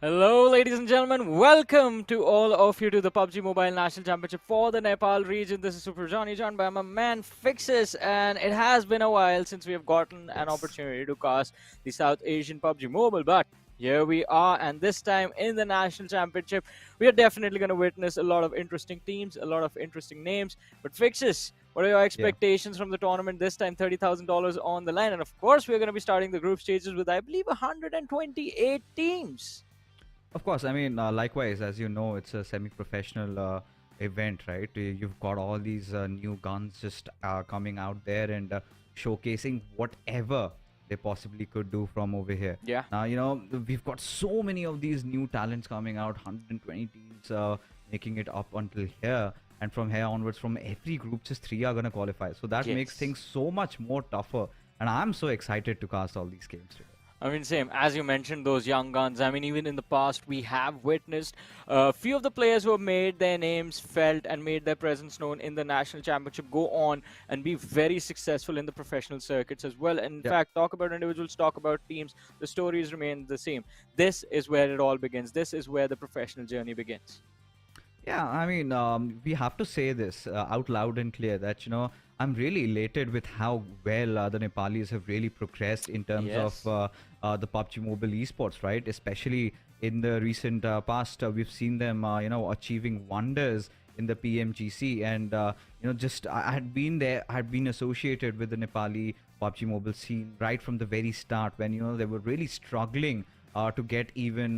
Hello, ladies and gentlemen. Welcome to all of you to the PUBG Mobile National Championship for the Nepal region. This is Super Johnny, joined by my man Fixes, and it has been a while since we have gotten an Yes. opportunity to cast the South Asian PUBG Mobile, but here we are, and this time in the National Championship, we are definitely going to witness a lot of interesting teams, a lot of interesting names. But Fixes, what are your Yeah. expectations from the tournament this time? $30,000 on the line, and of course, we're going to be starting the group stages with, I believe, 128 teams. Of course. Likewise, as you know, it's a semi-professional event, right? You've got all these new guns just coming out there and showcasing whatever they possibly could do from over here. Yeah. Now, we've got so many of these new talents coming out, 120 teams making it up until here. And from here onwards, from every group, just three are going to qualify. So that makes Yes. things so much more tougher. And I'm so excited to cast all these games today. I mean, same. As you mentioned, those young guns. I mean, even in the past, we have witnessed a few of the players who have made their names felt and made their presence known in the national championship go on and be very successful in the professional circuits as well. And in Yep. fact, talk about individuals, talk about teams. The stories remain the same. This is where it all begins. This is where the professional journey begins. Yeah, we have to say this out loud and clear that, I'm really elated with how well the Nepalis have really progressed in terms of Yes. the PUBG Mobile esports, right? Especially in the recent past, we've seen them, achieving wonders in the PMGC. And, just I had been there, I had been associated with the Nepali PUBG Mobile scene right from the very start when, they were really struggling to get even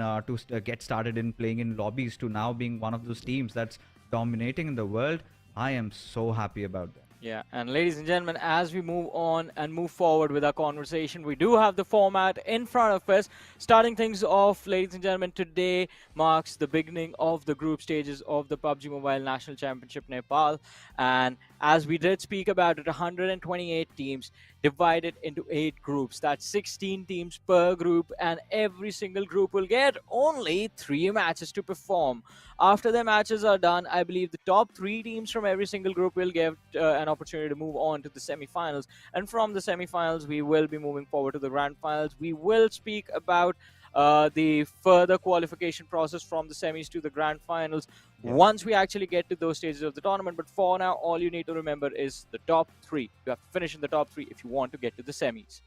get started in playing in lobbies to now being one of those teams that's dominating in the world. I am so happy about that. Yeah, and ladies and gentlemen, as we move on and move forward with our conversation, we do have the format in front of us. Starting things off, ladies and gentlemen, today marks the beginning of the group stages of the PUBG Mobile National Championship Nepal. And as we did speak about it, 128 teams divided into 8 groups. That's 16 teams per group, and every single group will get only 3 matches to perform. After the matches are done, I believe the top 3 teams from every single group will get an opportunity to move on to the semifinals. And from the semifinals, we will be moving forward to the grand finals. We will speak about the further qualification process from the semis to the grand finals Yeah. once we actually get to those stages of the tournament. But for now, all you need to remember is the top 3. You have to finish in the top 3 if you want to get to the semis.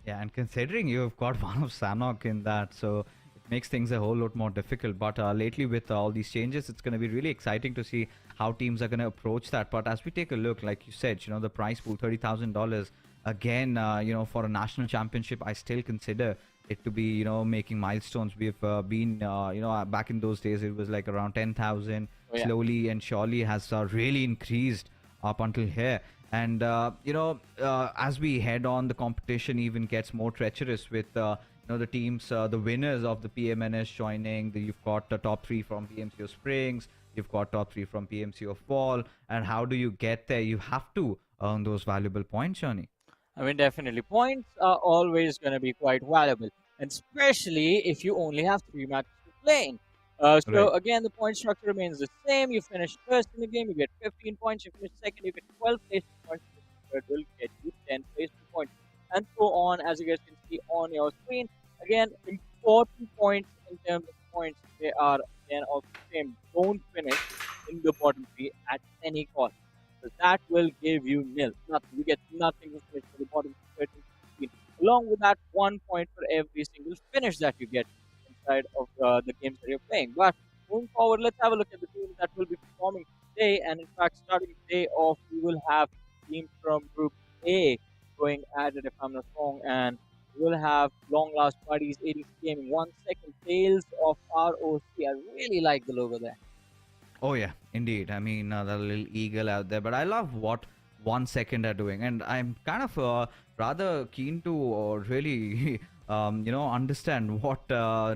Yeah, and considering you've got one of Sanhok in that, so it makes things a whole lot more difficult. But lately, with all these changes, it's going to be really exciting to see how teams are going to approach that. But as we take a look, like you said, the prize pool, $30,000. Again, for a national championship, I still consider it to be, making milestones. We've been, back in those days, it was like around 10,000. Oh, yeah. Slowly and surely has really increased up until here. And as we head on, the competition even gets more treacherous with the teams, the winners of the PMNS joining. You've got the top 3 from PMCO Springs. You've got top 3 from PMCO Fall. And how do you get there? You have to earn those valuable points, Johnny. I mean, definitely. Points are always going to be quite valuable, and especially if you only have 3 matches to play in. So, Right. again, the point structure remains the same. You finish first in the game, you get 15 points. You finish second, you get 12 placement points. Third will get you 10 placement points. And so on, as you guys can see on your screen. Again, important points in terms of points. They are, again, also the same. Don't finish in the bottom 3 at any cost. So that will give you nil. Nothing. You get nothing to finish for the bottom 13, 15. Along with that, 1 point for every single finish that you get inside of the games that you're playing. But moving forward, let's have a look at the teams that will be performing today. And in fact, starting today off, we will have teams from Group A going at it, if I'm not wrong. And we'll have Long Last Buddies, ADC Gaming, 1 second, Tales of ROC. I really like the logo there. Oh yeah, indeed. The little eagle out there. But I love what 1 second are doing, and I'm kind of rather keen to really, understand what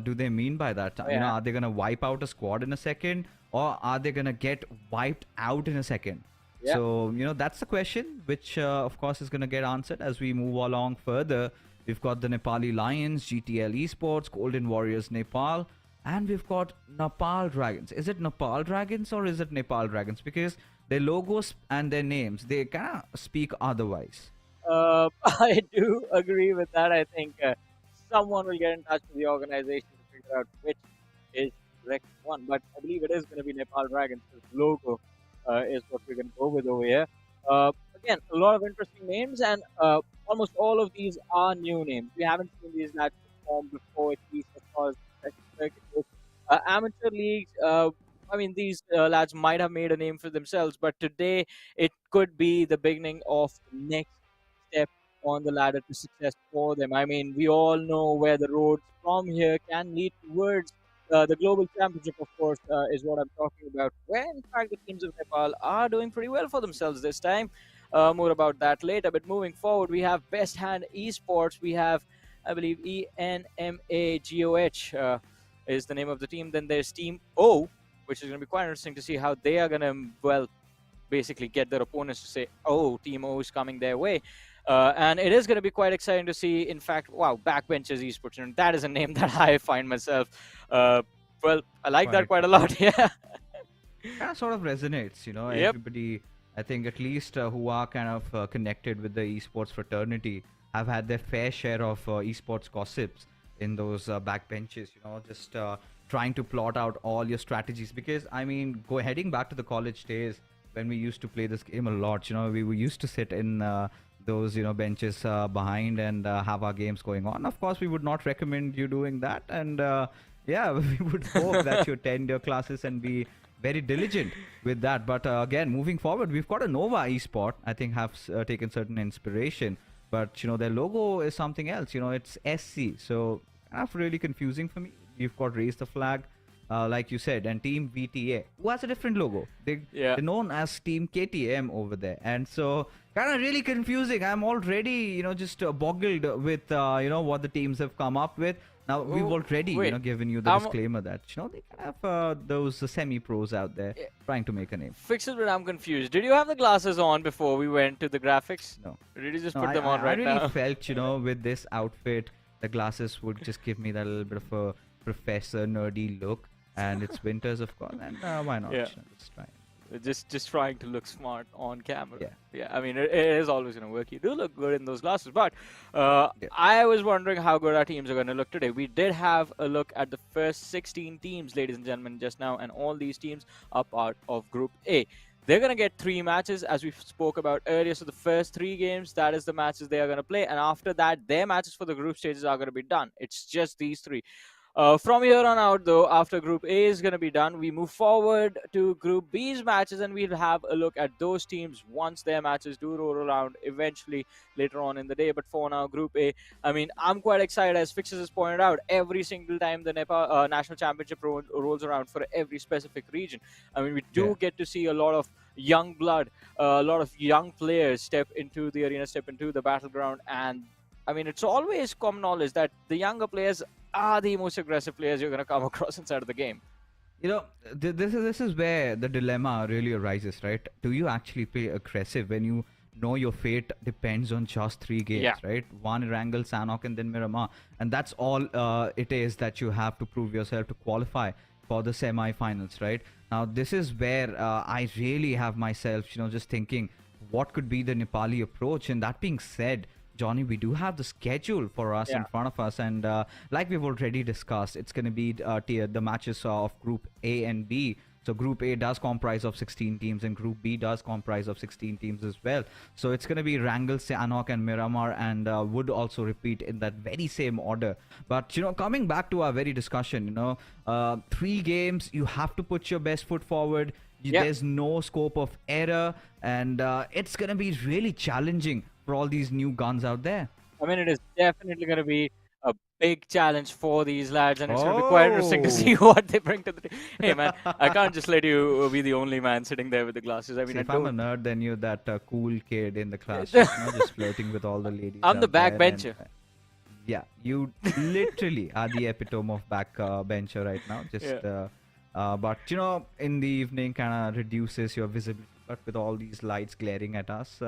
do they mean by that. Oh, yeah. Are they gonna wipe out a squad in a second, or are they gonna get wiped out in a second? Yeah. So that's the question, which of course is gonna get answered as we move along further. We've got the Nepali Lions, GTL Esports, Golden Warriors Nepal, and we've got Nepal Dragons. Is it Nepal Dragons or is it Nepal Dragons? Because their logos and their names, they kind of speak otherwise. I do agree with that. I think someone will get in touch with the organization to figure out which is the correct one. But I believe it is going to be Nepal Dragons. The logo is what we're going to go with over here. Again, a lot of interesting names, and almost all of these are new names. We haven't seen these lads perform before, at least as far as the circuit goes. Amateur leagues, I mean, these lads might have made a name for themselves, but today it could be the beginning of the next step on the ladder to success for them. I mean, we all know where the roads from here can lead towards the global championship, of course, is what I'm talking about. Where, in fact, the teams of Nepal are doing pretty well for themselves this time. More about that later. But moving forward, we have Best Hand Esports. We have, I believe, ENMAGOH is the name of the team. Then there's Team O, which is going to be quite interesting to see how they are going to, well, basically get their opponents to say, oh, Team O is coming their way. And it is going to be quite exciting to see. In fact, wow, Backbenchers Esports, and that is a name that I find myself, well, I like that quite a lot. Yeah. Kind of sort of resonates, Yep. everybody, I think at least who are kind of connected with the esports fraternity have had their fair share of esports gossips in those backbenches, just trying to plot out all your strategies. Because I mean, heading back to the college days when we used to play this game a lot, we used to sit in those benches behind and have our games going on. Of course, we would not recommend you doing that, and yeah, we would hope that you attend your classes and be very diligent with that. But again, moving forward, we've got a Nova esport, I think, have taken certain inspiration, but their logo is something else. It's SC, so kind of really confusing for me. You've got Raise the Flag, like you said, and Team VTA, who has a different logo. Yeah. They're known as Team KTM over there, and so kind of really confusing. I'm already just boggled with what the teams have come up with. Now we've already given you the disclaimer that they have those semi-pros out there trying to make a name. Fix it, but I'm confused. Did you have the glasses on before we went to the graphics? No. Or did you just No, put them on right now? I really now? felt with this outfit, the glasses would just give me that little bit of a professor nerdy look, and it's winters, of course, and why not? Yeah. Just try. Just trying to look smart on camera. Yeah. I mean, it is always going to work. You do look good in those glasses, but I was wondering how good our teams are going to look today. We did have a look at the first 16 teams, ladies and gentlemen, just now, and all these teams are part of Group A. They're going to get 3 matches, as we spoke about earlier. So the first 3 games, that is the matches they are going to play, and after that, their matches for the group stages are going to be done. It's just these 3. From here on out, though, after Group A is going to be done, we move forward to Group B's matches, and we'll have a look at those teams once their matches do roll around eventually later on in the day. But for now, Group A, I mean, I'm quite excited. As Fixes has pointed out, every single time the Nepal National Championship rolls around for every specific region, I mean, we do get to see a lot of young blood, a lot of young players step into the arena, step into the battleground, and I mean, it's always common knowledge that the younger players are the most aggressive players you're going to come across inside of the game. This is where the dilemma really arises, right? Do you actually play aggressive when you know your fate depends on just 3 games, right? 1 Erangel, Sanhok, and then Miramar, and that's all it is that you have to prove yourself to qualify for the semi-finals, right? Now this is where I really have myself, just thinking what could be the Nepali approach. And that being said, Johnny, we do have the schedule for us in front of us, and like we've already discussed, it's going to be the matches of Group A and B. So Group A does comprise of 16 teams, and Group B does comprise of 16 teams as well. So it's going to be Erangel, Sanhok, and Miramar, and would also repeat in that very same order. But coming back to our very discussion, 3 games, you have to put your best foot forward. There's no scope of error, and it's going to be really challenging for all these new guns out there. I mean, it is definitely going to be a big challenge for these lads, and it's going to be quite interesting to see what they bring to the team. Hey, man, I can't just let you be the only man sitting there with the glasses. I mean, if I'm a nerd, then you're that cool kid in the class, just flirting with all the ladies. I'm the backbencher. Yeah, you literally are the epitome of backbencher right now. But in the evening, kind of reduces your visibility. But with all these lights glaring at us,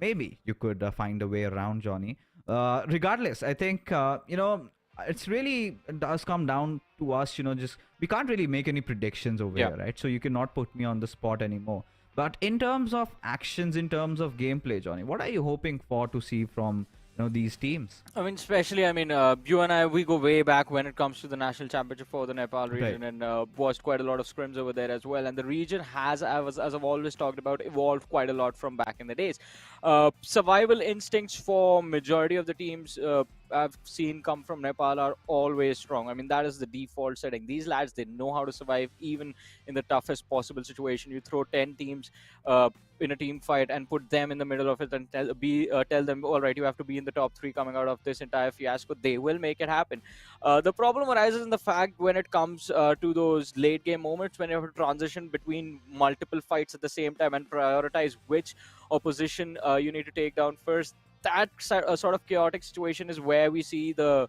maybe you could find a way around, Johnny. Regardless, I think it's really does come down to us. Just we can't really make any predictions over here, right? So you cannot put me on the spot anymore. But in terms of actions, in terms of gameplay, Johnny, what are you hoping for to see from these teams. I mean, especially, you and I, we go way back when it comes to the national championship for the Nepal Right. region, and watched quite a lot of scrims over there as well. And the region has, as I've always talked about, evolved quite a lot from back in the days. Survival instincts for majority of the teams I've seen come from Nepal are always strong. I mean, that is the default setting. These lads, they know how to survive even in the toughest possible situation. You throw 10 teams. In a team fight and put them in the middle of it and tell them, all right, you have to be in the top three coming out of this entire fiasco. They will make it happen. The problem arises in the fact when it comes to those late game moments when you have to transition between multiple fights at the same time and prioritize which opposition you need to take down first. That sort of chaotic situation is where we see the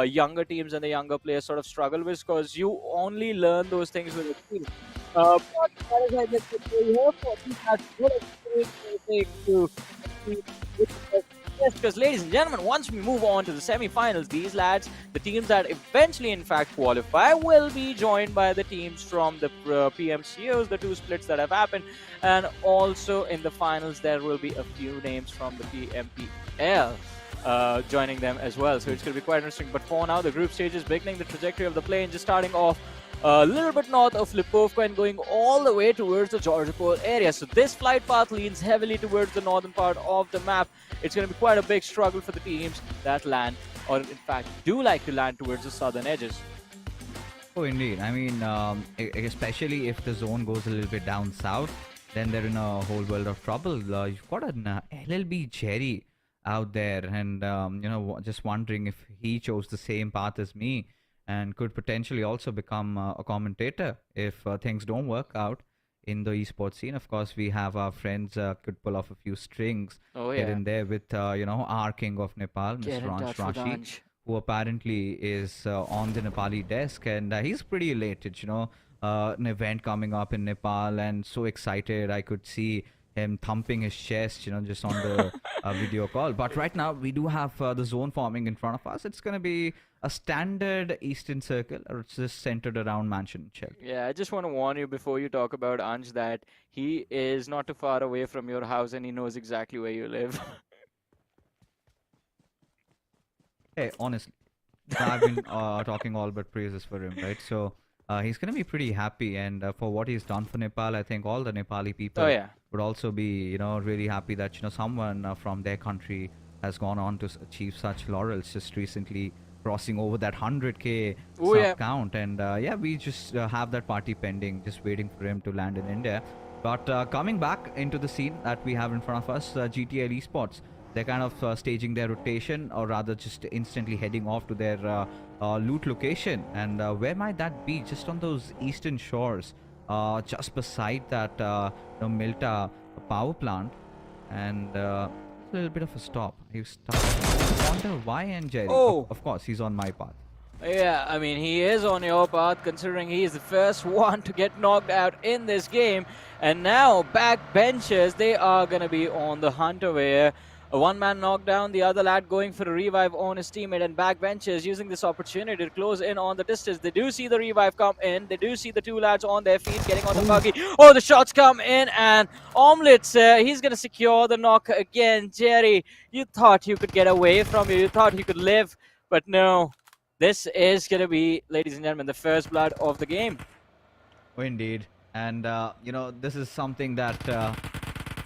younger teams and the younger players sort of struggle with, because you only learn those things with experience. But that is, I guess, what we're here for. These are good experience to take to achieve with the best success. Because, ladies and gentlemen, once we move on to the semi-finals, these lads, the teams that eventually, in fact, qualify, will be joined by the teams from the PMCOs, the two splits that have happened, and also in the finals, there will be a few names from the PMPL. Joining them as well, so it's going to be quite interesting. But for now, the group stage is beginning. The trajectory of the plane just starting off a little bit north of Lipovka and going all the way towards the Georgopol area. So this flight path leans heavily towards the northern part of the map. It's going to be quite a big struggle for the teams that land, or in fact do like to land towards the southern edges. Oh, indeed. I mean, especially if the zone goes a little bit down south, then they're in a whole world of trouble. You've got an LLB Cherry out there, and just wondering if he chose the same path as me, and could potentially also become a commentator if things don't work out in the esports scene. Of course, we have our friends could pull off a few strings Oh here yeah, and there with our king of Nepal, get Mr. in Ranch touch with Rashi, Anj. who apparently is on the Nepali desk, and he's pretty elated. An event coming up in Nepal, and so excited. I could see him thumping his chest, just on the video call. But right now, we do have the zone forming in front of us. It's gonna be a standard Eastern Circle, or it's just centered around Mansion Shelter. Yeah, I just want to warn you before you talk about Anj that he is not too far away from your house and he knows exactly where you live. Hey, honestly, I've been talking all but praises for him, right? So he's gonna be pretty happy, and for what he's done for Nepal, I think all the Nepali Oh people yeah. would also be, really happy that someone from their country has gone on to achieve such laurels. Just recently crossing over that 100K Oh yeah. sub count, and yeah, we just have that party pending, just waiting for him to land in India. But coming back into the scene that we have in front of us, GTL Esports, they're kind of staging their rotation, or rather just instantly heading off to their loot location. And where might that be? Just on those eastern shores, just beside that Milta power plant. And a little bit of a stop. You stop. I wonder why, and Jerry. Oh. Of course, he's on my path. Yeah, I mean, he is on your path considering he is the first one to get knocked out in this game. And now, backbenchers, they are going to be on the hunt over here. A one-man knockdown, the other lad going for a revive on his teammate, and backbenchers using this opportunity to close in on the distance. They do see the revive come in. They do see the two lads on their feet getting on the buggy. Oh, the shots come in, and Omelets, he's going to secure the knock again. Jerry, you thought you could get away from it. You thought you could live, but no. This is going to be, ladies and gentlemen, the first blood of the game. Oh, indeed. And, this is something that,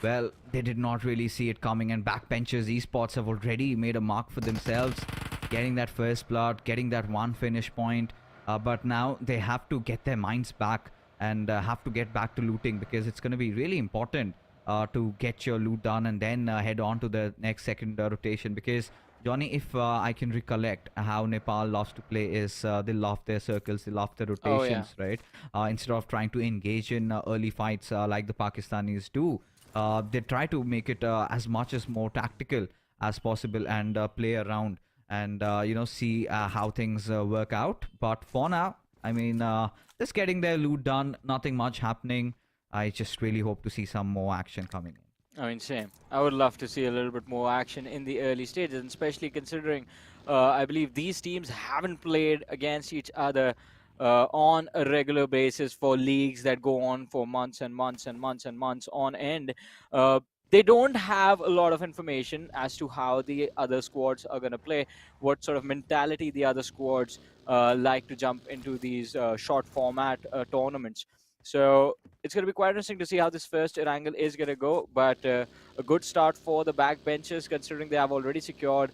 well, they did not really see it coming. And backbenchers esports have already made a mark for themselves, getting that first blood, getting that one finish point. But now they have to get their minds back and have to get back to looting, because it's going to be really important to get your loot done and then head on to the next second rotation. Because Johnny, if I can recollect how Nepal loves to play, is they love their circles, they love their Oh, yeah. rotations, right? Instead of trying to engage in early fights like the Pakistanis do, they try to make it as much as more tactical as possible and play around and see how things work out. But for now, I mean, just getting their loot done, nothing much happening. I just really hope to see some more action coming in. I mean, same. I would love to see a little bit more action in the early stages, and especially considering I believe these teams haven't played against each other on a regular basis for leagues that go on for months and months and months and months on end. Uh, they don't have a lot of information as to how the other squads are going to play, what sort of mentality the other squads like to jump into these short format tournaments. So it's going to be quite interesting to see how this first Erangel is going to go. But a good start for the backbenchers, considering they have already secured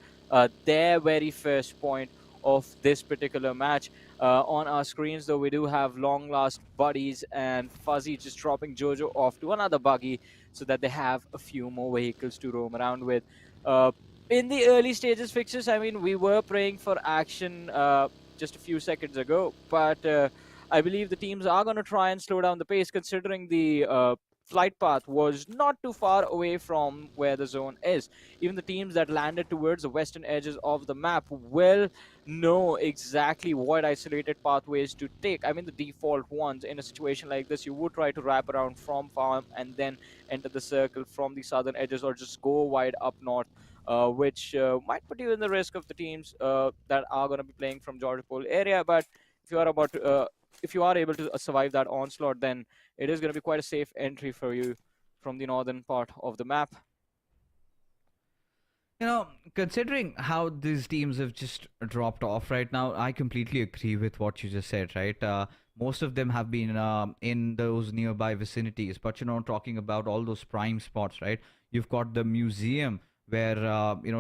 their very first point of this particular match. On our screens, though, we do have Long Last Buddies and Fuzzy just dropping Jojo off to another buggy so that they have a few more vehicles to roam around with. Uh, in the early stages fixes, I mean, we were praying for action just a few seconds ago, but I believe the teams are going to try and slow down the pace, considering the flight path was not too far away from where the zone is. Even the teams that landed towards the western edges of the map will know exactly what isolated pathways to take. I mean, the default ones in a situation like this, you would try to wrap around from farm and then enter the circle from the southern edges, or just go wide up north, which might put you in the risk of the teams that are going to be playing from Georgia Pole area. But if you are about to, if you are able to survive that onslaught, then it is going to be quite a safe entry for you from the northern part of the map. You know, considering how these teams have just dropped off right now, I completely agree with what you just said, right? Most of them have been in those nearby vicinities, but talking about all those prime spots, right? You've got the museum where,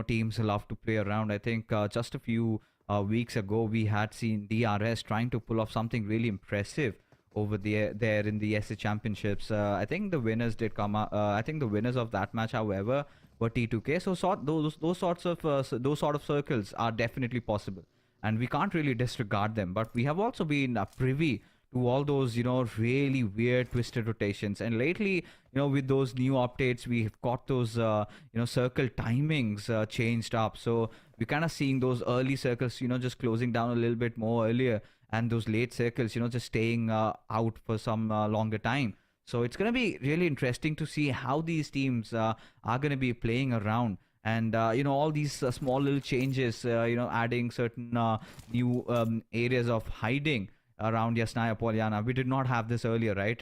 teams love to play around. I think just a few weeks ago, we had seen DRS trying to pull off something really impressive over there in the SA Championships. I think the winners did come out. I think the winners of that match, however, were T2K. So those sorts of those sort of circles are definitely possible, and we can't really disregard them. But we have also been privy to all those really weird twisted rotations, and lately with those new updates we've got those circle timings changed up. So we're kind of seeing those early circles just closing down a little bit more earlier, and those late circles just staying out for some longer time. So it's going to be really interesting to see how these teams are going to be playing around. And all these small little changes, adding certain new areas of hiding around Yasnaya Polyana. We did not have this earlier, right?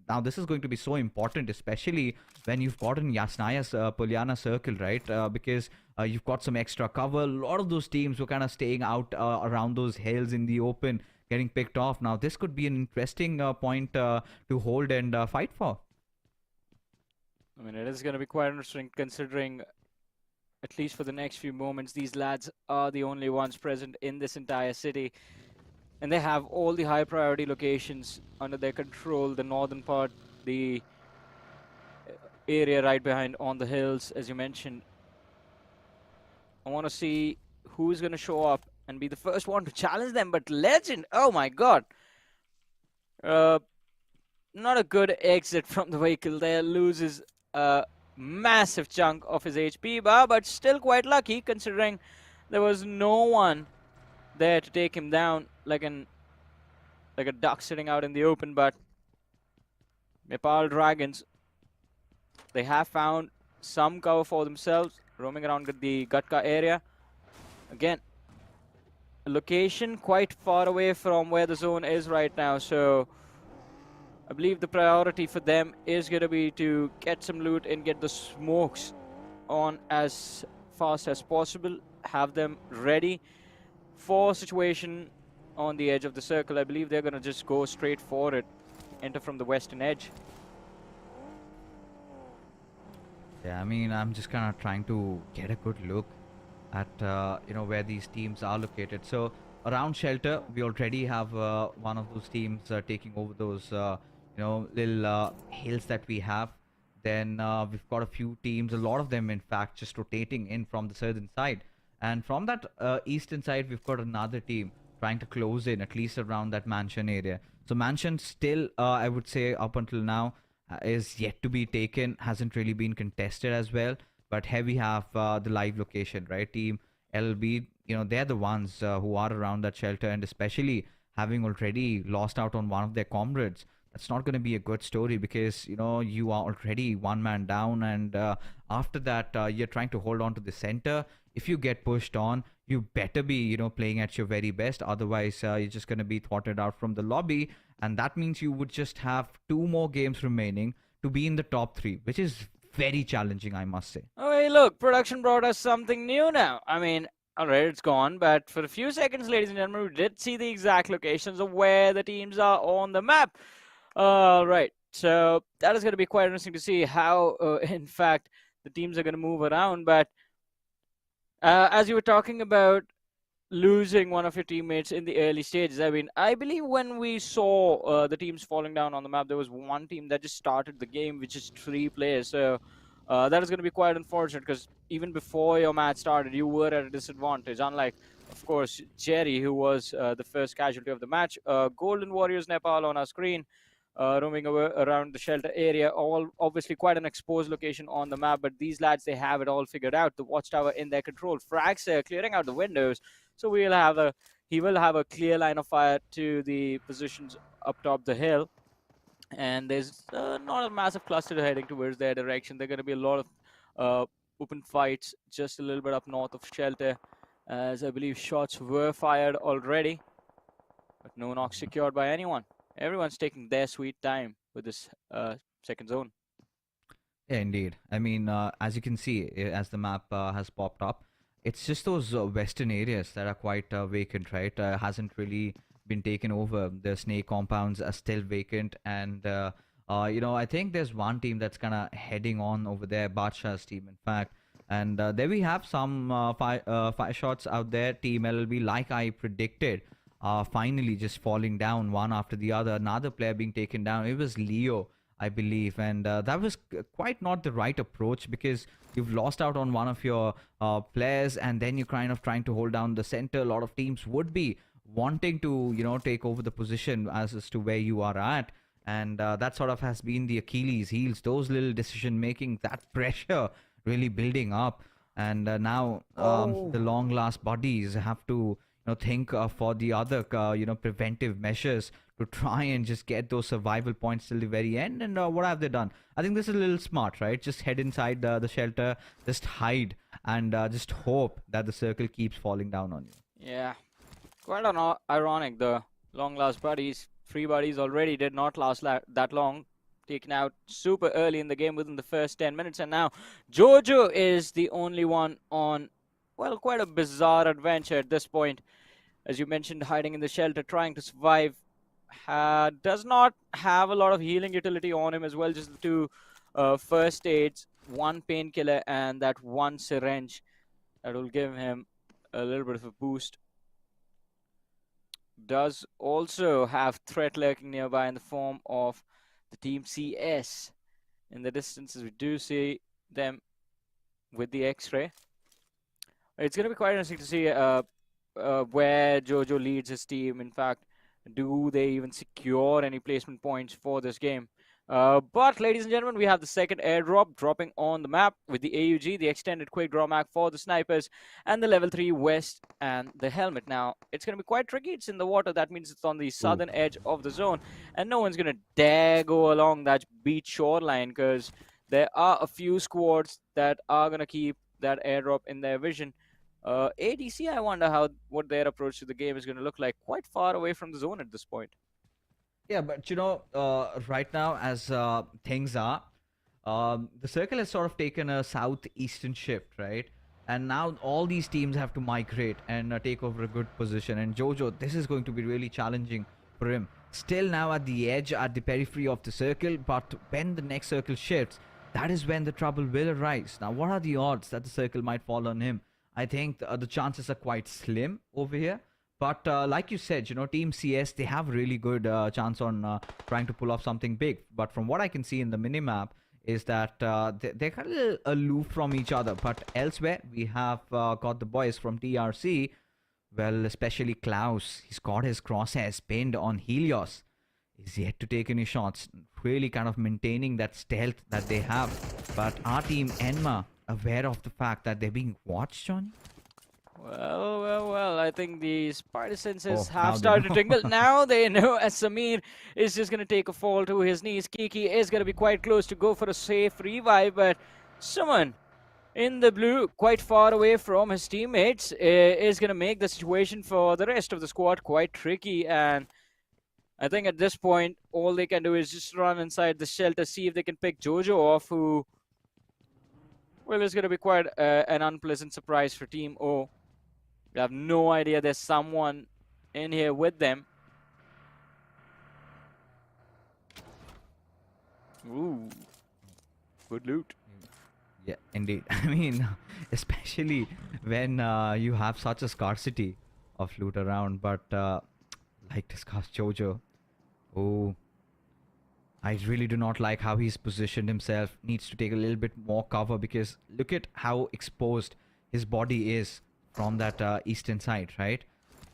Now this is going to be so important, especially when you've gotten Yasnaya's Polyana circle, right? Because you've got some extra cover. A lot of those teams were kind of staying out around those hills in the open, getting picked off. Now this could be an interesting point to hold and fight for. I mean, it is going to be quite interesting, considering, at least for the next few moments, these lads are the only ones present in this entire city, and they have all the high priority locations under their control. The northern part, the area right behind on the hills, as you mentioned. I want to see who's going to show up and be the first one to challenge them. But Legend, oh my god. Uh, Not a good exit from the vehicle there. Loses a massive chunk of his HP bar, but still quite lucky, considering there was no one there to take him down like a duck sitting out in the open. But Nepal Dragons, they have found some cover for themselves, roaming around the Gatka area. Again, a location quite far away from where the zone is right now, so I believe the priority for them is going to be to get some loot and get the smokes on as fast as possible, have them ready for situation on the edge of the circle. I believe they're going to just go straight for it, enter from the western edge. Yeah, I mean, I'm just kind of trying to get a good look at where these teams are located. So around shelter, we already have one of those teams taking over those little hills that we have. Then we've got a few teams, a lot of them in fact, just rotating in from the southern side, and from that eastern side, we've got another team trying to close in at least around that mansion area. So mansion still, I would say, up until now is yet to be taken, hasn't really been contested as well. But here we have the live location, right? Team LB, they're the ones who are around that shelter, and especially having already lost out on one of their comrades. That's not going to be a good story, because you are already one man down, and after that you're trying to hold on to the center. If you get pushed on, you better be playing at your very best, otherwise you're just going to be thwarted out from the lobby, and that means you would just have two more games remaining to be in the top three, which is very challenging, I must say. Oh, hey, look, production brought us something new now. I mean, alright, it's gone, but for a few seconds, ladies and gentlemen, we did see the exact locations of where the teams are on the map. Alright, so that is going to be quite interesting to see how, in fact, the teams are going to move around. But as you were talking about losing one of your teammates in the early stages. I mean, I believe when we saw the teams falling down on the map, there was one team that just started the game, which is 3 players. So that is going to be quite unfortunate because even before your match started, you were at a disadvantage. Unlike, of course, Jerry, who was the first casualty of the match. Golden Warriors Nepal on our screen. Roaming around the shelter area, all obviously quite an exposed location on the map, but these lads, they have it all figured out. The watchtower in their control. Frags clearing out the windows, so he will have a clear line of fire to the positions up top the hill. And there's not a massive cluster heading towards their direction. There are going to be a lot of open fights just a little bit up north of shelter, as I believe shots were fired already, but no knock secured by anyone. Everyone's taking their sweet time with this second zone. Yeah, indeed. I mean, as you can see, as the map has popped up, it's just those western areas that are quite vacant, right? Hasn't really been taken over. The snake compounds are still vacant, and I think there's one team that's kind of heading on over there, Badshah's team, in fact. And there we have some fire shots out there. Team LLB, like I predicted, finally just falling down one after the other. Another player being taken down. It was Leo, I believe, and that was quite not the right approach because you've lost out on one of your players, and then you're kind of trying to hold down the center. A lot of teams would be wanting to, take over the position as to where you are at, and that sort of has been the Achilles heels. Those little decision making, that pressure really building up, and now the Oh. long last bodies have to think for the other preventive measures to try and just get those survival points till the very end. And what have they done? I think this is a little smart, right? Just head inside the shelter, just hide, and just hope that the circle keeps falling down on you. Yeah, quite ironic. The long last buddies, 3 buddies already did not last that long. Taken out super early in the game within the first 10 minutes. And now Jojo is the only one on, well, quite a bizarre adventure at this point. As you mentioned, hiding in the shelter, trying to survive. Does not have a lot of healing utility on him as well. Just the 2 first aids, 1 painkiller, and that 1 syringe that will give him a little bit of a boost. Does also have threat lurking nearby in the form of the Team CS. In the distance, as we do see them with the X-ray. It's going to be quite interesting to see where Jojo leads his team. In fact, do they even secure any placement points for this game? But, ladies and gentlemen, we have the second airdrop dropping on the map with the AUG, the extended quick draw mag for the snipers, and the level 3 vest and the helmet. Now, it's going to be quite tricky. It's in the water. That means it's on the southern edge of the zone, and no one's going to dare go along that beach shoreline because there are a few squads that are going to keep that airdrop in their vision. ADC, I wonder what their approach to the game is going to look like. Quite far away from the zone at this point. Yeah, but right now, as things are, the circle has sort of taken a southeastern shift, right? And now all these teams have to migrate and take over a good position. And Jojo, this is going to be really challenging for him. Still now at the edge, at the periphery of the circle, but when the next circle shifts, that is when the trouble will arise. Now, what are the odds that the circle might fall on him? I think the chances are quite slim over here. But like you said, Team CS, they have really good chance on trying to pull off something big. But from what I can see in the minimap is that they're kind of a little aloof from each other. But elsewhere, we have got the boys from TRC. Well, especially Klaus. He's got his crosshairs pinned on Helios. He's yet to take any shots. Really kind of maintaining that stealth that they have. But our team, Enma, aware of the fact that they're being watched, Johnny? Well. I think the spider senses Now have they started to know. tingle. Now they know as Samir is just going to take a fall to his knees. Kiki is going to be quite close to go for a safe revive, but someone in the blue, quite far away from his teammates, is going to make the situation for the rest of the squad quite tricky. And I think at this point, all they can do is just run inside the shelter, see if they can pick Jojo off, who Well, it's going to be quite an unpleasant surprise for Team O. We have no idea there's someone in here with them. Ooh, good loot. Yeah, indeed. I mean, especially when you have such a scarcity of loot around. But like discussed, Jojo, oh, I really do not like how he's positioned himself. Needs to take a little bit more cover because look at how exposed his body is from that eastern side, right?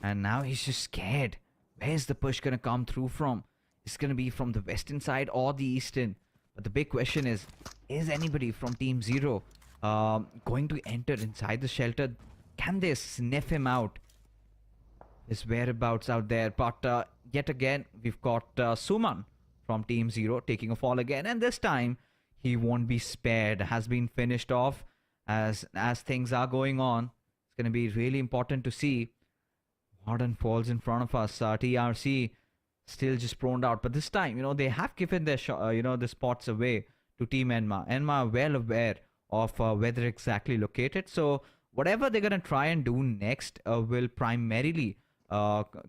And now he's just scared. Where's the push gonna come through from? It's gonna be from the western side or the eastern. But the big question is anybody from Team Zero going to enter inside the shelter? Can they sniff him out? His whereabouts out there. But yet again, we've got Suman from Team Zero taking a fall again, and this time he won't be spared. Has been finished off as things are going on. It's going to be really important to see what unfolds in front of us. TRC still just proned out, but this time, they have given their the spots away to Team Enma. Enma well aware of where they're exactly located, so whatever they're gonna try and do next will primarily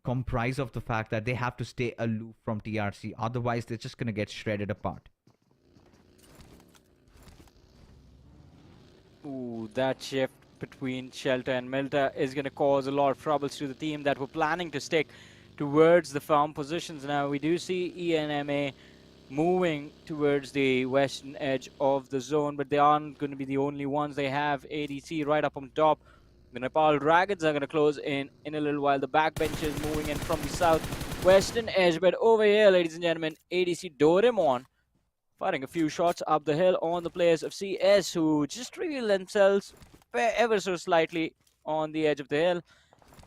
comprise of the fact that they have to stay aloof from TRC. Otherwise, they're just gonna get shredded apart. Ooh, that shift between Shelter and Milta is going to cause a lot of troubles to the team that were planning to stick towards the farm positions. Now, we do see ENMA moving towards the western edge of the zone, but they aren't going to be the only ones. They have ADC right up on top. The Nepal Dragons are going to close in a little while. The backbenchers moving in from the southwestern edge, but over here, ladies and gentlemen, ADC Doraemon firing a few shots up the hill on the players of CS, who just reveal themselves ever so slightly on the edge of the hill.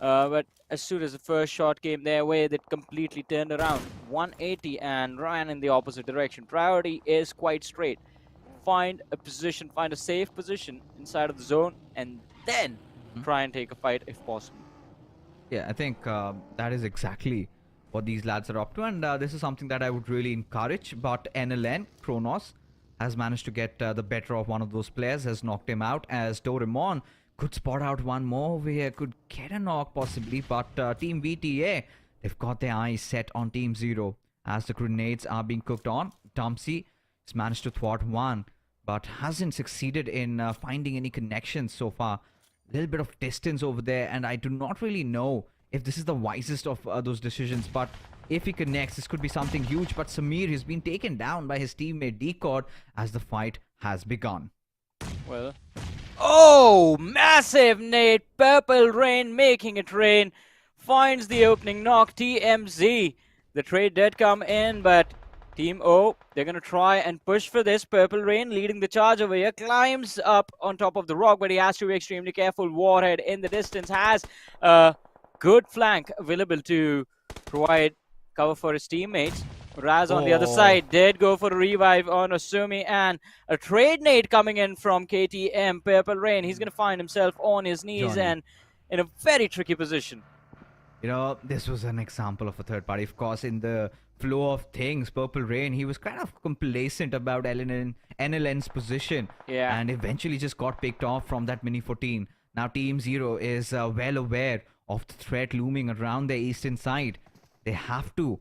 But as soon as the first shot came their way, they completely turned around 180 and ran in the opposite direction. Priority is quite straight. Find a position, find a safe position inside of the zone, and then try and take a fight if possible. Yeah, I think that is exactly what these lads are up to, and this is something that I would really encourage. But NLN, Kronos, has managed to get the better of one of those players, has knocked him out, as Doraemon could spot out one more over here, could get a knock possibly, but Team VTA, they've got their eyes set on Team Zero as the grenades are being cooked on. Dumpsy has managed to thwart one, but hasn't succeeded in finding any connections so far. A little bit of distance over there, and I do not really know if this is the wisest of those decisions, but if he connects, this could be something huge. But Samir has been taken down by his teammate Decod as the fight has begun. Well, oh, massive nade. Purple Rain making it rain. Finds the opening knock. TMZ. The trade did come in, but Team O, they're going to try and push for this. Purple Rain leading the charge over here. Climbs up on top of the rock, but he has to be extremely careful. Warhead in the distance has a good flank available to provide cover for his teammates. Raz on the other side did go for a revive on Osumi, and a trade nade coming in from KTM. Purple Rain, he's going to find himself on his knees and in a very tricky position. This was an example of a third party. Of course, in the flow of things, Purple Rain, he was kind of complacent about NLN's position. Yeah. And eventually just got picked off from that Mini 14. Now Team Zero is well aware of the threat looming around their eastern side. They have to,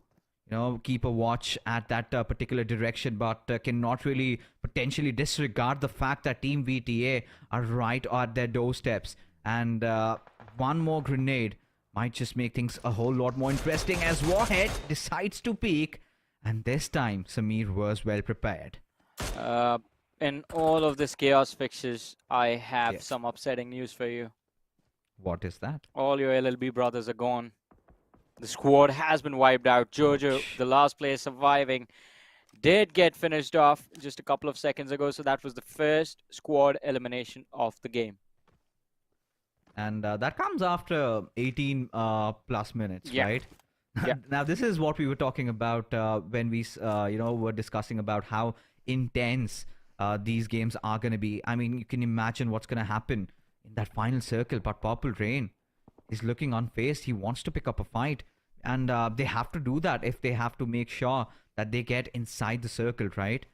keep a watch at that particular direction, but cannot really potentially disregard the fact that Team VTA are right at their doorsteps. And one more grenade might just make things a whole lot more interesting as Warhead decides to peek. And this time, Samir was well prepared. In all of this chaos fixes, I have some upsetting news for you. What is that? All your LLB brothers are gone. The squad has been wiped out. Jojo, the last player surviving, did get finished off just a couple of seconds ago. So that was the first squad elimination of the game. And that comes after 18 plus minutes, right? Yeah. Now, this is what we were talking about when we, were discussing about how intense these games are going to be. I mean, you can imagine what's going to happen in that final circle. But Purple Rain is looking unfazed. He wants to pick up a fight. And they have to do that if they have to make sure that they get inside the circle, right?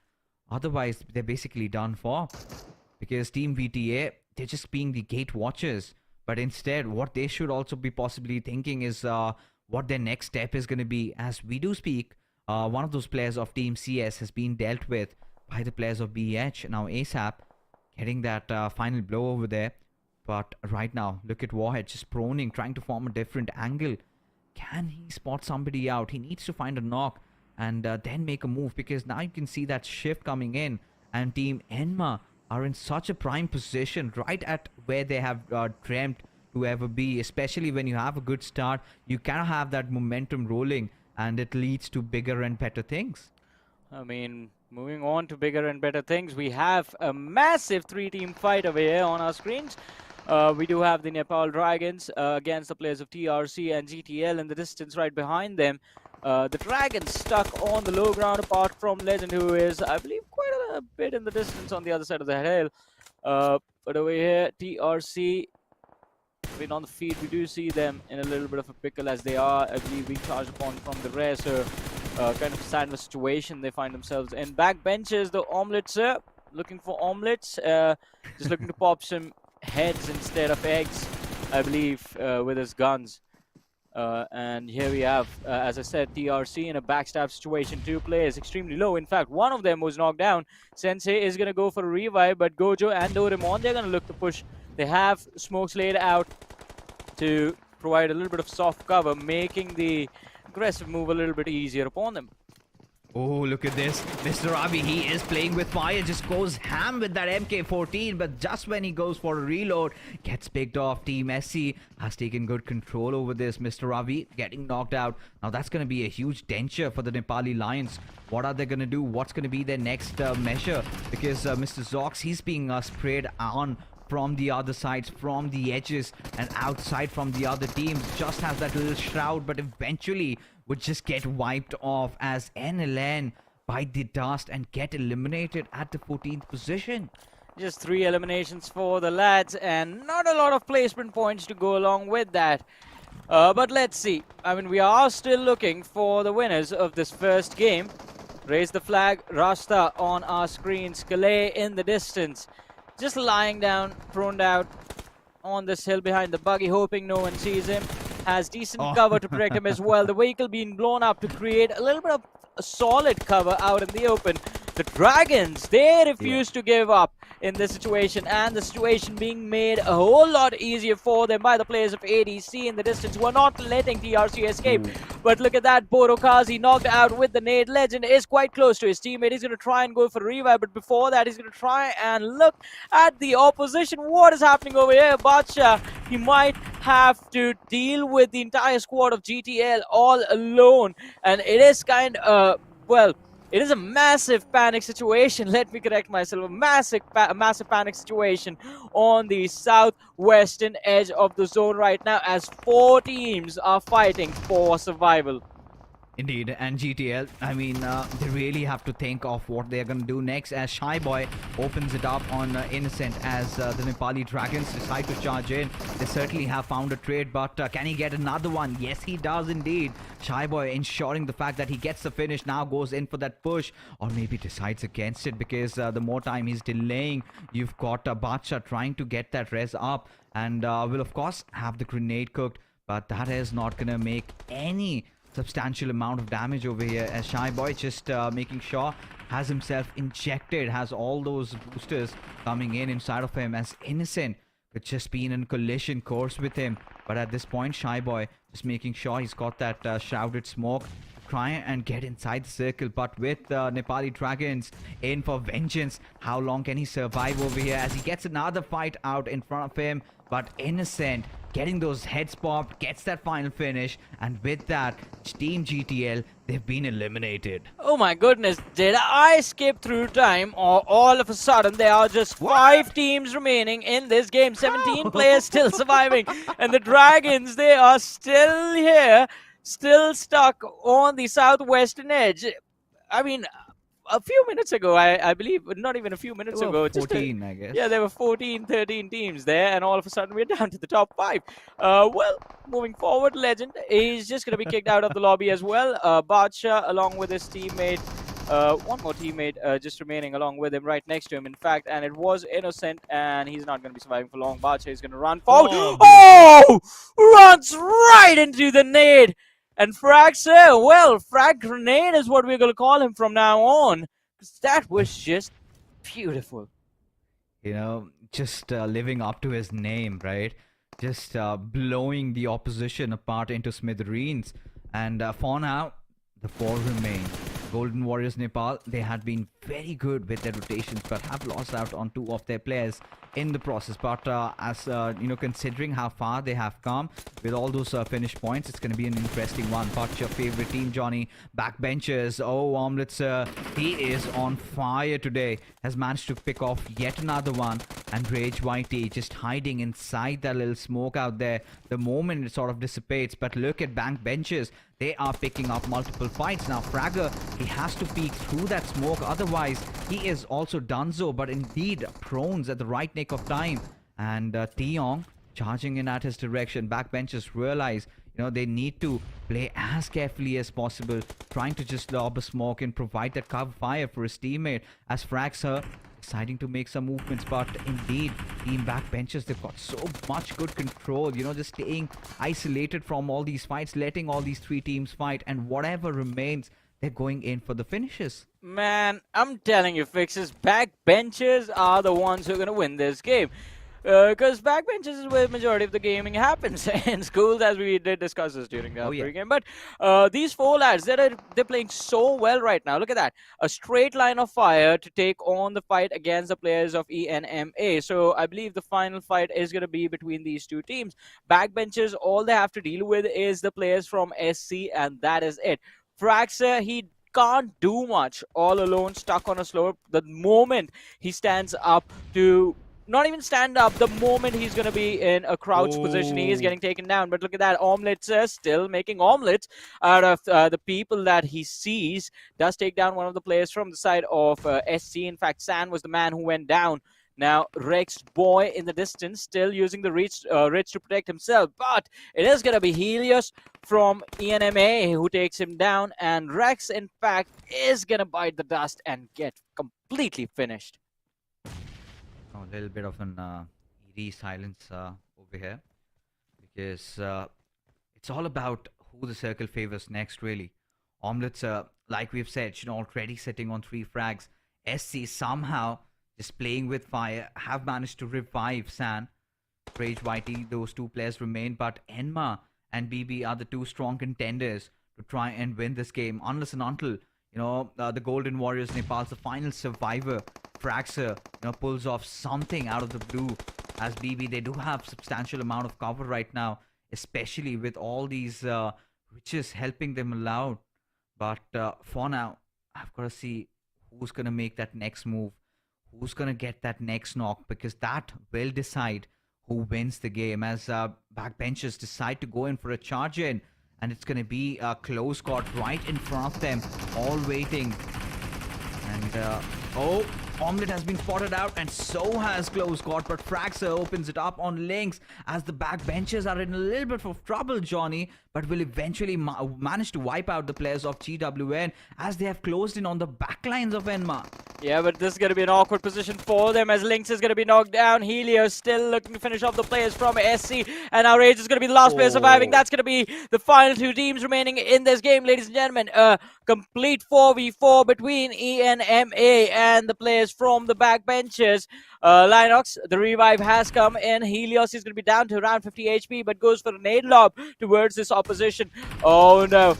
Otherwise, they're basically done for. because Team VTA, they're just being the gate watchers. But instead, what they should also be possibly thinking is what their next step is going to be. As we do speak, one of those players of Team CS has been dealt with by the players of BH. Now ASAP getting that final blow over there. But right now, look at Warhead just proning, trying to form a different angle. Can he spot somebody out? He needs to find a knock and then make a move, because now you can see that shift coming in, and Team Enma are in such a prime position right at where they have dreamt to ever be. Especially when you have a good start, you can have that momentum rolling, and it leads to bigger and better things. I mean, moving on to bigger and better things, we have a massive three-team fight over here on our screens. We do have the Nepal Dragons against the players of TRC and GTL in the distance right behind them. The Dragons stuck on the low ground apart from Legend, who is, I believe, quite a bit in the distance on the other side of the hill. But over here, TRC, been on the feed, we do see them in a little bit of a pickle, as they are, I believe, being charged upon from the rear. So kind of a sandwich situation they find themselves in. Backbenchers, the omelets, looking for omelets, just looking to pop some heads instead of eggs, I believe, with his guns. And here we have, as I said, TRC in a backstab situation. Two players extremely low. In fact, one of them was knocked down. Sensei is going to go for a revive, but Gojo and Doraemon, they're going to look to push. They have smokes laid out to provide a little bit of soft cover, making the aggressive move a little bit easier upon them. Oh, look at this. Mr. Ravi, he is playing with fire. Just goes ham with that MK14. But just when he goes for a reload, gets picked off. Team SC has taken good control over this. Mr. Ravi getting knocked out. Now, that's going to be a huge denture for the Nepali Lions. What are they going to do? What's going to be their next measure? Because Mr. Zox, he's being sprayed on from the other sides, from the edges, and outside from the other teams. Just has that little shroud, but eventually would just get wiped off as NLN bite the dust and get eliminated at the 14th position. Just 3 eliminations for the lads, and not a lot of placement points to go along with that. But let's see. I mean, we are still looking for the winners of this first game. Raise the flag, Rasta on our screens. Calais in the distance, just lying down, prone out on this hill behind the buggy, hoping no one sees him. Has decent cover to protect him as well. The vehicle being blown up to create a little bit of a solid cover out in the open. The Dragons, they refuse to give up in this situation, and the situation being made a whole lot easier for them by the players of ADC in the distance, who are not letting TRC escape. But look at that, Borokazi knocked out with the nade. Legend is quite close to his teammate. He's going to try and go for a revive, but before that, he's going to try and look at the opposition. What is happening over here? Bacha, he might have to deal with the entire squad of GTL all alone, and it is kind of, well, it is a massive panic situation. Let me correct myself. A massive panic situation on the southwestern edge of the zone right now, as 4 teams are fighting for survival. Indeed, and GTL, I mean, they really have to think of what they're going to do next, as Shy Boy opens it up on Innocent, as the Nepali Dragons decide to charge in. They certainly have found a trade, but can he get another one? Yes, he does indeed. Shy Boy ensuring the fact that he gets the finish, now goes in for that push, or maybe decides against it, because the more time he's delaying, you've got Bacha trying to get that res up, and will of course have the grenade cooked, but that is not going to make any substantial amount of damage over here, as Shy Boy just making sure has himself injected, has all those boosters coming in inside of him, as Innocent could just be in a collision course with him. But at this point, Shy Boy just making sure he's got that shrouded smoke, try and get inside the circle. But with Nepali Dragons in for vengeance, how long can he survive over here, as he gets another fight out in front of him? But Innocent getting those heads popped, gets that final finish, and with that, Team GTL, they've been eliminated. Oh my goodness, did I skip through time, or all of a sudden there are just 5 teams remaining in this game, 17 players still surviving, and the Dragons, they are still here, still stuck on the southwestern edge. I mean, a few minutes ago, I believe, not even a few minutes ago. 14, I guess. Yeah, there were 14, 13 teams there, and all of a sudden we're down to the top 5. Well, moving forward, Legend is just going to be kicked out of the lobby as well. Badsha, along with his teammate, one more teammate just remaining along with him, right next to him, in fact, and it was Innocent, and he's not going to be surviving for long. Bacha is going to run forward. Oh, beautiful. Oh! Runs right into the nade! And Fraxer, well, Frag Grenade is what we're going to call him from now on. 'Cause that was just beautiful. Just living up to his name, right? Just blowing the opposition apart into smithereens. And for now, the four remain. Golden Warriors Nepal, they had been very good with their rotations, but have lost out on two of their players in the process. But as considering how far they have come with all those finish points, it's going to be an interesting one. But your favorite team, Johnny, backbenchers. Oh, Omelets, he is on fire today. Has managed to pick off yet another one. And Rage Whitey just hiding inside that little smoke out there. The moment it sort of dissipates. But look at backbenchers. They are picking up multiple fights. Now, Fragger, he has to peek through that smoke. Otherwise, he is also donezo. But indeed, Prones at the right nick of time. And Tiong charging in at his direction. Backbenchers realize, they need to play as carefully as possible. Trying to just lob a smoke and provide that cover fire for his teammate. As Fragger deciding to make some movements, but indeed, team backbenchers, they've got so much good control, just staying isolated from all these fights, letting all these three teams fight, and whatever remains, they're going in for the finishes. Man, I'm telling you, Fixes, backbenchers are the ones who are going to win this game. Because backbenches is where the majority of the gaming happens in schools, as we did discuss this during the pregame. But these four lads, they're playing so well right now. Look at that. A straight line of fire to take on the fight against the players of ENMA. So I believe the final fight is going to be between these two teams. Backbenchers, all they have to deal with is the players from SC, and that is it. Fraxer, he can't do much all alone, stuck on a slope. The moment he stands up to... Not even stand up, the moment he's going to be in a crouch position, he is getting taken down. But look at that, Omelets still making omelets out of the people that he sees. Does take down one of the players from the side of SC. In fact, San was the man who went down. Now, Rex Boy in the distance, still using the Ridge to protect himself. But it is going to be Helios from ENMA who takes him down. And Rex, in fact, is going to bite the dust and get completely finished. A little bit of an eerie silence over here, because it's all about who the circle favors next, really. Omelets, like we've said, already sitting on 3 frags. SC somehow just playing with fire, have managed to revive San. Rage Whitey, those two players remain, but Enma and BB are the two strong contenders to try and win this game, unless and until the Golden Warriors Nepal's the final survivor. Fraxer, pulls off something out of the blue. As BB, they do have substantial amount of cover right now, especially with all these riches helping them aloud. But for now, I've got to see who's going to make that next move, who's going to get that next knock, because that will decide who wins the game. As backbenchers decide to go in for a charge in, and it's going to be a close call right in front of them, all waiting. And Omelet has been spotted out, and so has Close Court, but Fraxer opens it up on links as the backbenchers are in a little bit of trouble, Johnny, but will eventually manage to wipe out the players of GWN as they have closed in on the backlines of Enma. Yeah, but this is going to be an awkward position for them as Lynx is going to be knocked down. Helios still looking to finish off the players from SC, and now Rage is going to be the last player surviving. That's going to be the final two teams remaining in this game, ladies and gentlemen. Complete 4v4 between ENMA and the players from the backbenchers. Linox, the revive has come in. Helios is going to be down to around 50 HP, but goes for a nade lob towards this opposition. Oh no,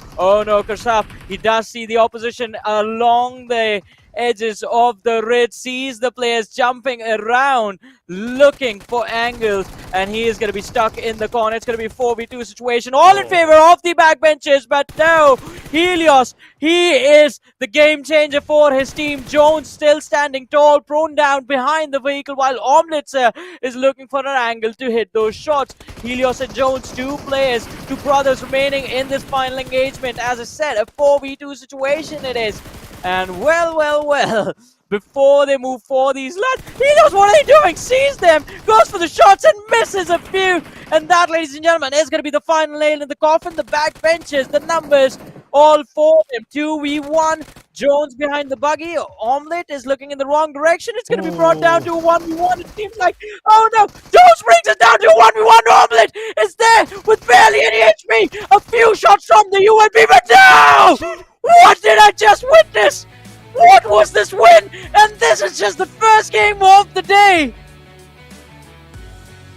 Karsaf, he does see the opposition along the edges of the ridge, sees the players jumping around looking for angles, and he is going to be stuck in the corner. It's going to be a 4v2 situation, all in favor of the backbenchers, but no, Helios, he is the game changer for his team. Jones still standing tall, prone down behind the vehicle, while Omelets is looking for an angle to hit those shots. Helios and Jones, two brothers remaining in this final engagement. As I said, a 4v2 situation it is. And well, before they move for these lads, he knows what are they doing, sees them, goes for the shots and misses a few. And that, ladies and gentlemen, is going to be the final nail in the coffin. The backbenchers, the numbers All four of them. 2v1. Jones behind the buggy. Omelette is looking in the wrong direction. It's going to be brought down Oh. to a 1v1. It seems like. Oh no! Jones brings it down to a 1v1. Omelette is there with barely any HP. A few shots from the UNB, but no! What did I just witness? What was this win? And this is just the first game of the day.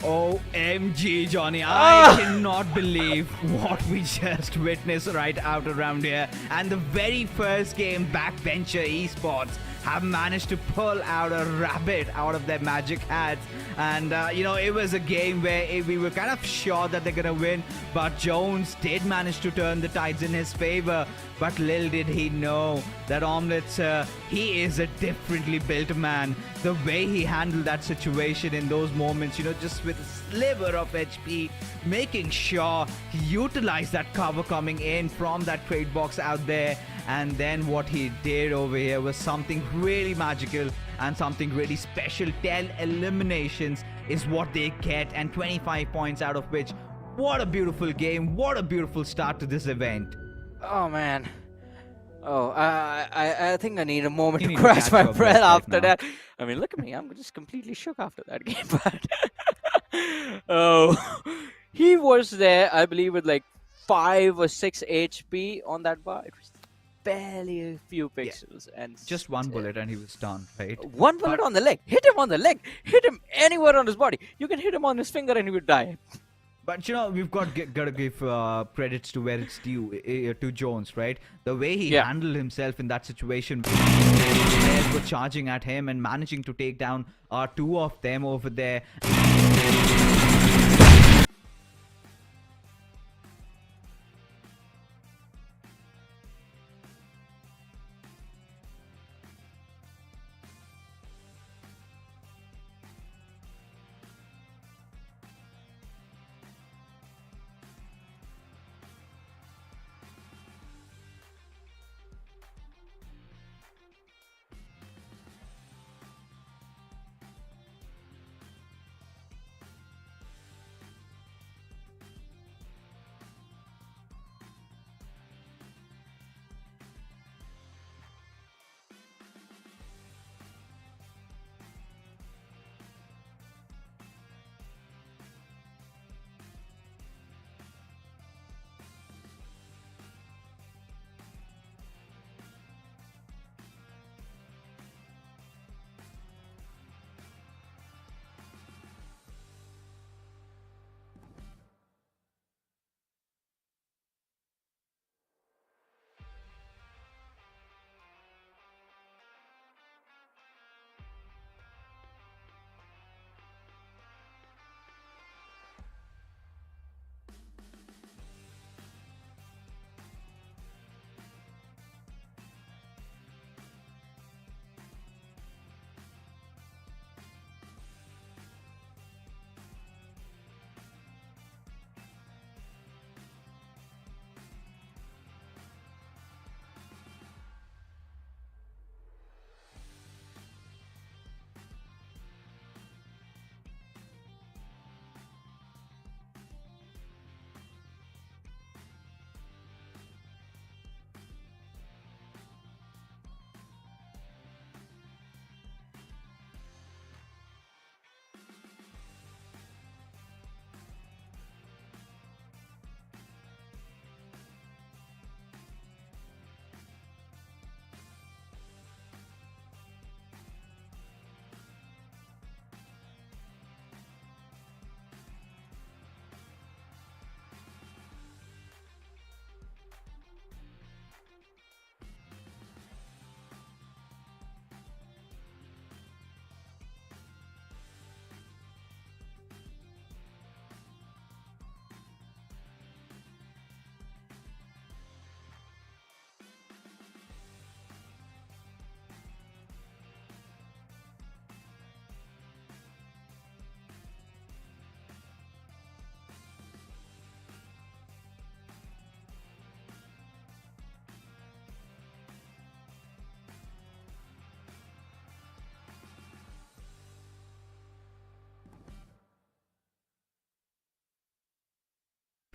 OMG, Johnny. Ah. I cannot believe what we just witnessed right out around here. And the very first game, Backbencher Esports have managed to pull out a rabbit out of their magic hats. And, it was a game where we were kind of sure that they're going to win. But Jones did manage to turn the tides in his favor. But little did he know that Omelette, he is a differently built man. The way he handled that situation in those moments, just with a sliver of HP, making sure he utilized that cover coming in from that trade box out there. And then what he did over here was something really magical and something really special. 10 eliminations is what they get, and 25 points out of which. What a beautiful game. What a beautiful start to this event. Oh man. Oh, I think I need a moment You to need to catch catch my your breath breath right after now. that. I mean, look at me. I'm just completely shook after that game. But oh, he was there, I believe, with like 5 or 6 HP on that bar. It was barely a few Yeah. pixels, and Just one bullet and he was done, right? one bullet But on the leg. Hit him on the leg. Hit him anywhere on his body. You can hit him on his finger and he would die. But we've got to give credits to where it's due, to Jones, right? The way he Yeah. handled himself in that situation, players were charging at him and managing to take down 2 of them over there.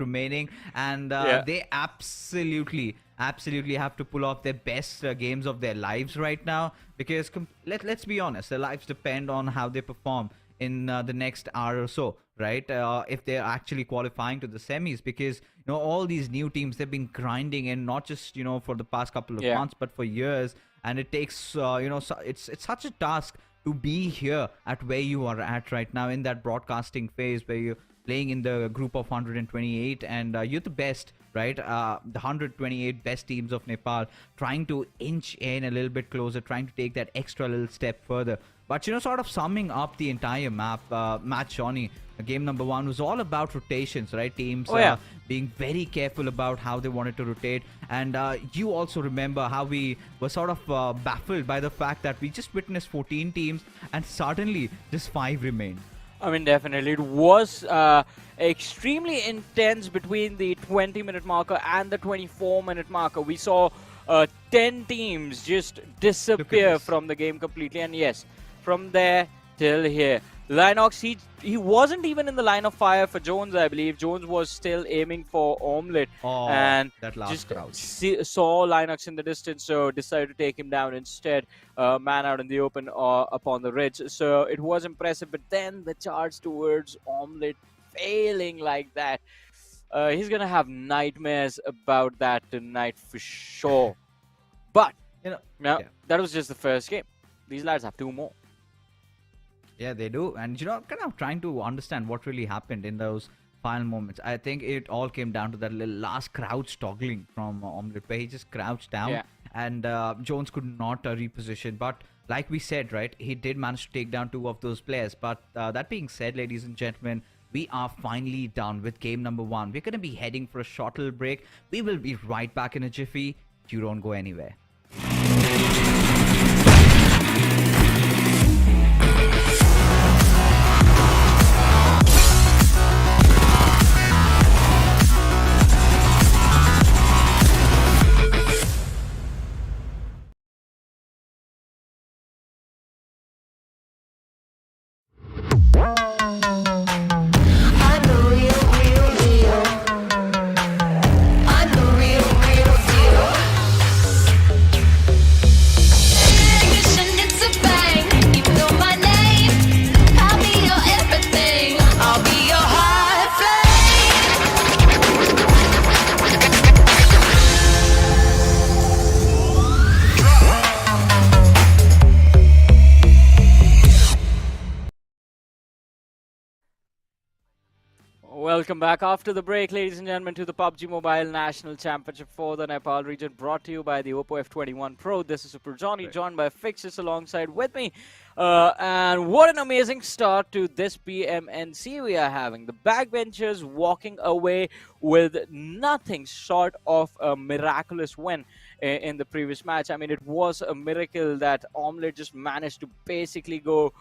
remaining, and Yeah. they absolutely have to pull off their best games of their lives right now, because let's be honest, their lives depend on how they perform in the next hour or so, right? If they're actually qualifying to the semis, because all these new teams, they've been grinding, and not just for the past couple of Yeah. months, but for years. And it takes it's such a task to be here at where you are at right now in that broadcasting phase, where you're playing in the group of 128, and you're the best, right? The 128 best teams of Nepal, trying to inch in a little bit closer, trying to take that extra little step further. But sort of summing up the entire match, Johnny, game number one was all about rotations, right? Teams Oh yeah. being very careful about how they wanted to rotate. And you also remember how we were sort of baffled by the fact that we just witnessed 14 teams, and suddenly just 5 remained. I mean, definitely. It was extremely intense between the 20-minute marker and the 24-minute marker. We saw 10 teams just disappear from the game completely. And yes, from there till here. Linox, he wasn't even in the line of fire for Jones, I believe. Jones was still aiming for Omelette. And that last just crouch. saw Linox in the distance, so decided to take him down instead. Man out in the open upon the ridge. So it was impressive, but then the charge towards Omelette failing like that. He's going to have nightmares about that tonight for sure. But, that was just the first game. These lads have 2 more. Yeah, they do. And, kind of trying to understand what really happened in those final moments. I think it all came down to that little last crouch toggling from Omelette, where he just crouched down, and Jones could not reposition. But like we said, right, he did manage to take down 2 of those players. But that being said, ladies and gentlemen, we are finally done with game number 1. We're going to be heading for a short little break. We will be right back in a jiffy. You don't go anywhere. Welcome back after the break, ladies and gentlemen, to the PUBG Mobile National Championship for the Nepal region, brought to you by the Oppo F21 Pro. This is Super Johnny, joined by Fixes alongside with me. And what an amazing start to this PMNC we are having. The backbenchers walking away with nothing short of a miraculous win in the previous match. I mean, it was a miracle that Omelette just managed to basically go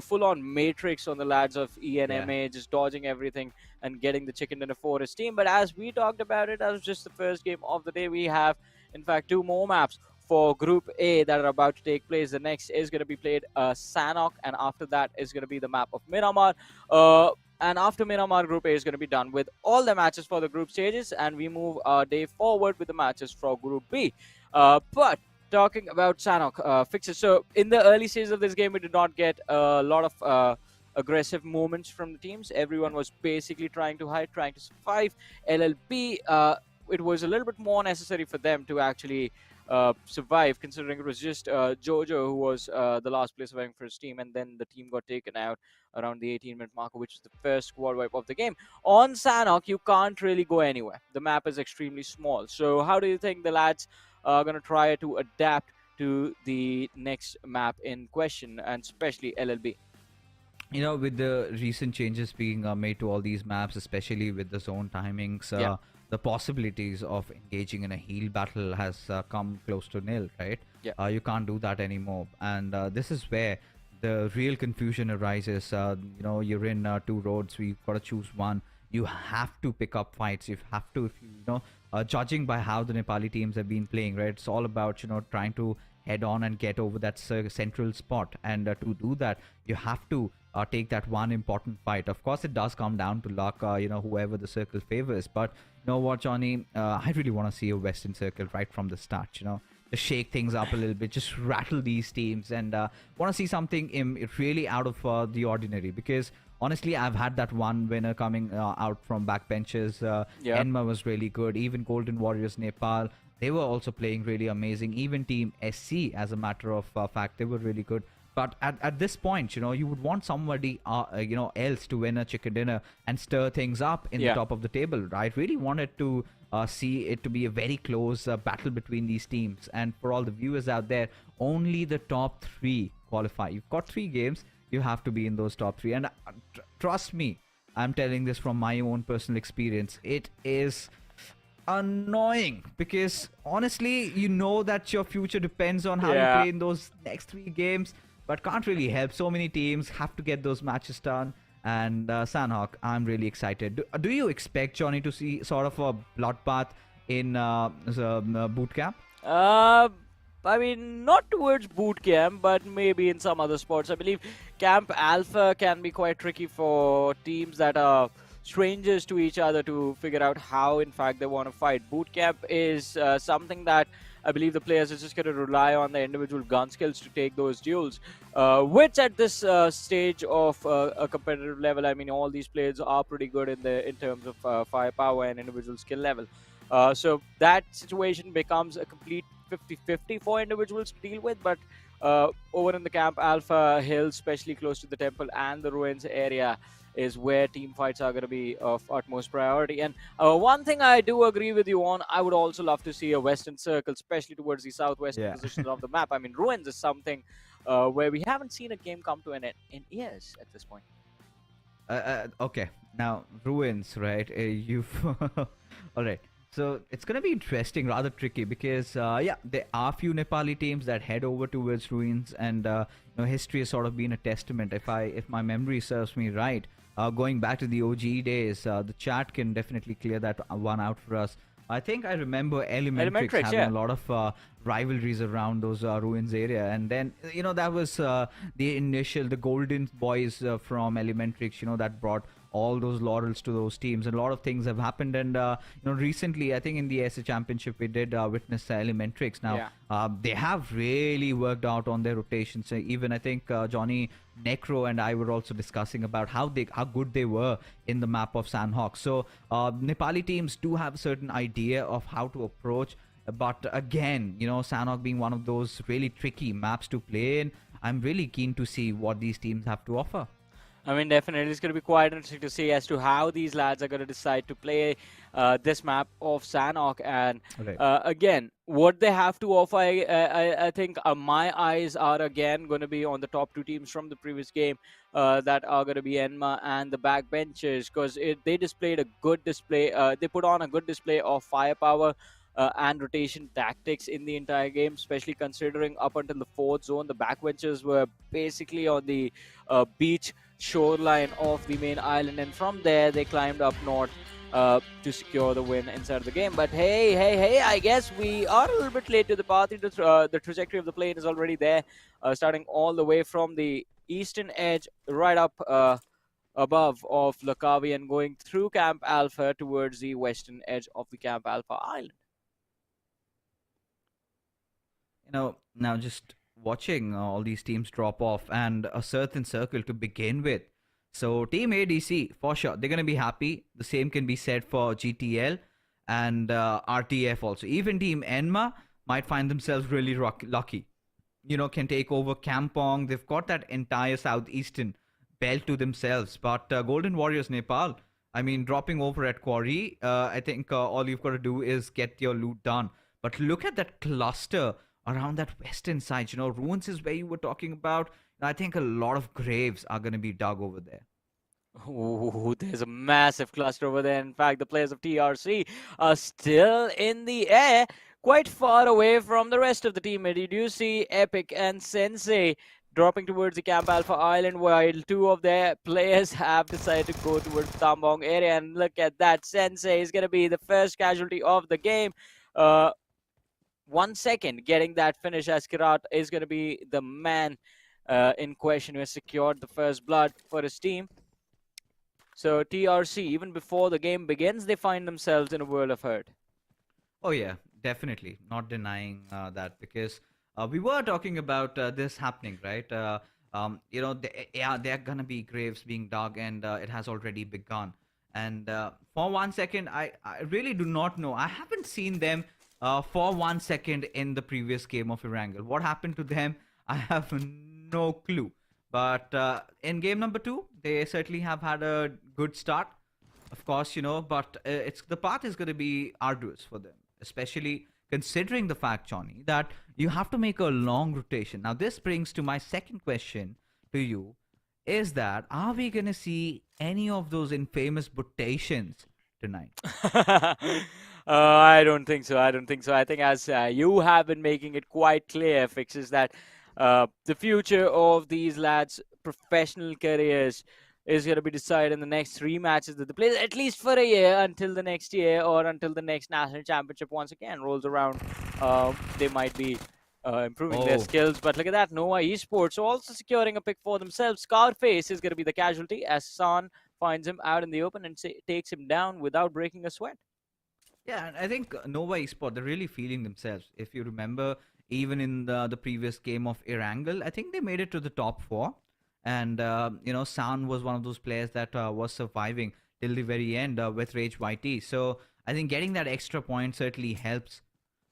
full-on matrix on the lads of ENMA, just dodging everything and getting the chicken dinner for his team. But as we talked about it, that was just the first game of the day. We have, in fact, 2 more maps for Group A that are about to take place. The next is going to be played Sanhok, and after that is going to be the map of Miramar. And after Miramar, Group A is going to be done with all the matches for the group stages, and we move our day forward with the matches for Group B. But talking about Sanhok, Fixes. So in the early stages of this game, we did not get a lot of aggressive movements from the teams. Everyone was basically trying to hide, trying to survive. LLB, it was a little bit more necessary for them to actually survive, considering it was just Jojo who was the last player surviving for his team, and then the team got taken out around the 18-minute marker, which is the first squad wipe of the game. On Sanhok, you can't really go anywhere. The map is extremely small. So how do you think the lads are going to try to adapt to the next map in question, and especially LLB? With the recent changes being made to all these maps, especially with the zone timings, the possibilities of engaging in a heal battle has come close to nil, right? You can't do that anymore. And this is where the real confusion arises. You're in 2 roads, so you've got to choose one. You have to pick up fights. You have to, judging by how the Nepali teams have been playing, right? It's all about, trying to head on and get over that central spot. And to do that, you have to take that one important fight. Of course, it does come down to luck, whoever the circle favors. But you know what, Johnny? I really want to see a Western Circle right from the start. Just shake things up a little bit, just rattle these teams, and want to see something really out of the ordinary. Because honestly, I've had that one winner coming out from backbenches. Yeah. Enma was really good. Even Golden Warriors Nepal, they were also playing really amazing. Even Team SC, as a matter of fact, they were really good. But at this point, you would want somebody, else to win a chicken dinner and stir things up in the Yeah. top of the table. I really wanted to see it to be a very close battle between these teams. And for all the viewers out there, only the top three qualify. You've got 3 games. You have to be in those top three. And trust me, I'm telling this from my own personal experience. It is annoying because honestly, you know that your future depends on how you Yeah. play in those next 3 games, but can't really help. So many teams have to get those matches done. And Sanhok, I'm really excited. Do you expect, Johnny, to see sort of a bloodbath in boot camp? Uh, I mean, not towards boot camp, but maybe in some other sports. I believe Camp Alpha can be quite tricky for teams that are strangers to each other to figure out how, in fact, they want to fight. Boot camp is something that I believe the players are just going to rely on their individual gun skills to take those duels, which at this stage of a competitive level, I mean, all these players are pretty good in terms of firepower and individual skill level. So that situation becomes a complete 50-50 for individuals to deal with. But over in the Camp Alpha Hill, especially close to the temple and the ruins area, is where team fights are going to be of utmost priority. And one thing I do agree with you on, I would also love to see a Western Circle, especially towards the southwestern Yeah. positions of the map. I mean, ruins is something where we haven't seen a game come to an end in years at this point. Okay, now ruins, right? You've all right. So it's gonna be interesting, rather tricky, because yeah, there are few Nepali teams that head over towards ruins, and history has sort of been a testament. If my memory serves me right, going back to the OG days, the chat can definitely clear that one out for us. I think I remember Elementrix Elementrix, having yeah. a lot of rivalries around those ruins area, and then that was the golden boys from Elementrix, that brought all those laurels to those teams. And a lot of things have happened, and recently, I think in the SA Championship, we did witness Elementrix. Now, Yeah. they have really worked out on their rotations. Even I think Johnny, Necro, and I were also discussing about how good they were in the map of Sanhok. So Nepali teams do have a certain idea of how to approach. But again, Sanhok being one of those really tricky maps to play in, I'm really keen to see what these teams have to offer. I mean, definitely, it's going to be quite interesting to see as to how these lads are going to decide to play this map of Sanhok. And Right. again, what they have to offer, I think my eyes are again going to be on the top 2 teams from the previous game that are going to be Enma and the backbenchers, because they displayed a good display. They put on a good display of firepower. And rotation tactics in the entire game, especially considering up until the 4th zone, the backbenchers were basically on the beach shoreline of the main island, and from there they climbed up north to secure the win inside the game. But hey, I guess we are a little bit late to the party. The trajectory of the plane is already there, starting all the way from the eastern edge right up above of Lakavi and going through Camp Alpha towards the western edge of the Camp Alpha island. Now just watching all these teams drop off and a certain circle to begin with. So Team ADC, for sure, they're going to be happy. The same can be said for GTL and RTF also. Even Team Enma might find themselves really lucky. Can take over Kampong. They've got that entire southeastern belt to themselves. But Golden Warriors Nepal, I mean, dropping over at Quarry, I think all you've got to do is get your loot done. But look at that cluster around that western side. Ruins is where you were talking about. I think a lot of graves are going to be dug over there. Ooh, there's a massive cluster over there. In fact, the players of TRC are still in the air, quite far away from the rest of the team. And you do see Epic and Sensei dropping towards the Camp Alpha Island, while 2 of their players have decided to go towards Tambong area. And look at that, Sensei is going to be the first casualty of the game. 1 second getting that finish, as Kirat is going to be the man in question who has secured the first blood for his team. So TRC, even before the game begins, they find themselves in a world of hurt. Oh yeah, definitely. Not denying that because we were talking about this happening, right? Yeah, there are gonna be graves being dug, and it has already begun. And for 1 second, I really do not know. I haven't seen them for 1 second in the previous game of Erangel. What happened to them? I have no clue. But in game number two, they certainly have had a good start, of course, but it's the path is going to be arduous for them, especially considering the fact, Johnny, that you have to make a long rotation. Now, this brings to my second question to you: is that are we going to see any of those infamous rotations tonight? I don't think so. I don't think so. I think, as you have been making it quite clear, fixes that the future of these lads' professional careers is going to be decided in the next three matches that they play, at least for a year, until the next year or until the next national championship once again rolls around. They might be improving their Oh, skills, but look at that. Nova Esports also securing a pick for themselves. Scarface is going to be the casualty as San finds him out in the open and takes him down without breaking a sweat. yeah, and I think Nova Esport, they're really feeling themselves. If you remember, even in the previous game of Erangel, I think they made it to the top four. And, San was one of those players that was surviving till the very end with Rage YT. So I think getting that extra point certainly helps.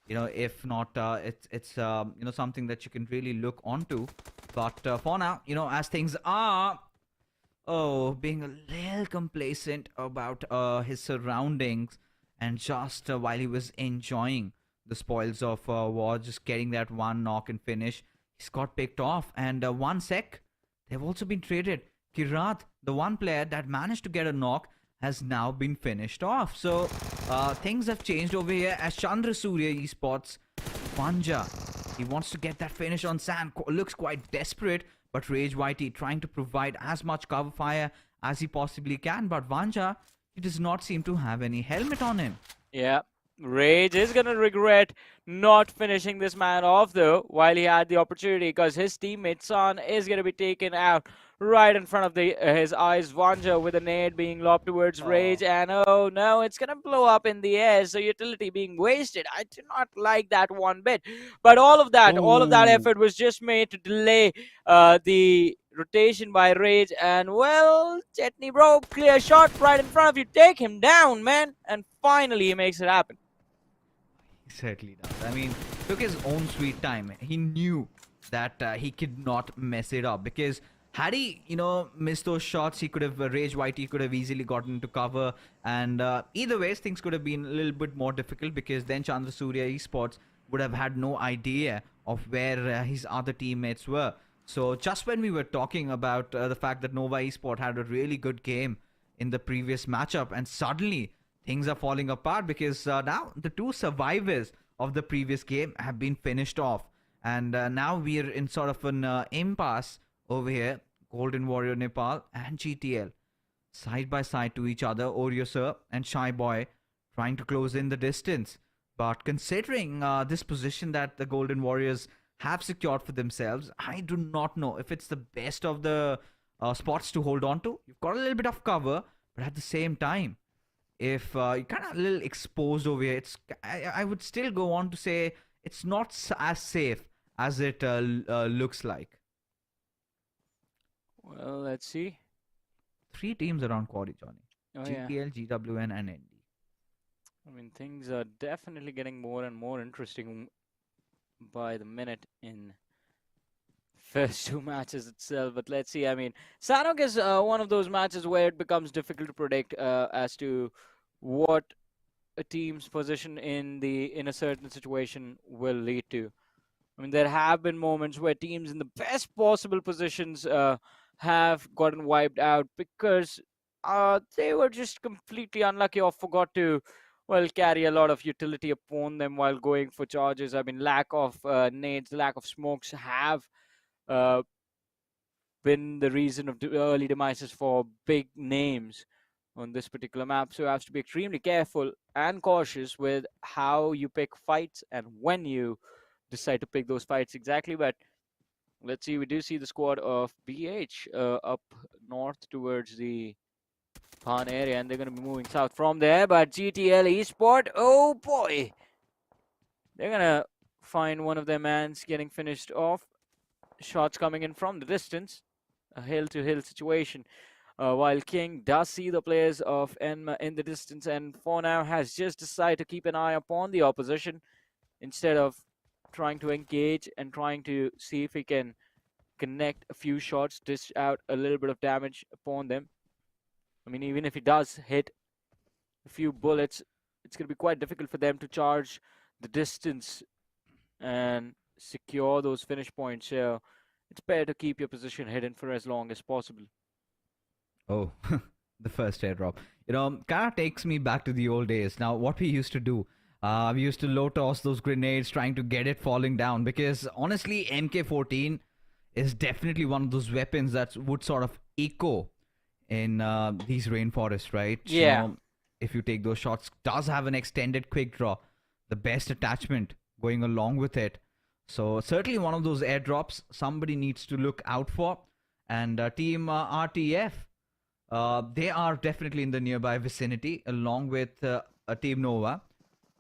If not, it's something that you can really look onto. But for now, as things are, oh, being a little complacent about his surroundings, and just while he was enjoying the spoils of war, just getting that one knock and finish, he's got picked off. And 1 sec, they've also been traded. Kirat, the one player that managed to get a knock, has now been finished off. So things have changed over here as Chandra Surya Esports, Vanja, he wants to get that finish on San. Looks quite desperate, but Rage Whitey trying to provide as much cover fire as he possibly can. But Vanja, he does not seem to have any helmet on him. Yeah. Rage is going to regret not finishing this man off, though, while he had the opportunity, because his teammate Son is going to be taken out right in front of his eyes. Vanja with a nade being lobbed towards Rage, Oh. and oh no, it's going to blow up in the air. So utility being wasted. I do not like that one bit. But all of that Oh. effort was just made to delay the rotation by Rage. And well, Chetney, bro, clear shot right in front of you. Take him down, man. And finally, he makes it happen. He certainly does. I mean, took his own sweet time. He knew that he could not mess it up because had he, missed those shots, he could have Rage White. He could have easily gotten into cover, and either ways, things could have been a little bit more difficult because then Chandra Surya Esports would have had no idea of where his other teammates were. So just when we were talking about the fact that Nova Esport had a really good game in the previous matchup, and suddenly things are falling apart because now the two survivors of the previous game have been finished off, and now we're in sort of an impasse over here. Golden Warrior Nepal and GTL side by side to each other. Oreo Sir and Shy Boy trying to close in the distance. But considering this position that the Golden Warriors have secured for themselves, I do not know if it's the best of the spots to hold on to. You've got a little bit of cover, but at the same time, if you're kind of a little exposed over here, I would still go on to say it's not as safe as it looks like. Well, let's see. Three teams around Quarry, Johnny. Oh, yeah. GTL, GWN, and ND. I mean, things are definitely getting more and more interesting by the minute in first two matches itself. But let's see. I mean, Sanhok is one of those matches where it becomes difficult to predict as to what a team's position in a certain situation will lead to. I mean, there have been moments where teams in the best possible positions have gotten wiped out because they were just completely unlucky or forgot to, well, carry a lot of utility upon them while going for charges. I mean, lack of nades, lack of smokes have uh, been the reason of the early demises for big names. on this particular map. So you have to be extremely careful and cautious with how you pick fights and when you decide to pick those fights exactly. But let's see, we do see the squad of BH up north towards the Pan area, and they're going to be moving south from there. But GTL Esport, oh boy, they're going to find one of their mans getting finished off. Shots coming in from the distance, a hill-to-hill situation. While King does see the players of Enma in the distance, and for now has just decided to keep an eye upon the opposition instead of trying to engage and trying to see if he can connect a few shots, dish out a little bit of damage upon them. I mean, even if he does hit a few bullets, it's going to be quite difficult for them to charge the distance and secure those finish points. So it's better to keep your position hidden for as long as possible. Oh, the first airdrop. Kind of takes me back to the old days. Now, what we used to do, we used to low toss those grenades, trying to get it falling down. Because honestly, MK14 is definitely one of those weapons that would sort of echo in these rainforests, right? Yeah. If you take those shots, does have an extended quick draw, the best attachment going along with it. So certainly one of those airdrops somebody needs to look out for. And team RTF, they are definitely in the nearby vicinity along with Team Nova.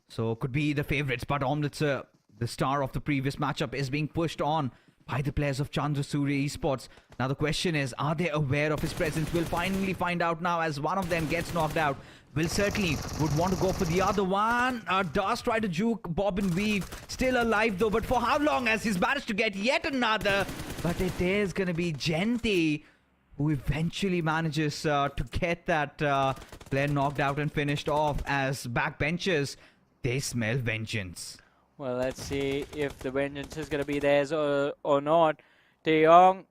So could be the favorites, but Omlitzer, the star of the previous matchup, is being pushed on by the players of Chandrasuri Esports. Now the question is, are they aware of his presence? We'll finally find out now as one of them gets knocked out. Will certainly would want to go for the other one. Does try to juke Bob and Weave. Still alive though, but for how long, as he's managed to get yet another? But it is going to be Genti who eventually manages to get that player knocked out and finished off, as backbenchers, they smell vengeance. Well, let's see if the vengeance is going to be theirs or not. Taeyong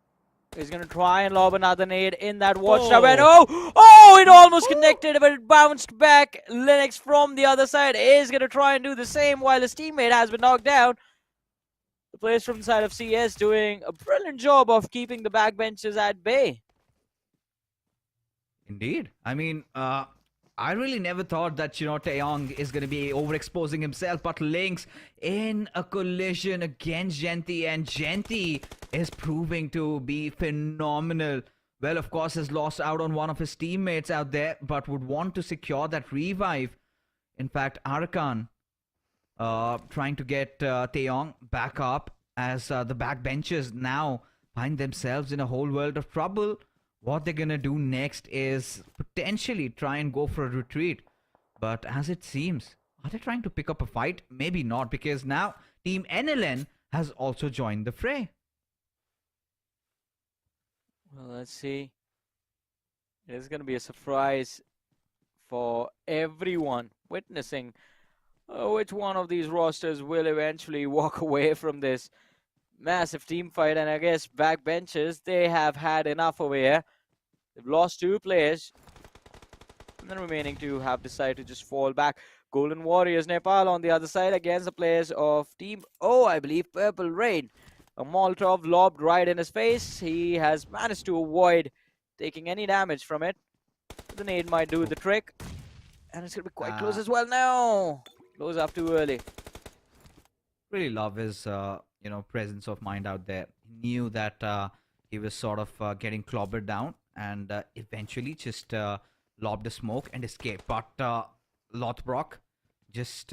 is going to try and lob another nade in that watchtower. And oh, it almost connected, but it bounced back. Linux from the other side is going to try and do the same while his teammate has been knocked down. The players from the side of CS doing a brilliant job of keeping the backbenchers at bay. Indeed. I mean, I really never thought that, Taeyong is going to be overexposing himself, but Lynx in a collision against Genti, and Genti is proving to be phenomenal. Well, of course, has lost out on one of his teammates out there, but would want to secure that revive. In fact, Arakan trying to get Taeyong back up, as the backbenchers now find themselves in a whole world of trouble. What they're going to do next is potentially try and go for a retreat. But as it seems, are they trying to pick up a fight? Maybe not, because now Team NLN has also joined the fray. Well, let's see. It's going to be a surprise for everyone witnessing which one of these rosters will eventually walk away from this massive team fight. And I guess backbenchers, they have had enough over here. They've lost 2 players, and the remaining 2 have decided to just fall back. Golden Warriors Nepal on the other side against the players of Team O, I believe, Purple Rain. A Molotov lobbed right in his face. He has managed to avoid taking any damage from it. The nade might do the trick, and it's going to be quite close as well now. Close up too early. Really love his, presence of mind out there. He knew that he was sort of getting clobbered down, and eventually just lobbed a smoke and escaped. But Lothbrok just,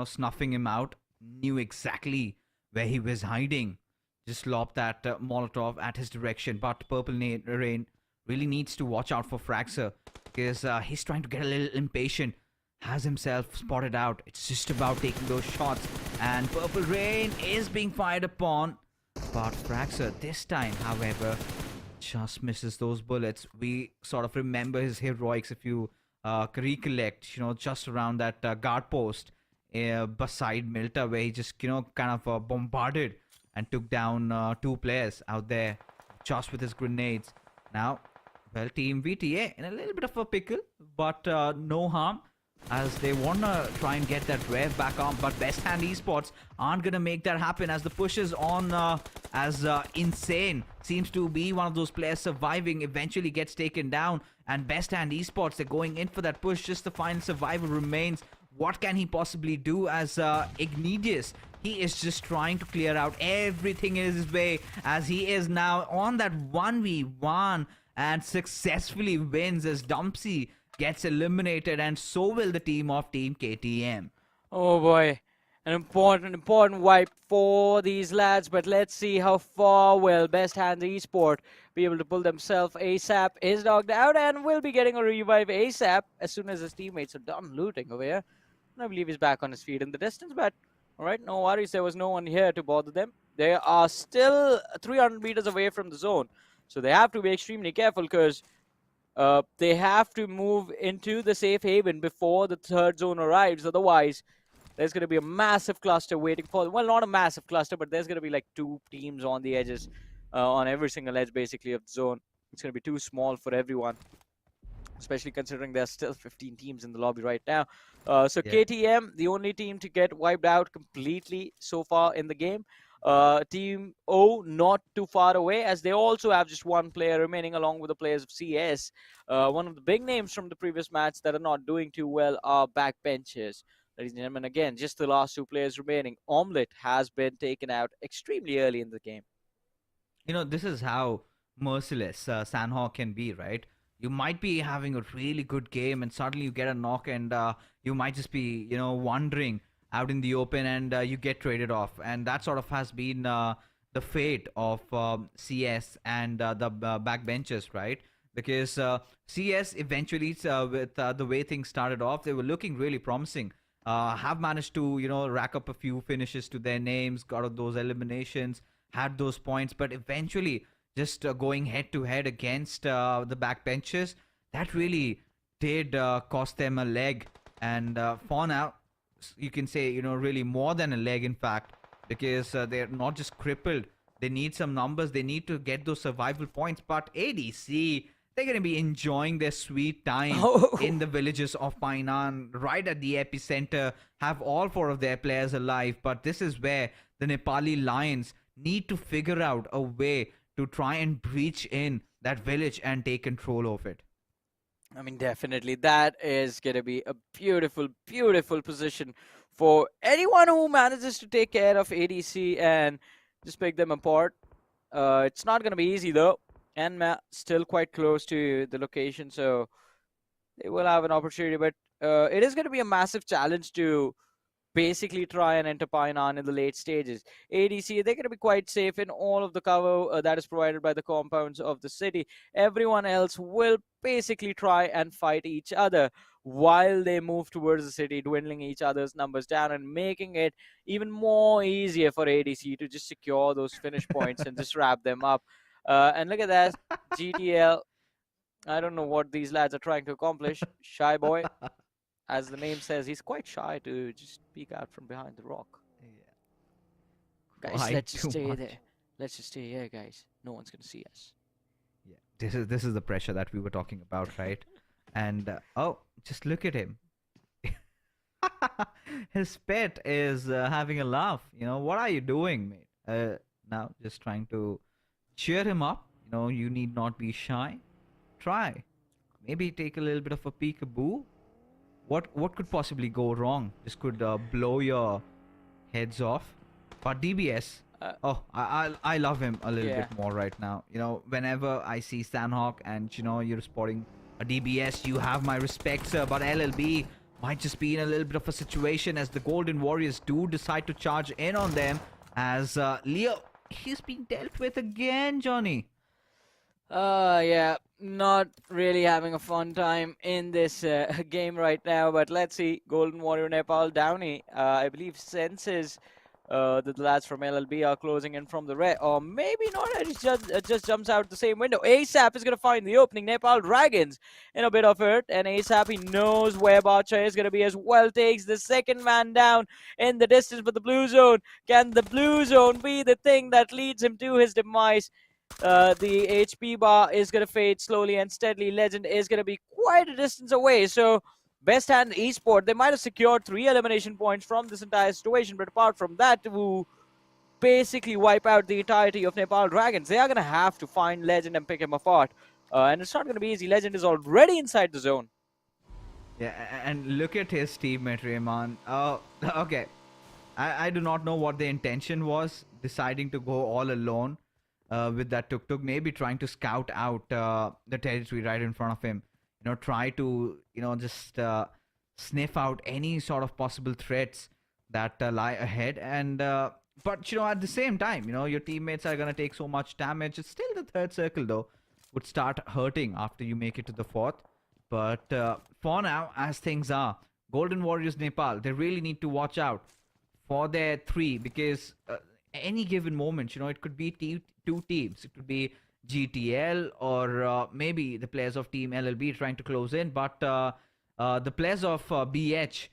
snuffing him out, knew exactly where he was hiding. Just lobbed that Molotov at his direction. But Purple Rain really needs to watch out for Fraxer, because he's trying to get a little impatient. Has himself spotted out. It's just about taking those shots. And Purple Rain is being fired upon. But Fraxer, this time, however, just misses those bullets. We sort of remember his heroics, if you recollect, just around that guard post beside Milta, where he just, kind of bombarded and took down 2 players out there just with his grenades. Now, well, Team VTA in a little bit of a pickle, but no harm, as they want to try and get that rev back on. But Best Hand Esports aren't going to make that happen, as the push is on as Insane seems to be one of those players surviving, eventually gets taken down, And Best Hand Esports, they're going in for that push. Just the final survivor remains. What can he possibly do as Ignatius? He is just trying to clear out everything in his way as he is now on that 1v1 and successfully wins as Dumpsy gets eliminated, and so will the team of Team KTM. Oh boy, an important wipe for these lads, but let's see how far will Best Hands Esport be able to pull themselves. ASAP is knocked out and will be getting a revive ASAP as soon as his teammates are done looting over here. And I believe he's back on his feet in the distance, but alright, no worries, there was no one here to bother them. They are still 300 meters away from the zone, so they have to be extremely careful because they have to move into the safe haven before the third zone arrives. Otherwise, there's going to be a massive cluster waiting for them. Well, not a massive cluster, but there's going to be like 2 teams on the edges, on every single edge, basically, of the zone. It's going to be too small for everyone, especially considering there's still 15 teams in the lobby right now. So Yeah. KTM, the only team to get wiped out completely so far in the game. Team O not too far away, as they also have just 1 player remaining along with the players of CS. One of the big names from the previous match that are not doing too well are backbenchers. Ladies and gentlemen, again, just the last 2 players remaining. Omelette has been taken out extremely early in the game. This is how merciless Sanhok can be, right? You might be having a really good game, and suddenly you get a knock, and you might just be, wandering out in the open, and you get traded off. And that sort of has been the fate of CS and the backbenchers, right? Because CS eventually, with the way things started off, they were looking really promising. Have managed to, rack up a few finishes to their names, got of those eliminations, had those points, but eventually just going head to head against the backbenchers, that really did cost them a leg. And for now, you can say, really more than a leg, in fact, because they're not just crippled. They need some numbers. They need to get those survival points. But ADC, they're going to be enjoying their sweet time in the villages of Painan, right at the epicenter, have all 4 of their players alive. But this is where the Nepali Lions need to figure out a way to try and breach in that village and take control of it. I mean, definitely, that is going to be a beautiful, beautiful position for anyone who manages to take care of ADC and just pick them apart. It's not going to be easy, though. And still quite close to the location, so they will have an opportunity. But it is going to be a massive challenge to basically try and enter Painan in the late stages. ADC, they're going to be quite safe in all of the cover that is provided by the compounds of the city. Everyone else will basically try and fight each other while they move towards the city, dwindling each other's numbers down and making it even more easier for ADC to just secure those finish points and just wrap them up. And look at that, GTL. I don't know what these lads are trying to accomplish. Shy boy, as the name says, he's quite shy to just peek out from behind the rock. Yeah. Guys, Quite let's just too stay much. there. Let's just stay here, guys. No one's gonna see us. Yeah. This is the pressure that we were talking about, right? And oh, just look at him. His pet is having a laugh. What are you doing, mate? Now, just trying to cheer him up. You need not be shy. Try. Maybe take a little bit of a peekaboo. What could possibly go wrong? This could blow your heads off. But DBS, Uh, oh, I love him a little yeah. bit more right now. Whenever I see Sanhok and you're sporting a DBS, you have my respect, sir. But LLB might just be in a little bit of a situation as the Golden Warriors do decide to charge in on them. As Leo, he's being dealt with again, Johnny. Yeah, not really having a fun time in this game right now. But let's see, Golden Warrior Nepal Downey, I believe, senses that the lads from LLB are closing in from the red, or maybe not. It just jumps out the same window. ASAP is gonna find the opening. Nepal Dragons in a bit of hurt, and ASAP, he knows where Bacha is gonna be as well. Takes the second man down in the distance for the blue zone. Can the blue zone be the thing that leads him to his demise? The HP bar is going to fade slowly and steadily. Legend is going to be quite a distance away. So, Best Hand Esport, they might have secured 3 elimination points from this entire situation. But apart from that, to basically wipe out the entirety of Nepal Dragons, they are going to have to find Legend and pick him apart. And it's not going to be easy. Legend is already inside the zone. Yeah, and look at his teammate Rayman. Okay. I do not know what the intention was, deciding to go all alone with that tuk tuk. Maybe trying to scout out the territory right in front of him. Try to just sniff out any sort of possible threats that lie ahead. And but at the same time, your teammates are gonna take so much damage. It's still the third circle though would start hurting after you make it to the fourth. But for now, as things are, Golden Warriors Nepal, they really need to watch out for their three, because any given moment, it could be two teams. It could be GTL or maybe the players of Team LLB trying to close in. But the players of BH,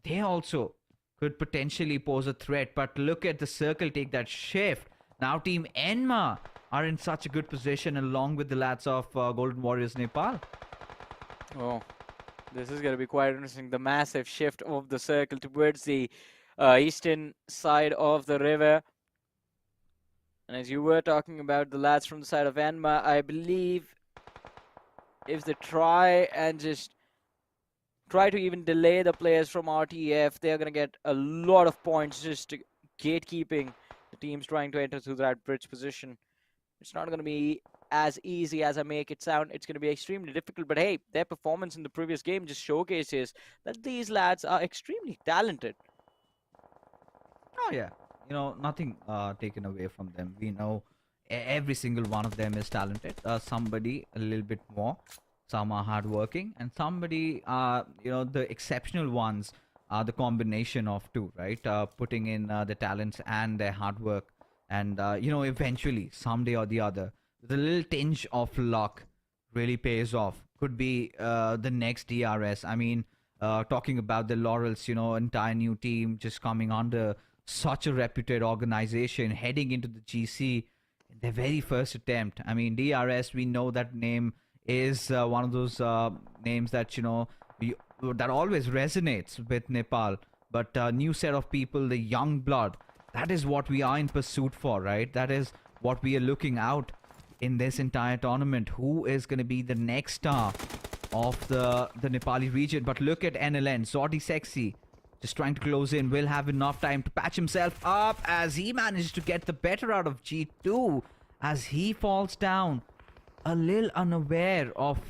they also could potentially pose a threat. But look at the circle take that shift. Now Team Enma are in such a good position along with the lads of Golden Warriors Nepal. Oh, this is going to be quite interesting. The massive shift of the circle towards the eastern side of the river. And as you were talking about the lads from the side of Enma, I believe if they try and just try to even delay the players from RTF, they're going to get a lot of points just gatekeeping the teams trying to enter through that bridge position. It's not going to be as easy as I make it sound. It's going to be extremely difficult. But hey, their performance in the previous game just showcases that these lads are extremely talented. Oh yeah, nothing taken away from them. We know every single one of them is talented. Somebody a little bit more, some are hardworking, and somebody, the exceptional ones are the combination of two, right? Putting in the talents and their hard work, and eventually someday or the other, the little tinge of luck really pays off. Could be the next DRS. I mean, talking about the Laurels, entire new team just coming under such a reputed organization, heading into the GC in their very first attempt. I mean, DRS, we know that name is one of those names that that always resonates with Nepal. But new set of people, the young blood, that is what we are in pursuit for, right? That is what we are looking out in this entire tournament. Who is going to be the next star of the Nepali region? But look at NLN, Zordi Sexy, just trying to close in. Will have enough time to patch himself up as he manages to get the better out of G2 as he falls down, a little unaware of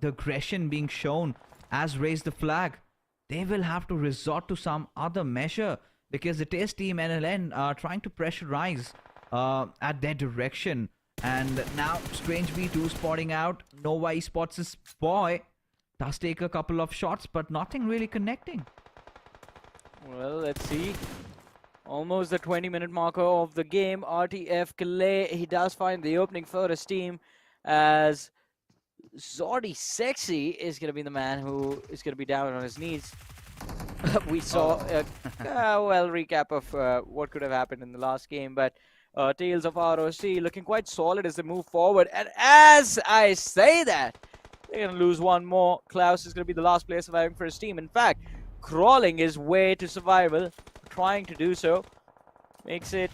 the aggression being shown as Raise the Flag. They will have to resort to some other measure because it is Team NLN trying to pressurize at their direction. And now Strange V2 spotting out. Nova spots his boy. Does take a couple of shots, but nothing really connecting. Well, let's see. Almost the 20-minute marker of the game. RTF Calais, he does find the opening for his team as Zordi Sexy is going to be the man who is going to be down on his knees. We saw a recap of what could have happened in the last game, but Tales of ROC looking quite solid as they move forward. And as I say that, they're going to lose one more. Klaus is going to be the last player surviving for his team. In fact, crawling his way to survival, trying to do so, makes it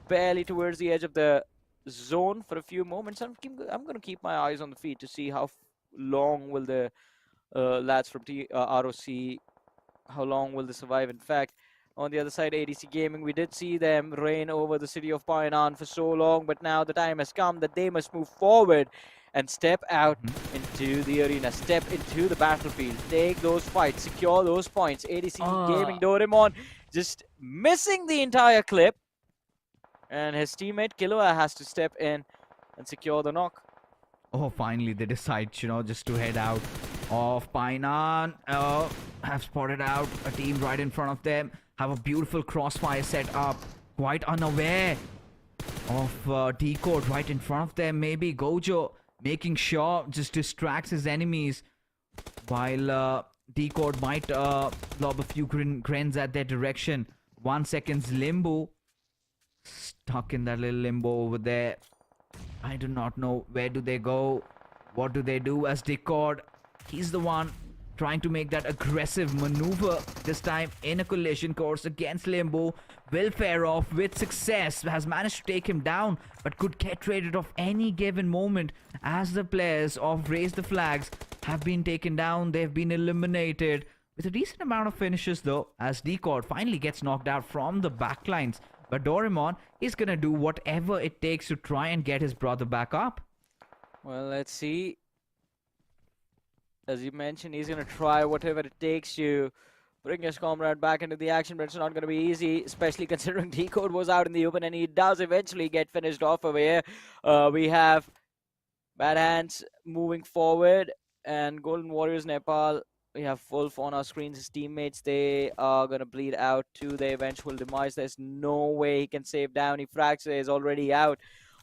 barely towards the edge of the zone for a few moments. I'm going to keep my eyes on the feed to see how long will the lads from ROC, how long will they survive. In fact, on the other side, ADC Gaming, we did see them reign over the city of Painan for so long, but now the time has come that they must move forward and step out into the arena, step into the battlefield, take those fights, secure those points. ADC Gaming, Doraemon just missing the entire clip, and his teammate Killua has to step in and secure the knock. Oh, finally they decide, just to head out of Painan. Have spotted out a team right in front of them. Have a beautiful crossfire set up. Quite unaware of Decode right in front of them. Maybe Gojo making sure just distracts his enemies while Decode might lob a few grins at their direction. 1 second's limbo. Stuck in that little limbo over there. I do not know where do they go. What do they do as Decode? He's the one trying to make that aggressive maneuver. This time in a collision course against Limbo. Will fare off with success. Has managed to take him down, but could get traded off any given moment as the players of Raise the Flags have been taken down. They've been eliminated with a decent amount of finishes though, as Decode finally gets knocked out from the backlines. But Doraemon is gonna do whatever it takes to try and get his brother back up. Well, let's see. As you mentioned, he's going to try whatever it takes to bring his comrade back into the action, but it's not going to be easy, especially considering Decode was out in the open, and he does eventually get finished off over here. We have Bad Hands moving forward, and Golden Warriors Nepal. We have Wolf on our screens. His teammates, they are going to bleed out to their eventual demise. There's no way he can save down. He Fraxer is already out.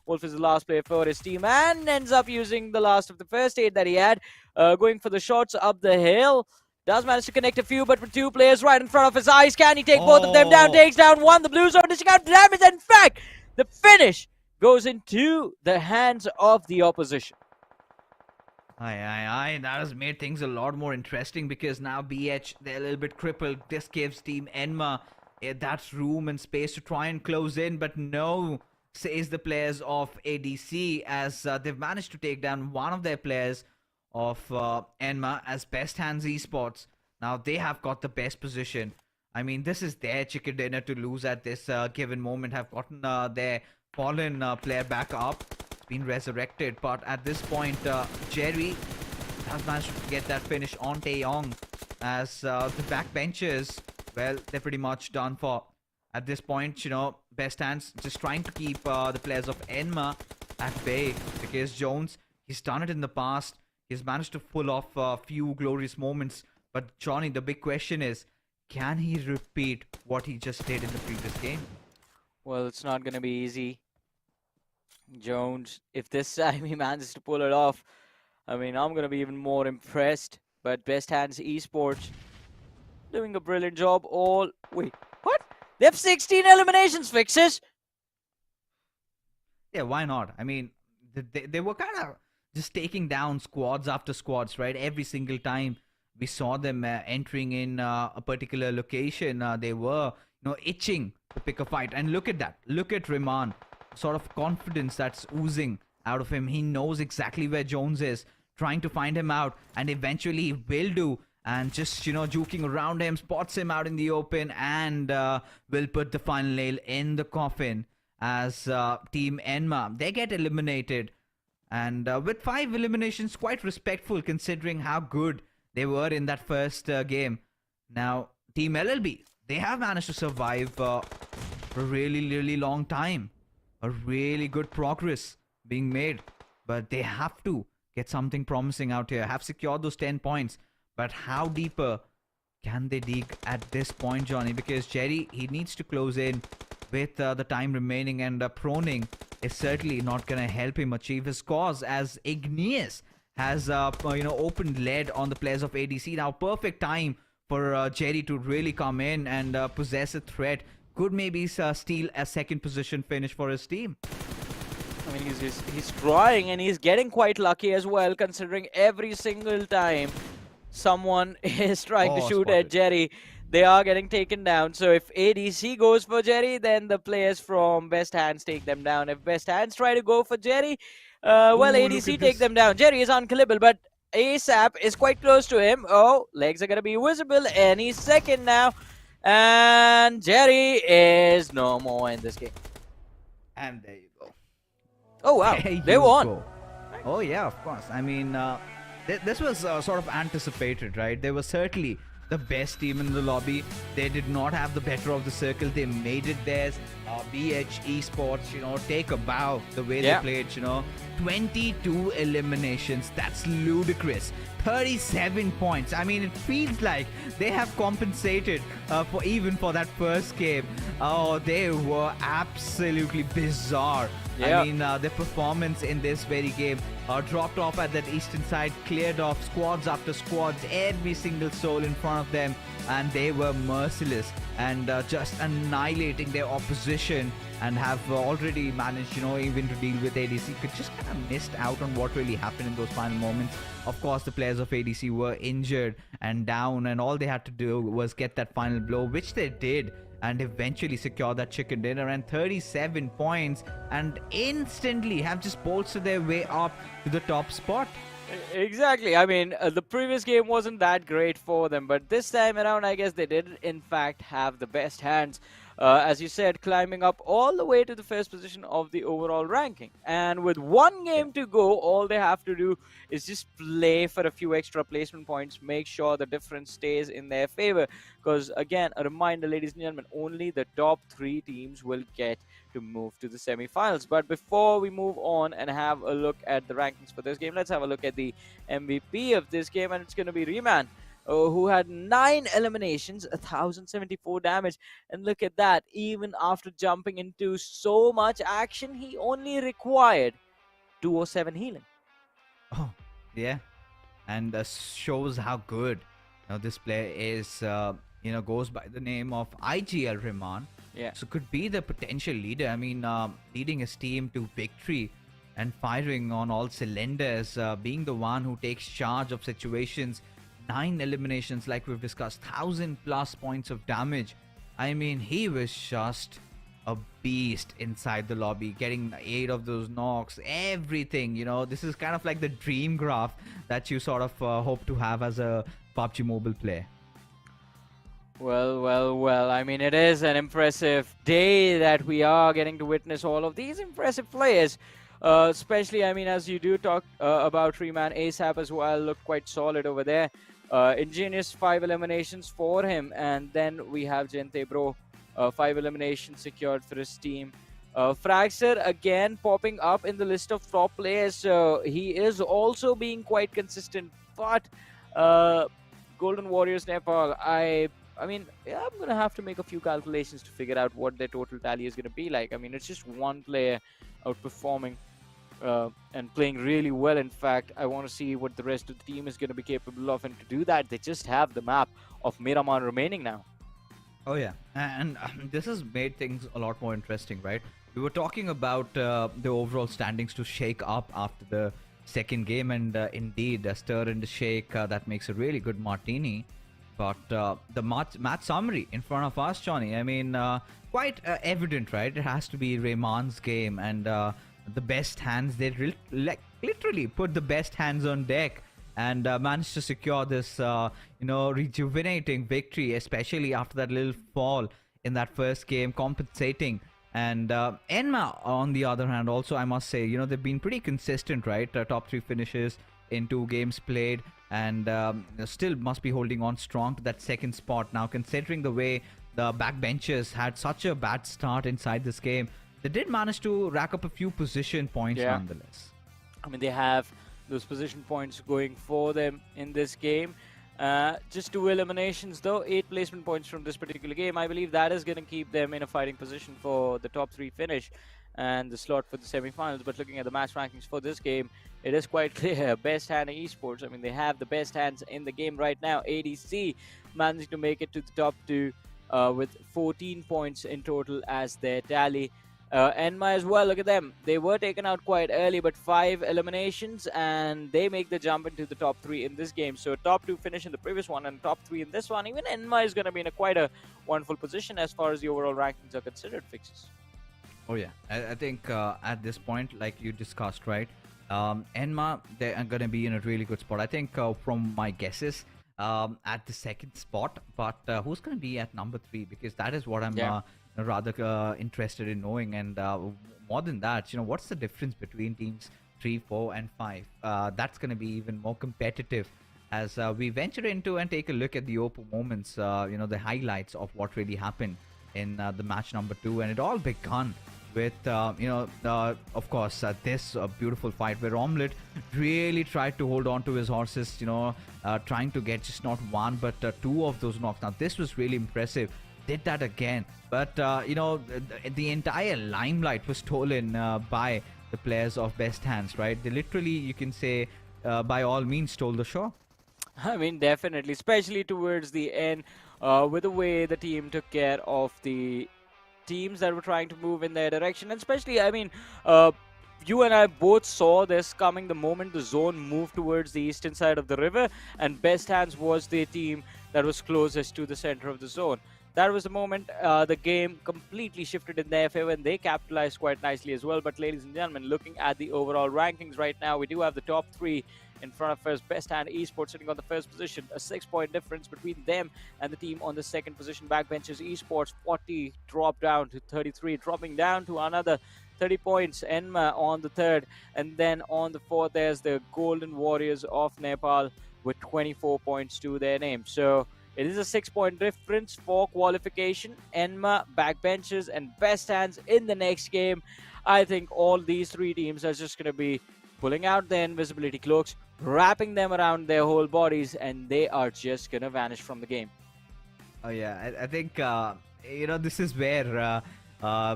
Wolf is the last player for his team and ends up using the last of the first aid that he had. Going for the shots up the hill. Does manage to connect a few, but with two players right in front of his eyes, can he take both of them down? Takes down one. The Blues are dishing out damage. And in fact, the finish goes into the hands of the opposition. That has made things a lot more interesting because now BH, they're a little bit crippled. This gives Team Enma that room and space to try and close in, but no, says the players of ADC, as they've managed to take down one of their players of Enma as Best Hands Esports. Now they have got the best position. I mean, this is their chicken dinner to lose at this given moment. Have gotten their fallen player back up. It's been resurrected, but at this point, Jerry has managed to get that finish on Taeyong, as the backbenchers, well, they're pretty much done for. At this point, Best Hands just trying to keep the players of Enma at bay, because Jones, he's done it in the past. He's managed to pull off a few glorious moments. But Johnny, the big question is, can he repeat what he just did in the previous game? Well, it's not going to be easy. Jones, if this time he manages to pull it off, I mean, I'm going to be even more impressed. But Best Hands Esports doing a brilliant job. Wait, what? They have 16 eliminations fixes? Yeah, why not? I mean, they were kind of just taking down squads after squads, right? Every single time we saw them entering in a particular location, they were, itching to pick a fight. And look at that. Look at Rehman. Sort of confidence that's oozing out of him. He knows exactly where Jones is, trying to find him out, and eventually he will do. And just, juking around him, spots him out in the open, and will put the final nail in the coffin as Team Enma, they get eliminated. And with 5 eliminations, quite respectful considering how good they were in that first game. Now, Team LLB, they have managed to survive for a really, really long time. A really good progress being made. But they have to get something promising out here. Have secured those 10 points. But how deeper can they dig at this point, Johnny? Because Jerry, he needs to close in with the time remaining, and proning is certainly not going to help him achieve his cause, as Igneous has opened lead on the players of ADC. Now, perfect time for Jerry to really come in and possess a threat. Could maybe steal a second position finish for his team. I mean, he's trying, and he's getting quite lucky as well, considering every single time someone is trying to shoot at Jerry, they are getting taken down. So if ADC goes for Jerry, then the players from Best Hands take them down. If Best Hands try to go for Jerry, ADC take them down. Jerry is unkillable, but ASAP is quite close to him. Oh, legs are going to be visible any second now. And Jerry is no more in this game. And there you go. Oh, wow. They won. Go. Oh, yeah, of course. I mean, this was sort of anticipated, right? They were certainly the best team in the lobby. They did not have the better of the circle. They made it theirs. BH Esports, take a bow the way they played, 22 eliminations. That's ludicrous. 37 points. I mean, it feels like they have compensated for that first game. Oh, they were absolutely bizarre I Yeah. mean, their performance in this very game dropped off at that eastern side, cleared off squads after squads, every single soul in front of them, and they were merciless and just annihilating their opposition. And have already managed, even to deal with ADC. Could just kind of missed out on what really happened in those final moments. Of course, the players of ADC were injured and down, and all they had to do was get that final blow, which they did, and eventually secure that chicken dinner and 37 points, and instantly have just bolstered their way up to the top spot. Exactly. I mean, the previous game wasn't that great for them, but this time around, I guess they did, in fact, have the best hands. As you said, climbing up all the way to the first position of the overall ranking. And with one Yeah. game to go, all they have to do is just play for a few extra placement points, make sure the difference stays in their favor. Because, again, a reminder, ladies and gentlemen, only the top 3 teams will get to move to the semi-finals. But before we move on and have a look at the rankings for this game, let's have a look at the MVP of this game, and it's going to be Riemann, who had 9 eliminations, 1074 damage. And look at that, even after jumping into so much action, he only required 207 healing. Oh, yeah. And shows how good this player is. Goes by the name of IGL Rahman. Yeah. So could be the potential leader. I mean, leading his team to victory and firing on all cylinders, being the one who takes charge of situations. 9 eliminations, like we've discussed, 1,000+ points of damage. I mean, he was just a beast inside the lobby, getting 8 of those knocks, everything. This is kind of like the dream graph that you sort of hope to have as a PUBG Mobile player. Well. I mean, it is an impressive day that we are getting to witness all of these impressive players. Especially, I mean, as you do talk about Riemann, ASAP as well looked quite solid over there. Ingenious 5 eliminations for him. And then we have Gente Bro, 5 eliminations secured for his team. Fragster again popping up in the list of top players. So he is also being quite consistent. But Golden Warriors Nepal, I mean, yeah, I'm going to have to make a few calculations to figure out what their total tally is going to be like. I mean, it's just one player outperforming and playing really well. In fact, I want to see what the rest of the team is going to be capable of. And to do that, they just have the map of Miramar remaining now. Oh, yeah. And this has made things a lot more interesting, right? We were talking about the overall standings to shake up after the second game. And indeed, a stir and a shake that makes a really good martini. But the match summary in front of us, Johnny, I mean, quite evident, right? It has to be Raymond's game, and the best hands, they literally put the best hands on deck and managed to secure this, rejuvenating victory, especially after that little fall in that first game, compensating. And Enma, on the other hand, also, I must say, they've been pretty consistent, right? Top 3 finishes in 2 games played, and still must be holding on strong to that second spot. Now, considering the way the backbenchers had such a bad start inside this game, they did manage to rack up a few position points nonetheless. I mean, they have those position points going for them in this game. Just 2 eliminations, though, 8 placement points from this particular game. I believe that is going to keep them in a fighting position for the top 3 finish and the slot for the semi-finals. But looking at the match rankings for this game, it is quite clear. Best hand in esports. I mean, they have the best hands in the game right now. ADC managed to make it to the top 2 with 14 points in total as their tally. Enma as well, look at them. They were taken out quite early, but 5 eliminations, and they make the jump into the top 3 in this game. So top 2 finish in the previous one and top 3 in this one. Even Enma is going to be in quite a wonderful position as far as the overall rankings are considered, Fixes. Oh, yeah. I think at this point, like you discussed, right? Enma, they are going to be in a really good spot. I think from my guesses, at the second spot, but who's going to be at number 3? Because that is what I'm rather interested in knowing. And more than that, what's the difference between teams 3, 4, and 5? That's going to be even more competitive as we venture into and take a look at the Oppo moments, the highlights of what really happened in the match number 2. And it all begun with, of course, this beautiful fight where Omelette really tried to hold on to his horses, trying to get just not 1 but 2 of those knocks. Now, this was really impressive. did that again. But the entire limelight was stolen by the players of Best Hands, right? They literally, you can say, by all means, stole the show. I mean, definitely, especially towards the end, with the way the team took care of the teams that were trying to move in their direction. And especially, I mean, you and I both saw this coming the moment the zone moved towards the eastern side of the river, and Best Hands was the team that was closest to the center of the zone. That was the moment the game completely shifted in their favor, and they capitalized quite nicely as well. But, ladies and gentlemen, looking at the overall rankings right now, we do have the top three in front of us. Best Hand Esports sitting on the first position, a 6 point difference between them and the team on the second position. Backbenchers Esports 40 dropped down to 33, dropping down to another 30 points. Enma on the third, and then on the fourth, there's the Golden Warriors of Nepal with 24 points to their name. So it is a 6 point difference for qualification. Enma, Backbenchers, and Best Hands in the next game. I think all these three teams are just going to be pulling out their invisibility cloaks, wrapping them around their whole bodies, and they are just gonna vanish from the game. Oh yeah, I think this is where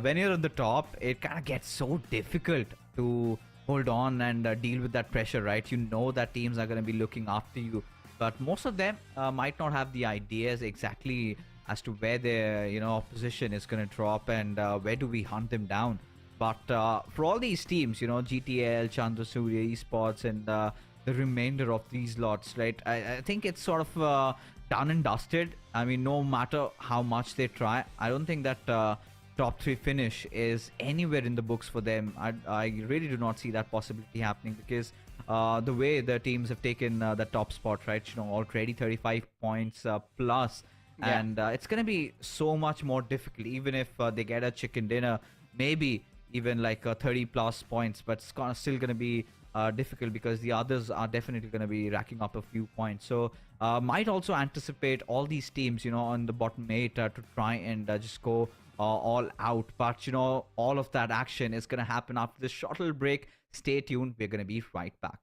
when you're on the top, it kind of gets so difficult to hold on and deal with that pressure, right? You know that teams are going to be looking after you, but most of them might not have the ideas exactly as to where their opposition is going to drop and where do we hunt them down. But for all these teams, GTL, Chandrasurya, Esports, and the remainder of these lots, right? I think it's sort of done and dusted. I mean, no matter how much they try, I don't think that top three finish is anywhere in the books for them. I really do not see that possibility happening because the way the teams have taken the top spot, right? Already 35 points plus, Yeah. and it's going to be so much more difficult, even if they get a chicken dinner, maybe even like 30 plus points, but it's still going to be difficult because the others are definitely going to be racking up a few points. So might also anticipate all these teams, on the bottom eight to try and just go all out. But all of that action is going to happen after this short little break. Stay tuned. We're going to be right back.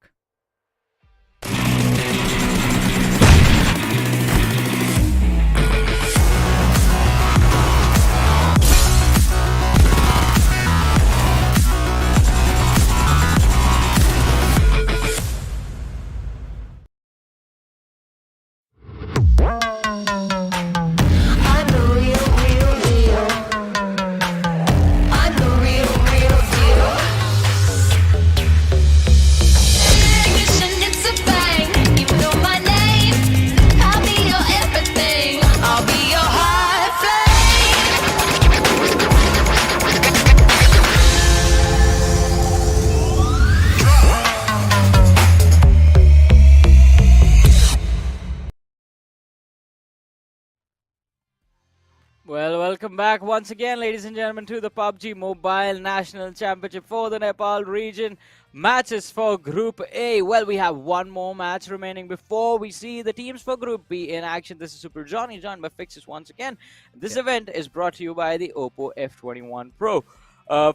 Well, welcome back once again, ladies and gentlemen, to the PUBG Mobile National Championship for the Nepal region. Matches for Group A. Well, we have one more match remaining before we see the teams for Group B in action. This is Super Johnny, joined by Fixes once again. This event is brought to you by the Oppo F21 Pro.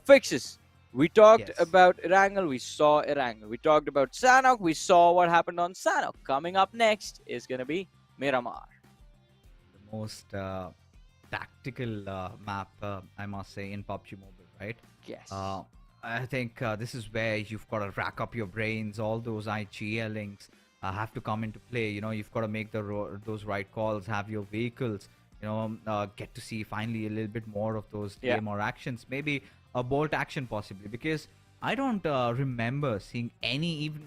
Fixes, we talked Yes. about Erangel, we saw Erangel. We talked about Sanhok, we saw what happened on Sanhok. Coming up next is going to be Miramar. The most tactical map, I must say, in PUBG Mobile, right? Yes. I think this is where you've got to rack up your brains. All those IGL links have to come into play. You've got to make those right calls, have your vehicles, get to see finally a little bit more of those game or actions. Maybe a bolt action possibly, because I don't remember seeing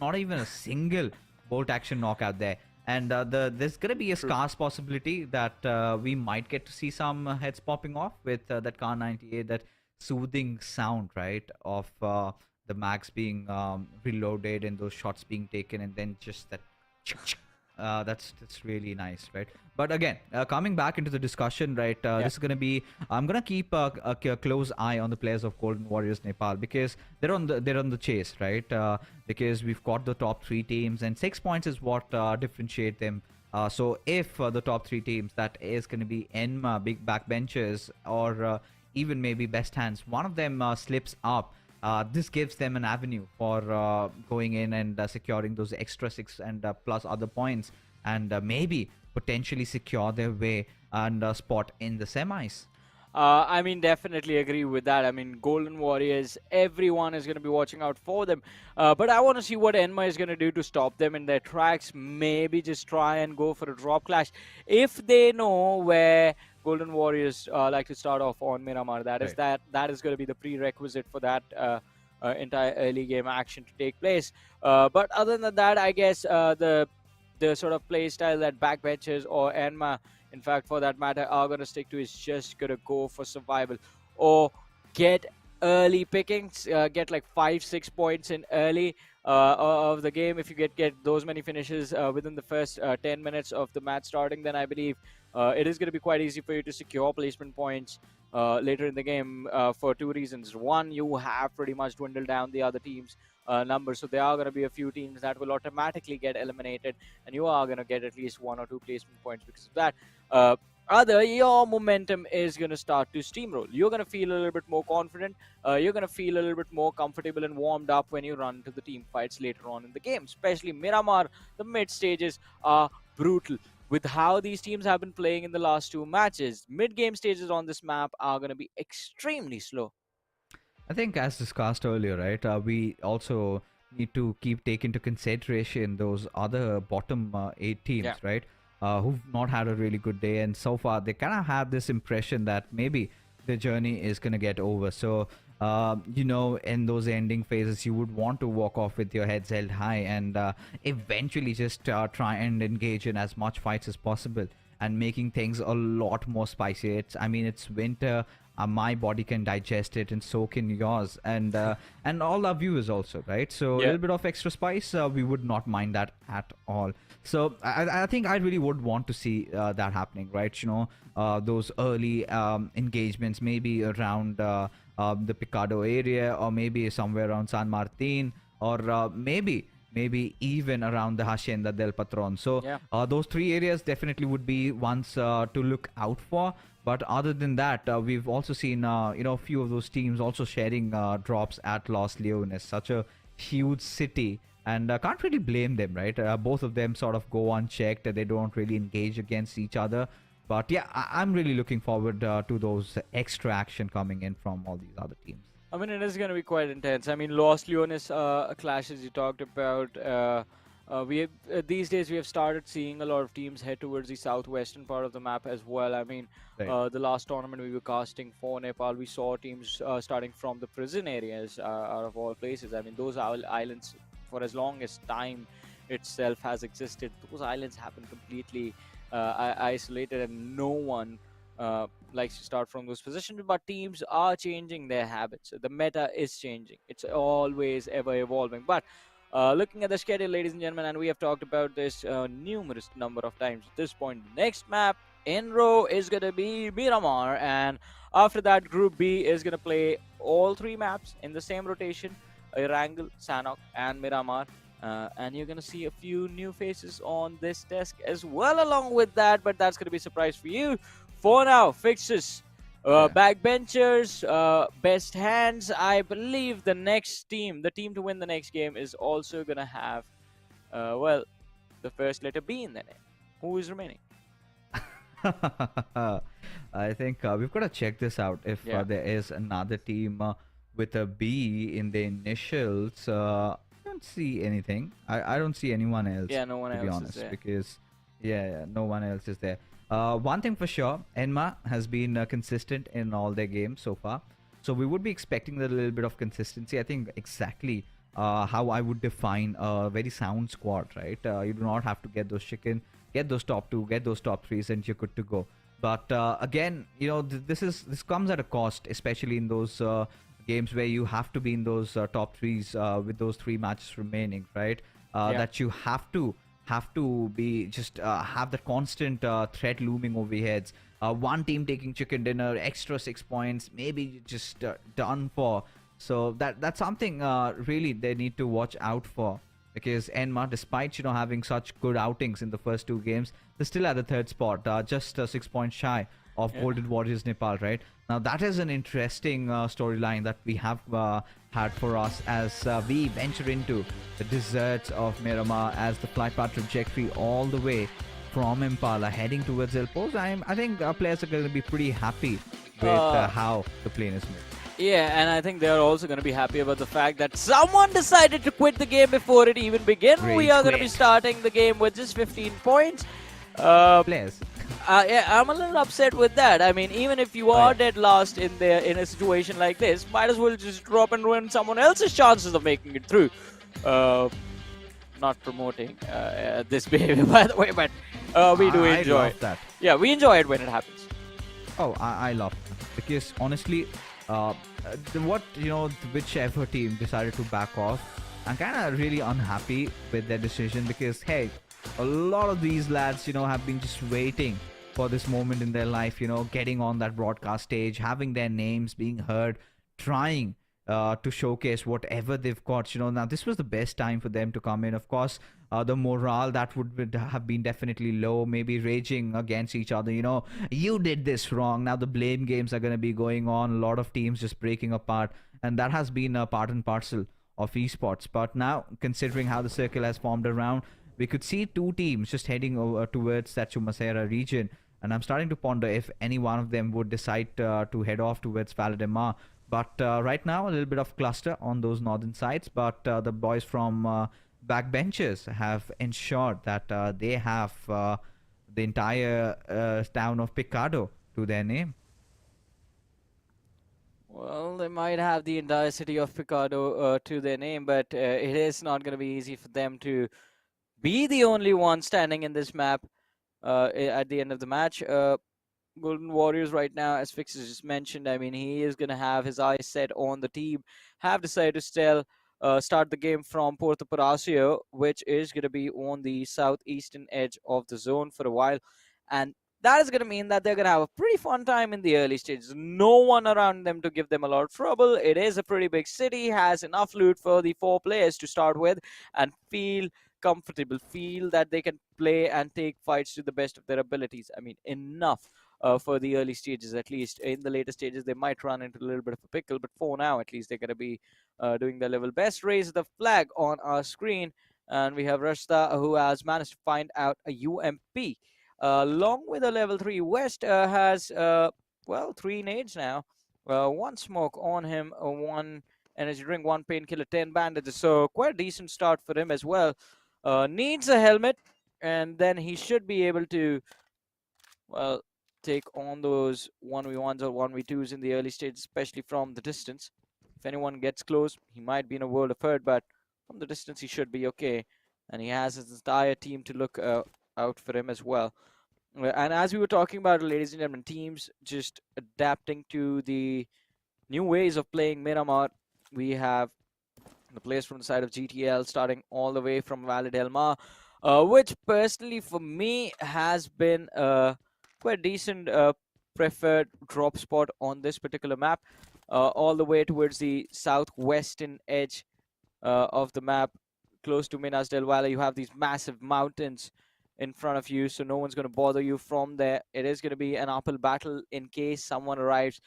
not even a single bolt action knockout there. And there's going to be a scarce possibility that we might get to see some heads popping off with that Car 98, that soothing sound, right, of the mags being reloaded and those shots being taken, and then just that. That's really nice, right? But again, coming back into the discussion, right? This is gonna be. I'm gonna keep a close eye on the players of Golden Warriors Nepal because they're on the chase, right? Because we've got the top three teams, and 6 points is what differentiate them. So if the top three teams, that is gonna be Enma, big backbenchers, or even maybe Best Hands, one of them slips up. This gives them an avenue for going in and securing those extra 6 and plus other points, and maybe potentially secure their way and a spot in the semis. I mean, definitely agree with that. I mean, Golden Warriors, everyone is going to be watching out for them. But I want to see what Enma is going to do to stop them in their tracks. Maybe just try and go for a drop clash. If they know where Golden Warriors like to start off on Miramar, Right. that is going to be the prerequisite for that entire early game action to take place. But other than that, I guess the sort of play style that backbenchers or Enma, in fact, for that matter, are going to stick to is just going to go for survival or get early pickings, get like 5-6 points in early of the game. If you get those many finishes within the first 10 minutes of the match starting, then I believe it is going to be quite easy for you to secure placement points later in the game for two reasons. One, you have pretty much dwindled down the other team's numbers, so there are going to be a few teams that will automatically get eliminated, and you are going to get at least one or two placement points because of that. Uh, Other, your momentum is going to start to steamroll. You're going to feel a little bit more confident. You're going to feel a little bit more comfortable and warmed up when you run to the team fights later on in the game. Especially Miramar, the mid stages are brutal. With how these teams have been playing in the last two matches, mid game stages on this map are going to be extremely slow. I think, as discussed earlier, right, we also need to keep take into consideration those other bottom eight teams, Yeah. right, who've not had a really good day, and so far they kind of have this impression that maybe the journey is gonna get over. So, in those ending phases, you would want to walk off with your heads held high and eventually just try and engage in as much fights as possible and making things a lot more spicy. I mean, it's winter. My body can digest it, and so can yours, and all our viewers also, right? So a Yeah. little bit of extra spice, we would not mind that at all. So I think I really would want to see that happening, right? Those early engagements, maybe around the Picado area, or maybe somewhere around San Martin, or maybe even around the Hacienda del Patron. So Yeah. those three areas definitely would be ones to look out for. But other than that, we've also seen a few of those teams also sharing drops at Los Leones, such a huge city, and can't really blame them, right? Both of them sort of go unchecked. They don't really engage against each other. But yeah, I'm really looking forward to those extra action coming in from all these other teams. I mean, it is going to be quite intense. I mean, Los Leones clashes you talked about. We have, these days we have started seeing a lot of teams head towards the southwestern part of the map as well. I mean, Right. the last tournament we were casting for Nepal, we saw teams starting from the prison areas out of all places. I mean, those islands, for as long as time itself has existed, those islands have been completely isolated, and no one likes to start from those positions. But teams are changing their habits. The meta is changing. It's always ever evolving. But looking at the schedule, ladies and gentlemen, and we have talked about this numerous number of times at this point, the next map in row is going to be Miramar. And after that, Group B is going to play all three maps in the same rotation: Erangel, Sanhok, and Miramar. And you're going to see a few new faces on this desk as well along with that, but that's going to be a surprise for you. For now, fixes, Yeah. backbenchers, best hands. I believe the team to win the next game, is also going to have, well, the first letter B in their name. Who is remaining? I think we've got to check this out. If Yeah. there is another team with a B in the initials, I don't see anything. I don't see anyone else, Yeah, no one to be else is honest, there. because yeah, no one else is there. One thing for sure, Enma has been consistent in all their games so far. So we would be expecting a little bit of consistency. I think exactly how I would define a very sound squad, right? You do not have to get those chicken, get those top two, get those top threes, and you're good to go. But again, this comes at a cost, especially in those games where you have to be in those top threes with those three matches remaining, right? Yeah. That you have to be just have that constant threat looming over your heads. One team taking chicken dinner, extra 6 points, maybe you're just done for. So that's something really they need to watch out for, because Enma, despite having such good outings in the first two games, they're still at the third spot, just 6 points shy of Yeah. Golden Warriors Nepal. Right now, that is an interesting storyline that we have had for us as we venture into the deserts of Miramar, as the flight path trajectory all the way from Impala heading towards El Post, I think our players are going to be pretty happy with Uh, how the plane is moved. yeah, and I think they're also going to be happy about the fact that someone decided to quit the game before it even began. We Rage are going to be quit. starting the game with just 15 points. Uh, Players. yeah, I'm a little upset with that. I mean, even if you Oh, are yeah. dead last in a situation like this, might as well just drop and ruin someone else's chances of making it through. Uh, Not promoting this behavior, by the way, but we do I enjoy love it. that. Yeah, we enjoy it when it happens. Oh, I love that. Because honestly, whichever team decided to back off, I'm kind of really unhappy with their decision because hey, a lot of these lads, have been just waiting for this moment in their life, getting on that broadcast stage, having their names being heard, trying to showcase whatever they've got. Now this was the best time for them to come in. Of course, the morale that would have been definitely low, maybe raging against each other. You did this wrong. Now the blame games are going to be going on. A lot of teams just breaking apart, and that has been a part and parcel of esports. But now, considering how the circle has formed around, we could see two teams just heading over towards that Chumasera region. And I'm starting to ponder if any one of them would decide to head off towards Valademar. But right now, a little bit of cluster on those northern sides. But the boys from backbenchers have ensured that they have the entire town of Picado to their name. Well, they might have the entire city of Picado to their name, but it is not going to be easy for them to be the only one standing in this map at the end of the match. Golden Warriors right now, as Fix has just mentioned, I mean, he is going to have his eyes set on the team, have decided to start the game from Puerto Palacio, which is going to be on the southeastern edge of the zone for a while. And that is going to mean that they're going to have a pretty fun time in the early stages. No one around them to give them a lot of trouble. It is a pretty big city, has enough loot for the 4 players to start with and feel comfortable, feel that they can play and take fights to the best of their abilities. I mean, enough for the early stages, at least. In the later stages, they might run into a little bit of a pickle, but for now, at least, they're going to be doing their level best. Raise the flag on our screen, and we have Rashta, who has managed to find out a UMP. Along with a level 3, West has, 3 nades now. One smoke on him, one energy drink, one painkiller, 10 bandages. So quite a decent start for him as well. Needs a helmet, and then he should be able to, well, take on those 1v1s or 1v2s in the early stage, especially from the distance. If anyone gets close, he might be in a world of hurt, but from the distance, he should be okay. And he has his entire team to look out for him as well. And as we were talking about, ladies and gentlemen, teams just adapting to the new ways of playing Miramar. We have the players from the side of GTL starting all the way from Valadolma, which personally for me has been quite decent preferred drop spot on this particular map, all the way towards the southwestern edge of the map, close to Minas del Valle. You have these massive mountains in front of you, so no one's going to bother you from there. It is going to be an uphill battle in case someone arrives,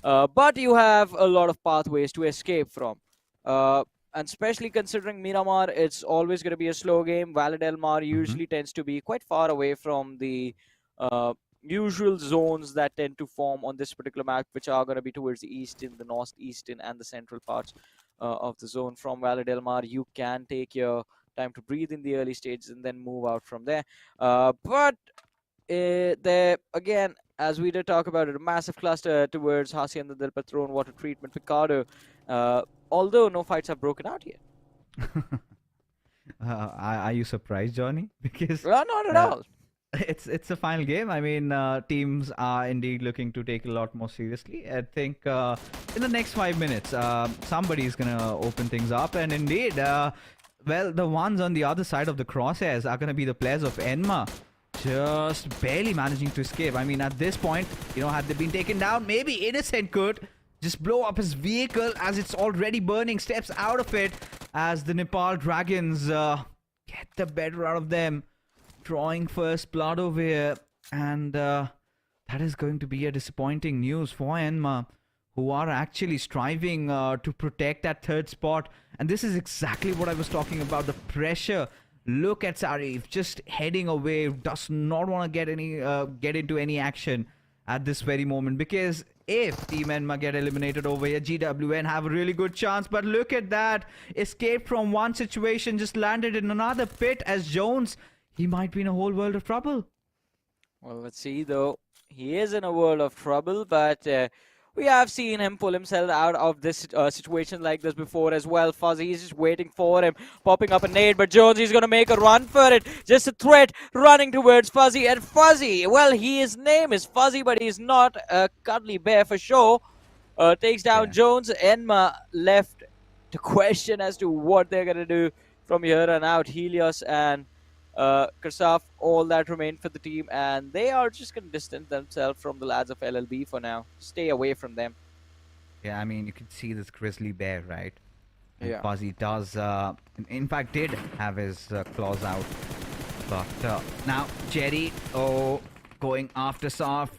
but you have a lot of pathways to escape from. And especially considering Miramar, it's always going to be a slow game. Valadolma Mm-hmm. usually tends to be quite far away from the uh, usual zones that tend to form on this particular map, which are going to be towards the eastern, the northeastern, and the central parts of the zone. From Valadolma, you can take your time to breathe in the early stages and then move out from there. But there again, as we did talk about it, a massive cluster towards Hacienda del Patron, water treatment, Picado. Although no fights have broken out yet. Are you surprised, Johnny? Because Well, not at uh, all. it's a final game. I mean, teams are indeed looking to take a lot more seriously. I think in the next 5 minutes, somebody is gonna open things up, and indeed, the ones on the other side of the crosshairs are gonna be the players of Enma, just barely managing to escape. I mean, at this point, had they been taken down, maybe Innocent could just blow up his vehicle as it's already burning, steps out of it as the Nepal Dragons get the better out of them, drawing first blood over here. And that is going to be a disappointing news for Enma, who are actually striving to protect that third spot. And this is exactly what I was talking about, the pressure Look at Sarif just heading away, does not want to get into any action at this very moment, because if Team Enma get eliminated over here, GWN have a really good chance. But look at that. Escaped from one situation, just landed in another pit as Jones. He might be in a whole world of trouble. Well, let's see though. He is in a world of trouble, but we have seen him pull himself out of this situation like this before as well. Fuzzy is just waiting for him, popping up a nade, but Jones is going to make a run for it. Just a threat running towards Fuzzy, and Fuzzy, well, his name is Fuzzy, but he's not a cuddly bear for sure. Takes down Yeah. Jones. Enma left to question as to what they're going to do from here on out. Helios and Kursaf, all that remain for the team, and they are just going to distance themselves from the lads of LLB for now. Stay away from them. Yeah, I mean, you can see this grizzly bear, right? And Yeah. Fuzzy does, in fact, did have his claws out. But now, Jerry, going after Saf.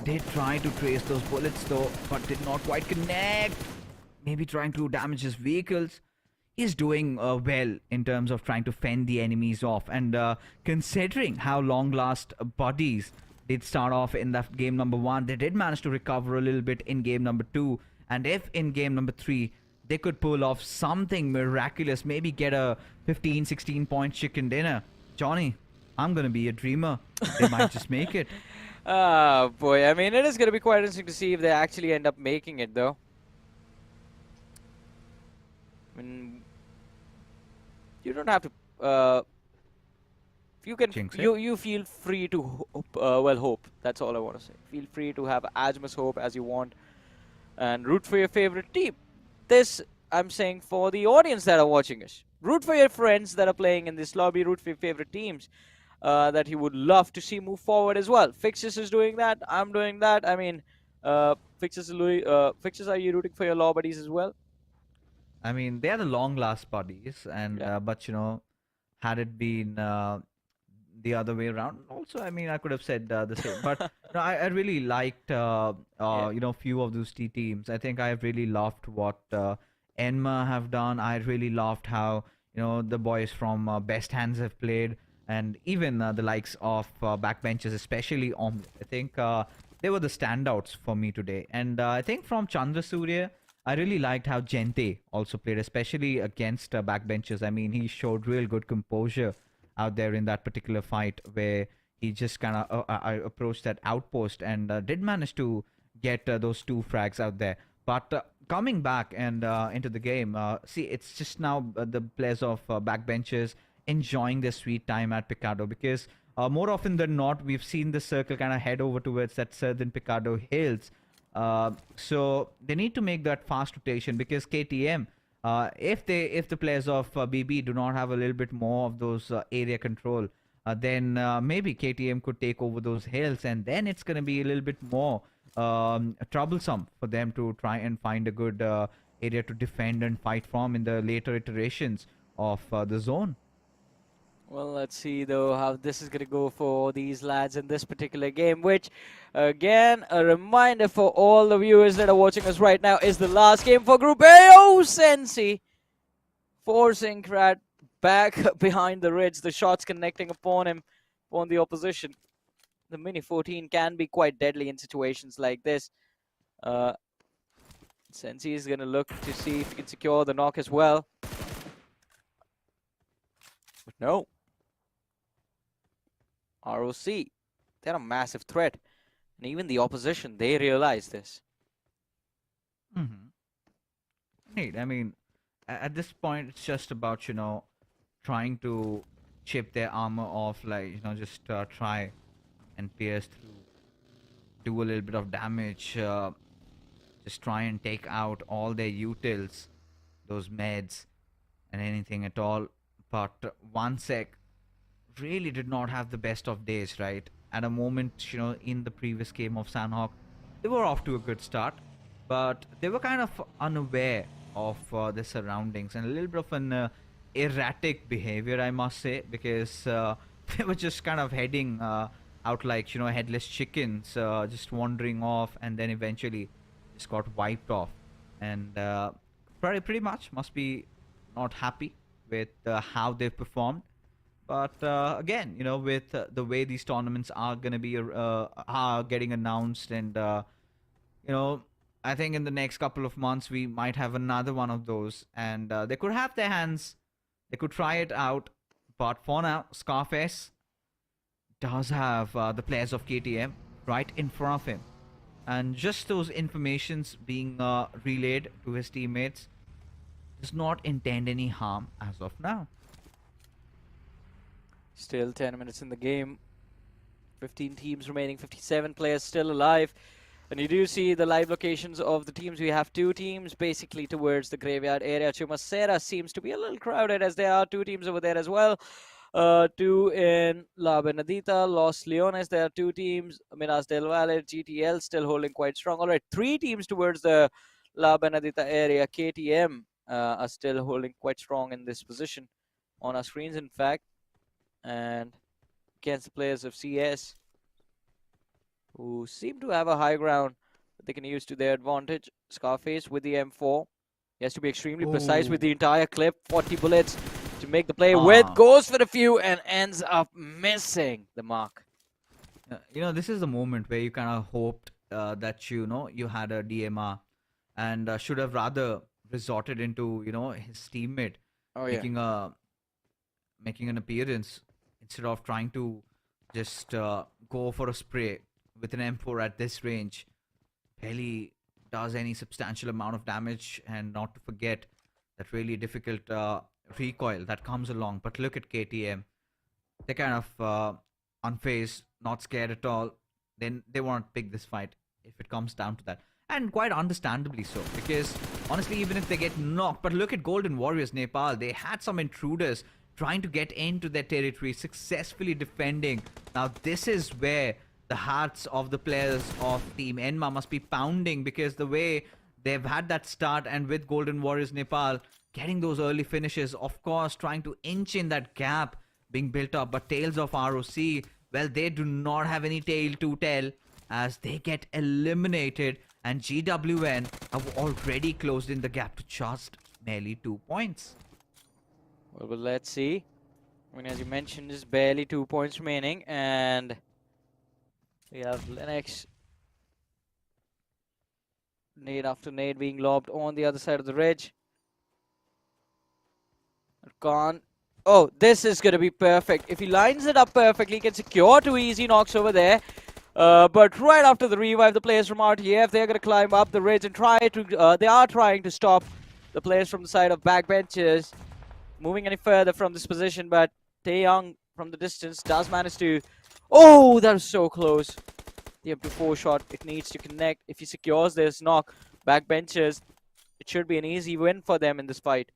Did try to trace those bullets, though, but did not quite connect. Maybe trying to damage his vehicles. He's doing well in terms of trying to fend the enemies off. And considering how long last bodies did start off in that game number 1, they did manage to recover a little bit in game number 2. And if in game number 3 they could pull off something miraculous, maybe get a 15-16 point chicken dinner, Johnny, I'm gonna be a dreamer. They might just make it. Oh boy, I mean, it is going to be quite interesting to see if they actually end up making it, though. I mean, you don't have to. You can. Jinx it. You feel free to hope. Hope. That's all I want to say. Feel free to have as much hope as you want, and root for your favorite team. This I'm saying for the audience that are watching us. Root for your friends that are playing in this lobby. Root for your favorite teams that you would love to see move forward as well. Fixes is doing that. I'm doing that. I mean, Fixes, Fixes, are you rooting for your law buddies as well? I mean, they are the long last buddies, and Yeah. but had it been the other way around, also, I mean, I could have said the same. But I really liked Yeah. few of those teams. I think I really loved what Enma have done. I really loved how the boys from Best Hands have played, and even the likes of backbenchers, especially Omelette. I think they were the standouts for me today. And I think from Chandra Surya, I really liked how Gente also played, especially against backbenchers. I mean, he showed real good composure out there in that particular fight, where he just kind of approached that outpost and did manage to get those 2 frags out there. But coming back and into the game, see, it's just now the players of backbenchers enjoying their sweet time at Picado, because more often than not, we've seen the circle kind of head over towards that southern Picado hills. So they need to make that fast rotation, because KTM, if the players of BB do not have a little bit more of those area control, then maybe KTM could take over those hills, and then it's going to be a little bit more troublesome for them to try and find a good area to defend and fight from in the later iterations of the zone. Well, let's see though how this is gonna go for these lads in this particular game, which, again, a reminder for all the viewers that are watching us right now, is the last game for Group A. Oh, Sensi forcing Krat back behind the ridge. The shots connecting upon him, upon the opposition. The Mini 14 can be quite deadly in situations like this. Sensi is gonna look to see if he can secure the knock as well. But no. ROC, they're a massive threat. And even the opposition, they realize this. Mm-hmm. Neat. I mean, at this point, it's just about, trying to chip their armor off, like, just try and pierce through, do a little bit of damage, just try and take out all their utils, those meds, and anything at all. But one sec really did not have the best of days, right? At a moment, in the previous game of Sanhok, they were off to a good start, but they were kind of unaware of the surroundings and a little bit of an erratic behavior, I must say, because they were just kind of heading out like, headless chickens, just wandering off, and then eventually just got wiped off. And pretty much must be not happy with how they've performed. But again, with the way these tournaments are gonna be are getting announced, and you know, I think in the next couple of months we might have another one of those, and they could have their hands, they could try it out. But for now, Scarface does have the players of KTM right in front of him, and just those informations being relayed to his teammates does not intend any harm as of now. Still 10 minutes in the game. 15 teams remaining, 57 players still alive. And you do see the live locations of the teams. We have two teams basically towards the graveyard area. Chumacera seems to be a little crowded, as there are two teams over there as well. Two in La Benedita, Los Leones. There are two teams. Minas del Valle, GTL still holding quite strong. All right, three teams towards the La Benedita area. KTM are still holding quite strong in this position on our screens, in fact. And against the players of CS, who seem to have a high ground that they can use to their advantage. Scarface with the M4. He has to be extremely precise with the entire clip. 40 bullets to make the play with. Goes for the few and ends up missing the mark. This is the moment where you kind of hoped that you had a DMR, and should have rather resorted into his teammate making an appearance, instead of trying to just go for a spray with an M4 at this range. Barely does any substantial amount of damage, and not to forget that really difficult recoil that comes along. But look at KTM. They're kind of unfazed, not scared at all. Then they won't pick this fight if it comes down to that. And quite understandably so, because honestly, even if they get knocked, but look at Golden Warriors Nepal. They had some intruders trying to get into their territory, successfully defending. Now this is where the hearts of the players of Team Enma must be pounding, because the way they've had that start, and with Golden Warriors Nepal getting those early finishes, of course trying to inch in that gap being built up. But Tales of ROC, well, they do not have any tale to tell, as they get eliminated, and GWN have already closed in the gap to just merely 2 points. Well, let's see. I mean, as you mentioned, there's barely 2 points remaining, and we have Lennox, nade after nade being lobbed on the other side of the ridge. Khan. Oh, this is going to be perfect. If he lines it up perfectly, he can secure 2 easy knocks over there. But right after the revive, the players from RTF, they're going to climb up the ridge and try to... they are trying to stop the players from the side of backbenchers moving any further from this position. But Taeyong from the distance does manage to... Oh, that was so close. The M24 shot, it needs to connect. If he secures this knock, backbenchers, it should be an easy win for them in this fight.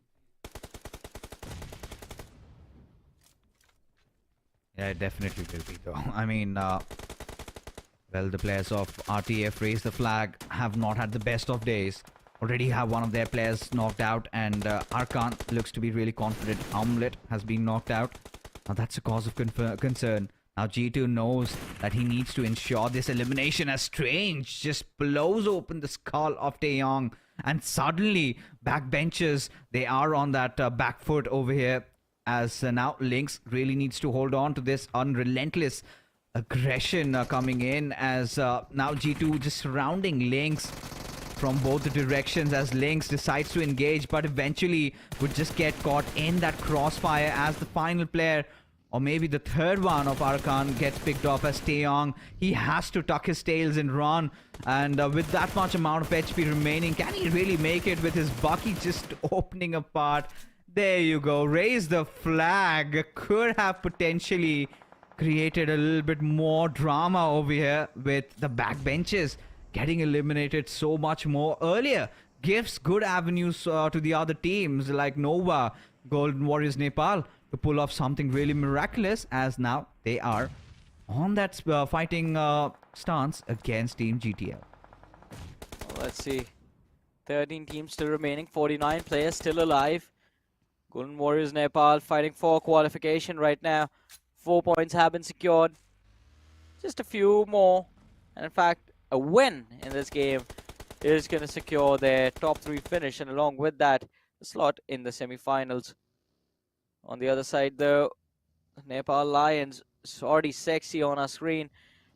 Yeah, it definitely will be, though. I mean, well, the players of RTF raise the flag have not had the best of days. Already have one of their players knocked out, and Arkan looks to be really confident. Omelette has been knocked out. Now that's a cause of concern. Now G2 knows that he needs to ensure this elimination, as Strange just blows open the skull of Taeyong, and suddenly backbenchers, they are on that back foot over here, as now Lynx really needs to hold on to this unrelentless aggression coming in, as now G2 just surrounding Lynx from both the directions, as Lynx decides to engage, but eventually would just get caught in that crossfire, as the final player, or maybe the third one of Arkan, gets picked off as Taeyong. He has to tuck his tails and run, and with that much amount of HP remaining, can he really make it with his Bucky just opening apart? There you go, raise the flag. Could have potentially created a little bit more drama over here, with the backbenches getting eliminated so much more earlier. Gives good avenues to the other teams like Nova, Golden Warriors Nepal, to pull off something really miraculous, as now they are on that fighting stance against Team GTL. Well, let's see. 13 teams still remaining, 49 players still alive. Golden Warriors Nepal fighting for qualification right now. 4 points have been secured. Just a few more. And in fact, a win in this game is going to secure their top 3 finish. And along with that, the slot in the semi-finals. On the other side, though, Nepal Lions is already sexy on our screen.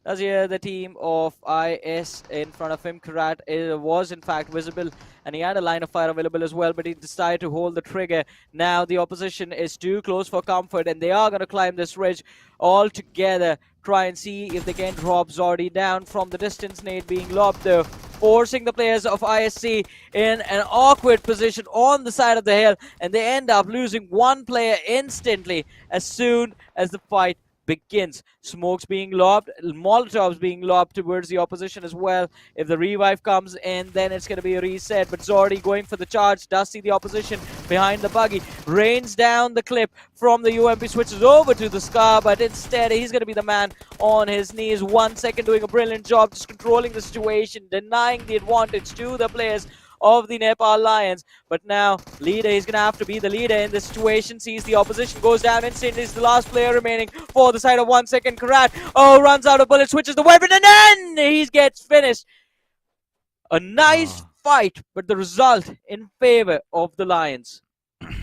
As here, the team of IS in front of him, Karat, was in fact visible, and he had a line of fire available as well, but he decided to hold the trigger. Now the opposition is too close for comfort, and they are going to climb this ridge all together, try and see if they can drop Zordi down from the distance. Nade being lobbed, though, forcing the players of ISC in an awkward position on the side of the hill, and they end up losing one player instantly as soon as the fight begins. Smokes being lobbed, Molotovs being lobbed towards the opposition as well. If the revive comes in, then it's going to be a reset. But Zordi going for the charge, does see the opposition behind the buggy, rains down the clip from the UMP, switches over to the Scar, but instead he's going to be the man on his knees. 1 second doing a brilliant job, just controlling the situation, denying the advantage to the players of the Nepal Lions. But now, leader, he's going to have to be the leader in this situation. Sees the opposition, goes down instantly. He's the last player remaining for the side of 1 second. Karat, runs out of bullets, switches the weapon, and then he gets finished. A nice fight, but the result in favor of the Lions.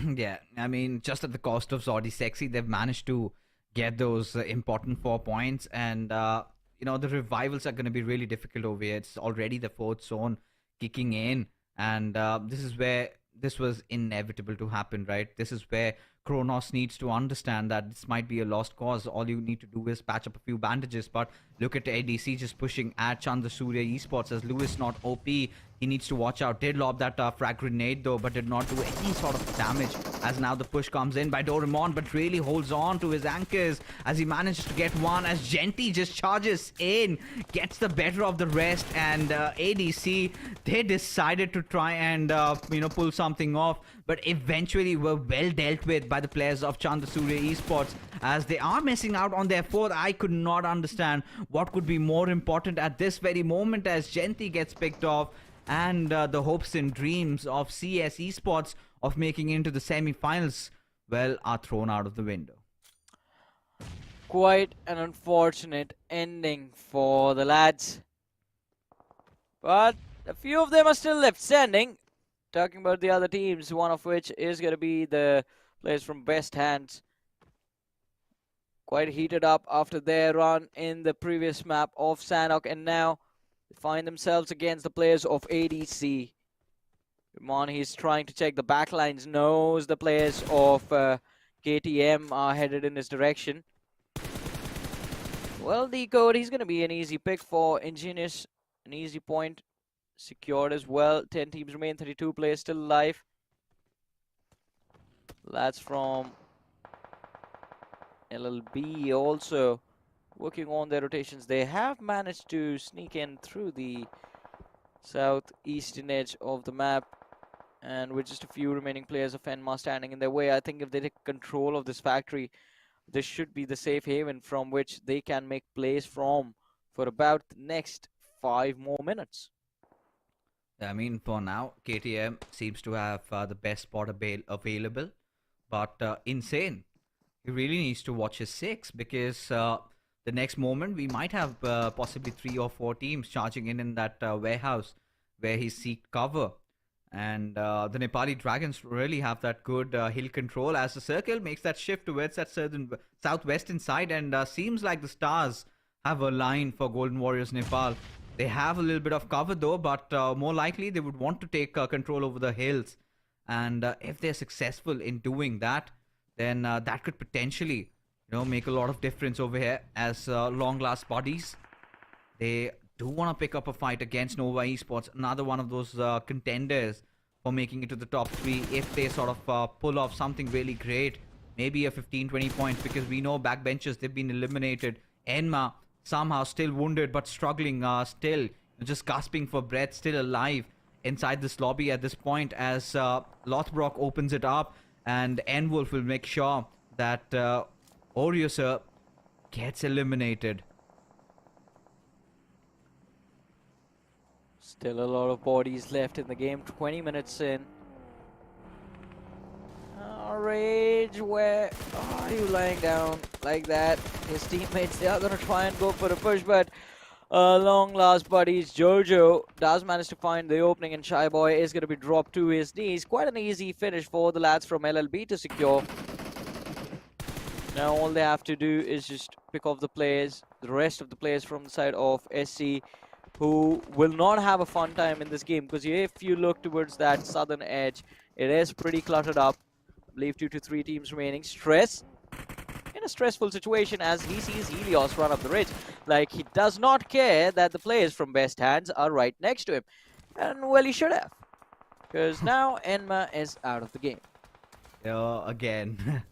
Yeah, I mean, just at the cost of Zordi Sexy, they've managed to get those important 4 points, and the revivals are going to be really difficult over here. It's already the fourth zone kicking in, and this is where this was inevitable to happen, right? This is where Kronos needs to understand that this might be a lost cause. All you need to do is patch up a few bandages. But look at ADC just pushing at Chandrasurya Esports as Lewis not OP. He needs to watch out. Did lob that frag grenade though, but did not do any sort of damage as now the push comes in by Doraemon, but really holds on to his anchors as he manages to get one as Genti just charges in, gets the better of the rest, and ADC, they decided to try and pull something off, but eventually were well dealt with by the players of Chandrasurya Esports as they are missing out on their fourth. I could not understand what could be more important at this very moment as Genti gets picked off, and the hopes and dreams of CS Esports of making into the semi-finals, well, are thrown out of the window. Quite an unfortunate ending for the lads. But a few of them are still left standing. Talking about the other teams, one of which is going to be the players from Best Hands. Quite heated up after their run in the previous map of Sanhok, and now they find themselves against the players of ADC. Ramon, he's trying to check the backlines, knows the players of KTM are headed in his direction. Well, Decode, he's going to be an easy pick for Ingenious. An easy point secured as well. 10 teams remain, 32 players still alive. That's from LLB also working on their rotations. They have managed to sneak in through the southeastern edge of the map, and with just a few remaining players of Enma standing in their way, I think if they take control of this factory, this should be the safe haven from which they can make plays from for about the next 5 more minutes. I mean, for now, KTM seems to have the best spot available, but Insane, he really needs to watch his 6 because the next moment we might have possibly 3 or 4 teams charging in that warehouse where he seek cover. And the Nepali Dragons really have that good hill control as the circle makes that shift towards that southwestern side, and seems like the stars have aligned for Golden Warriors Nepal. They have a little bit of cover though, but more likely they would want to take control over the hills. And if they're successful in doing that, then that could potentially, make a lot of difference over here as long last bodies. They do want to pick up a fight against Nova Esports, another one of those contenders for making it to the top 3 if they sort of pull off something really great. Maybe a 15-20 points, because we know backbenchers, they've been eliminated. Enma somehow still wounded but struggling, still just gasping for breath, still alive inside this lobby at this point as Lothbrok opens it up, and Enwolf will make sure that Oriuser gets eliminated. Still a lot of bodies left in the game, 20 minutes in. Rage, where are you lying down like that? His teammates, they are going to try and go for a push, but long last buddies, Jojo does manage to find the opening, and Shy Boy is going to be dropped to his knees. Quite an easy finish for the lads from LLB to secure. Now all they have to do is just pick off the players, the rest of the players from the side of SC, who will not have a fun time in this game, because if you look towards that southern edge, it is pretty cluttered up. I believe 2 to 3 teams remaining. Stress in a stressful situation as he sees Helios run up the ridge. Like, he does not care that the players from Best Hands are right next to him. And well, he should have, because now Enma is out of the game. Again,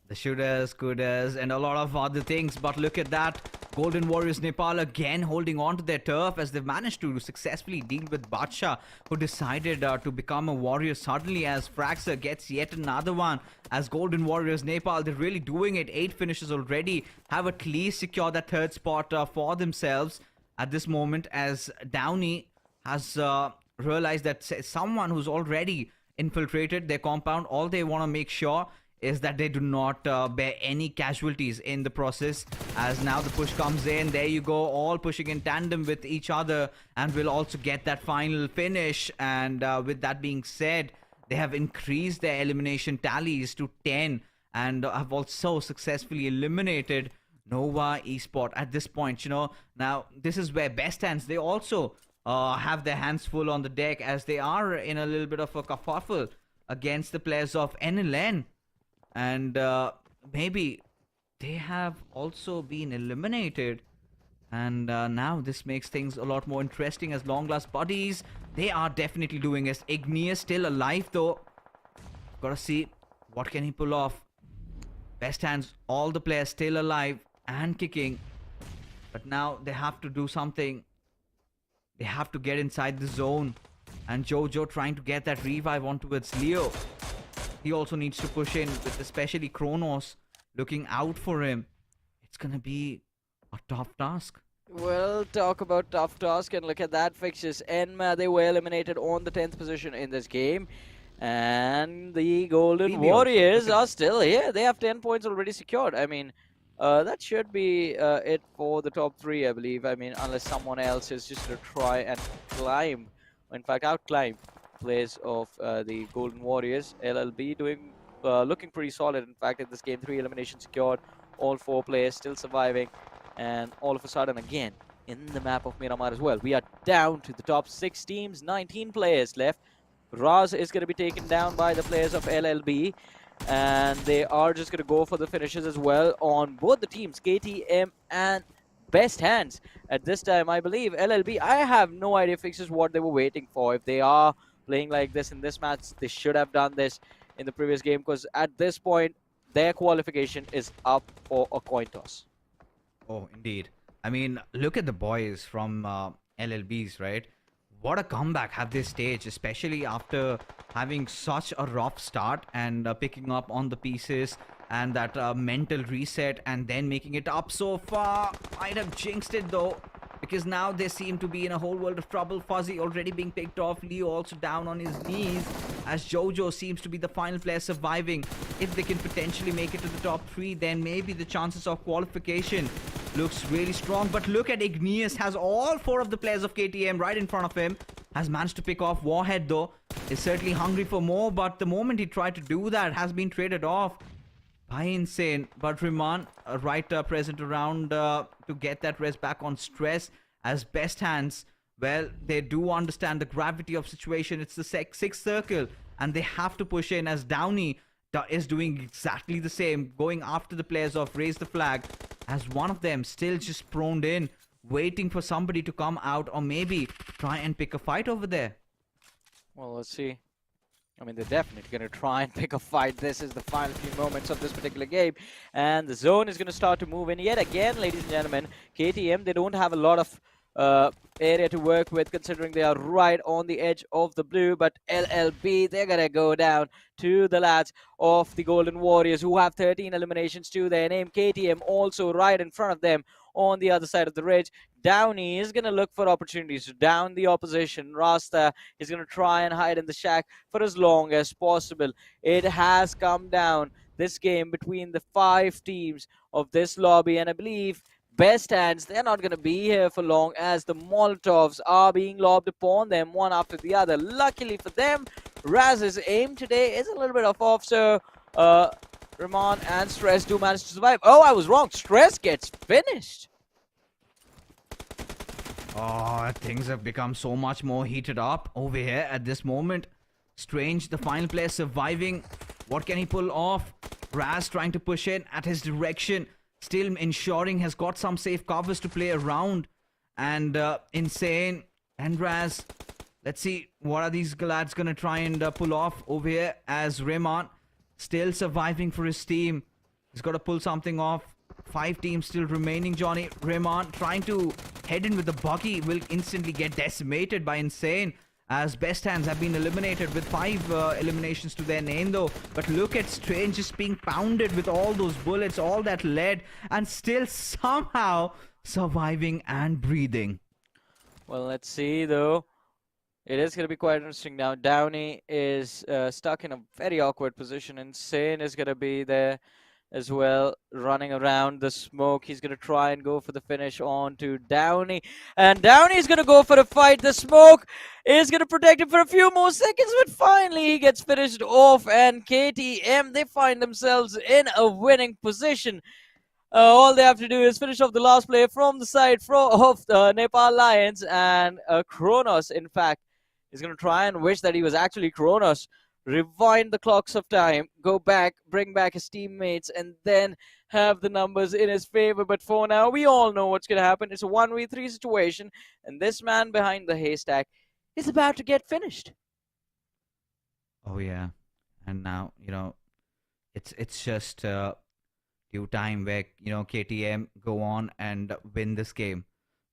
the shooters, cooters, and a lot of other things. But look at that. Golden Warriors Nepal again holding on to their turf as they've managed to successfully deal with Badsha, who decided to become a warrior suddenly as Fraxer gets yet another one. As Golden Warriors Nepal, they're really doing it. 8 finishes already, have at least secured that third spot for themselves at this moment, as Downey has realized that someone who's already infiltrated their compound. All they want to make sure is that they do not bear any casualties in the process. As now the push comes in, there you go, all pushing in tandem with each other, and will also get that final finish. And with that being said, they have increased their elimination tallies to 10 and have also successfully eliminated Nova Esport at this point. Now this is where Best Hands, they also have their hands full on the deck, as they are in a little bit of a kerfuffle against the players of NLN. And maybe they have also been eliminated. And now this makes things a lot more interesting, as Long Last Buddies, they are definitely doing it. Igneous still alive though. Gotta see what can he pull off. Best Hands, all the players still alive and kicking. But now they have to do something. They have to get inside the zone. And Jojo trying to get that revive on towards Leo. He also needs to push in, with especially Kronos looking out for him. It's gonna be a tough task. Well, talk about tough task, and look at that fixtures. Enma, they were eliminated on the 10th position in this game. And the Golden Warriors are still here. They have 10 points already secured. I mean, that should be it for the top 3, I believe. I mean, unless someone else is just going to try and climb, in fact, outclimb players of the Golden Warriors. LLB doing, looking pretty solid. In fact, in this game, 3 eliminations secured. All 4 players still surviving. And all of a sudden, again, in the map of Miramar as well, we are down to the top 6 teams, 19 players left. Raz is going to be taken down by the players of LLB, and they are just going to go for the finishes as well on both the teams, KTM and Best Hands. At this time, I believe LLB, I have no idea fixes what they were waiting for. If they are playing like this in this match, they should have done this in the previous game, because at this point, their qualification is up for a coin toss. Oh, indeed. I mean, look at the boys from LLBs, right? What a comeback have they staged, especially after having such a rough start and picking up on the pieces and that mental reset and then making it up so far. Might have jinxed it though, because now they seem to be in a whole world of trouble. Fuzzy already being picked off, Leo also down on his knees, as Jojo seems to be the final player surviving. If they can potentially make it to the top 3, then maybe the chances of qualification looks really strong. But look at Igneous, has all 4 of the players of KTM right in front of him. Has managed to pick off Warhead though. Is certainly hungry for more, but the moment he tried to do that, has been traded off by Insane. But Riman right present around to get that rest back on Stress, as Best Hands, well, they do understand the gravity of situation. It's the 6th circle and they have to push in, as Downey is doing exactly the same, going after the players of Raise the Flag, as one of them still just proned in, waiting for somebody to come out or maybe try and pick a fight over there. Well, let's see. I mean, they're definitely going to try and pick a fight. This is the final few moments of this particular game. And the zone is going to start to move in yet again, ladies and gentlemen. KTM, they don't have a lot of area to work with, considering they are right on the edge of the blue. But LLB, they're going to go down to the lads of the Golden Warriors, who have 13 eliminations to their name. KTM also right in front of them on the other side of the ridge. Downey is going to look for opportunities to down the opposition. Rasta is going to try and hide in the shack for as long as possible. It has come down, this game, between the 5 teams of this lobby, and I believe Best Hands, they're not going to be here for long, as the Molotovs are being lobbed upon them one after the other. Luckily for them, Raz's aim today is a little bit off, so Rahman and Stress do manage to survive. Oh, I was wrong. Stress gets finished. Oh, things have become so much more heated up over here at this moment. Strange, the final player surviving. What can he pull off? Raz trying to push in at his direction. Still ensuring has got some safe covers to play around. And Insane and Raz. Let's see what are these lads going to try and pull off over here as Rahman still surviving for his team. He's got to pull something off. 5 teams still remaining, Johnny. Rahman trying to head in with the buggy will instantly get decimated by Insane as Best Hands have been eliminated with 5 eliminations to their name though. But look at Strange just being pounded with all those bullets, all that lead, and still somehow surviving and breathing. Well, let's see though. It is going to be quite interesting now. Downey is stuck in a very awkward position. Insane is going to be there as well, running around the smoke. He's going to try and go for the finish on to Downey. And Downey is going to go for the fight. The smoke is going to protect him for a few more seconds, but finally he gets finished off. And KTM, they find themselves in a winning position. All they have to do is finish off the last player from the side of the Nepal Lions. And Kronos, in fact, is going to try and wish that he was actually Kronos. Rewind the clocks of time, go back, bring back his teammates, and then have the numbers in his favor. But for now, we all know what's going to happen. It's a 1v3 situation, and this man behind the haystack is about to get finished. Oh yeah, and now it's just due time where KTM go on and win this game.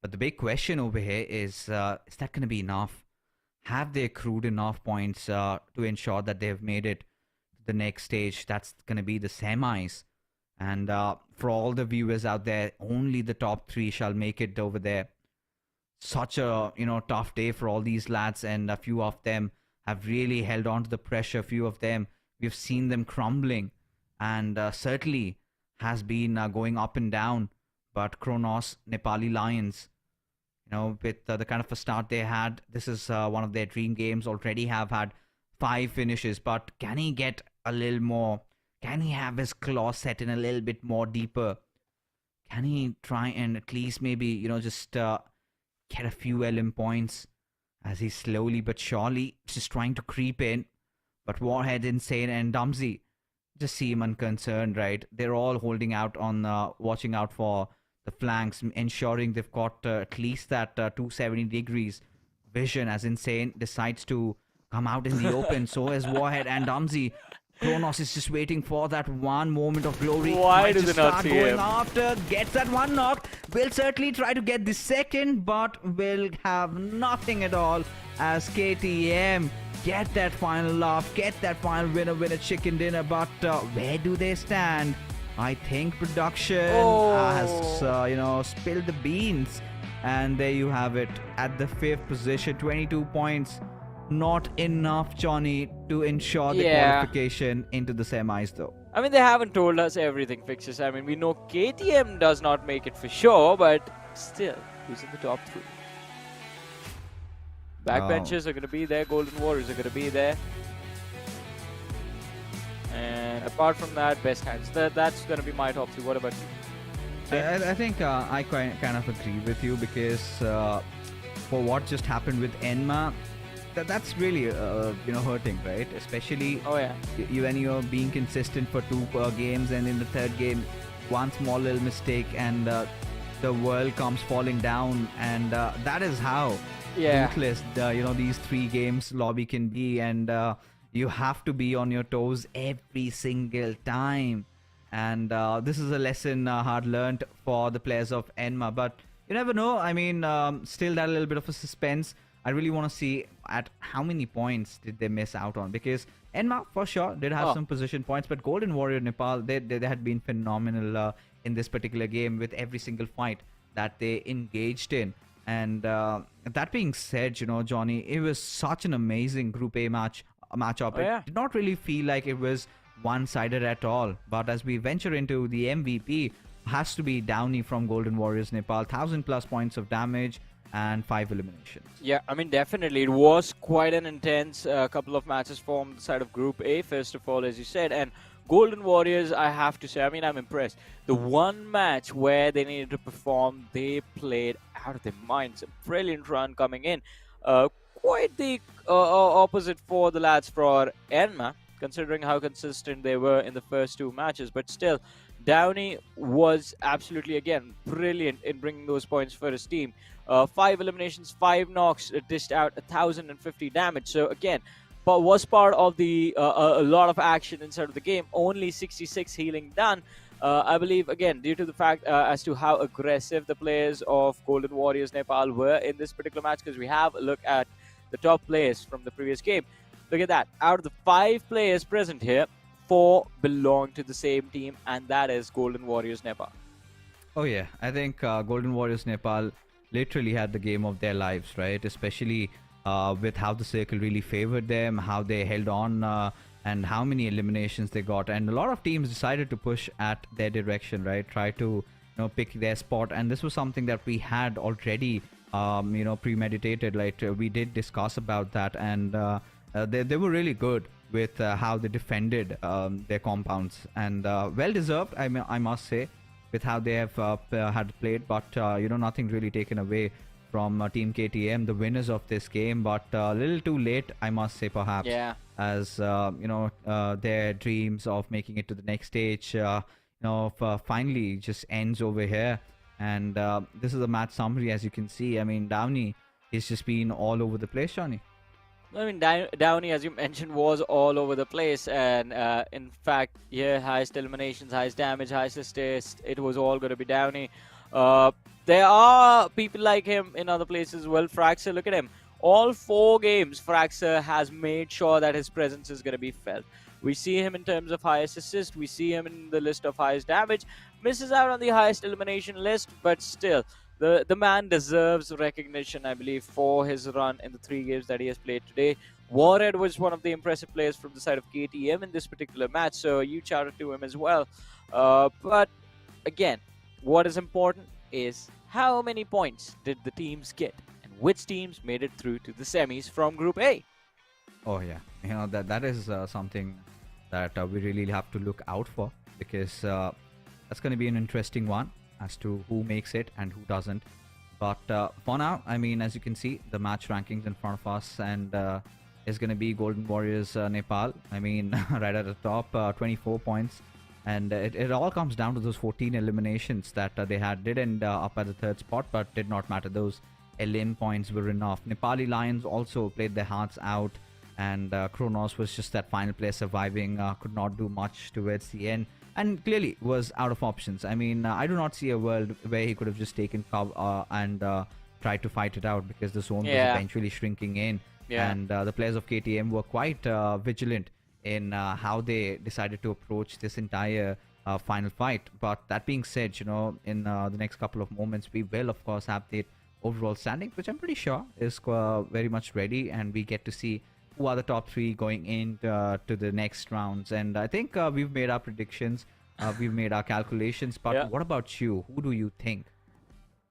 But the big question over here is that going to be enough? Have they accrued enough points to ensure that they've made it to the next stage? That's going to be the semis. And for all the viewers out there, only the top 3 shall make it over there. Such a tough day for all these lads, and a few of them have really held on to the pressure. A few of them, we've seen them crumbling, and certainly has been going up and down. But Kronos, Nepali Lions, with the kind of a start they had, this is one of their dream games. Already have had 5 finishes, but can he get a little more? Can he have his claw set in a little bit more deeper? Can he try and at least maybe, just get a few LM points as he's slowly but surely just trying to creep in? But Warhead, Insane, and Dumsy just seem unconcerned, right? They're all holding out on, watching out for the flanks, ensuring they've got at least that 270 degrees vision as Insane decides to come out in the open. So is Warhead and Dumsy. Kronos is just waiting for that one moment of glory. Why does it not see going him? after, gets that one knock. Will certainly try to get the second, but will have nothing at all as KTM get that final laugh, get that final winner chicken dinner. But where do they stand? I think production has, spilled the beans. And there you have it. At the 5th position, 22 points. Not enough, Johnny, to ensure the qualification into the semis, though. I mean, they haven't told us everything fixes. I mean, we know KTM does not make it for sure, but still, who's in the top 3? Backbenchers are going to be there. Golden Warriors are going to be there. And apart from that, Best Hands. That's going to be my top 3. What about you? I think I kind of agree with you because for what just happened with Enma, that's really hurting, right? Especially when you're being consistent for 2 games, and in the 3rd game, one small little mistake and the world comes falling down, and that is how ruthless these 3 games lobby can be, and you have to be on your toes every single time. And this is a lesson hard learned for the players of Enma, but you never know. I mean, still that little bit of a suspense. I really want to see at how many points did they miss out on, because Enma for sure did have some position points, but Golden Warrior Nepal, they had been phenomenal in this particular game with every single fight that they engaged in. And that being said, Johnny, it was such an amazing Group A matchup. It did not really feel like it was one-sided at all. But as we venture into the MVP, has to be Downey from Golden Warriors Nepal, 1,000+ points of damage and 5 eliminations. Yeah, I mean, definitely. It was quite an intense couple of matches from the side of Group A, first of all, as you said. And Golden Warriors, I have to say, I mean, I'm impressed. The one match where they needed to perform, they played out of their minds. A brilliant run coming in. Quite the opposite for the lads for Enma, considering how consistent they were in the first two matches. But still, Downey was absolutely, again, brilliant in bringing those points for his team. 5 eliminations, 5 knocks, dished out 1,050 damage. So, again, but was part of the a lot of action inside of the game. Only 66 healing done. I believe, again, due to the fact as to how aggressive the players of Golden Warriors Nepal were in this particular match, because we have a look at the top players from the previous game. Look at that. Out of the 5 players present here, 4 belong to the same team, and that is Golden Warriors Nepal. Oh yeah, I think Golden Warriors Nepal literally had the game of their lives, right? Especially with how the circle really favored them, how they held on, and how many eliminations they got. And a lot of teams decided to push at their direction, right? Try to pick their spot. And this was something that we had already premeditated. Like we did discuss about that, and they were really good with how they defended their compounds, and well deserved. I must say, with how they have had played, but nothing really taken away from Team KTM, the winners of this game, but a little too late, I must say, perhaps. Yeah. As their dreams of making it to the next stage, finally just ends over here. And this is a match summary, as you can see. I mean, Downey has just been all over the place, Johnny. I mean, Downey, as you mentioned, was all over the place, and in fact, yeah, highest eliminations, highest damage, highest assist, it was all going to be Downey. There are people like him in other places. Well, Fraxer, look at him. All 4 games, Fraxer has made sure that his presence is going to be felt. We see him in terms of highest assist. We see him in the list of highest damage. Misses out on the highest elimination list, but still, the man deserves recognition, I believe, for his run in the 3 games that he has played today. Warhead was one of the impressive players from the side of KTM in this particular match, so you shout out to him as well. But again, what is important is how many points did the teams get, and which teams made it through to the semis from Group A. Oh yeah, that is something that we really have to look out for, because that's going to be an interesting one as to who makes it and who doesn't. But for now, I mean, as you can see, the match rankings in front of us, and is going to be Golden Warriors Nepal. I mean, right at the top, 24 points. And it all comes down to those 14 eliminations that they had. Did end up at the 3rd spot, but did not matter. Those elim points were enough. Nepali Lions also played their hearts out, and Kronos was just that final player surviving, could not do much towards the end, and clearly was out of options. I mean, I do not see a world where he could have just taken cover and tried to fight it out, because the zone was eventually shrinking in. Yeah. And the players of KTM were quite vigilant in how they decided to approach this entire final fight. But that being said, in the next couple of moments, we will, of course, have the overall standing, which I'm pretty sure is very much ready, and we get to see who are the top 3 going into to the next rounds. And I think we've made our predictions, we've made our calculations, but what about you? Who do you think?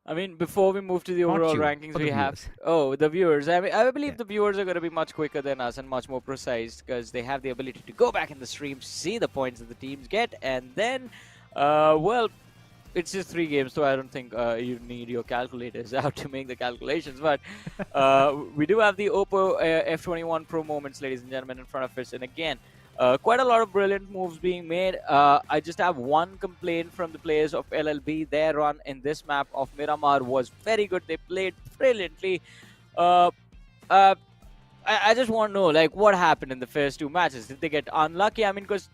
I mean, before we move to the overall rankings, we have... Oh, the viewers. I mean, I believe the viewers are going to be much quicker than us and much more precise, because they have the ability to go back in the stream, see the points that the teams get, and then, well, it's just 3 games, so I don't think you need your calculators out to make the calculations. But we do have the Oppo F21 Pro moments, ladies and gentlemen, in front of us. And again, quite a lot of brilliant moves being made. I just have one complaint from the players of LLB. Their run in this map of Miramar was very good. They played brilliantly. I just want to know, like, what happened in the first 2 matches? Did they get unlucky? I mean, because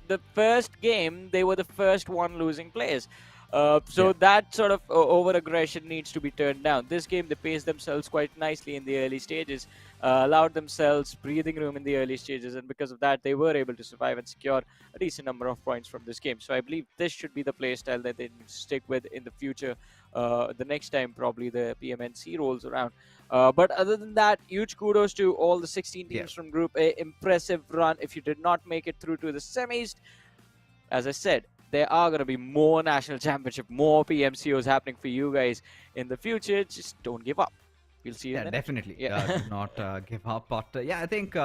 the first game, they were the first one losing players. That sort of over-aggression needs to be turned down. This game, they paced themselves quite nicely in the early stages, allowed themselves breathing room in the early stages, and because of that, they were able to survive and secure a decent number of points from this game. So I believe this should be the play style that they need to stick with in the future, the next time probably the PMNC rolls around. But other than that, huge kudos to all the 16 teams from Group A. Impressive run. If you did not make it through to the semis, as I said, there are going to be more national championship, more PMCOs happening for you guys in the future. Just don't give up. We'll see you in the definitely. next. Do not give up. But I think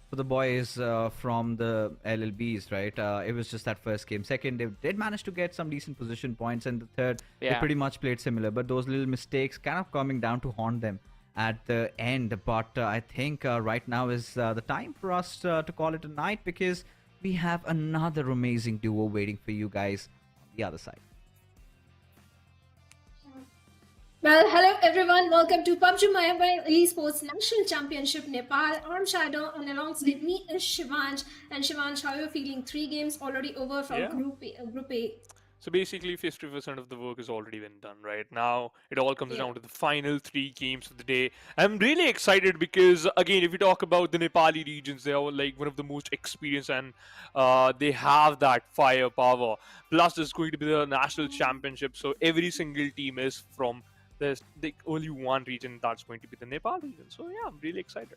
for the boys from the LLBs, right? It was just that first game. Second, they did manage to get some decent position points, and the third, they Yeah. pretty much played similar. But those little mistakes kind of coming down to haunt them at the end. But I think right now is the time for us to call it a night, because we have another amazing duo waiting for you guys on the other side. Well, hello everyone. Welcome to PUBG Mobile Esports National Championship Nepal. I'm Shadow, and alongside me is Shivansh. And Shivansh, how are you feeling? 3 games already over from Yeah. Group A. So basically, 50% of the work has already been done. Right now, it all comes Yeah. down to the final 3 games of the day. I'm really excited because, again, if you talk about the Nepali regions, they are like one of the most experienced, and they have that firepower. Plus, there's going to be the national championship, so every single team is from there's only one region that's going to be the Nepal region. So yeah, I'm really excited.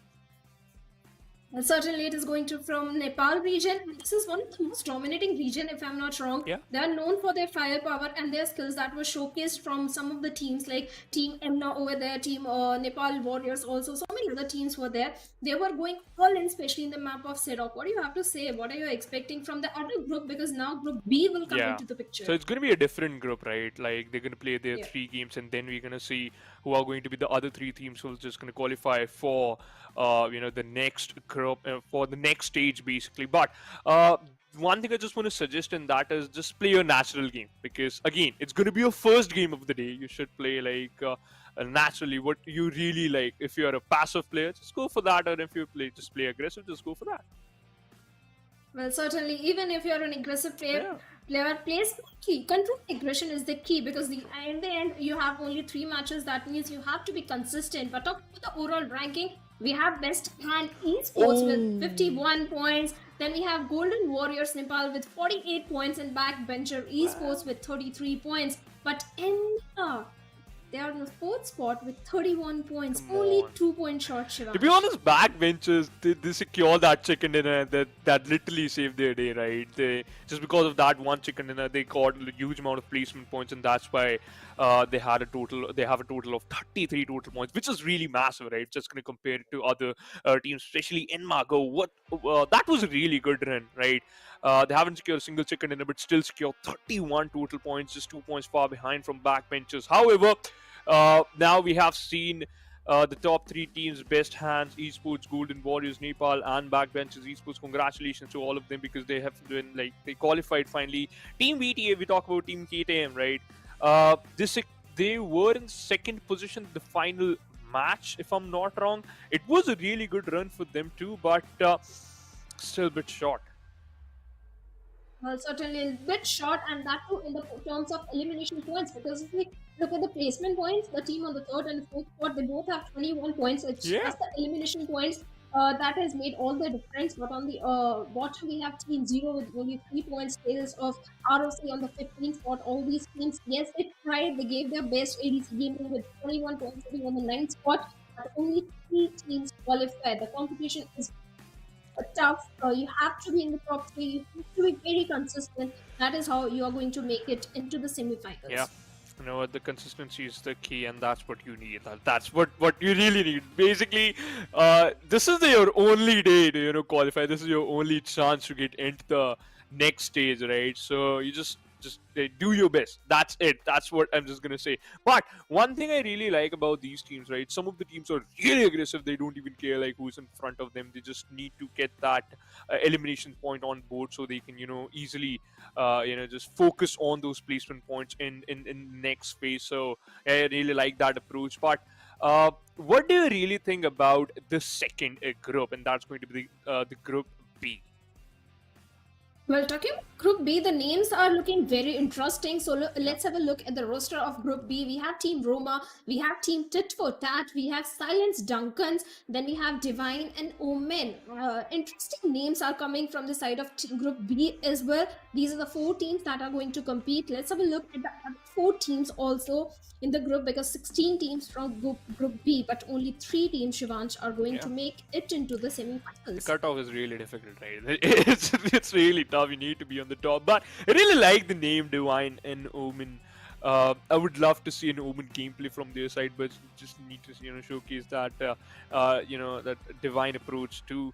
Well, certainly it is going to from Nepal region. This is one of the most dominating region, if I'm not wrong. Yeah. They are known for their firepower and their skills that were showcased from some of the teams like Team Emna over there, Team Nepal Warriors also. So many other teams were there. They were going all in, especially in the map of Sanhok. What do you have to say? What are you expecting from the other group? Because now Group B will come Yeah. into the picture. So it's going to be a different group, right? Like they're going to play their Yeah. 3 games, and then we're going to see who are going to be the other 3 teams who are just going to qualify for, the next group, for the next stage, basically. But one thing I just want to suggest in that is just play your natural game, because again, it's going to be your first game of the day. You should play like naturally what you really like. If you're a passive player, just go for that, or if you just play aggressive, just go for that. Well, certainly, even if you're an aggressive player plays key. Control aggression is the key, because in the end you have only 3 matches. That means you have to be consistent. But talking about the overall ranking, we have Best Hand Esports with 51 points. Then we have Golden Warriors Nepal with 48 points, and Backbencher Esports with 33 points. But they are in the 4th spot with 31 points, Come only on. 2 points short. Shiva. To be honest, backbenchers they secure that chicken dinner that literally saved their day, right? They just because of that one chicken dinner, they got a huge amount of placement points, and that's why they have a total of 33 total points, which is really massive, right? Just gonna compare it to other teams, especially Enmago. That was a really good run, right? They haven't secured a single chicken dinner, but still secured 31 total points, just 2 points far behind from backbenchers. However, now we have seen the top 3 teams: Best Hands Esports, Golden Warriors Nepal, and Backbenchers Esports. Congratulations to all of them, because they have been they qualified finally. Team BTA, we talk about Team KTM, right? They were in 2nd position in the final match, if I'm not wrong. It was a really good run for them too, but still a bit short. Well, certainly a bit short, and that too in the terms of elimination points. Because if we look at the placement points, the team on the 3rd and 4th spot, they both have 21 points. It's just the elimination points that has made all the difference. But on the bottom, we have Team Zero with only 3 points. Tails of ROC on the 15th spot. All these teams, yes, they tried. They gave their best. ADC gaming with 21 points, sitting on the 9th spot. But only 3 teams qualified. The competition is tough. You have to be in the top 3. You have to be very consistent. That is how you are going to make it into the semi-finals. Yeah. You know what? The consistency is the key, and that's what you need. That's what you really need. Basically, this is your only day to qualify. This is your only chance to get into the next stage, right? So you just do your best. That's it. That's what I'm just gonna say. But one thing I really like about these teams, right? Some of the teams are really aggressive. They don't even care like who's in front of them. They just need to get that elimination point on board, so they can easily just focus on those placement points in next phase. So I really like that approach. But what do you really think about the second group, and that's going to be the group B? Well, talking about Group B, the names are looking very interesting. So let's have a look at the roster of Group B. We have Team Roma, we have Team Tit for Tat, we have Silence Duncans, then we have Divine and Omen. Interesting names are coming from the side of Group B as well. These are the 4 teams that are going to compete. Let's have a look at the other 4 teams also in the group, because 16 teams from Group B, but only 3 teams, Shivansh, are going to make it into the The semi-finals. cutoff is really difficult, right? It's really tough. You need to be on the top. But I really like the name Divine and Omen. I would love to see an Omen gameplay from their side, but just need to showcase that that divine approach to.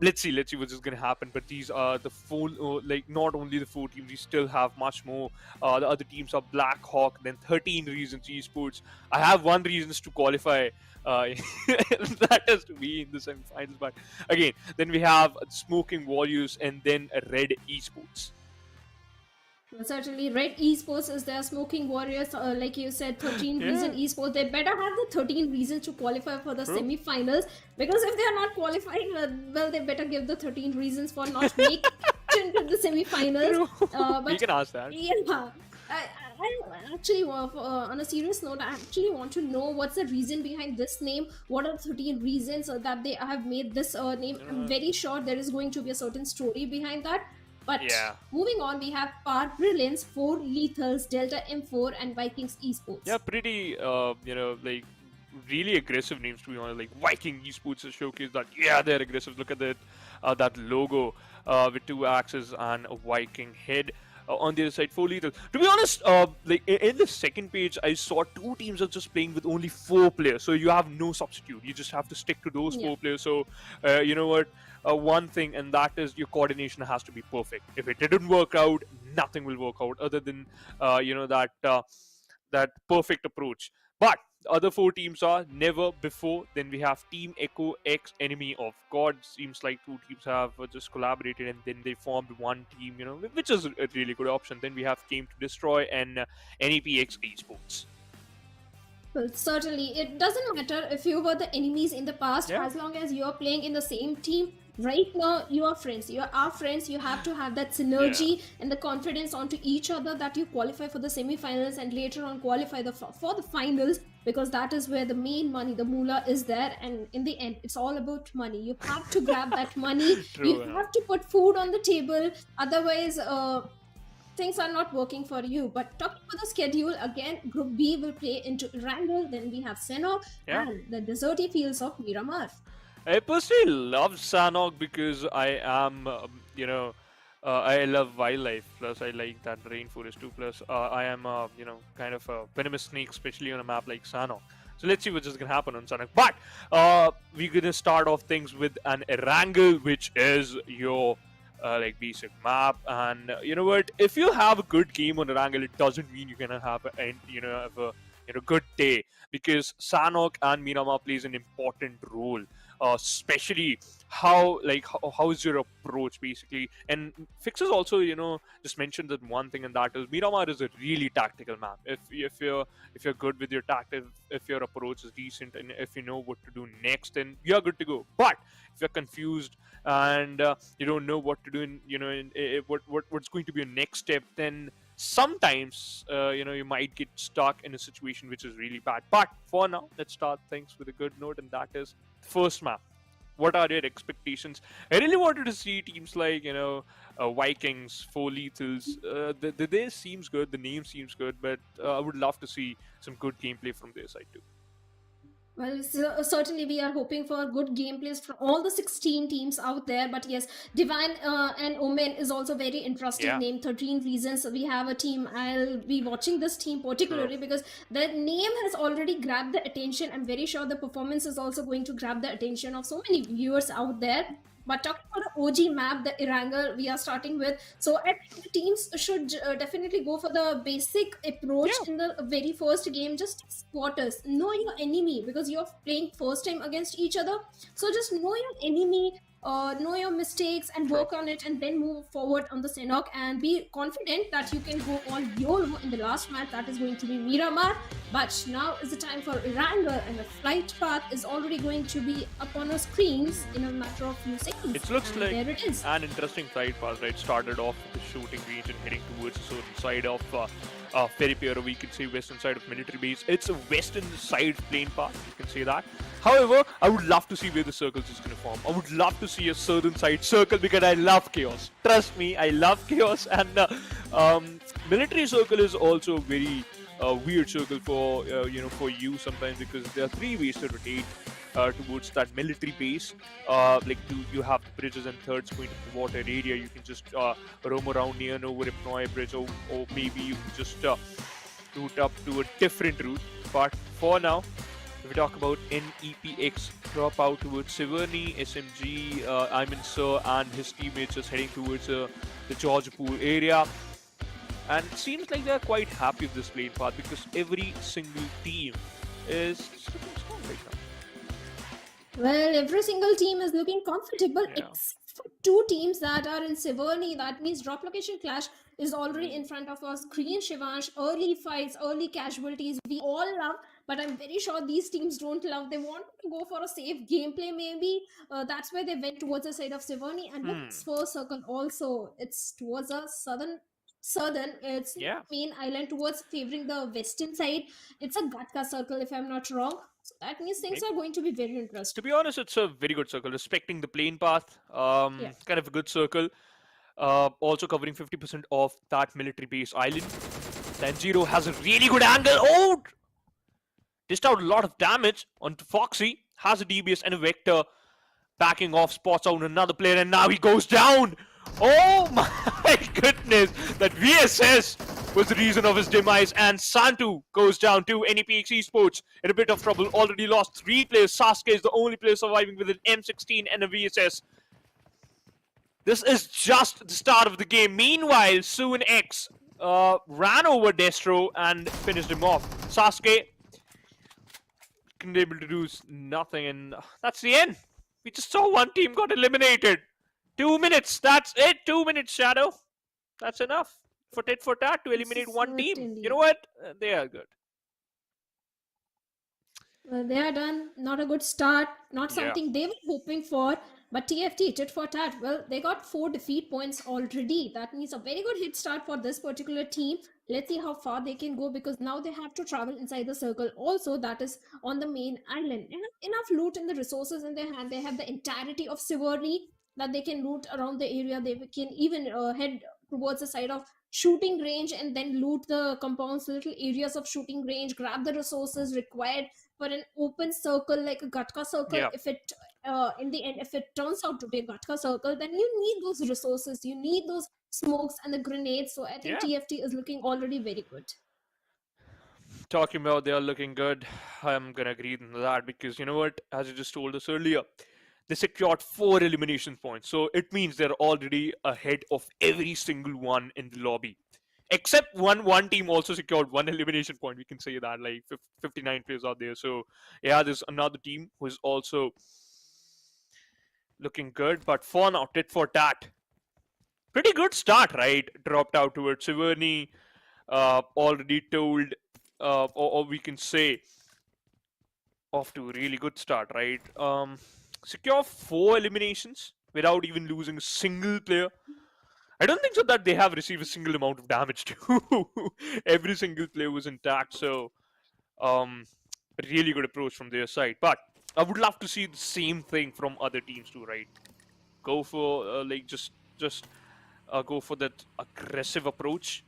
Let's see what's going to happen. But these are the full, like not only the 4 teams, we still have much more. The other teams are Black Hawk, then 13 Reasons Esports. I have 1 reasons to qualify. That is to be in the semifinals. But again, then we have Smoking Warriors and then Red Esports. Well, certainly, Red Esports is there. Smoking Warriors, like you said, 13 Yeah. reason esports. They better have the 13 reasons to qualify for the True. semi-finals, because if they are not qualifying, well, they better give the 13 reasons for not making it into the semi-finals. We can ask that. Yeah. I actually, on a serious note, I actually want to know what's the reason behind this name. What are 13 reasons that they have made this name? I'm very sure there is going to be a certain story behind that. But Yeah. moving on, we have Power Brilliance, 4 Lethals, Delta M4, and Vikings Esports. Yeah, pretty, like really aggressive names to be honest. Like Viking Esports has showcased that. Yeah, they're aggressive. Look at that logo with 2 axes and a Viking head. On the other side, 4 lethal. To be honest, like in the second page, I saw 2 teams are just playing with only 4 players. So you have no substitute. You just have to stick to those 4 players. So you know what? One thing, and that is your coordination has to be perfect. If it didn't work out, nothing will work out other than that perfect approach. But the other 4 teams are Never Before. Then we have Team Echo X Enemy of God. Seems like 2 teams have just collaborated and then they formed one team, which is a really good option. Then we have Came to Destroy and NEPX Esports. Well, certainly, it doesn't matter if you were the enemies in the past, Yeah. as long as you are playing in the same team. Right now, you are friends. You are our friends. You have to have that synergy and the confidence onto each other that you qualify for the semi-finals and later on qualify for the finals, because that is where the main money, the moolah, is there. And in the end, it's all about money. You have to grab that money. True, You yeah. have to put food on the table. Otherwise, things are not working for you. But talking about the schedule, again, Group B will play into Erangel. Then we have Sanhok Yeah. and the deserty fields of Miramar. I personally love Sanhok because I am, I love wildlife. Plus, I like that rainforest too. Plus, I am, kind of a venomous snake, especially on a map like Sanhok. So let's see what's just gonna happen on Sanhok. But we're gonna start off things with an Erangel, which is your like basic map. And you know what? If you have a good game on Erangel, it doesn't mean you're gonna have a good day, because Sanhok and Miramar plays an important role. Especially how is your approach basically, and Fixes also just mentioned that one thing, and that is Miramar is a really tactical map. If you're good with your tactic, if your approach is decent, and if you know what to do next, then you're good to go. But if you're confused and you don't know what to do, what's going to be your next step, then sometimes you might get stuck in a situation which is really bad. But for now, let's start things with a good note, and that is first map. What are your expectations? I really wanted to see teams like Vikings, 4 Lethals. They seems good, the name seems good, but I would love to see some good gameplay from their side too. Well, certainly we are hoping for good gameplays from all the 16 teams out there. But yes, Divine and Omen is also very interesting Yeah. name. 13 reasons. We have a team. I'll be watching this team particularly because the name has already grabbed the attention. I'm very sure the performance is also going to grab the attention of so many viewers out there. But talking about the OG map, the Erangel, we are starting with. So I think the teams should definitely go for the basic approach in the very first game. Just squatters, know your enemy, because you're playing first time against each other. So just know your enemy, know your mistakes and work on it, and then move forward on the Sanhok and be confident that you can go all YOLO in the last match. That is going to be Miramar. But now is the time for Erangel, and the flight path is already going to be up on our screens in a matter of few seconds. It looks And like there it is. an interesting flight path, right? Started off with the shooting range and heading towards a certain side of Feripir, or we could say western side of military base. It's a western side plane path, you can say that. However, I would love to see where the circles is going to form. I would love to see a southern side circle, because I love chaos. Trust me, I love chaos. And military circle is also very weird circle for for you sometimes, because there are 3 ways to rotate towards that military base. You have the bridges and thirds going to the water area. You can just roam around near Novo Ripnoi bridge, or maybe you can just route up to a different route. But for now, if we talk about NEPX, drop out towards Siverny, SMG, Iman Sir and his teammates just heading towards the Georgepur area. And it seems like they're quite happy with this playing path because every single team is looking strong right now. Well, every single team is looking comfortable Yeah. except for two teams that are in Siverny. That means drop location clash is already in front of us. Green Shivansh, early fights, early casualties, we all love, but I'm very sure these teams don't love. They want to go for a safe gameplay, maybe. That's why they went towards the side of Siverny. And look, this first circle also, it's towards a southern, it's not Yeah. main island, towards favoring the western side. It's a Gatka circle, if I'm not wrong. So that means things Maybe. are going to be very To interesting. be honest, it's a very good circle, respecting the plane path. Yeah. Kind of a good circle. Also covering 50% of that military base island. Then Zero has a really good angle. Oh! Dished out a lot of damage onto Foxy. Has a DBS and a Vector. Backing off, spots out another player, and now he goes down. Oh my goodness! That VSS was the reason of his demise, and Santu goes down to NEPX Esports in a bit of trouble. Already lost 3 players. Sasuke is the only player surviving with an M16 and a VSS. This is just the start of the game. Meanwhile, Suin X ran over Destro and finished him off. Sasuke couldn't able to do nothing, and that's the end. We just saw one team got eliminated. 2 minutes. That's it. 2 minutes, Shadow. That's enough for tit for tat to eliminate one team. You Certainly. know what? They are good. Well, they are done. Not a good start. Not Yeah. something they were hoping for. But TFT, tit for tat, well, they got 4 defeat points already. That means a very good hit start for this particular team. Let's see how far they can go because now they have to travel inside the circle. Also, that is on the main island. Enough loot and the resources in their hand. They have the entirety of Siverny that they can loot around the area. They can even head towards the side of shooting range and then loot the compounds, little areas of shooting range, grab the resources required for an open circle like a Gatka circle. Yeah. If it in the end, if it turns out to be a Gatka circle, then you need those resources, you need those smokes and the grenades. So I think Yeah. TFT is looking already very good. Talking about they are looking good, I'm gonna agree with that because you know what? As you just told us earlier, they secured 4 elimination points. So it means they're already ahead of every single one in the lobby. Except one team also secured 1 elimination point. We can say that, like 59 players out there. So yeah, there's another team who is also looking good. But for now, tit for tat. Pretty good start, right? Dropped out towards Siverny. Already told, or we can say, off to a really good start, right? Secure 4 eliminations without even losing a single player. I don't think so that they have received a single amount of damage too. Every single player was intact, so a really good approach from their side. But I would love to see the same thing from other teams too, right? Go for like just go for that aggressive approach.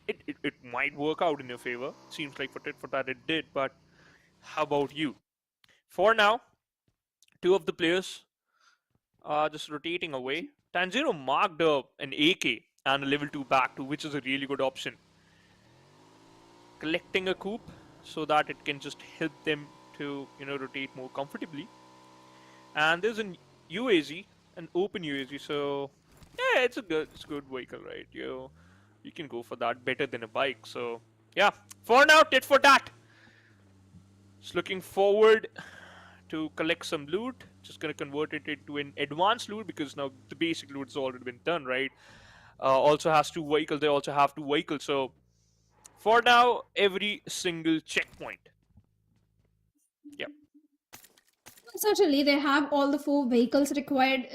It might work out in your favor. Seems like for that it did. But how about you? For now, 2 of the players are just rotating away. Tanjiro marked an AK and a level 2 back 2, which is a really good option. Collecting a coup so that it can just help them to, rotate more comfortably. And there's an UAZ, an open UAZ, so yeah, it's a good vehicle, right? You can go for that better than a bike. So yeah, for now, tit for tat. Just looking forward to collect some loot. Just gonna convert it into an advanced loot because now the basic loot's already been done, right? Also has 2 vehicles. They also have 2 vehicles. So for now, every single checkpoint. Yep. Certainly, they have all the 4 vehicles required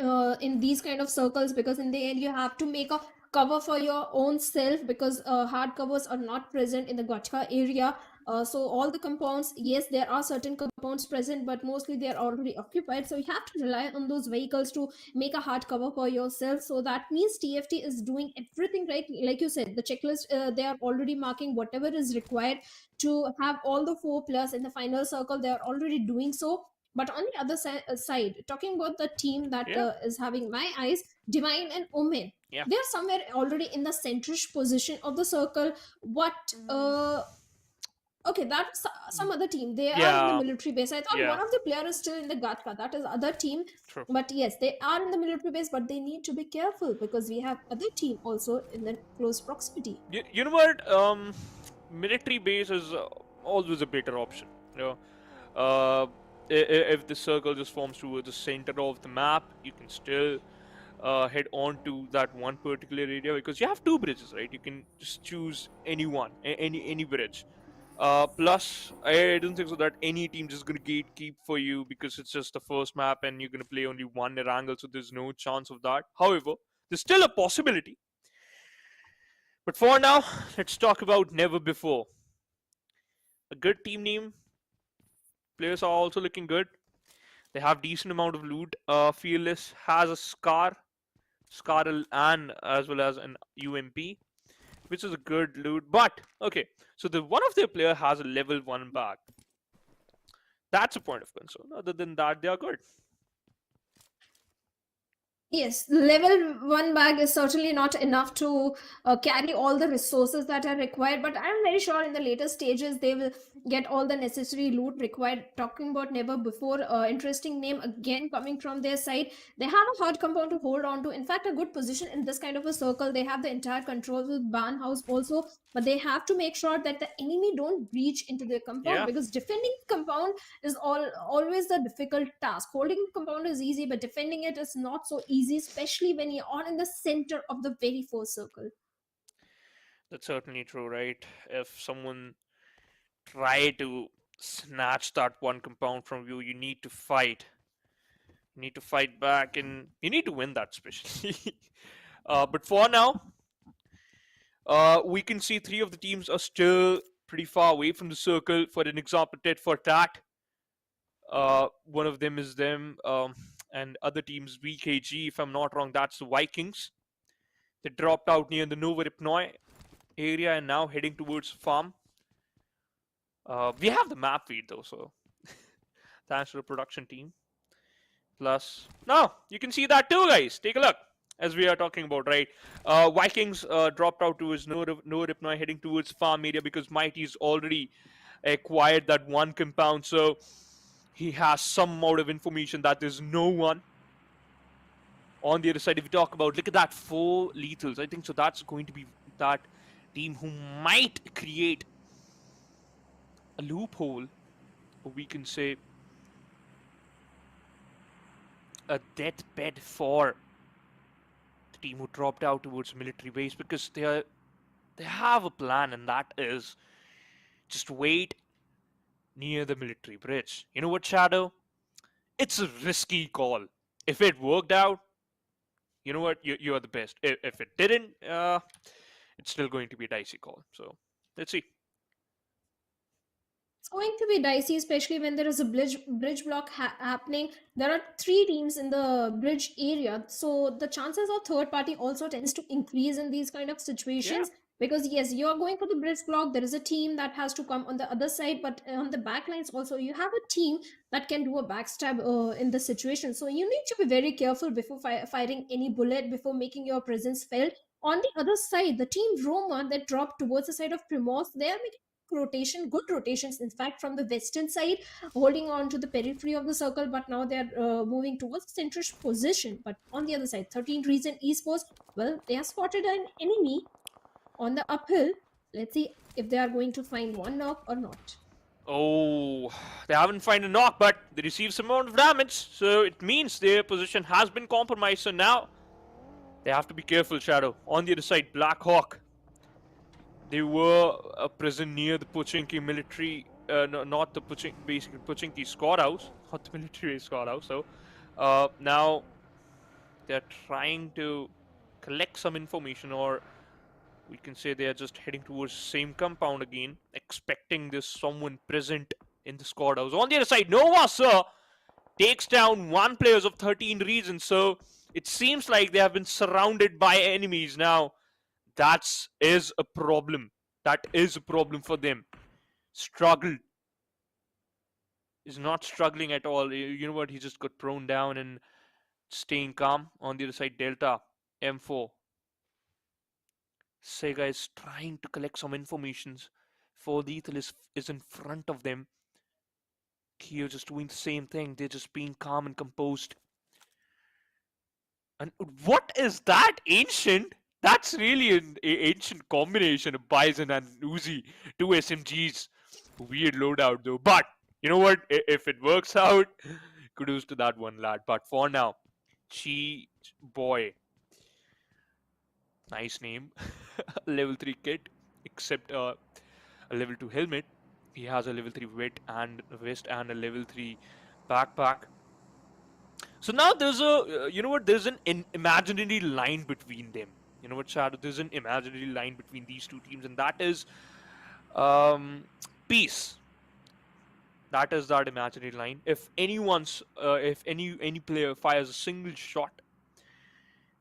in these kind of circles because in the end you have to make a cover for your own self because hard covers are not present in the Gatka area. So all the compounds, yes, there are certain compounds present, but mostly they are already occupied. So you have to rely on those vehicles to make a hard cover for yourself. So that means TFT is doing everything right. Like you said, the checklist, they are already marking whatever is required to have all the 4 players in the final circle. They are already doing so. But on the other side, talking about the team that Yeah. is having my eyes, Divine and Omen. Yeah. They are somewhere already in the centrish position of the circle. What Okay, that's some other team. They are in the Yeah. military base. I thought Yeah. one of the players is still in the Gatka. That is other team. True. But yes, they are in the military base, but they need to be careful because we have other team also in the close proximity. You know what? Military base is always a better option. You know, if the circle just forms towards the center of the map, you can still head on to that one particular area because you have two bridges, right? You can just choose any one, any bridge. Plus, I don't think so that any team just gonna gatekeep for you because it's just the first map and you're gonna play only one Erangel, so there's no chance of that. However, there's still a possibility. But for now, let's talk about never before. A good team name. Players are also looking good. They have decent amount of loot. Fearless has a Scar, and as well as an UMP, which is a good loot. But okay, so the one of their player has a level 1 bag. That's a point of concern. Other than that, they are good. Yes, level one bag is certainly not enough to carry all the resources that are required, but I'm very sure in the later stages they will get all the necessary loot required. Talking about never before, interesting name again coming from their side. They have a hard compound to hold on to. In fact, a good position in this kind of a circle. They have the entire control with Ban House also, but they have to make sure that the enemy don't breach into their compound Yeah, because defending compound is always the difficult task. Holding compound is easy, but defending it is not so easy, especially when you're on in the center of the very first circle. that's certainly true, right? If someone try to snatch that one compound from you, you need to fight. You need to fight back, and you need to win that, especially. But for now, we can see three of the teams are still pretty far away from the circle. For an example, tit for tat. One of them is them, and other teams VKG. If I'm not wrong, that's the Vikings. They dropped out near the Nova Ripnoi area and now heading towards farm. We have the map feed though, so thanks to the production team. Plus, no, you can see that too, guys. Take a look. As we are talking about, right? Vikings dropped out towards no Ripnoi, heading towards farm area because Mighty's already acquired that one compound, so he has some amount of information that there's no one on the other side. If you talk about, look at that, 4 lethals. I think so. That's going to be that team who might create a loophole, or we can say a deathbed for the team who dropped out towards military base because they have a plan, and that is just wait near the military bridge. You know what, Shadow? It's a risky call. If it worked out, you know what? You are the best. If it didn't, it's still going to be a dicey call. So let's see. It's going to be dicey, especially when there is a bridge block happening. There are three teams in the bridge area, so the chances of third party also tends to increase in these kind of Yeah. situations. Because yes, you are going for the bridge block. There is a team that has to come on the other side, but on the back lines also you have a team that can do a backstab in the situation. So you need to be very careful before firing any bullet, before making your presence felt. On the other side, the team Roma that dropped towards the side of Primos, they are making good rotations, in fact, from the western side, holding on to the periphery of the circle, but now they're moving towards the centrish position. But on the other side, 13 Reason Esports, well, they have spotted an enemy on the uphill. Let's see if they are going to find one knock or not. Oh, they haven't found a knock, but they received some amount of damage, so it means their position has been compromised. So now they have to be careful, Shadow. On the other side, Black Hawk. They were a prison near the Pochinki military, no, not the basically Pochinki squad house, not the military squad house. So now they're trying to collect some information, or we can say they are just heading towards the same compound again, expecting there's someone present in the squad house. On the other side, Nova, sir, takes down one player of 13 regions. So it seems like they have been surrounded by enemies now. That is a problem. That is a problem for them. Struggle is not struggling at all. You know what? He just got thrown down and staying calm. On the other side, Delta, M4. Sega is trying to collect some informations. For Lethal is in front of them. Kyo just doing the same thing. They're just being calm and composed. And what is that ancient? That's really an ancient combination of Bison and Uzi. Two SMGs. Weird loadout though. But you know what? If it works out, kudos to that one lad. But for now, Chi Boy. Nice name. Level 3 kit. Except a level 2 helmet. He has a level 3 vest and a level 3 backpack. So now there's a, you know what, there's an imaginary line between them. You know what, Shadow? There's an imaginary line between these two teams, and that is um, peace. That is that imaginary line. If if any player fires a single shot,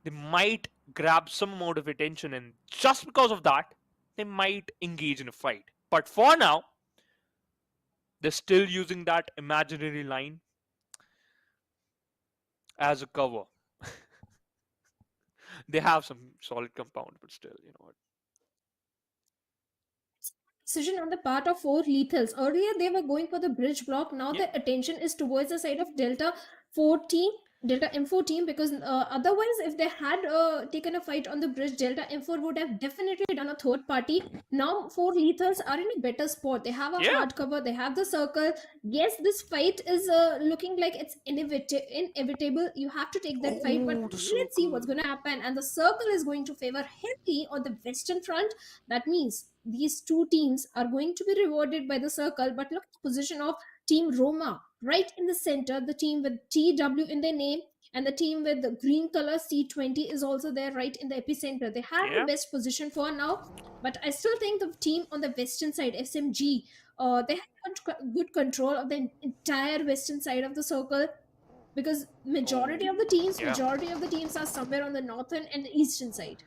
they might grab some amount of attention, and just because of that, they might engage in a fight. But for now, they're still using that imaginary line as a cover. They have some solid compound, but still, you know what? Decision on the part of four lethals. Earlier, they were going for the bridge block. Now, Yeah. the attention is towards the side of Delta 14. Delta M4 team, because otherwise, if they had taken a fight on the bridge, Delta M4 would have definitely done a third party. Now, four lethals are in a better spot. They have a Yeah. hard cover, they have the circle. Yes, this fight is looking like it's inevitable. You have to take that fight, but Oh, the let's see what's circle. going to happen. And the circle is going to favor heavily on the western front. That means these two teams are going to be rewarded by the circle. But look at the position of Team Roma right in the center, the team with TW in their name, and the team with the green color C20 is also there right in the epicenter. They have the Yeah. best position for now, but I still think the team on the western side, SMG, they have good control of the entire western side of the circle, because majority of the teams Yeah. majority of the teams are somewhere on the northern and the eastern side.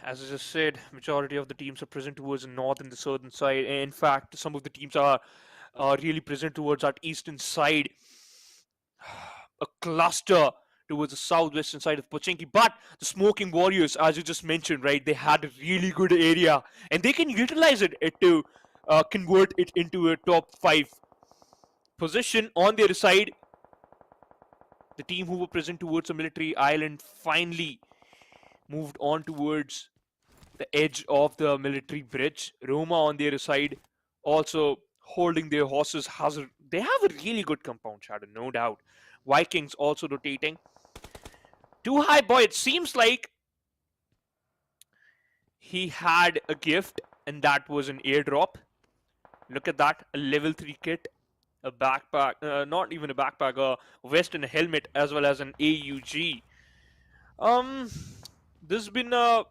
As I just said, majority of the teams are present towards the north and the southern side. In fact, some of the teams are really present towards that eastern side. A cluster towards the southwestern side of Pochinki. But the Smoking Warriors, as you just mentioned, right, they had a really good area, and they can utilize it to convert it into a top 5 position. On the other side, the team who were present towards the military island finally moved on towards the edge of the military bridge. Roma on the other side also holding their horses. They have a really good compound, Shadow, no doubt. Vikings also rotating. Too high boy, it seems like he had a gift, and that was an airdrop. Look at that, a level 3 kit, a backpack, not even a backpack, a vest and a helmet, as well as an AUG. There's been a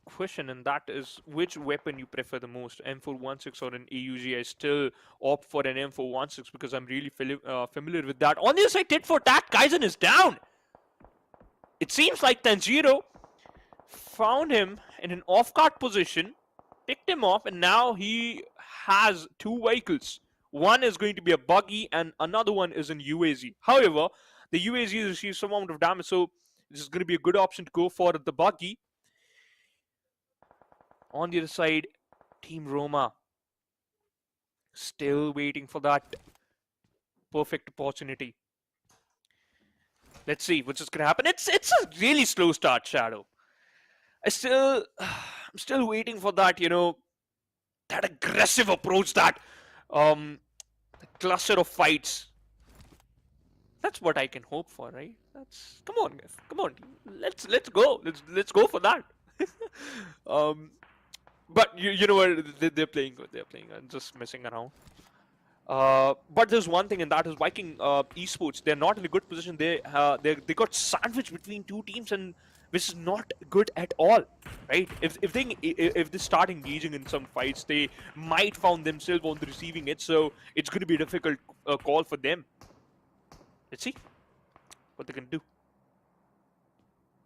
question, and that is which weapon you prefer the most, M416 or an AUG. I still opt for an M416 because I'm really familiar with that. On the other side, tit for tat, Kaizen is down. It seems like Tanjiro found him in an off-guard position, picked him off, and now he has two vehicles. One is going to be a buggy, and another one is an UAZ. However, the UAZ receives some amount of damage, so this is going to be a good option to go for the buggy. On the other side, Team Roma still waiting for that perfect opportunity. Let's see what's just gonna happen. It's a really slow start, Shadow. I'm still waiting for that, that aggressive approach, that cluster of fights. That's what I can hope for, right? That's come on, guys. Come on. Let's go. Let's go for that. um but you know what, they're playing good. They're playing just messing around. But there's one thing, and that is Viking esports. They're not in a good position. They got sandwiched between two teams, and which is not good at all, right? If they start engaging in some fights, they might found themselves on the receiving end. So it's going to be a difficult call for them. Let's see what they can do.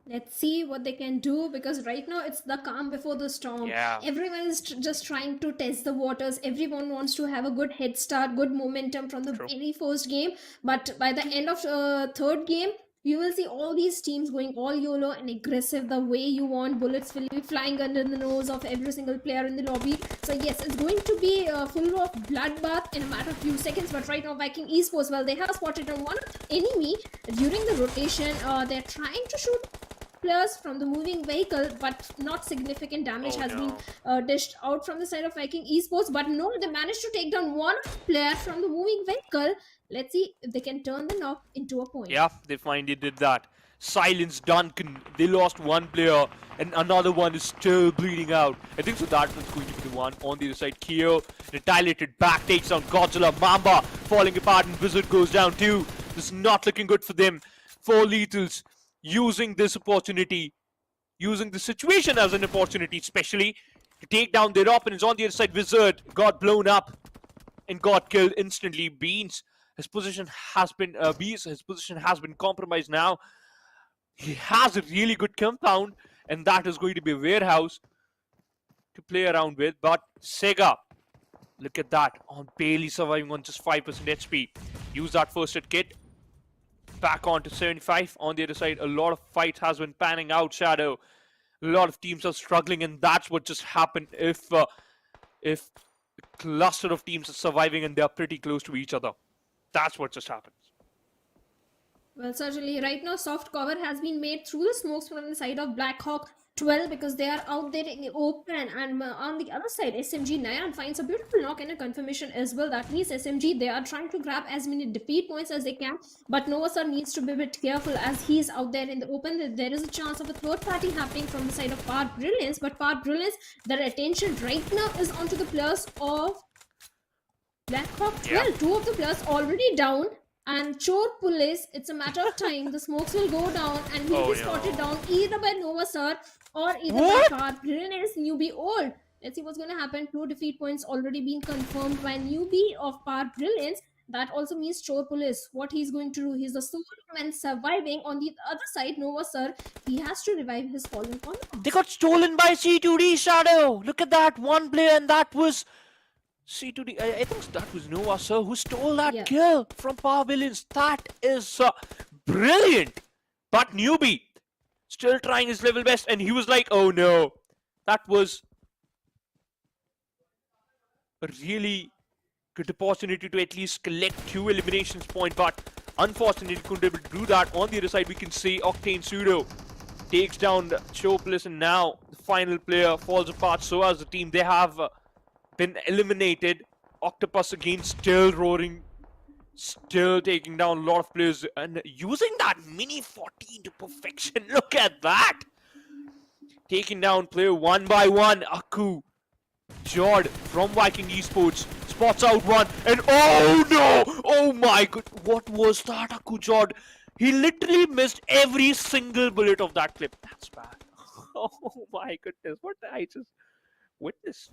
Let's see what they can do, because right now it's the calm before the storm. Yeah. Everyone is just trying to test the waters. Everyone wants to have a good head start, good momentum from the True. very first game. But by the end of third game, you will see all these teams going all YOLO and aggressive the way you want. Bullets will be flying under the nose of every single player in the lobby. So yes, it's going to be full of bloodbath in a matter of few seconds. But right now, Viking Esports, well, they have spotted on one enemy during the rotation. They're trying to shoot players from the moving vehicle, but not significant damage has been dished out from the side of Viking Esports. But no, they managed to take down one player from the moving vehicle. Let's see if they can turn the knock into a point. Yeah, they finally did that. Silence Duncan. They lost one player, and another one is still bleeding out. I think so that was going to be the one on the other side. Keo retaliated back, takes down Godzilla. Mamba falling apart, and Wizard goes down too. This is not looking good for them. 4 lethals using this opportunity, using the situation as an opportunity, especially to take down their opponents. On the other side, Wizard got blown up and got killed instantly. Beans, his position has been his position has been compromised now. He has a really good compound, and that is going to be a warehouse to play around with. But Sega, look at that, on barely surviving on just 5% HP. Use that first aid kit. Back on to 75. On the other side, a lot of fights has been panning out. Shadow, a lot of teams are struggling, and that's what just happened. If a cluster of teams are surviving and they are pretty close to each other, that's what just happens. Well, certainly, right now, soft cover has been made through the smokes from the side of Blackhawk 12 because they are out there in the open. And on the other side, SMG Nayan finds a beautiful knock and a confirmation as well. That means SMG, they are trying to grab as many defeat points as they can. But Nova Sir needs to be a bit careful as he's out there in the open. There is a chance of a third party happening from the side of Power Brilliance. But Power Brilliance, their attention right now is onto the players of Blackhawk 12. Yeah. 2 of the players already down. And Chor Police, it's a matter of time. The smokes will go down and he'll be spotted down either by Nova Sir or either by Power Brilliance Newbie Old. Let's see what's going to happen. 2 defeat points already been confirmed by Newbie of Power Brilliance. That also means Chor Police. What he's going to do, he's the sole man surviving. On the other side, Nova Sir, he has to revive his fallen comrades. They got stolen by C2D, Shadow. Look at that, one player, and that was C2D. I think that was Nova Sir who stole that kill from Power Villains. That is brilliant. But Newbie still trying his level best, and he was like, oh no. That was a really good opportunity to at least collect 2 eliminations point, but unfortunately couldn't be able to do that. On the other side, we can see Octane Pseudo takes down Chopless, and now the final player falls apart. So as the team, they have been eliminated. Octopus again still roaring, still taking down a lot of players and using that mini 14 to perfection. Look at that, taking down player one by one. Aku Jord from Viking Esports spots out one, and oh no, oh my god, what was that? Aku Jord, he literally missed every single bullet of that clip. That's bad. Oh my goodness, what did I just witness?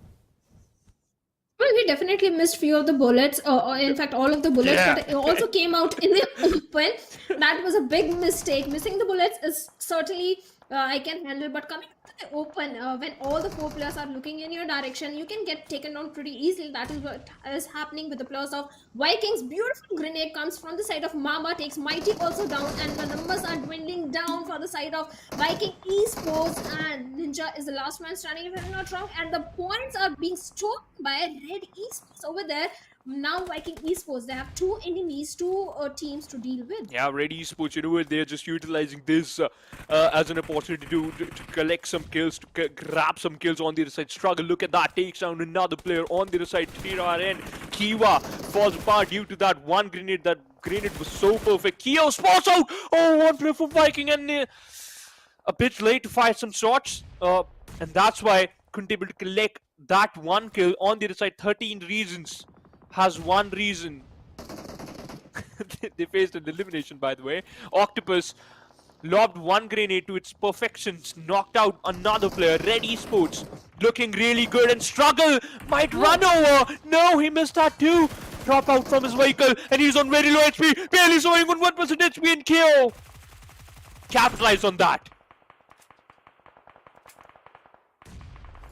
Well, he definitely missed few of the bullets, in fact all of the bullets, but it also came out in the open. That was a big mistake. Missing the bullets is certainly I can handle, but coming to the open, when all the 4 players are looking in your direction, you can get taken down pretty easily. That is what is happening with the players of Vikings. Beautiful grenade comes from the side of Mama, takes Mighty also down, and the numbers are dwindling down for the side of Viking Esports, and Ninja is the last man standing if I'm not wrong, and the points are being stolen by Red Esports over there. Now Viking Esports, they have 2 enemies, 2 teams to deal with. Yeah, Red Esports, you know what, they're just utilizing this as an opportunity to collect some kills, to grab some kills on the other side. Struggle, look at that, takes down another player on the other side. TRN, Kiwa falls apart due to that one grenade. That grenade was so perfect. Keo spots out! Oh, one player for Viking, and a bit late to fire some shots. And that's why couldn't able to collect that one kill. On the other side, 13 reasons has one reason. They faced an elimination, by the way. Octopus lobbed one grenade to its perfections, knocked out another player. Red Esports looking really good, and Struggle might run over. No, he missed that too. Drop out from his vehicle, and he's on very low HP, barely showing on 1% HP, and KO. Capitalize on that.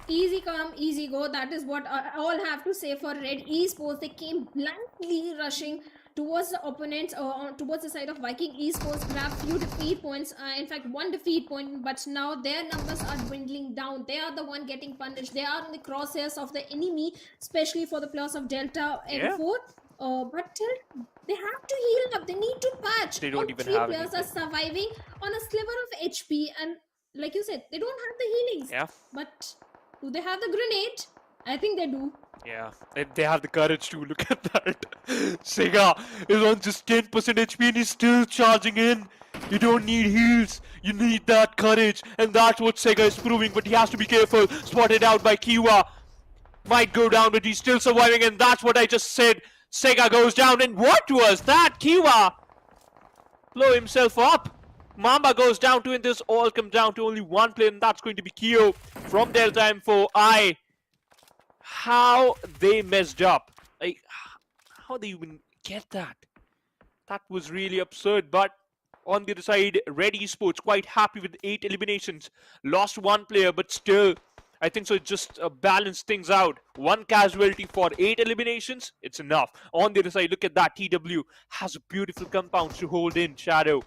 Easy come, easy go. That is what I all have to say for Red Esports. They came blindly rushing towards the opponents towards the side of Viking Esports grab few defeat points. In fact, one defeat point, but now their numbers are dwindling down. They are the one getting punished. They are in the crosshairs of the enemy, especially for the players of Delta Yeah. M4. But till they have to heal up. They need to patch. They All don't even three have players are anything. surviving on a sliver of HP, and like you said, they don't have the healings. Yeah. But do they have the grenade? I think they do. Yeah, and they have the courage to look at that. Sega is on just 10% HP and he's still charging in. You don't need heals, you need that courage, and that's what Sega is proving. But he has to be careful. Spotted out by Kiwa. Might go down, but he's still surviving, and that's what I just said. Sega goes down, and what was that? Kiwa blow himself up. Mamba goes down too, and this all comes down to only one player, and that's going to be Kyo from Delta M4. How they messed up. Like, how they even get that? That was really absurd. But on the other side, Red Esports quite happy with 8 eliminations. Lost one player, but still, I think so. It just balanced things out. One casualty for 8 eliminations, it's enough. On the other side, look at that. TW has beautiful compounds to hold in. Shadow.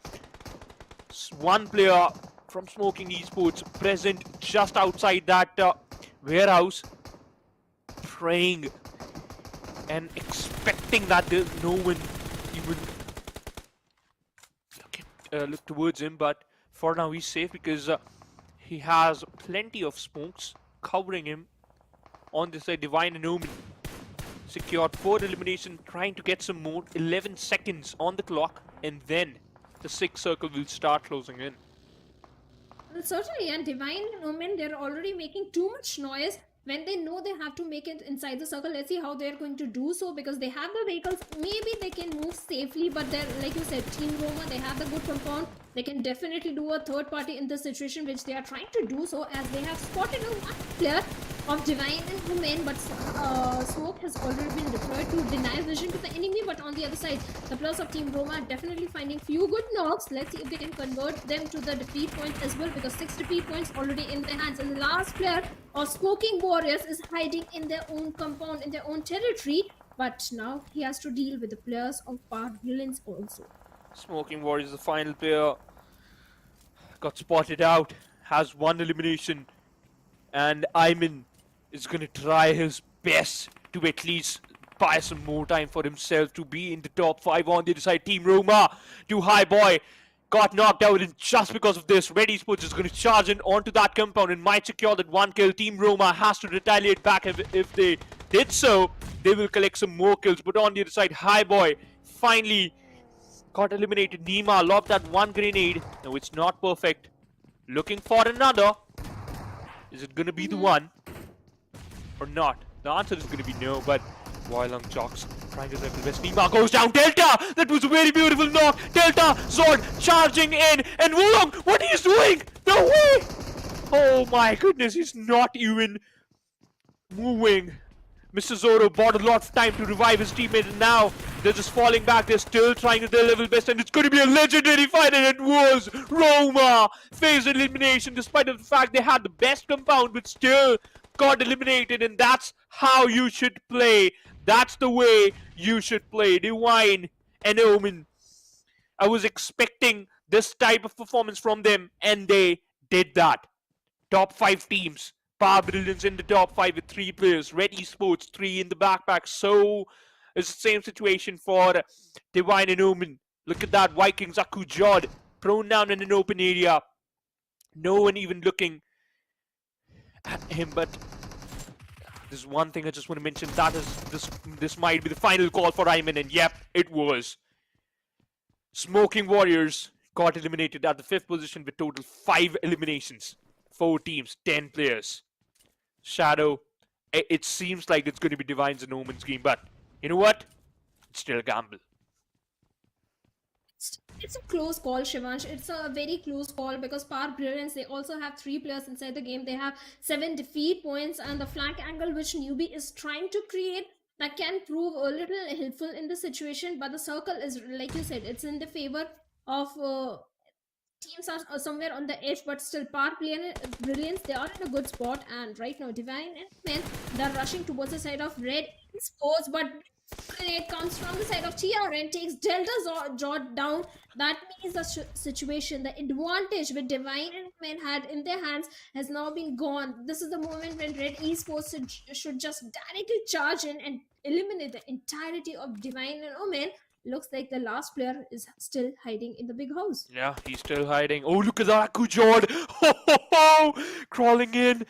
One player from Smoking Esports present just outside that warehouse, praying and expecting that there's no one even look towards him, but for now he's safe because he has plenty of smokes covering him. On this side, Divine and Omen secured 4 elimination, trying to get some more. 11 seconds on the clock, and then the 6th circle will start closing in. Well, certainly, and Divine and Omen, they're already making too much noise when they know they have to make it inside the circle. Let's see how they're going to do so, because they have the vehicles. Maybe they can move safely, but they're, like you said, Team Roma, they have the good compound. They can definitely do a third party in this situation, which they are trying to do so, as they have spotted a one player of Divine and Women, but smoke has already been deployed to deny vision to the enemy. But on the other side, the players of Team Roma are definitely finding few good knocks. Let's see if they can convert them to the defeat points as well, because 6 defeat points already in their hands. And the last player of Smoking Warriors is hiding in their own compound, in their own territory. But now he has to deal with the players of Power Villains also. Smoking Warriors, the final player, got spotted out, has 1 elimination, and Ayman is gonna try his best to at least buy some more time for himself to be in the top 5. On the other side, Team Roma, too high boy, got knocked out, and just because of this, Red Esports is gonna charge in onto that compound and might secure that 1 kill. Team Roma has to retaliate back. If they did so, they will collect some more kills. But on the other side, high boy finally got eliminated. Nima lobbed that 1 grenade. No, it's not perfect. Looking for another. Is it gonna be the one or not? The answer is gonna be no, but Violent Jocks trying to level best. Nima goes down. Delta! That was a very beautiful knock. Delta Zord charging in, and Wulong, what he is doing? No way! Oh my goodness, he's not even moving. Mr. Zoro bought a lot of time to revive his teammate, and now they're just falling back. They're still trying to their level best, and it's going to be a legendary fight, and it was. Roma phase elimination, despite of the fact they had the best compound, but still got eliminated, and that's how you should play. That's the way you should play. Divine and Omen. I was expecting this type of performance from them, and they did that. Top 5 teams. Power Brilliance in the top 5 with 3 players. Red Esports 3 in the backpack. So it's the same situation for Divine and Omen. Look at that. Vikings Aku Jod prone down in an open area. No one even looking at him. But there's one thing I just want to mention. That is this might be the final call for Ayman. And yep, it was. Smoking Warriors got eliminated at the 5th position with total 5 eliminations. 4 teams, 10 players. Shadow, it seems like it's going to be Divine's and Omen's game, but you know what? It's still a gamble. It's a close call, Shivansh. It's a very close call, because Power Brilliance, they also have 3 players inside the game. They have 7 defeat points, and the flank angle which Newbie is trying to create, that can prove a little helpful in the situation. But the circle is, like you said, it's in the favor of teams are somewhere on the edge, but still Brilliance, they are in a good spot. And right now, Divine and Men, they're rushing towards the side of Red Esports, but grenade comes from the side of TRN, takes Delta's Jot down. That means the situation, the advantage with Divine and Men had in their hands has now been gone. This is the moment when Red Esports should just directly charge in and eliminate the entirety of Divine and Omen. Looks like the last player is still hiding in the big house. Yeah, he's still hiding. Oh, look at that, Akujod! Ho, ho, ho! Crawling in.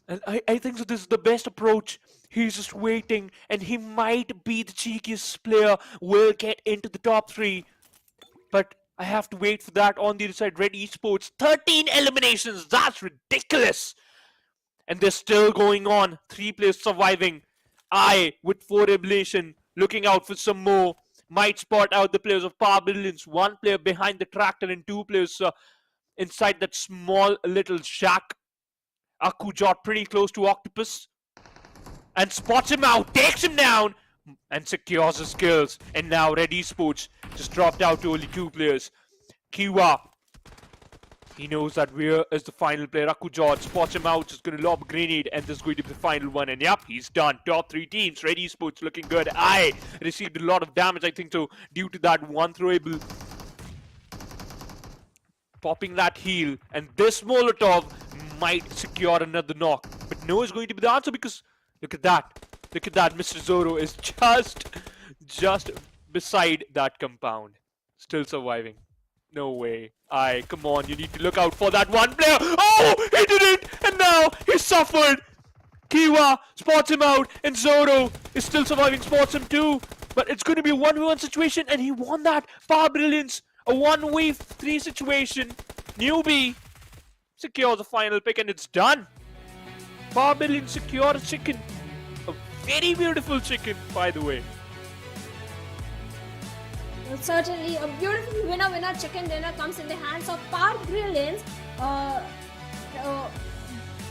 And I think that this is the best approach. He's just waiting, and he might be the cheekiest player. Will get into the top 3. But I have to wait for that on the other side. Red Esports, 13 eliminations. That's ridiculous. And they're still going on. 3 players surviving. I, with 4 elimination, looking out for some more. Might spot out the players of Power Brilliance. 1 player behind the tractor and 2 players inside that small little shack. Akujot pretty close to Octopus. And spots him out, takes him down, and secures his kills. And now Red Esports just dropped out to only 2 players. Kiwa, he knows that where is the final player. Akujot spots him out, just going to lob a grenade, and this is going to be the final one. And yep, he's done. Top 3 teams. Red Esports looking good. I received a lot of damage, I think so, due to that one throwable. Popping that heal, and this Molotov might secure another knock. But no is going to be the answer because look at that. Look at that. Mr. Zoro is just beside that compound. Still surviving. No way. Come on, you need to look out for that one player. Oh, he did it! And now he suffered. Kiwa spots him out, and Zoro is still surviving, spots him too. But it's going to be a 1v1 situation, and he won that. Power Brilliance, a 1v3 situation. Newbie secures the final pick, and it's done. Power Brilliance secure a chicken. A very beautiful chicken, by the way. Well, certainly, a beautiful winner chicken dinner comes in the hands of Power Brilliance.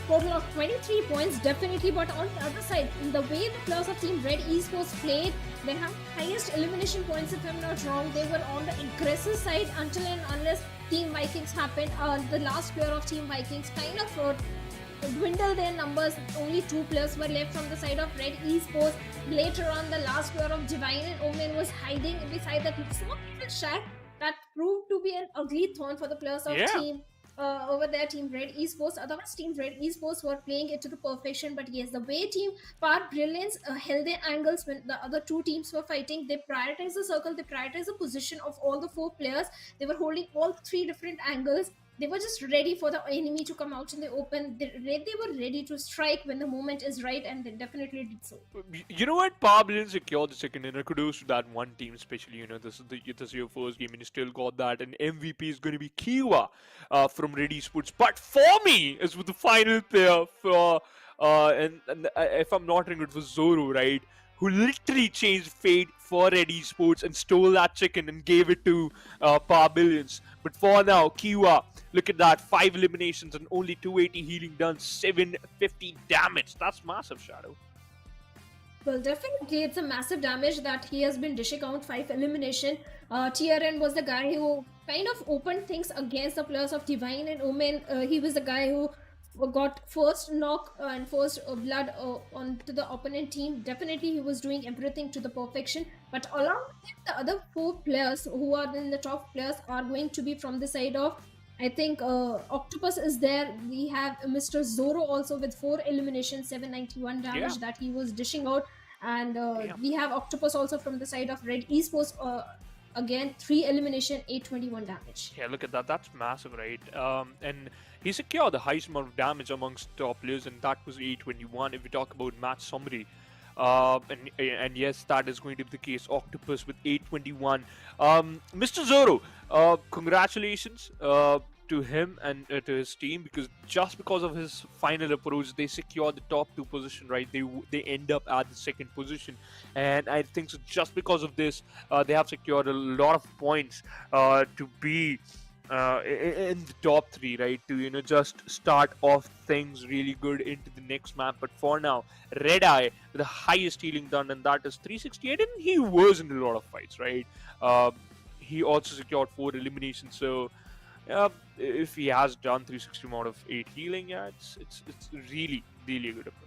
Total of 23 points, definitely. But on the other side, in the way the players of Team Red Esports played, they have highest elimination points, if I'm not wrong. They were on the aggressive side until and unless Team Vikings happened. The last player of Team Vikings kind of dwindle their numbers. Only 2 players were left from the side of Red Esports. Later on, the last player of Divine and Omen was hiding beside that small little shack that proved to be an ugly thorn for the players of Team over there, Team Red Esports. Otherwise, Team Red Esports were playing it to the perfection. But yes, the way Team Power Brilliance held their angles when the other 2 teams were fighting, they prioritized the circle, they prioritized the position of all the 4 players. They were holding all 3 different angles. They were just ready for the enemy to come out in the open. They were ready to strike when the moment is right, and they definitely did so. You know what? Power Brilliance secured the second dinner. Kudos to that one team, especially. You know, this is your first game, and you still got that. And MVP is going to be Kiwa from Red Esports. But for me, is with the final player for and if I'm not wrong, it was Zoro, right? Who literally changed fate for Red Esports and stole that chicken and gave it to Power Brilliance. But for now, Kiwa, look at that, 5 eliminations and only 280 healing done, 750 damage. That's massive, Shadow. Well, definitely, it's a massive damage that he has been dishing out. 5 elimination. TRN was the guy who kind of opened things against the players of Divine and Omen. He was the guy who got first knock and first blood onto the opponent team. Definitely, he was doing everything to the perfection. But along with him, the other 4 players who are in the top players are going to be from the side of, I think, Octopus is there. We have Mr. Zoro also with 4 eliminations, 791 damage that he was dishing out. And we have Octopus also from the side of Red Esports. Again, 3 elimination, 821 damage. Yeah, look at that. That's massive, right? And he secured the highest amount of damage amongst top players, and that was 821. If we talk about match summary, and yes, that is going to be the case. Octopus with 821. Mr. Zoro, congratulations to him and to his team, because just because of his final approach, they secured the top 2 position, right? They end up at the 2nd position, and I think so just because of this, they have secured a lot of points to be in the top 3, right? To just start off things really good into the next map. But for now, Red Eye with the highest healing done, and that is 368, and he was in a lot of fights, right? he also secured 4 eliminations. So if he has done 360 out of 8 healing, yeah, it's really really a good approach.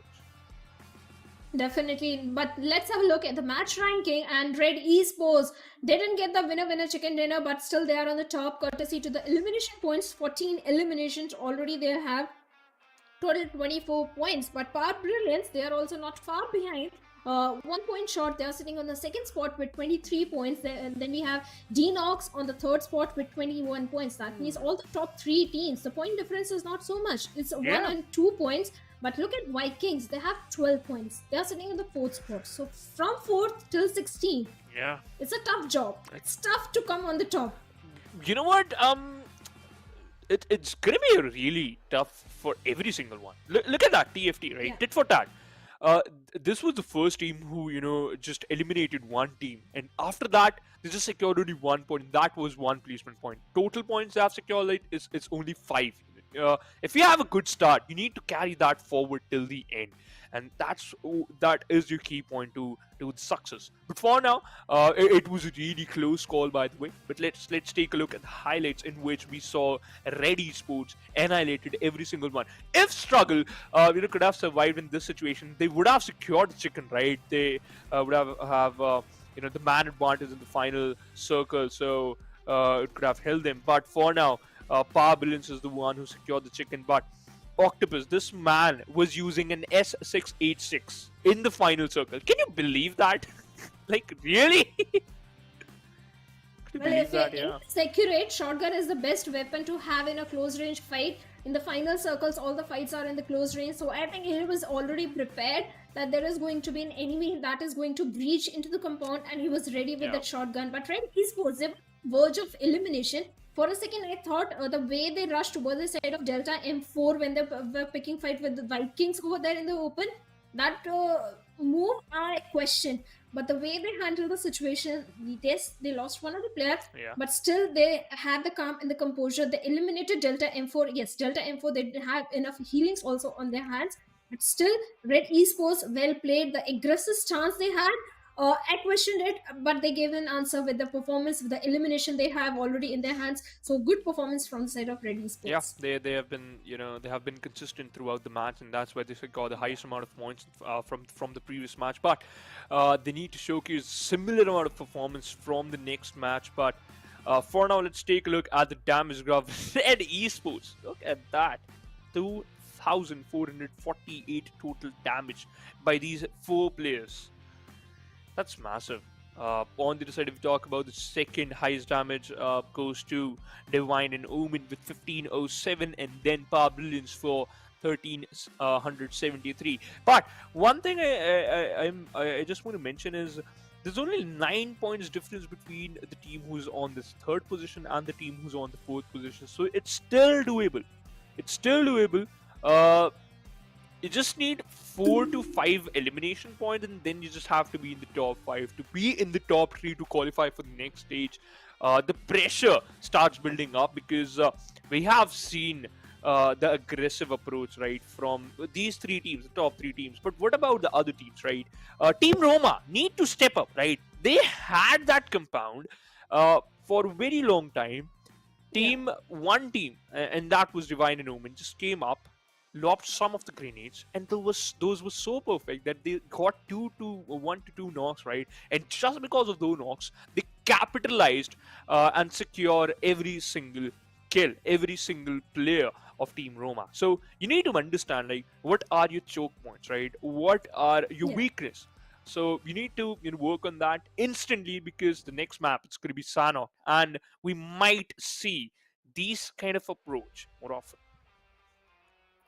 Definitely, but let's have a look at the match ranking. And Red Esports didn't get the winner chicken dinner, but still they are on the top courtesy to the elimination points. 14 eliminations already they have, total 24 points. But Power Brilliance, they are also not far behind. 1 point short, they are sitting on the second spot with 23 points. Then we have Denox on the third spot with 21 points. That means all the top 3 teams, the point difference is not so much. It's 1 and 2 points. But look at Vikings, they have 12 points. They are sitting in the 4th spot. So from 4th till 16, Yeah, it's a tough job. It's tough to come on the top. you know what? It's gonna be really tough for every single one. Look at that TFT, right? Yeah. Tit for tat. This was the first team who just eliminated one team, and after that they just secured only 1 point. That was 1 placement point. Total points they have secured it's only 5. If you have a good start, you need to carry that forward till the end, and that is your key point to the success. But for now, it was a really close call, by the way. But let's take a look at the highlights in which we saw Red Esports annihilated every single one. If Struggle could have survived in this situation, they would have secured the chicken, right? They would have the man advantage in the final circle, so it could have held them. But for now, Power Brilliance is the one who secured the chicken. But Octopus, this man was using an S686 in the final circle. Can you believe that? Like, really? Can you Well, believe if that? you're Yeah. accurate, shotgun is the best weapon to have in a close range fight. In the final circles, all the fights are in the close range. So I think he was already prepared that there is going to be an enemy that is going to breach into the compound, and he was ready with Yeah. that shotgun. But Red Esports, they were verge of elimination. For a second, I thought the way they rushed over the side of Delta M4 when they were picking fight with the Vikings over there in the open, that move I questioned. But the way they handled the situation, yes, they lost one of the players, Yeah. but still they had the calm and the composure. They eliminated Delta M4. Yes, Delta M4, they didn't have enough healings also on their hands. But still, Red Esports, well played. The aggressive stance they had, I questioned it, but they gave an answer with the performance, with the elimination they have already in their hands. So good performance from the side of Red Esports. Yeah, they have been they have been consistent throughout the match, and that's why they got the highest amount of points from the previous match. But they need to showcase similar amount of performance from the next match. But for now, let's take a look at the damage graph. Red Esports, look at that, 2,448 total damage by these 4 players. That's massive. On the other side, if we talk about the second highest damage, goes to Divine and Omen with 1507, and then Power Brilliance for 1373. But one thing I just want to mention is there's only 9 points difference between the team who's on this 3rd position and the team who's on the 4th position. So it's still doable. It's still doable. You just need 4 to 5 elimination points, and then you just have to be in the top 5 to be in the top 3 to qualify for the next stage. The pressure starts building up because we have seen the aggressive approach, right, from these 3 teams, the top 3 teams. But what about the other teams, right? Team Roma need to step up, right? They had that compound for a very long time. One team, and that was Divine and Omen, just came up, lobbed some of the grenades, and those were so perfect that they got 1 to 2 knocks, right? And just because of those knocks, they capitalized and secured every single kill, every single player of Team Roma. So you need to understand, like, what are your choke points, right? What are your weakness? So you need to work on that instantly, because the next map, it's going to be Sanhok, and we might see these kind of approach more often.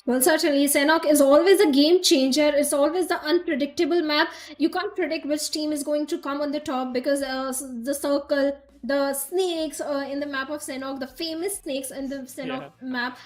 Well, certainly, Sanhok is always a game changer. It's always the unpredictable map. You can't predict which team is going to come on the top, because the circle, the snakes in the map of Sanhok, the famous snakes in the Sanhok map,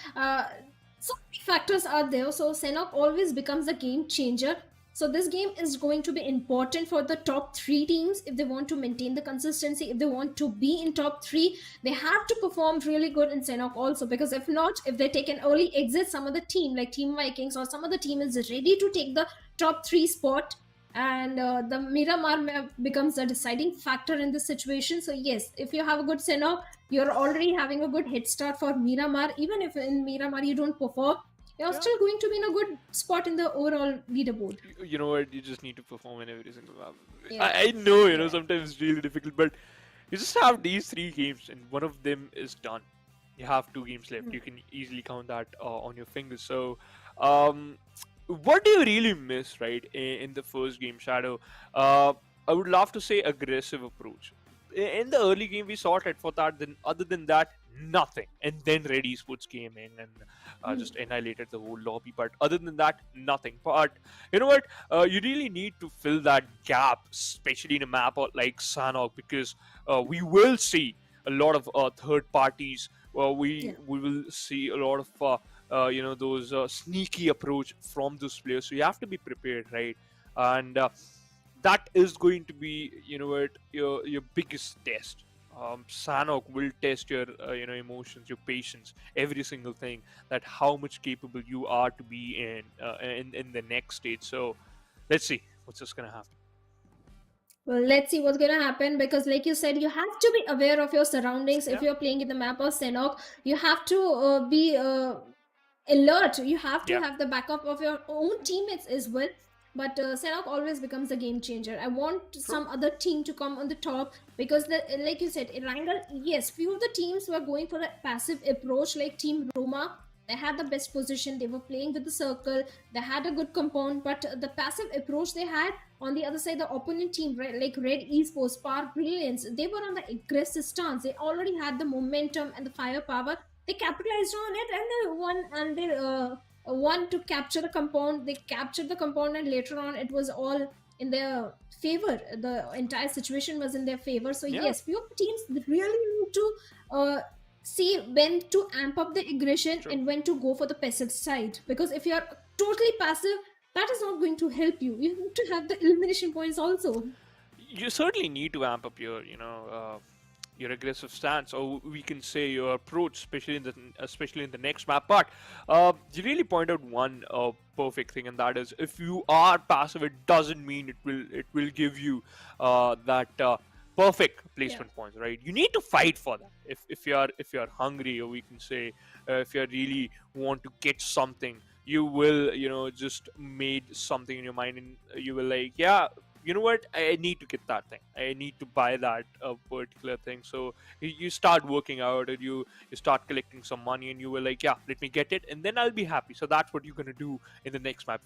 so many factors are there. So Sanhok always becomes a game changer. So this game is going to be important for the top 3 teams if they want to maintain the consistency. If they want to be in top 3, they have to perform really good in Sanhok also, because if not, if they take an early exit, some other team like Team Vikings or some other team is ready to take the top 3 spot, and the Miramar map becomes the deciding factor in this situation. So yes, if you have a good Sanhok, you're already having a good head start for Miramar. Even if in Miramar you don't perform, you're Yeah. still going to be in a good spot in the overall leaderboard. You know what? You just need to perform in every single map. Yeah, I know, yeah. sometimes it's really difficult, but you just have these 3 games, and one of them is done. You have 2 games left. You can easily count that on your fingers. So, um, what do you really miss, right, in the first game, Shadow? I would love to say aggressive approach. In the early game, we sorted for that. Then, other than that, nothing. And then Red Esports came in and just annihilated the whole lobby. But other than that, nothing. But you know what? You really need to fill that gap, especially in a map like Sanhok, because we will see a lot of third parties. Yeah. We will see a lot of those sneaky approach from those players. So you have to be prepared, right? And that is going to be, your biggest test. Sanok will test your emotions, your patience, every single thing, that how much capable you are to be in the next stage. So let's see what's just gonna happen. Well, let's see what's gonna happen, because, like you said, you have to be aware of your surroundings. If Yeah, you're playing in the map of Senok, you have to be alert. You have to yeah, have the backup of your own teammates as well. But Senok always becomes a game changer. I want true. some other team to come on the top, because, like you said, Erangel, yes, few of the teams were going for a passive approach, like Team Roma. They had the best position. They were playing with the circle. They had a good compound, but the passive approach they had on the other side, the opponent team, right, like Red Esports, Spark Brilliance, they were on the aggressive stance. They already had the momentum and the firepower. They capitalized on it, and they won to capture the compound. They captured the compound, and later on, it was all in their favor. The entire situation was in their favor. So Yeah, yes, few teams really need to see when to amp up the aggression true. and when to go for the passive side. Because if you are totally passive, that is not going to help you. You need to have the elimination points also. You certainly need to amp up your aggressive stance, or we can say your approach, especially in the next map. But you really point out one perfect thing, and that is, if you are passive, it doesn't mean it will give you that perfect Yeah. placement points, right? You need to fight for that. If you're hungry, or we can say, if you really want to get something, you will, just made something in your mind, and you will like, yeah, you know what, I need to get that thing, I need to buy that particular thing. So you start working out, and you start collecting some money, and you were like, yeah, let me get it, and then I'll be happy. So that's what you're going to do in the next map.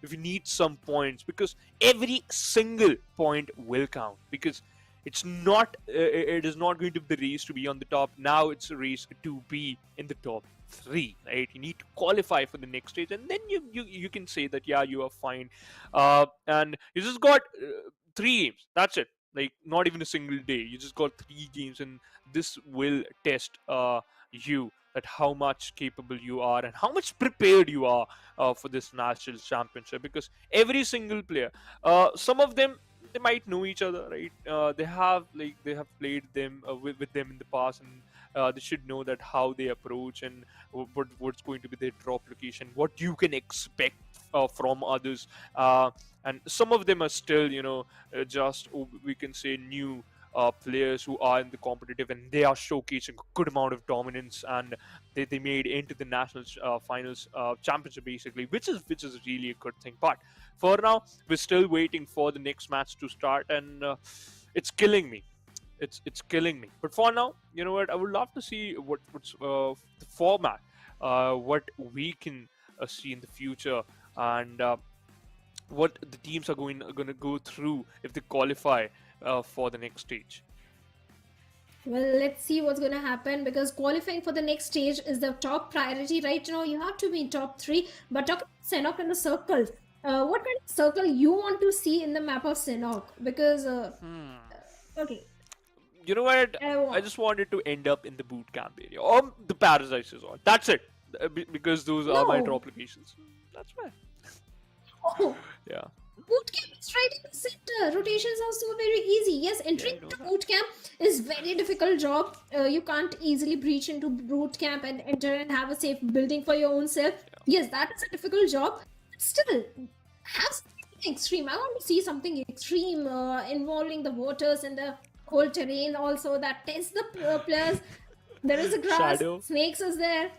If you need some points, because every single point will count, because it is not going to be the race to be on the top. Now it's a race to be in the top 3, right? You need to qualify for the next stage, and then you can say that, yeah, you are fine. And you just got 3 games, that's it. Like, not even a single day, you just got 3 games, and this will test you, that how much capable you are and how much prepared you are for this national championship. Because every single player, some of them, they might know each other, right? They have played them with them in the past, and they should know that how they approach, and what's going to be their drop location, what you can expect from others. And some of them are still, just, we can say, new players who are in the competitive, and they are showcasing a good amount of dominance, and they made into the national finals championship, basically, which is really a good thing. But for now, we're still waiting for the next match to start, and it's killing me. It's killing me. But for now, you know what? I would love to see what's the format, what we can see in the future, and what the teams are going to go through if they qualify for the next stage. Well, let's see what's going to happen, because qualifying for the next stage is the top priority right now. You have to be in top 3. But talking about Senok and the circle, what kind of circle you want to see in the map of Senok? Because, okay, You know what? I I want. just wanted to end up in the boot camp area, or the Paradise Resort. That's it. Because those are my No. drop locations. That's why. Oh, Yeah. boot camp is right in the center. Rotations are so very easy. Yes, Yeah, entering I know into that. boot camp is very difficult job. You can't easily breach into boot camp and enter and have a safe building for your own self. Yes, that is a difficult job. But still, have some something extreme. I want to see something extreme involving the waters and the cold terrain also that tests the players. There is a grass, Shadow. snakes is there.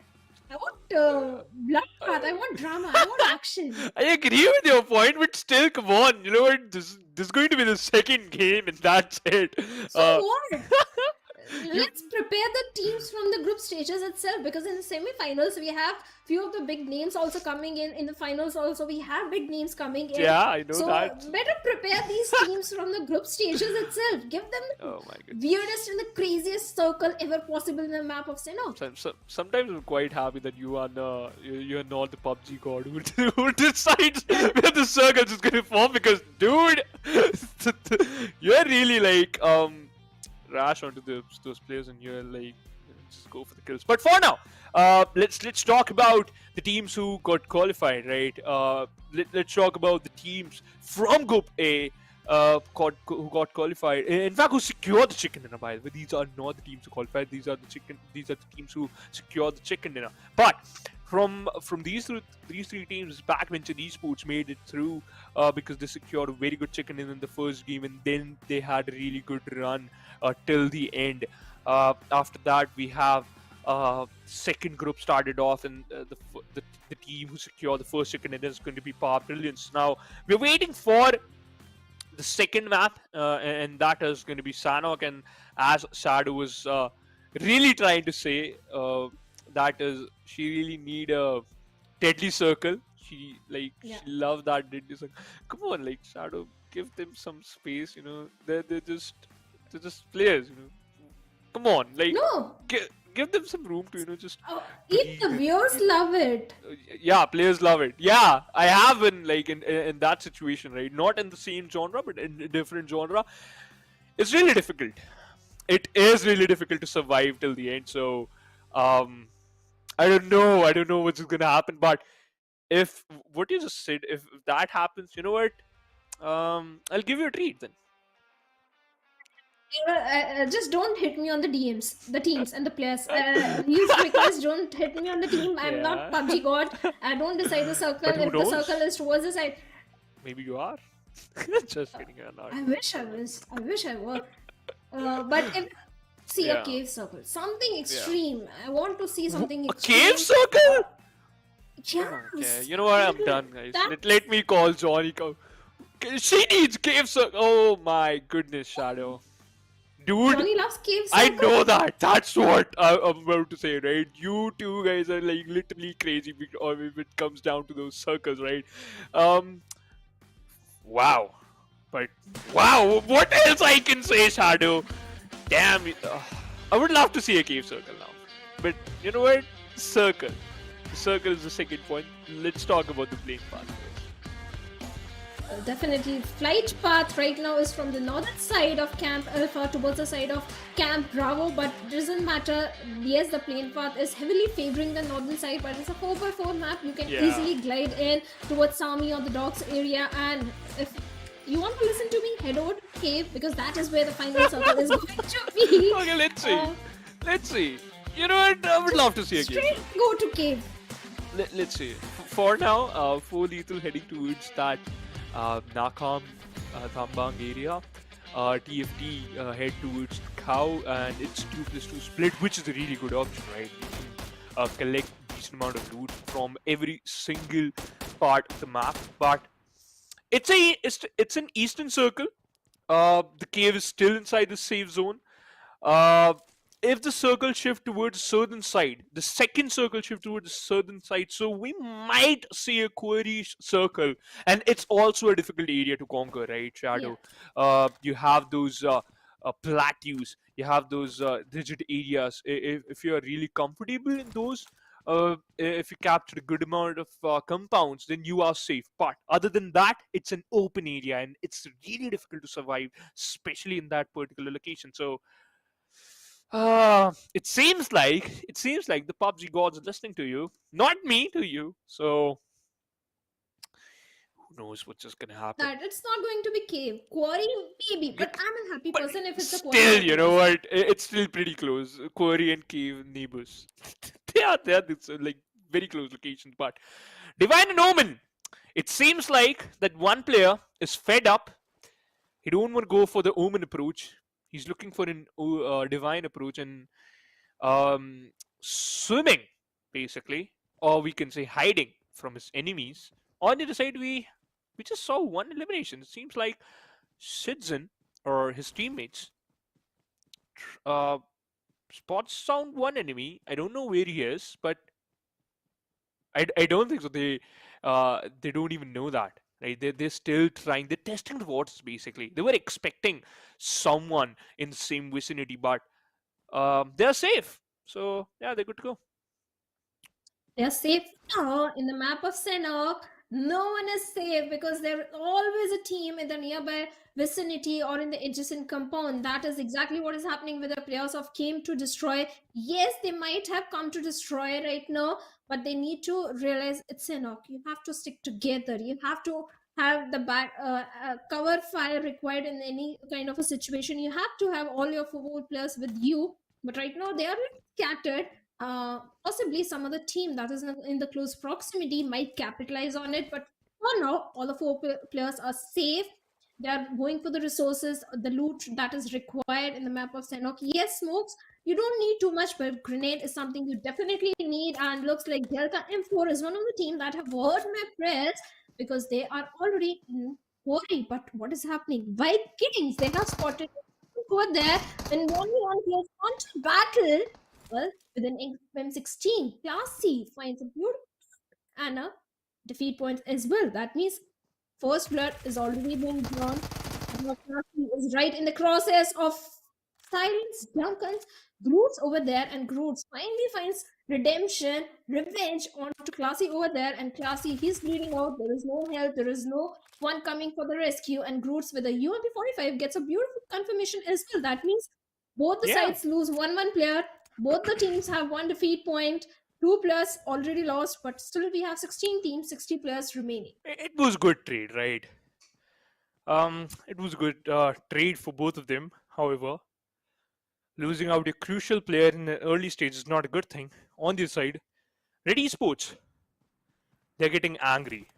I want bloodbath. I want drama. I want action. I agree with your point, but still, come on. You know what? This is going to be the second game, and that's it. So what? Let's prepare the teams from the group stages itself, because in the semi-finals we have few of the big names also coming in the finals also we have big names coming in. Yeah, I know So that. better prepare these teams from the group stages itself. Give them the Oh my goodness. weirdest and the craziest circle ever possible in the map of Sanhok. Sometimes I'm quite happy that you are you're not the PUBG god who decides where the circles is going to form, because dude, you're really like rash onto those players, and you're like, just go for the kills. But for now, let's talk about the teams who got qualified, right? Let's talk about the teams from Group A who got qualified. In fact, who secured the chicken dinner. By the way, these are not the teams who qualified. These are the teams who secured the chicken dinner. But from these three teams, Backbencher Esports made it through because they secured a very good chicken dinner in the first game, and then they had a really good run till the end. After that, we have second group started off, and the team who secured the first chicken dinner is going to be Power Brilliance. Now we're waiting for the second map, and that is going to be Sanhok. And as Shadow was really trying to say, that is, she really need a deadly circle. She Yeah. she loves that deadly circle. Come on, like Shadow, give them some space. You know, they're just players. You know, come on, like No, give them some room to just even the breathe. viewers love it. Yeah, players love it. Yeah, I have been like in that situation, right? Not in the same genre, but in a different genre. It's really difficult. It is really difficult to survive till the end. So, I don't know. I don't know what's gonna happen. But if what you just said, if that happens, you know what? I'll give you a treat then. Just don't hit me on the DMs, the teams and the players. Please request, don't hit me on the team. I'm not Yeah. PUBG god. I don't decide the circle. But who If the knows? circle is towards the side, Maybe you are. Just kidding, you're not. I wish I was. I wish I were. But if see a Yeah. cave circle, something extreme. I want to see something A extreme. cave circle? Yes. Okay, you know what? I'm done, guys. That- Let me call Johnny. She needs cave circle. Oh my goodness, Shadow. Dude, Johnny loves cave I circle. know that. That's what I'm about to say, right? You two guys are like literally crazy if it comes down to those circles, right? Wow. But wow, what else I can say, Shadow? Damn, I would love to see a cave circle now. But you know what? Circle. The circle is the second point. Let's talk about the playing path. Definitely, flight path right now is from the northern side of Camp Alpha towards the side of Camp Bravo, but it doesn't matter. Yes, the plane path is heavily favoring the northern side, but it's a 4x4 map. You can Yeah. easily glide in towards Sami or the docks area, and if you want to listen to me, head over to cave, because that is where the final circle is going to be. Okay, let's see. Uh, Let's see. You know what? I would love to see a cave. Straight go to cave. Let's see. For now, 4 lethal heading towards that Nakam Thambang area. TFT head towards Cow, and it's 2+2 split, which is a really good option, right? You can collect decent amount of loot from every single part of the map, but it's an eastern circle. The cave is still inside the safe zone. If the circle shift towards southern side, the second circle shift towards the southern side, so we might see a quarry circle, and it's also a difficult area to conquer, right, Shadow? You have those plateaus, you have those rigid areas. If you are really comfortable in those, if you capture a good amount of compounds, then you are safe. But other than that, it's an open area, and it's really difficult to survive, especially in that particular location. So it seems like the PUBG gods are listening to you, not me, to you. So who knows what's just gonna happen? That it's not going to be cave. Quarry, maybe, but I'm a happy But person if it's a quarry. still, you know what? It's still pretty close. Quarry and cave neighbors. They are like very close locations. But Divine and Omen It seems like that one player is fed up. He don't want to go for the Omen approach. He's looking for an divine approach and swimming, basically, or we can say hiding from his enemies. On the other side, we just saw one elimination. It seems like Sidzin or his teammates uh, spots found one enemy. I don't know where he is, but I don't think so. They don't even know that. Right? They're still trying. They're testing the waters basically. They were expecting someone in the same vicinity, but they're safe. So yeah, they're good to go. They're safe now in the map of Sanhok. No one is safe because there's always a team in the nearby vicinity or in the adjacent compound. That is exactly what is happening with the players of came to destroy. Yes, they might have come to destroy right now, but they need to realize it's Sanhok. You have to stick together. You have to have the back cover fire required in any kind of a situation. You have to have all your football players with you. But right now they are scattered. Possibly some other team that is in the close proximity might capitalize on it, but for now all the four players are safe. They are going for the resources, the loot that is required in the map of Sanhok. Yes, smokes, you don't need too much, but grenade is something you definitely need, and looks like Delta M4 is one of the team that have heard my prayers because they are already in worry. But what is happening? Why kiddings? They have spotted over there when only one player on to battle. Well, with an M16, Classy finds a beautiful and a defeat point as well. That means first blood is already been drawn. Classy is right in the crosshairs of Silence, Duncan's Groots over there, and Groots finally finds redemption, revenge onto Classy over there, and Classy, he's bleeding out. There is no help, there is no one coming for the rescue, and Groots with a UMP 45 gets a beautiful confirmation as well. That means both the Yeah, sides lose 1 player. Both the teams have 1 defeat point. 2 players already lost, but still we have 16 teams, 60 players remaining. it was good trade, right? It was good trade for both of them. However, losing out a crucial player in the early stage is not a good thing. On the other side, Red Esports, they're getting angry.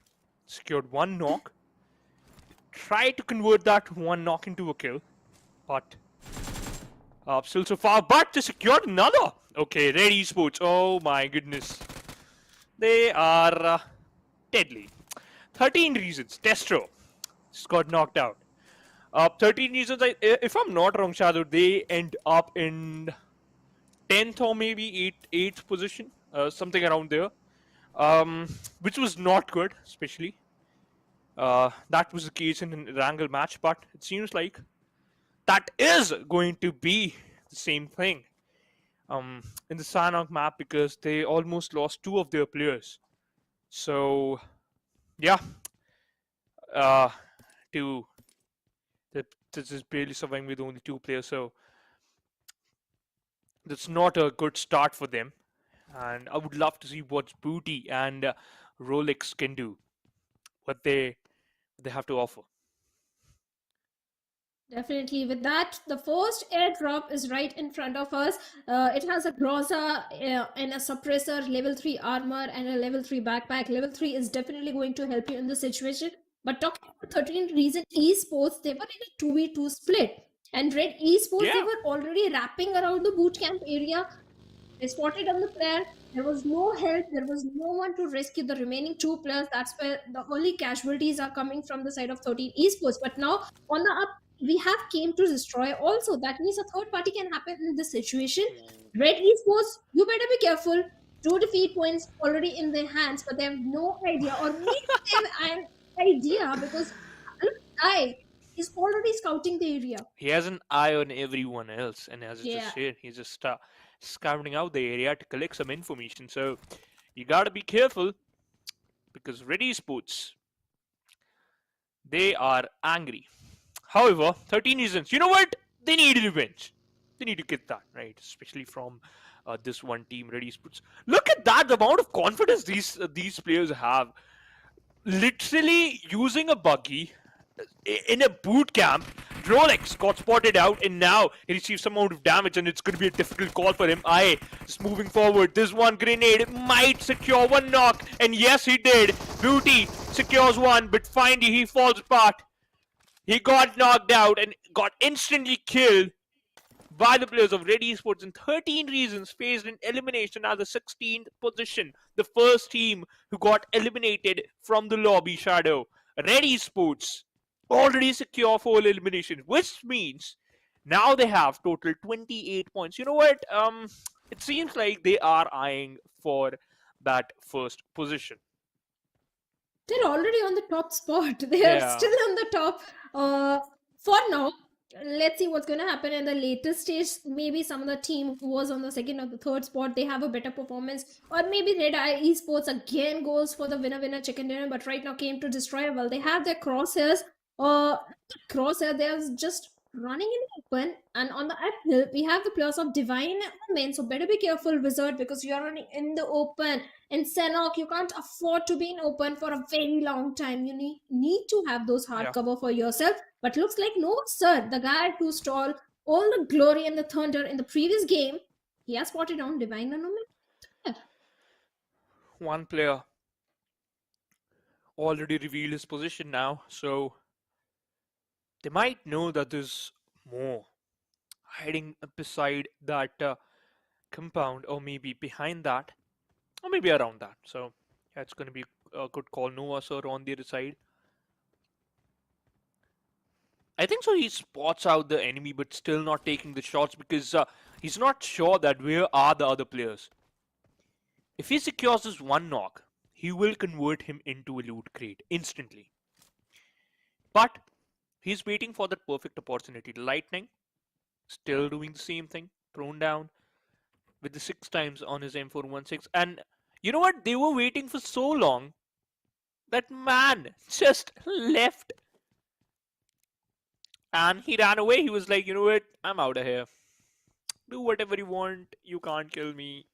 Secured one knock. Try to convert that one knock into a kill, but still so far. But they secured another. Okay, Red Esports. Oh my goodness, they are deadly. 13 reasons. Destro just got knocked out. 13 reasons. If I'm not wrong, Shadow, they end up in 10th or maybe 8th position, something around there, which was not good, especially. That was the case in an Erangel match, but it seems like that is going to be the same thing in the Sanhok map because they almost lost 2 of their players. So, yeah, uh, to this is barely surviving with only 2 players. So that's not a good start for them. And I would love to see what Booty and Rolex can do, what they have to offer. Definitely. With that, the first airdrop is right in front of us. It has a Groza and a suppressor, level 3 armor, and a level 3 backpack. Level 3 is definitely going to help you in this situation. But talking about 13 Reason Esports, they were in a 2v2 split. And Red Esports, they were already wrapping around the boot camp area. They spotted on the player. There was no help. There was no one to rescue the remaining 2 players. That's where the only casualties are coming from the side of 13 Esports. But now on the up, we have came to destroy also. That means a third party can happen in this situation. Red Esports, you better be careful. 2 defeat points already in their hands, but they have no idea, or maybe they have an idea because look, guy is already scouting the area. He has an eye on everyone else, and as I just shared, he's just scouting out the area to collect some information. So you gotta be careful because Red Esports, they are angry. However, 13 reasons. You know what? They need revenge. They need to get that, right? Especially from this one team, Red Esports. Look at that, the amount of confidence these players have. Literally using a buggy in a boot camp, Rolex got spotted out, and now he receives some amount of damage, and it's going to be a difficult call for him. Aye, just moving forward. This one grenade might secure one knock, and yes, he did. Beauty secures one, but finally he falls apart. He got knocked out and got instantly killed by the players of Red Esports, in 13 reasons faced an elimination at the 16th position. The first team who got eliminated from the lobby, Shadow. Red Esports already secure 4 eliminations, which means now they have total 28 points. You know what? It seems like they are eyeing for that first position. They're already on the top spot. They are Yeah. still on the top. For now, let's see what's going to happen in the later stage. Maybe some of the team who was on the second or the third spot, they have a better performance, or maybe Red Eye Esports again goes for the winner chicken dinner. But right now, came to destroy. Well, they have their crosshairs. Crosshair, they're just running in the open, and on the uphill we have the players of Divine Men. So better be careful, Wizard, because you are running in the open. In Sanhok, you can't afford to be in open for a very long time. You need to have those hard Yeah. cover for yourself. But looks like no, sir. The guy who stole all the glory and the thunder in the previous game, he has spotted down Divine Men. One player already revealed his position now, so they might know that there's more hiding beside that compound, or maybe behind that, or maybe around that. So yeah, it's going to be a good call. Nova sir on the other side. I think so. He spots out the enemy, but still not taking the shots because he's not sure that where are the other players. If he secures this one knock, he will convert him into a loot crate instantly. But he's waiting for that perfect opportunity. Lightning, still doing the same thing, prone down with the 6 times on his M416. And you know what? They were waiting for so long that man just left. And he ran away. He was like, you know what? I'm out of here. Do whatever you want. You can't kill me.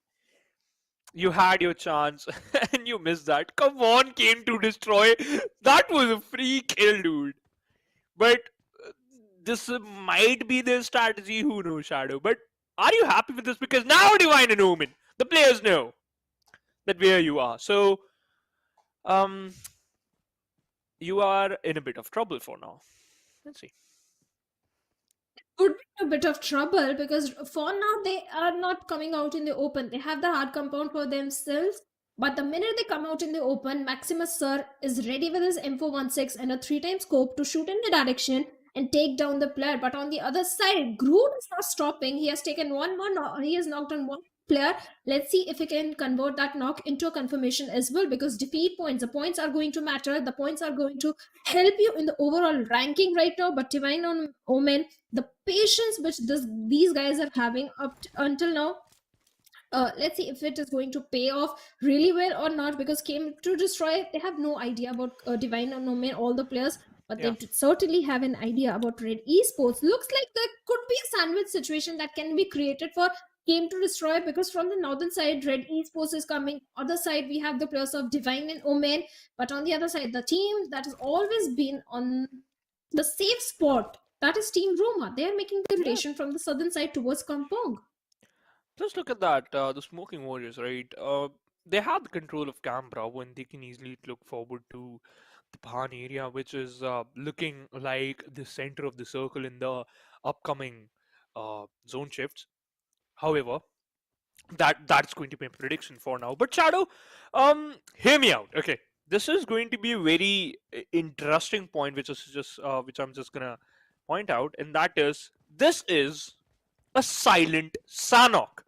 You had your chance and you missed that. Come on, came to destroy. That was a free kill, dude. But this might be their strategy. Who knows, Shadow? But are you happy with this? Because now Divine and Omen, the players know that where you are. So, you are in a bit of trouble for now. Let's see. Could be a bit of trouble because for now they are not coming out in the open. They have the hard compound for themselves. But the minute they come out in the open, Maximus Sir is ready with his M416 and a 3-time scope to shoot in the direction and take down the player. But on the other side, Groot is not stopping. He has taken one more knock. He has knocked on one player. Let's see if he can convert that knock into a confirmation as well, because defeat points, the points are going to matter. The points are going to help you in the overall ranking right now. But Divine Omen, the patience which these guys are having until now, let's see if it is going to pay off really well or not, because came to destroy, they have no idea about Divine Omen, all the players, but Yeah. they certainly have an idea about Red Esports. Looks like there could be a sandwich situation that can be created for Came to Destroy, because from the northern side, Red Esports is coming. Other side, we have the players of Divine and Omen, but on the other side, the team that has always been on the safe spot, that is Team Roma. They are making the rotation from the southern side towards Kampong. Just look at that. The Smoking Warriors, right? They have the control of Camp Bravo, and they can easily look forward to the Pan area, which is looking like the center of the circle in the upcoming zone shifts. However, that's going to be a prediction for now. But Shadow, hear me out. Okay, this is going to be a very interesting point, which I'm just gonna point out, and that is this is a silent Sanhok.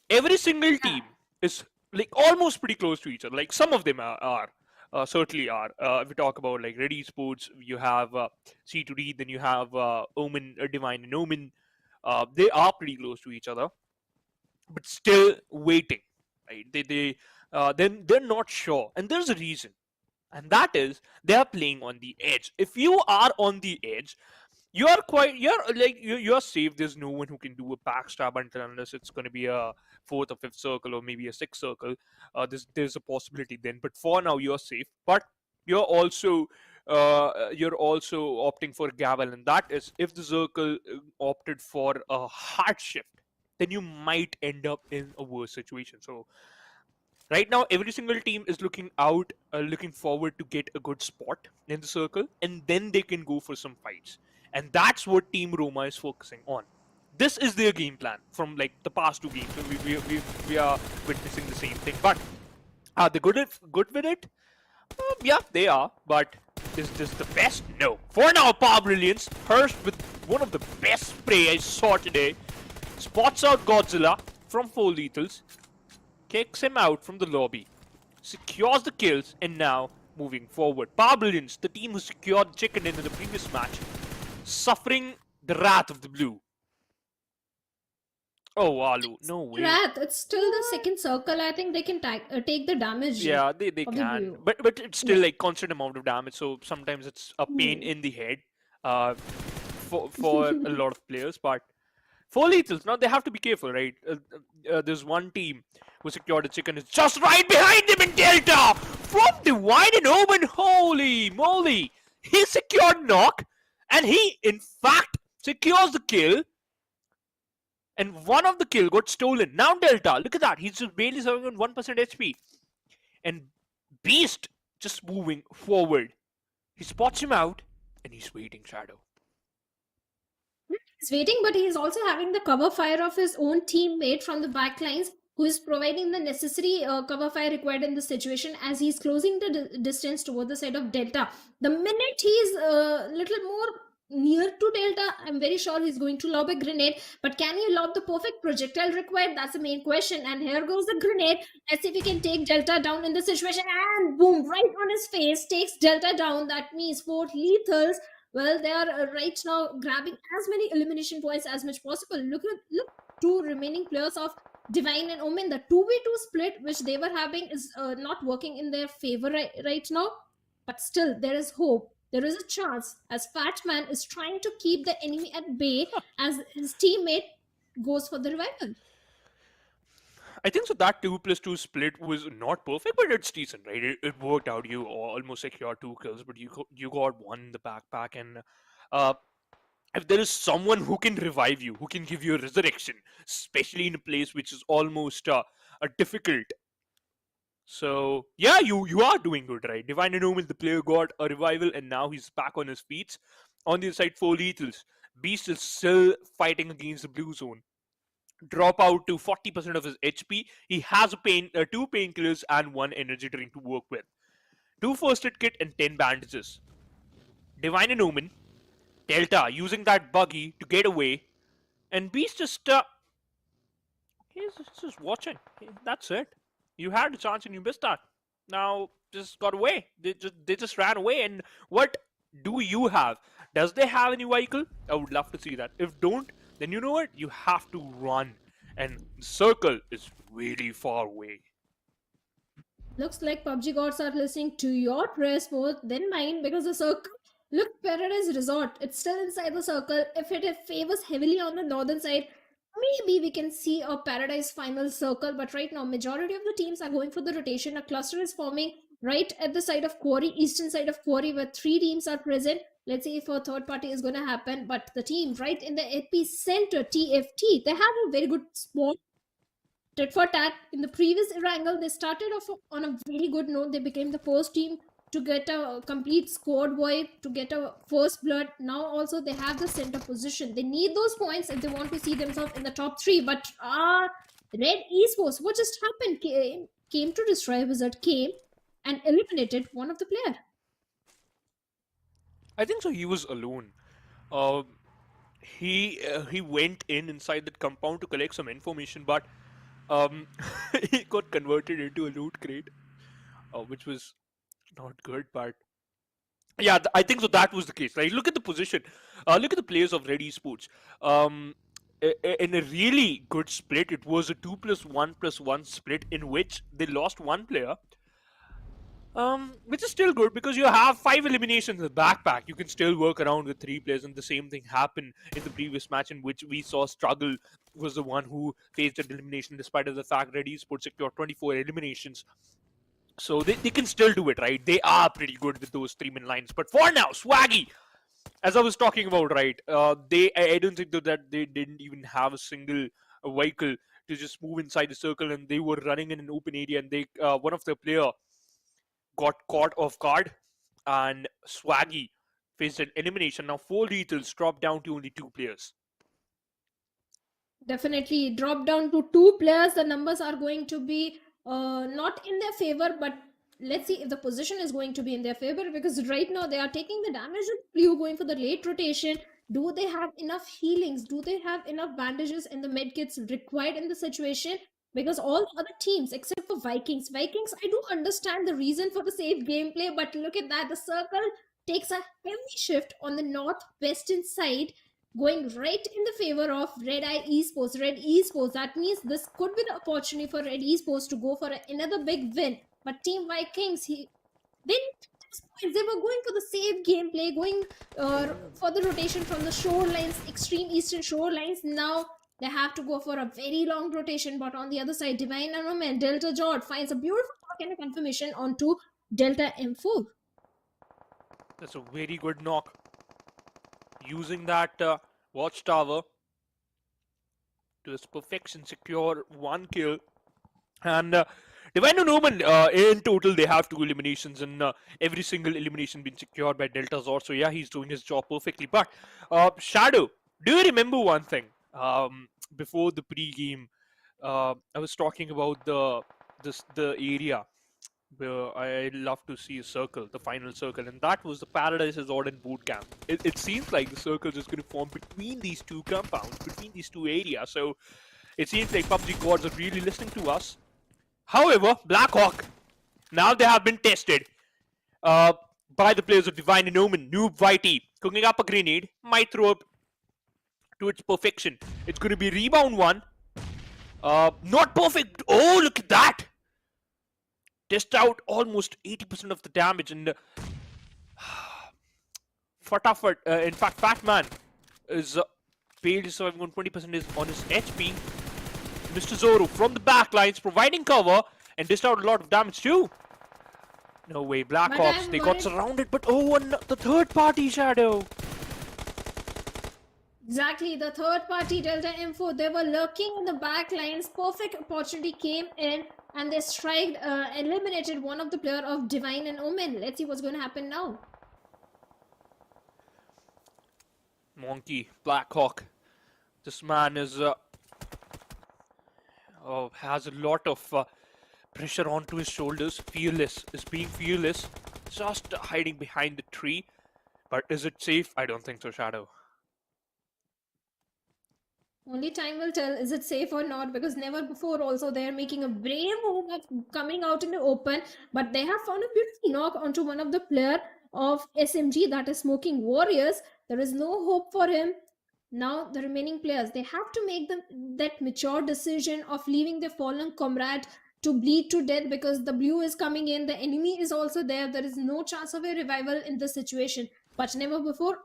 Every single team is like almost pretty close to each other. Like some of them certainly are. If we talk about like Red Esports, you have C2D, then you have Omen, Divine, and Omen. They are pretty close to each other, but still waiting. Right? They're not sure, and there's a reason, and that is they are playing on the edge. If you are on the edge, you're safe. There's no one who can do a backstab unless it's going to be a 4th or 5th circle, or maybe a 6th circle. There's a possibility then, but for now you're safe. But you're also you're also opting for Gavel, and that is if the circle opted for a hard shift, then you might end up in a worse situation. So right now, every single team is looking forward to get a good spot in the circle, and then they can go for some fights. And that's what Team Roma is focusing on. This is their game plan from like the past two games. So we are witnessing the same thing. But are they good with it? Yeah, they are. But is this the best? No. For now, Power Brilliance, Hurst with one of the best spray I saw today, spots out Godzilla from 4 lethals, kicks him out from the lobby, secures the kills, and now moving forward. Power Brilliance, the team who secured chicken in the previous match, suffering the wrath of the blue. Oh, Alu, no way. Wrath, it's still the second circle. I think they can take the damage. Yeah, they of the can, blue. but it's still Yeah. like constant amount of damage. So sometimes it's a pain Hmm. in the head, for a lot of players. But 4 lethals, now they have to be careful, right? There's one team who secured a chicken is just right behind him in Delta from Divine and Omen. Holy moly, he secured knock, and he in fact secures the kill. And one of the kill got stolen. Now Delta, look at that. He's just barely serving on 1% HP. And Beast just moving forward. He spots him out and he's waiting Shadow. He's waiting, but he is also having the cover fire of his own teammate from the back lines, who is providing the necessary cover fire required in the situation as he's closing the distance toward the side of Delta. The minute he's a little more near to Delta, I'm very sure he's going to lob a grenade. But can he lob the perfect projectile required? That's the main question. And here goes the grenade. Let's see if he can take Delta down in the situation. And boom, right on his face, takes Delta down. That means 4 lethals. Well, they are right now grabbing as many elimination points as much possible. Look, 2 remaining players of Divine and Omen. The 2v2 split which they were having is not working in their favor right now. But still, there is hope. There is a chance as Fatman is trying to keep the enemy at bay as his teammate goes for the revival. I think so that 2+2 split was not perfect, but it's decent, right? It worked out. You almost secured 2 kills, but you got one in the backpack. And uh, if there is someone who can revive you, who can give you a resurrection, especially in a place which is almost a difficult. So yeah, you are doing good, right? Divine and Omen, the player got a revival, and now he's back on his feet. On the other side, 4 lethals. Beast is still fighting against the blue zone. Drop out to 40% of his HP. He has 2 painkillers and 1 energy drink to work with. 2 first aid kit and 10 bandages. Divine and Omen, Delta using that buggy to get away, and Beast he's just watching. That's it. You had a chance and you missed that. Now just got away. They just ran away. And what do you have? Does they have any vehicle? I would love to see that. If don't, then you know what? You have to run. And the circle is really far away. Looks like PUBG gods are listening to your prayers more than mine because the circle. Look, Paradise Resort. It's still inside the circle. If it favors heavily on the northern side, maybe we can see a Paradise final circle. But right now, majority of the teams are going for the rotation. A cluster is forming right at the side of Quarry, eastern side of Quarry, where 3 teams are present. Let's see if a third party is going to happen. But the team right in the epicenter, TFT, they have a very good spot. Tit for tat. In the previous Erangel, they started off on a very good note. They became the first team to get a complete squad wipe, to get a first blood. Now also they have the center position. They need those points if they want to see themselves in the top 3. But Red Esports, what just happened? Came to destroy Wizard, came and eliminated one of the player. I think so. He was alone. Uh, he went inside that compound to collect some information, but he got converted into a loot crate, which was not good. But yeah, I think so. That was the case. Right? Look at the position. Look at the players of Red Esports. In a really good split, it was a 2+1+1 split in which they lost 1 player. Which is still good because you have 5 eliminations in the backpack. You can still work around with 3 players, and the same thing happened in the previous match in which we saw Struggle was the one who faced an elimination despite of the fact Red Esports secured 24 eliminations. So they can still do it, right? They are pretty good with those 3-man lines. But for now, Swaggy, as I was talking about, right? I don't think that they didn't even have a single vehicle to just move inside the circle, and they were running in an open area, and they one of the player got caught off guard, and Swaggy faced an elimination. Now 4 lethals dropped down to only 2 players. Definitely drop down to 2 players. The numbers are going to be not in their favor, but let's see if the position is going to be in their favor, because right now they are taking the damage of blue, going for the late rotation. Do they have enough healings? Do they have enough bandages in the medkits required in the situation? Because all other teams except for Vikings, I do understand the reason for the safe gameplay, but look at that. The circle takes a heavy shift on the northwestern side, going right in the favor of Red Eye Esports. Red Esports. That means this could be the opportunity for Red Esports to go for another big win. But Team Vikings, they didn't. They were going for the safe gameplay, going for the rotation from the shorelines, extreme eastern shorelines. Now they have to go for a very long rotation. But on the other side, Divine Anom and Delta Jord finds a beautiful knock and a confirmation onto Delta M4. That's a very good knock. Using that watchtower to its perfection, secure 1 kill. And Divine Omen, in total, they have 2 eliminations, and every single elimination been secured by Delta Zord. So yeah, he's doing his job perfectly. But Shadow, do you remember one thing? Before the pre-game, I was talking about the area where I love to see a circle, the final circle, and that was the Paradise Resort and Boot Camp. It seems like the circle is going to form between these two compounds, between these two areas. So it seems like PUBG gods are really listening to us. However, Blackhawk, now they have been tested by the players of Divine and Omen. Noob Whitey cooking up a grenade, might throw up to its perfection. It's going to be rebound 1. Not perfect. Oh, look at that. Test out almost 80% of the damage, and Fatafat, in fact, Fatman is barely surviving on 20% is on his HP. Mr. Zoro from the back lines providing cover and dished out a lot of damage too. No way, Blackhawks, they got surrounded, but oh, and the third party Shadow. Exactly, the third party Delta M4, they were lurking in the back lines. Perfect opportunity came in, and they eliminated one of the player of Divine and Omen. Let's see what's going to happen now. Monkey, Blackhawk. This man is has a lot of pressure onto his shoulders. Fearless, is being fearless. Just hiding behind the tree. But is it safe? I don't think so, Shadow. Only time will tell, is it safe or not, because never before also they are making a brave move of coming out in the open, but they have found a beautiful knock onto one of the player of SMG, that is Smoking Warriors. There is no hope for him. Now the remaining players, they have to make that mature decision of leaving their fallen comrade to bleed to death, because the blue is coming in, the enemy is also there. There is no chance of a revival in this situation. But never before,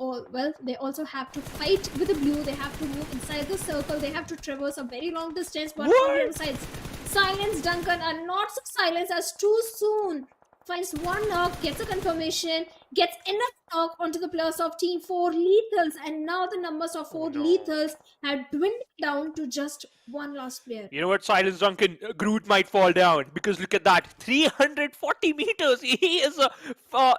they also have to fight with the blue. They have to move inside the circle. They have to traverse a very long distance. But on the other side, Silence Duncan are not so silent as too soon. Finds one knock, gets a confirmation, gets enough knock onto the players of Team 4 lethals, and now the numbers of 4 lethals have dwindled down to just one last player. You know what, Silence Duncan, Groot might fall down, because look at that, 340 meters. He is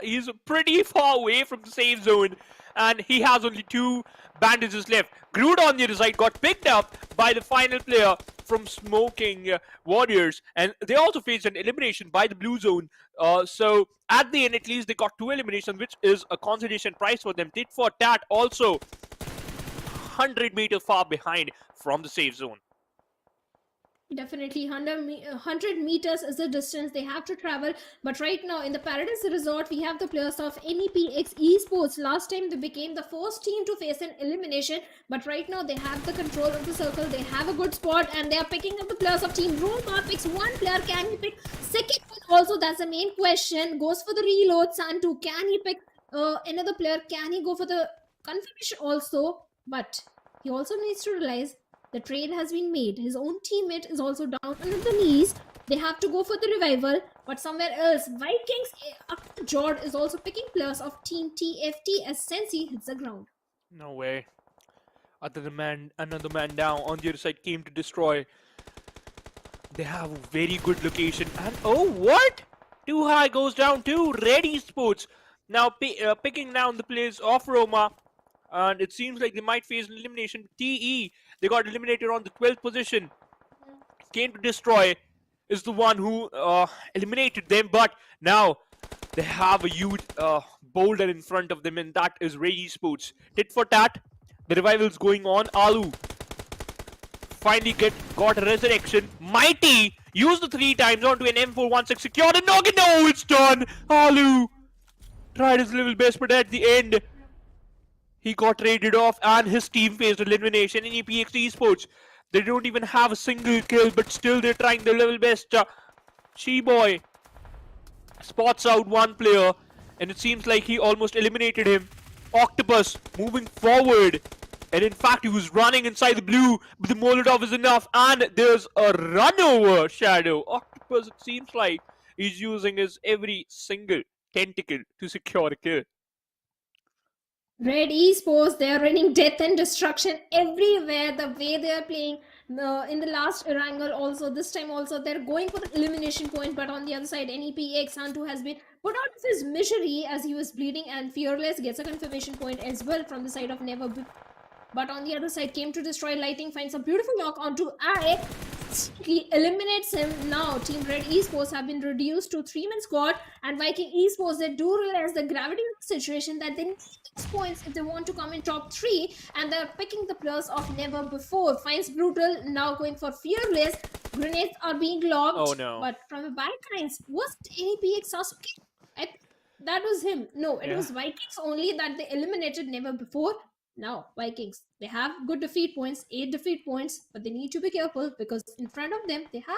he's pretty far away from the safe zone, and he has only 2 bandages left. Groot on the other side got picked up by the final player from Smoking Warriors, and they also faced an elimination by the blue zone. So at the end, at least they got 2 eliminations, which is a consolation prize for them. Tit for tat also 100 meters far behind from the safe zone. Definitely 100 meters is the distance they have to travel. But right now in the Paradise Resort, we have the players of NEPX Esports. Last time they became the first team to face an elimination, but right now they have the control of the circle. They have a good spot, and they are picking up the players of Team Roma. Picks one player. Can he pick second one also? That's the main question. Goes for the reload. Santu, can he pick another player? Can he go for the confirmation also? But he also needs to realize the trade has been made. His own teammate is also down on the knees. They have to go for the revival. But somewhere else, Vikings, Jord is also picking players of Team TFT as Sensi hits the ground. No way. Another man down on the other side came to destroy. They have a very good location. And oh, what? Too high goes down to Ready Sports. Now picking down the players of Roma. And it seems like they might face an elimination. TE, they got eliminated on the 12th position. Came to destroy is the one who eliminated them. But now they have a huge boulder in front of them, and that is Ready Sports. Tit for tat. The revival's going on. Alu finally got a resurrection. Mighty used the 3 times onto an M416 secured and noggin. No, it's done. Alu tried his level best, but at the end he got traded off and his team faced elimination in EPX Esports. They don't even have a single kill, but still they're trying their level best. She-Boy spots out one player, and it seems like he almost eliminated him. Octopus moving forward, and in fact he was running inside the blue, but the Molotov is enough, and there's a run over Shadow. Octopus, it seems like he's using his every single tentacle to secure a kill. Red Esports, they are running death and destruction everywhere. The way they are playing in the last Erangel also, this time also, they're going for the elimination point. But on the other side, NEPX Santu has been put out of his misery as he was bleeding, and Fearless gets a confirmation point as well from the side of Never. But on the other side, came to destroy. Lighting finds a beautiful knock onto I. He eliminates him. Now Team Red Esports have been reduced to 3-man squad, and Viking Esports, they do realize the gravity of the situation, that they need these points if they want to come in top 3, and they're picking the players of Never Before. Finds Brutal now going for Fearless. Grenades are being lobbed. Oh no. But from the backlines, was APX Sasuke? That was him. No, it was Vikings only that they eliminated Never Before. Now, Vikings, they have good defeat points, 8 defeat points, but they need to be careful because in front of them, they have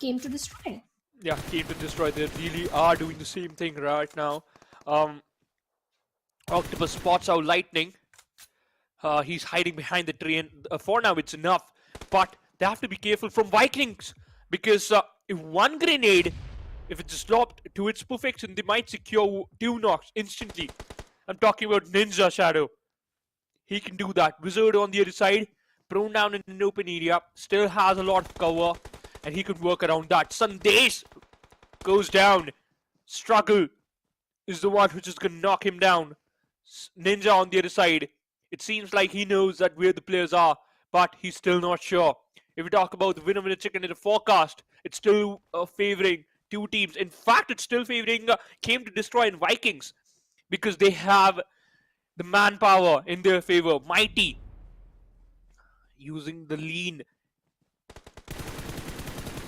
Came to Destroy. Yeah, Came to Destroy, they really are doing the same thing right now. Octopus spots out Lightning. He's hiding behind the tree, and for now it's enough. But they have to be careful from Vikings, because if one grenade, if it's stopped to its perfection, they might secure 2 knocks instantly. I'm talking about Ninja Shadow. He can do that. Wizard on the other side, prone down in an open area, still has a lot of cover, and he could work around that. Sandesh goes down. Struggle is the one who's just gonna knock him down. Ninja on the other side, it seems like he knows that where the players are, but he's still not sure. If we talk about the winner chicken in the forecast, it's still favoring 2 teams. In fact, it's still favoring Came to Destroy and Vikings, because they have the manpower in their favor. Mighty using the lean.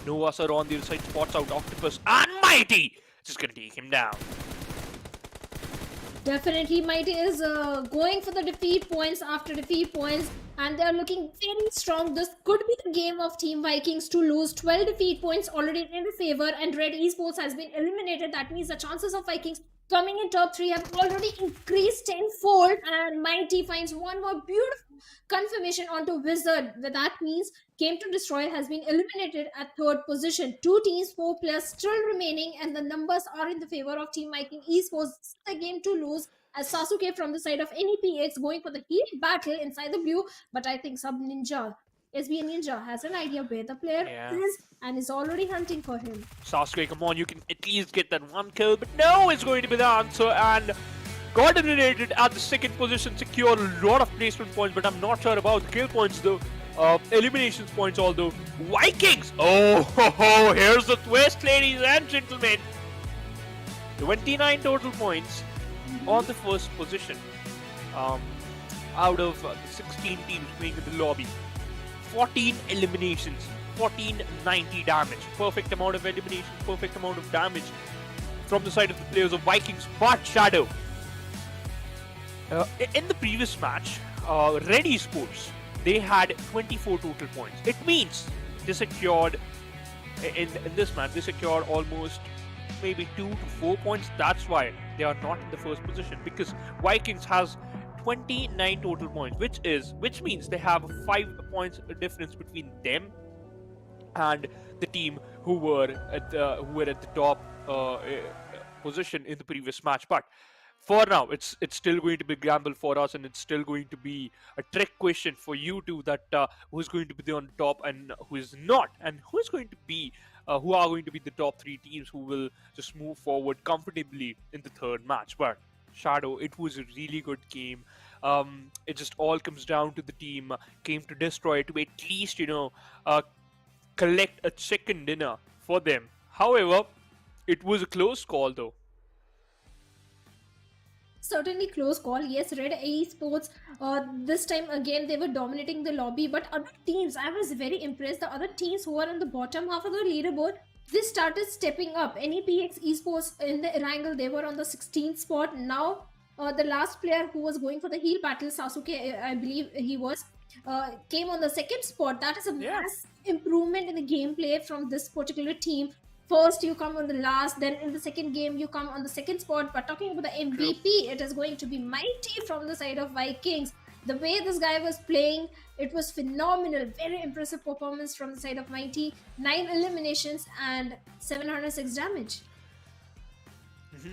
Noah Sir on the other side spots out Octopus, and Mighty just gonna take him down. Definitely, Mighty is going for the defeat points after defeat points, and they are looking very strong. This could be the game of Team Vikings to lose. 12 defeat points already in their favor, and Red Esports has been eliminated. That means the chances of Vikings coming in top 3 have already increased tenfold, and Mighty finds one more beautiful confirmation onto Wizard. That means Came to Destroy has been eliminated at 3rd position. 2 teams, 4 players still remaining, and the numbers are in the favor of Team Viking Esports. This is the game to lose, as Sasuke from the side of NEPX going for the heated battle inside the blue, but I think Sub Ninja, SB Ninja, has an idea where the player is and is already hunting for him. Sasuke, come on, you can at least get that 1 kill, but no, it's going to be the answer, and got eliminated at the 2nd position, secured a lot of placement points, but I'm not sure about the kill points though. Eliminations points, although. Vikings! Oh, here's the twist, ladies and gentlemen. 29 total points on the 1st position. Out of the 16 teams playing in the lobby. 14 eliminations, 1490 damage. Perfect amount of eliminations, perfect amount of damage from the side of the players of Vikings. But Shadow, in the previous match, Red Esports, they had 24 total points. It means they secured, in this match, they secured almost maybe 2 to 4 points. That's why they are not in the 1st position, because Vikings has 29 total points, which means they have 5 points difference between them and the team who were at the top position in the previous match. But for now, it's still going to be a gamble for us, and it's still going to be a trick question for you two, that who's going to be on top and who is not, and who is going to be who are going to be the top three teams who will just move forward comfortably in the third match. But Shadow, it was a really good game. It just all comes down to the team came to destroy, to at least collect a chicken dinner for them. However, it was a close call though. Certainly close call. Yes, Red Esports. This time again they were dominating the lobby, but other teams, I was very impressed. The other teams who are on the bottom half of the leaderboard, they started stepping up. NEPX Esports in the Erangel, they were on the 16th spot. Now, the last player who was going for the heal battle, Sasuke, I believe he was, came on the second spot. That is a Yeah. mass improvement in the gameplay from this particular team. First you come on the last, then in the second game you come on the second spot. But talking about the MVP, it is going to be Mighty from the side of Vikings. The way this guy was playing, it was phenomenal. Very impressive performance from the side of Mighty. 9 eliminations and 706 damage.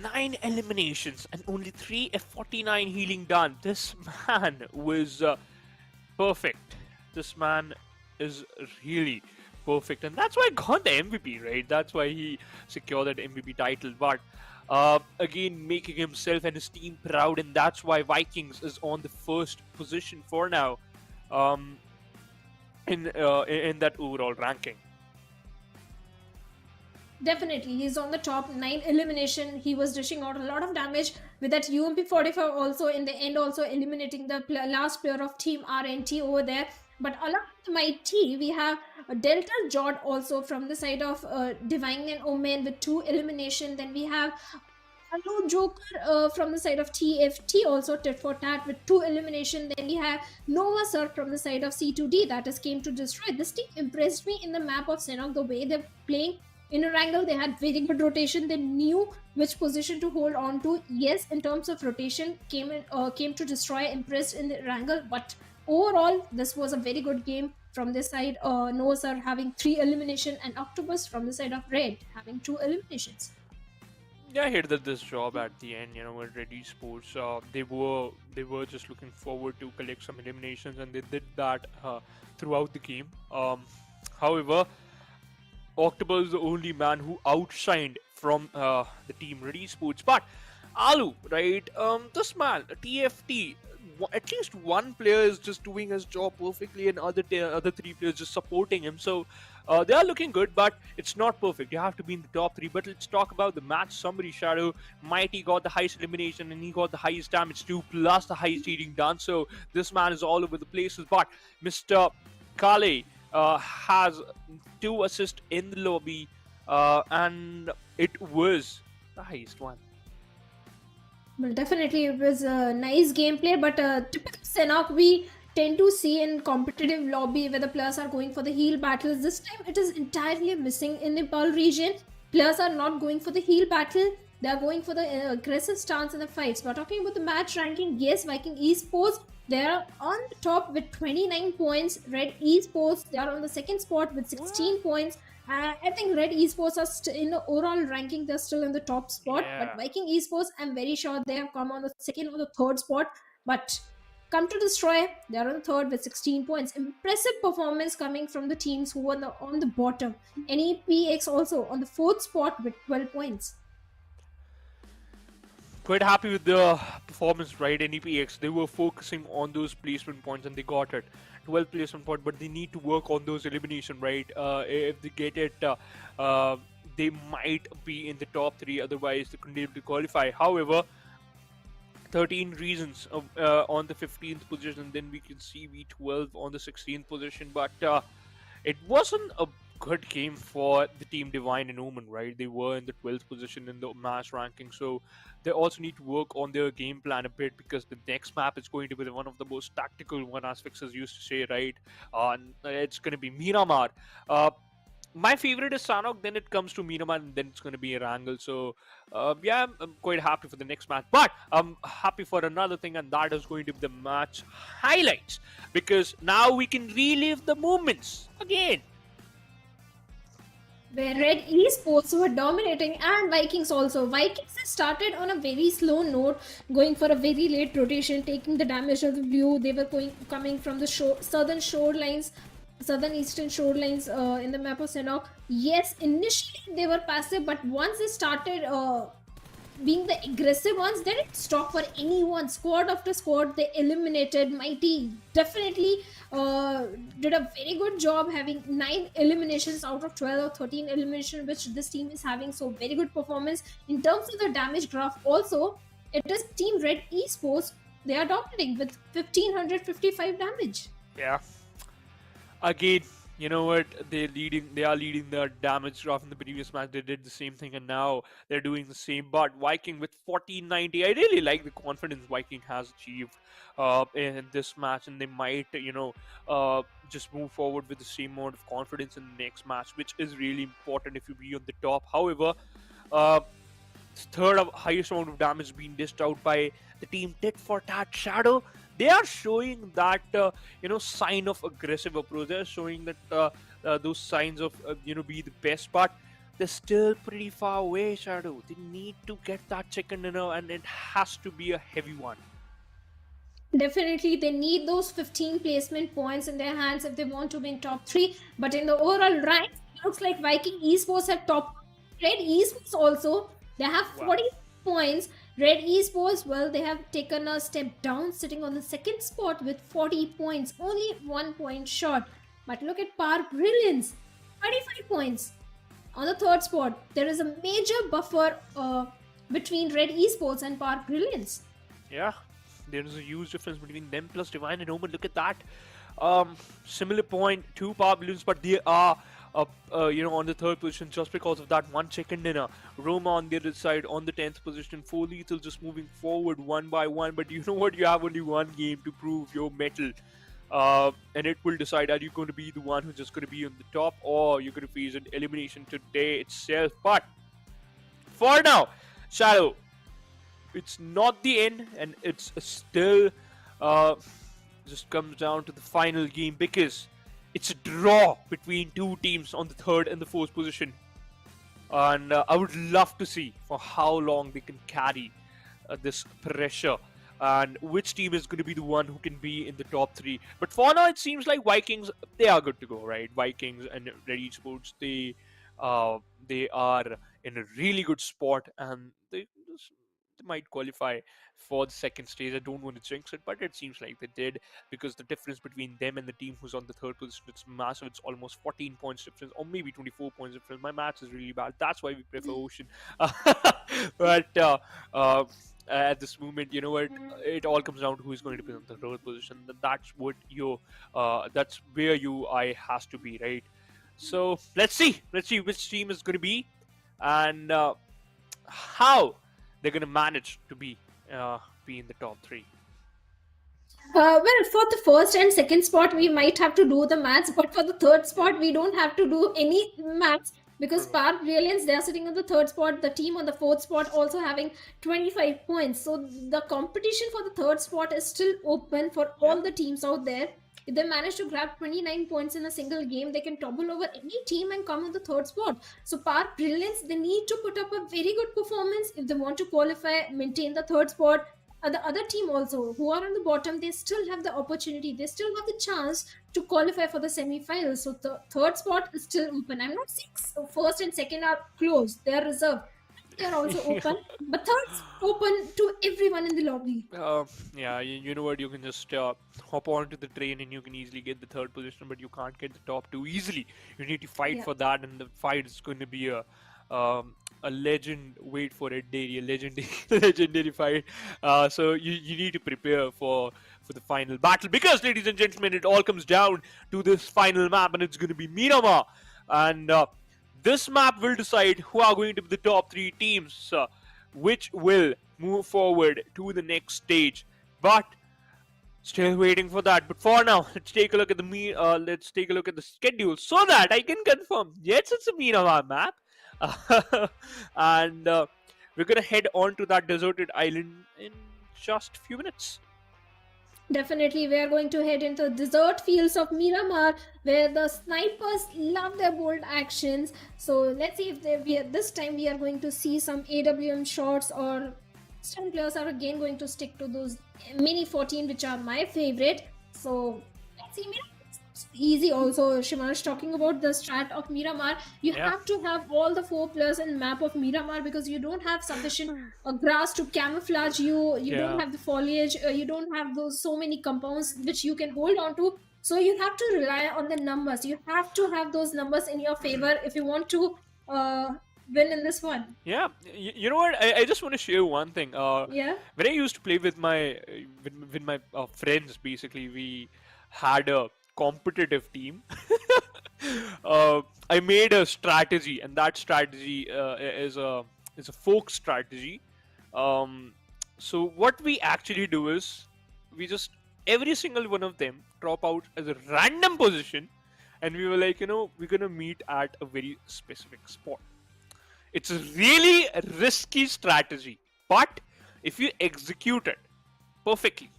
9 eliminations and only 3 F49 healing done. This man was perfect. This man is really perfect, and that's why he got the MVP, right? That's why he secured that MVP title. But again, making himself and his team proud, and that's why Vikings is on the first position for now in that overall ranking. Definitely, he's on the top. 9 elimination. He was dishing out a lot of damage with that UMP 45 also in the end, also eliminating the last player of Team RNT over there. But along with my team, we have Delta Jod also from the side of Divine and Omen with 2 elimination. Then we have Hello Joker from the side of TFT also tit for tat with 2 elimination. Then we have Nova Sir from the side of C2D, that is came to destroy. This team impressed me in the map of Sanhok, the way they're playing. In Erangel, they had very good rotation. They knew which position to hold on to. Yes, in terms of rotation, came to destroy, impressed in the Erangel. But overall, this was a very good game from this side. Noah Sir having 3 elimination, and Octopus from the side of Red having 2 eliminations. Yeah, I hated this job at the end. With Red Esports, they were just looking forward to collect some eliminations, and they did that throughout the game. However, Octopus is the only man who outshined from the team Red Esports. But Alu, right? This man, TFT, at least one player is just doing his job perfectly, and other 3 players just supporting him. So they are looking good, but it's not perfect. You have to be in the top 3. But let's talk about the match summary. Shadow, Mighty got the highest elimination, and he got the highest damage too, plus the highest healing done. So this man is all over the places. But Mr. Kale has 2 assists in the lobby, and it was the highest one. Well, definitely it was a nice gameplay, but typical Sanhok we tend to see in competitive lobby where the players are going for the heal battles. This time it is entirely missing in Nepal region. Players are not going for the heal battle. They are going for the aggressive stance in the fights. But talking about the match ranking, yes, Viking Esports, they are on the top with 29 points. Red Esports, they are on the second spot with 16 points. I think Red Esports are in the overall ranking, they're still in the top spot. Yeah. But Viking Esports, I'm very sure they have come on the second or the third spot. But come to destroy, they are on the third with 16 points. Impressive performance coming from the teams who were on the bottom. NEPX also on the fourth spot with 12 points. Quite happy with the performance, right? NEPX, they were focusing on those placement points, and they got it. 12 placement point, but they need to work on those elimination, right? If they get it, they might be in the top 3, otherwise they couldn't be able to qualify. However, 13 reasons on the 15th position, then we can see V12 on the 16th position, but it wasn't a good game for the team Divine and Omen, right? They were in the 12th position in the match ranking, so they also need to work on their game plan a bit, because the next map is going to be one of the most tactical one, as Fixers used to say, right? It's going to be Miramar. My favorite is Sanhok, then it comes to Miramar, and then it's going to be Erangel. So, yeah, I'm quite happy for the next match. But I'm happy for another thing, and that is going to be the match highlights, because now we can relive the moments again. where Red Esports were dominating and Vikings also. Vikings had started on a very slow note, going for a very late rotation, taking the damage of the blue. They were coming from the southern shorelines, southern eastern shorelines in the map of Sanhok. Yes, initially they were passive, but once they started being the aggressive ones, they didn't stop for anyone. Squad after squad, they eliminated. Mighty definitely did a very good job, having 9 eliminations out of 12 or 13 eliminations, which this team is having. So, very good performance in terms of the damage graph. Also, it is Team Red Esports. They are dominating with 1555 damage. Yeah. Again, you know what? They are leading the damage graph in the previous match. They did the same thing, and now they're doing the same. But Viking with 1490. I really like the confidence Viking has achieved in this match, and they might, just move forward with the same amount of confidence in the next match, which is really important if you be on the top. However, uh, third highest amount of damage being dished out by the team tit for tat shadow. They are showing that sign of aggressive approach. They're showing that those signs of be the best, but they're still pretty far away. Shadow, they need to get that chicken dinner, and it has to be a heavy one. Definitely, they need those 15 placement points in their hands if they want to win top 3. But in the overall rank, it looks like Viking Esports have top. Red Esports also, they have Wow. 40 points. Red Esports, well, they have taken a step down, sitting on the second spot with 40 points, only 1 point short. But look at Power Brilliance, 25 points. On the third spot, there is a major buffer between Red Esports and Power Brilliance. Yeah, there is a huge difference between them plus Divine and Omen. Look at that. Similar point, two power balloons, but they are on the third position just because of that one chicken dinner. Roma on the other side on the 10th position. 4 lethal just moving forward one by one. But you know what? You have only one game to prove your mettle. And it will decide, are you going to be the one who's just going to be on the top, or you're going to face an elimination today itself. But for now, Shadow, it's not the end, and it's still just comes down to the final game, because it's a draw between two teams on the third and the fourth position. And I would love to see for how long they can carry this pressure, and which team is going to be the one who can be in the top 3. But for now, it seems like Vikings, they are good to go, right? Vikings and Red Esports, they are in a really good spot, and they might qualify for the second stage. I don't want to jinx it, but it seems like they did, because the difference between them and the team who's on the third position, it's massive. It's almost 14 points difference, or maybe 24 points difference. My maths is really bad. That's why we prefer Ocean. But at this moment, you know what? It all comes down to who is going to be on the third position. That's where I has to be, right? So let's see which team is going to be, and how they're going to manage to be in the top 3. Well, for the first and second spot, we might have to do the maths, but for the third spot, we don't have to do any maths, because Park Brilliance, they're sitting on the third spot. The team on the fourth spot also having 25 points. So the competition for the third spot is still open for all the teams out there. If they manage to grab 29 points in a single game, they can topple over any team and come on the third spot. So Park Brilliance, they need to put up a very good performance if they want to qualify, maintain the third spot. The other team also, who are on the bottom, they still have the opportunity, they still have the chance to qualify for the semi-finals. So the third spot is still open. I'm not saying first and second are closed, they are reserved. They are also open, but third's open to everyone in the lobby. Yeah, you know what? You can just hop onto the train and you can easily get the third position, but you can't get the top 2 easily. You need to fight for that, and the fight is going to be a legend. Wait for it, daily, a legendary fight. So you need to prepare for the final battle, because, ladies and gentlemen, it all comes down to this final map, and it's going to be Miramar. And this map will decide who are going to be the top 3 teams, which will move forward to the next stage. But still waiting for that. But for now, let's take a look at the schedule, so that I can confirm. Yes, it's a Miramar map, and we're gonna head on to that deserted island in just a few minutes. Definitely, we are going to head into the desert fields of Miramar, where the snipers love their bold actions. So let's see if this time we are going to see some AWM shots, or stun players are again going to stick to those mini 14, which are my favorite. So let's see. Miramar is easy. Also, Shivansh talking about the strat of Miramar. You Yeah. have to have all the 4 players in map of Miramar because you don't have sufficient grass to camouflage you don't Yeah. have the foliage, you don't have those so many compounds which you can hold on to, so you have to rely on the numbers. You have to have those numbers in your favor if you want to uh, win in this one. Yeah, you know what? I just want to share one thing. Yeah. When I used to play with my friends, basically we had a competitive team. I made a strategy, and that strategy is a folk strategy. Um, so what we actually do is we just every single one of them drop out as a random position, and we were like, we're gonna meet at a very specific spot. It's a really risky strategy, but if you execute it perfectly,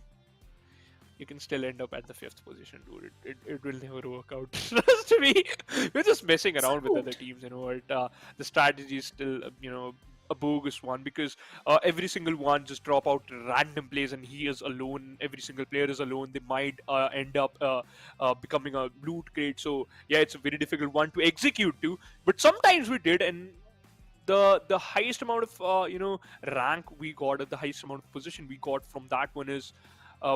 you can still end up at the 5th position, dude. It will never work out. Trust me. We're just messing around with other Suit. teams, the strategy is still, a bogus one, because every single one just drop out random plays and he is alone. Every single player is alone. They might end up becoming a loot crate. So yeah, it's a very difficult one to execute too. But sometimes we did, and the highest amount of rank we got, at the highest amount of position we got from that one is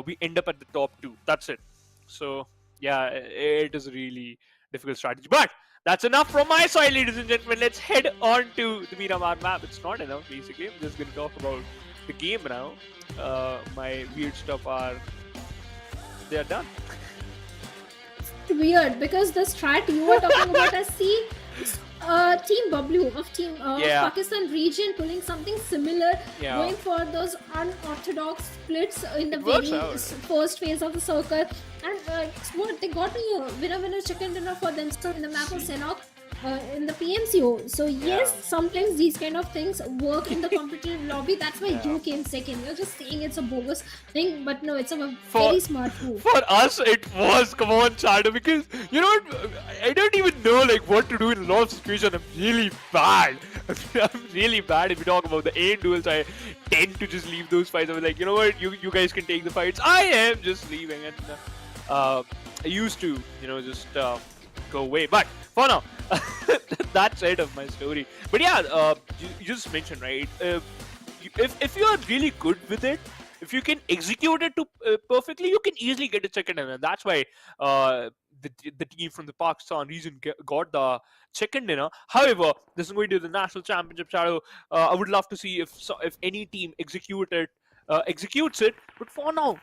we end up at the top 2. That's it. So yeah, it is a really difficult strategy, but that's enough from my side, ladies and gentlemen. Let's head on to the Miramar map. It's not enough, basically. I'm just going to talk about the game now. My weird stuff they are done. Weird, because the strat you were talking about, I see Team W of Team Yeah. Pakistan region pulling something similar, Yeah. going for those unorthodox splits in the It works very out. first phase of the circle. And what they got a winner chicken dinner for themselves in the map of Sanhok. In the PMCO. So yes, Yeah. sometimes these kind of things work in the competitive lobby. That's why Yeah. you came second. You're just saying it's a bogus thing, but no, it's a For very smart move. for us, it was, come on, Shadow, because you know what? I don't even know like what to do in a lot of situations. I'm really bad. I'm really bad. If you talk about the aim duels, I tend to just leave those fights. I was like, you know what? You guys can take the fights. I am just leaving, and I used to, just go away. But for now, that's it of my story. But yeah, you just mentioned, right? If you are really good with it, if you can execute it to perfectly, you can easily get a chicken dinner. That's why the team from the Pakistan region got the chicken dinner. However, this is going to the national championship. Shadow, I would love to see if any team executes it. But for now,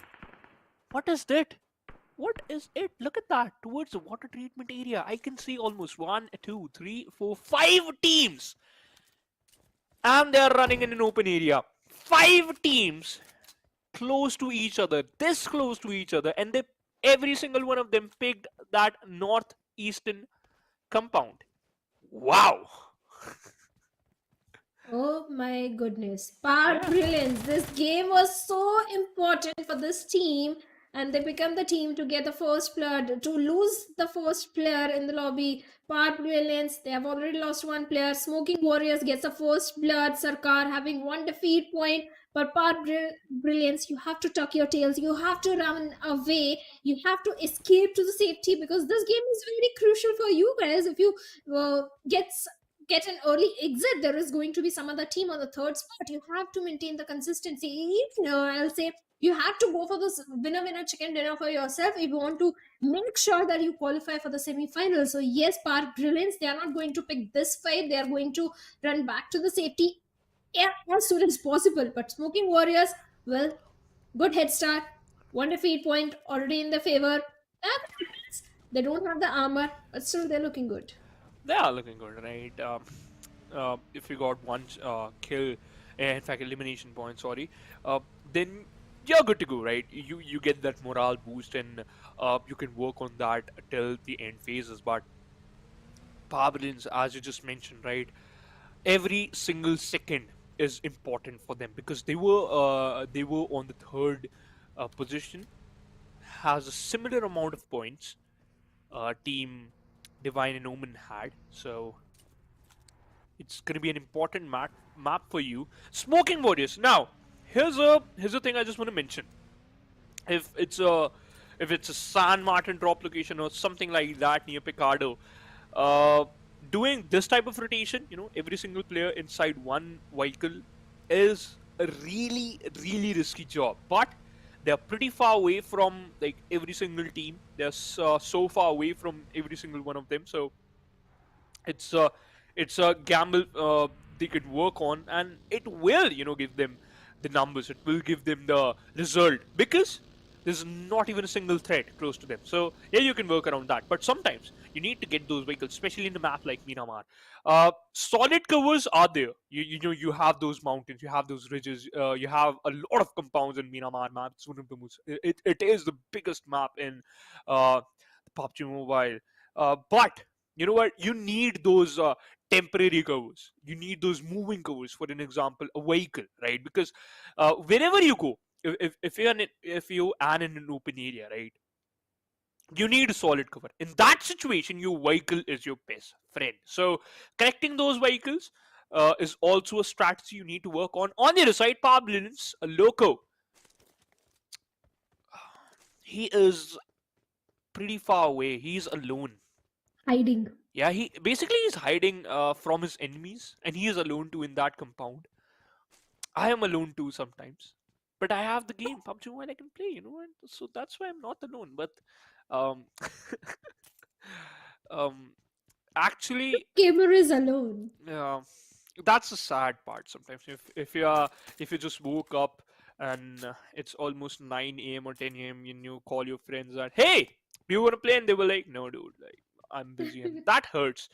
what is that? What is it? Look at that. Towards the water treatment area, I can see almost 1, 2, 3, 4, 5 teams. And they are running in an open area. 5 teams close to each other, this close to each other, and every single one of them picked that northeastern compound. Wow. Oh my goodness. Power Yeah. brilliance. This game was so important for this team, and they become the team to get the first blood, to lose the first player in the lobby. Power brilliance. They have already lost one player. Smoking Warriors gets the first blood. Sarkar having one defeat point. But brilliance, you have to tuck your tails. You have to run away. You have to escape to the safety, because this game is very crucial for you guys. If you get an early exit, there is going to be some other team on the third spot. You have to maintain the consistency. I'll say you have to go for this winner chicken dinner for yourself if you want to make sure that you qualify for the semi-final. So yes, Park Brilliance, they are not going to pick this fight. They are going to run back to the safety as soon as possible. But Smoking Warriors, well, good head start, one defeat point already in their favor. They don't have the armor, but still they're looking good. They are looking good, right? If you got one kill, in fact, elimination point, sorry, then you're good to go, right? You get that morale boost, and you can work on that till the end phases. But Pavilions, as you just mentioned, right? Every single second is important for them, because they were on the third position, has a similar amount of points team Divine and Omen had. So it's going to be an important map for you. Smoking Warriors. Now, here's a thing I just want to mention. If it's a San Martin drop location or something like that near Picardo, uh, doing this type of rotation, every single player inside one vehicle is a really risky job. But they're pretty far away from like every single team. They're so far away from every single one of them. So it's a gamble they could work on, and it will give them the numbers. It will give them the result because there's not even a single threat close to them. So yeah, you can work around that. But sometimes you need to get those vehicles, especially in a map like Miramar. Solid covers are there. You have those mountains, you have those ridges, you have a lot of compounds in Miramar map. It's one of the most. It is the biggest map in uh, PUBG Mobile. But you know what? You need those temporary covers. You need those moving covers. For an example, a vehicle, right? Because wherever you go, if you are in an open area, right, you need a solid cover. In that situation, your vehicle is your best friend. So correcting those vehicles is also a strategy you need to work on. On the other side, Pablin's a Loco. He is pretty far away. He's alone. Hiding. Yeah, he basically is hiding from his enemies, and he is alone too in that compound. I am alone too sometimes, but I have the game PUBG Mobile I can play, and so that's why I'm not alone. But um, um, actually, Gamer is alone. uh, that's the sad part. Sometimes if you just woke up and it's almost 9 a.m. or 10 a.m. and you call your friends that, hey, do you want to play? And they were like, no, dude, like I'm busy, and that hurts.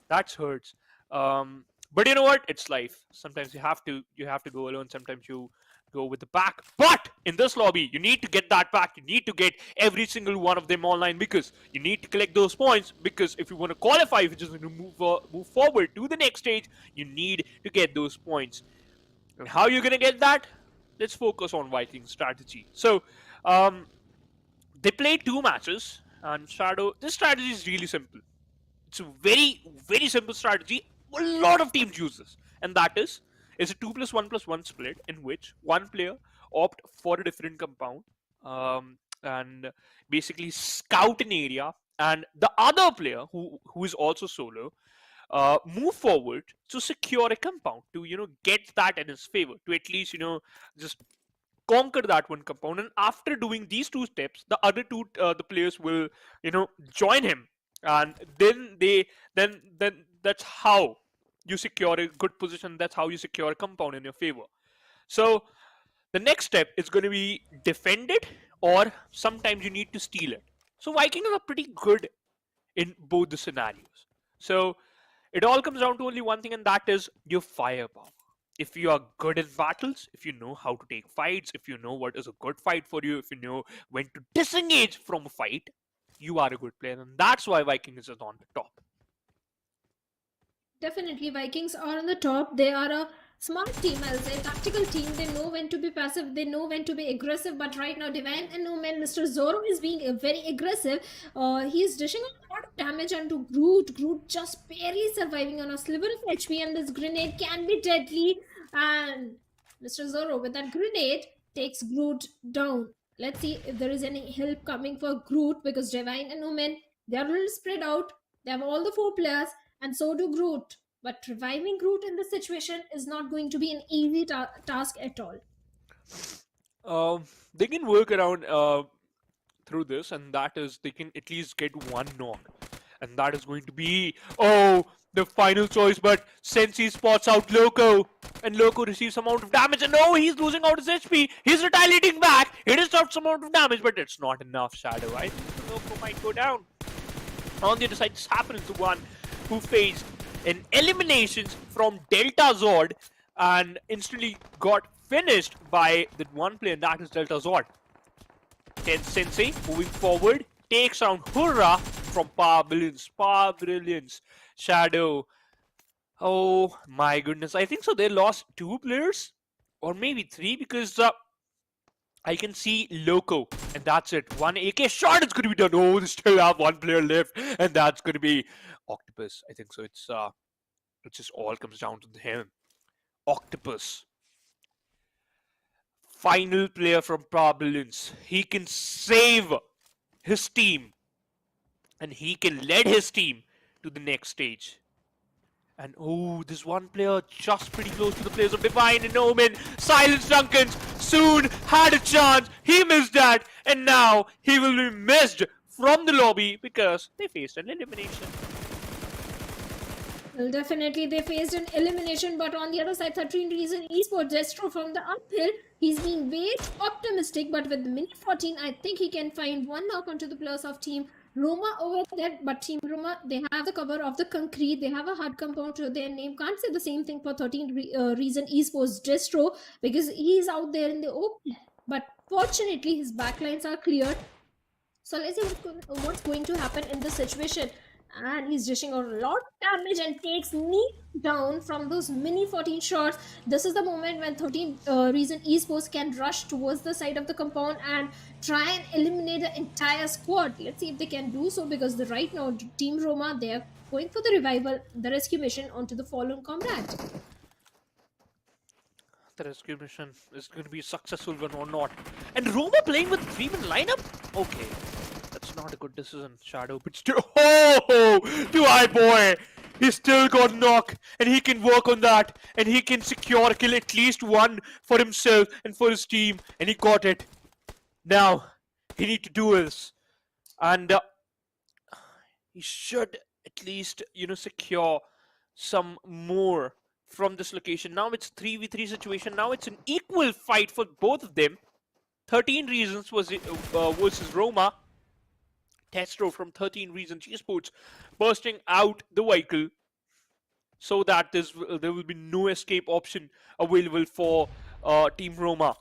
That hurts. But you know what? It's life. Sometimes you have to go alone. Sometimes you go with the pack. But in this lobby, you need to get that pack. You need to get every single one of them online because you need to collect those points. Because if you want to qualify, if you just want to move forward to the next stage, you need to get those points. And how you're gonna get that? Let's focus on Viking strategy. So, they played 2 matches, and Shadow. This strategy is really simple. It's a very simple strategy. A lot of teams use this, and that is it's a 2+1+1 split in which one player opt for a different compound, and basically scout an area, and the other player who is also solo move forward to secure a compound to get that in his favor, to at least just conquer that one compound. And after doing these 2 steps, the other two the players will join him, and then that's how you secure a good position. That's how you secure a compound in your favor. So the next step is going to be defended, or sometimes you need to steal it. So Vikings are pretty good in both the scenarios. So it all comes down to only one thing, and that is your firepower. If you are good in battles, if you know how to take fights, if you know what is a good fight for you, if you know when to disengage from a fight, you are a good player. And that's why Vikings is on the top. Definitely, Vikings are on the top. They are a smart team, I'll say, tactical team. They know when to be passive, they know when to be aggressive. But right now, Divine and Omen, Mr. Zoro is being very aggressive. He's dishing out a lot of damage onto Groot. Groot just barely surviving on a sliver of HP, and this grenade can be deadly. And Mr. Zoro, with that grenade, takes Groot down. Let's see if there is any help coming for Groot, because Divine and Omen, they are a little spread out. They have all the 4 players, and so do Groot. But reviving Groot in this situation is not going to be an easy task at all. They can work around through this, and that is they can at least get one knock, and that is going to be the final choice. But Sensi spots out Loco, and Loco receives some amount of damage, and he's losing out his HP. He's retaliating back. He does have some amount of damage, but it's not enough. Shadow, I think Loco might go down. On the other side, this happens to one who faced an eliminations from Delta Zord and instantly got finished by that one player, and that is Delta Zord. Ten Sensei moving forward takes down Hurrah from Power Brilliance. Power Brilliance. Shadow. Oh my goodness. I think so. They lost 2 players, or maybe 3, because I can see Loco, and that's it. One AK shot is going to be done. Oh, they still have one player left, and that's going to be Octopus. I think so. It just all comes down to him. Octopus, final player from Providence. He can save his team, and he can lead his team to the next stage. And oh, this one player just pretty close to the players of Divine and Omen. Silence Duncans soon had a chance. He missed that. And now he will be missed from the lobby because they faced an elimination. Well, definitely they faced an elimination, but on the other side, 13 Reason Esports Destro from the uphill, he's being way too optimistic, but with the Mini 14, I think he can find one knock onto the players of Team Roma over there, but Team Roma, they have the cover of the concrete, they have a hard compound to their name. Can't say the same thing for 13 Reason Esports Destro because he's out there in the open, but fortunately his backlines are cleared. So let's see what's going to happen in this situation. And he's dishing out a lot of damage and takes me down from those mini 14 shots. This is the moment when 13 Reason Esports can rush towards the side of the compound and try and eliminate the entire squad. Let's see if they can do so, because right now Team Roma, they're going for the revival, the rescue mission onto the fallen comrade. The rescue mission is going to be a successful one or not. And Roma playing with 3-man lineup? Okay. That's not a good decision, Shadow. But still, oh, Duai boy, he's still got knock, and he can work on that, and he can secure a kill, at least one for himself and for his team, and he got it. Now he need to do this, and he should at least secure some more from this location. Now it's 3v3 situation. Now it's an equal fight for both of them. 13 Reasons versus Roma. Testro from 13 Reasons Esports bursting out the vehicle so that there will be no escape option available for Team Roma.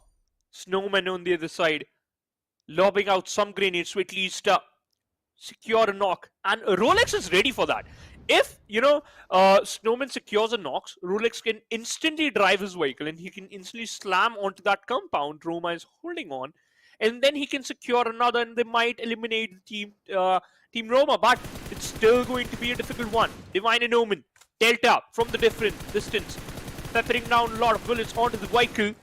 Snowman on the other side, lobbing out some grenades to at least secure a knock. And Rolex is ready for that. If, Snowman secures a knock, Rolex can instantly drive his vehicle and he can instantly slam onto that compound Roma is holding on. And then he can secure another, and they might eliminate Team Roma. But it's still going to be a difficult one. Divine and Omen, Delta from the different distance, peppering down a lot of bullets onto the vehicle.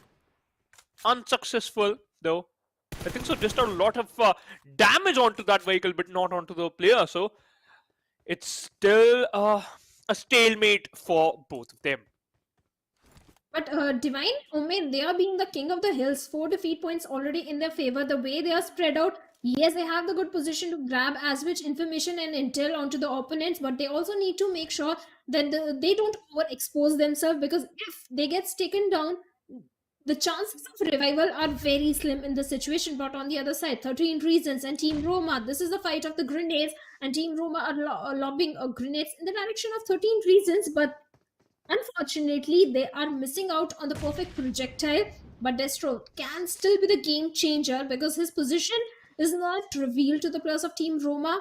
Unsuccessful, though. I think so. Just a lot of damage onto that vehicle, but not onto the player. So it's still a stalemate for both of them. But Divine, Omen, they are being the king of the hills. 4 defeat points already in their favor. The way they are spread out, yes, they have the good position to grab as much information and intel onto the opponents, but they also need to make sure that they don't overexpose themselves, because if they get taken down, the chances of revival are very slim in this situation. But on the other side, 13 Reasons and Team Roma, this is the fight of the grenades, and Team Roma are lobbing grenades in the direction of 13 Reasons, but unfortunately, they are missing out on the perfect projectile, but Destro can still be the game changer because his position is not revealed to the players of Team Roma.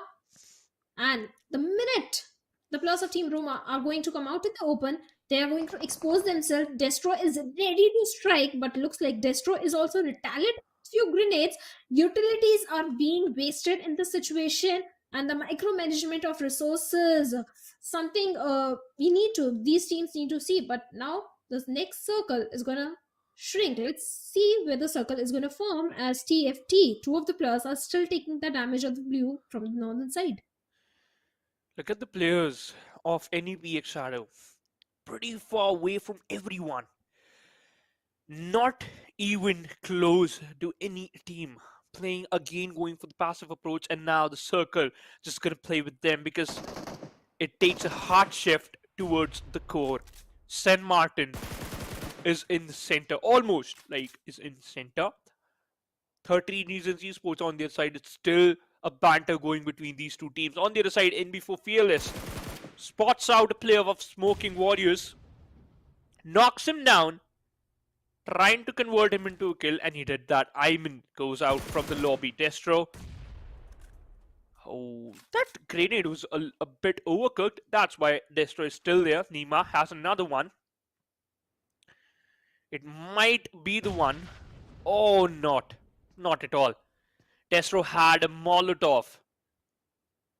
And the minute the players of Team Roma are going to come out in the open, they are going to expose themselves. Destro is ready to strike, but looks like Destro is also retaliating few grenades. Utilities are being wasted in this situation, and the micromanagement of resources, something these teams need to see. But now this next circle is gonna shrink. Let's see where the circle is gonna form as TFT. Two of the players are still taking the damage of the blue from the northern side. Look at the players of NEPX Shadow. Pretty far away from everyone. Not even close to any team. Playing again, going for the passive approach, and now the circle just gonna play with them because it takes a hard shift towards the core. San Martin is in the center, almost is in the center. 13 Reasons Esports on their side. It's still a banter going between these two teams. On the other side, NB4 Fearless spots out a player of Smoking Warriors, knocks him down, trying to convert him into a kill, and he did that. Ayman goes out from the lobby. Destro. Oh, that grenade was a bit overcooked. That's why Destro is still there. Nima has another one. It might be the one. Oh, not. Not at all. Destro had a Molotov.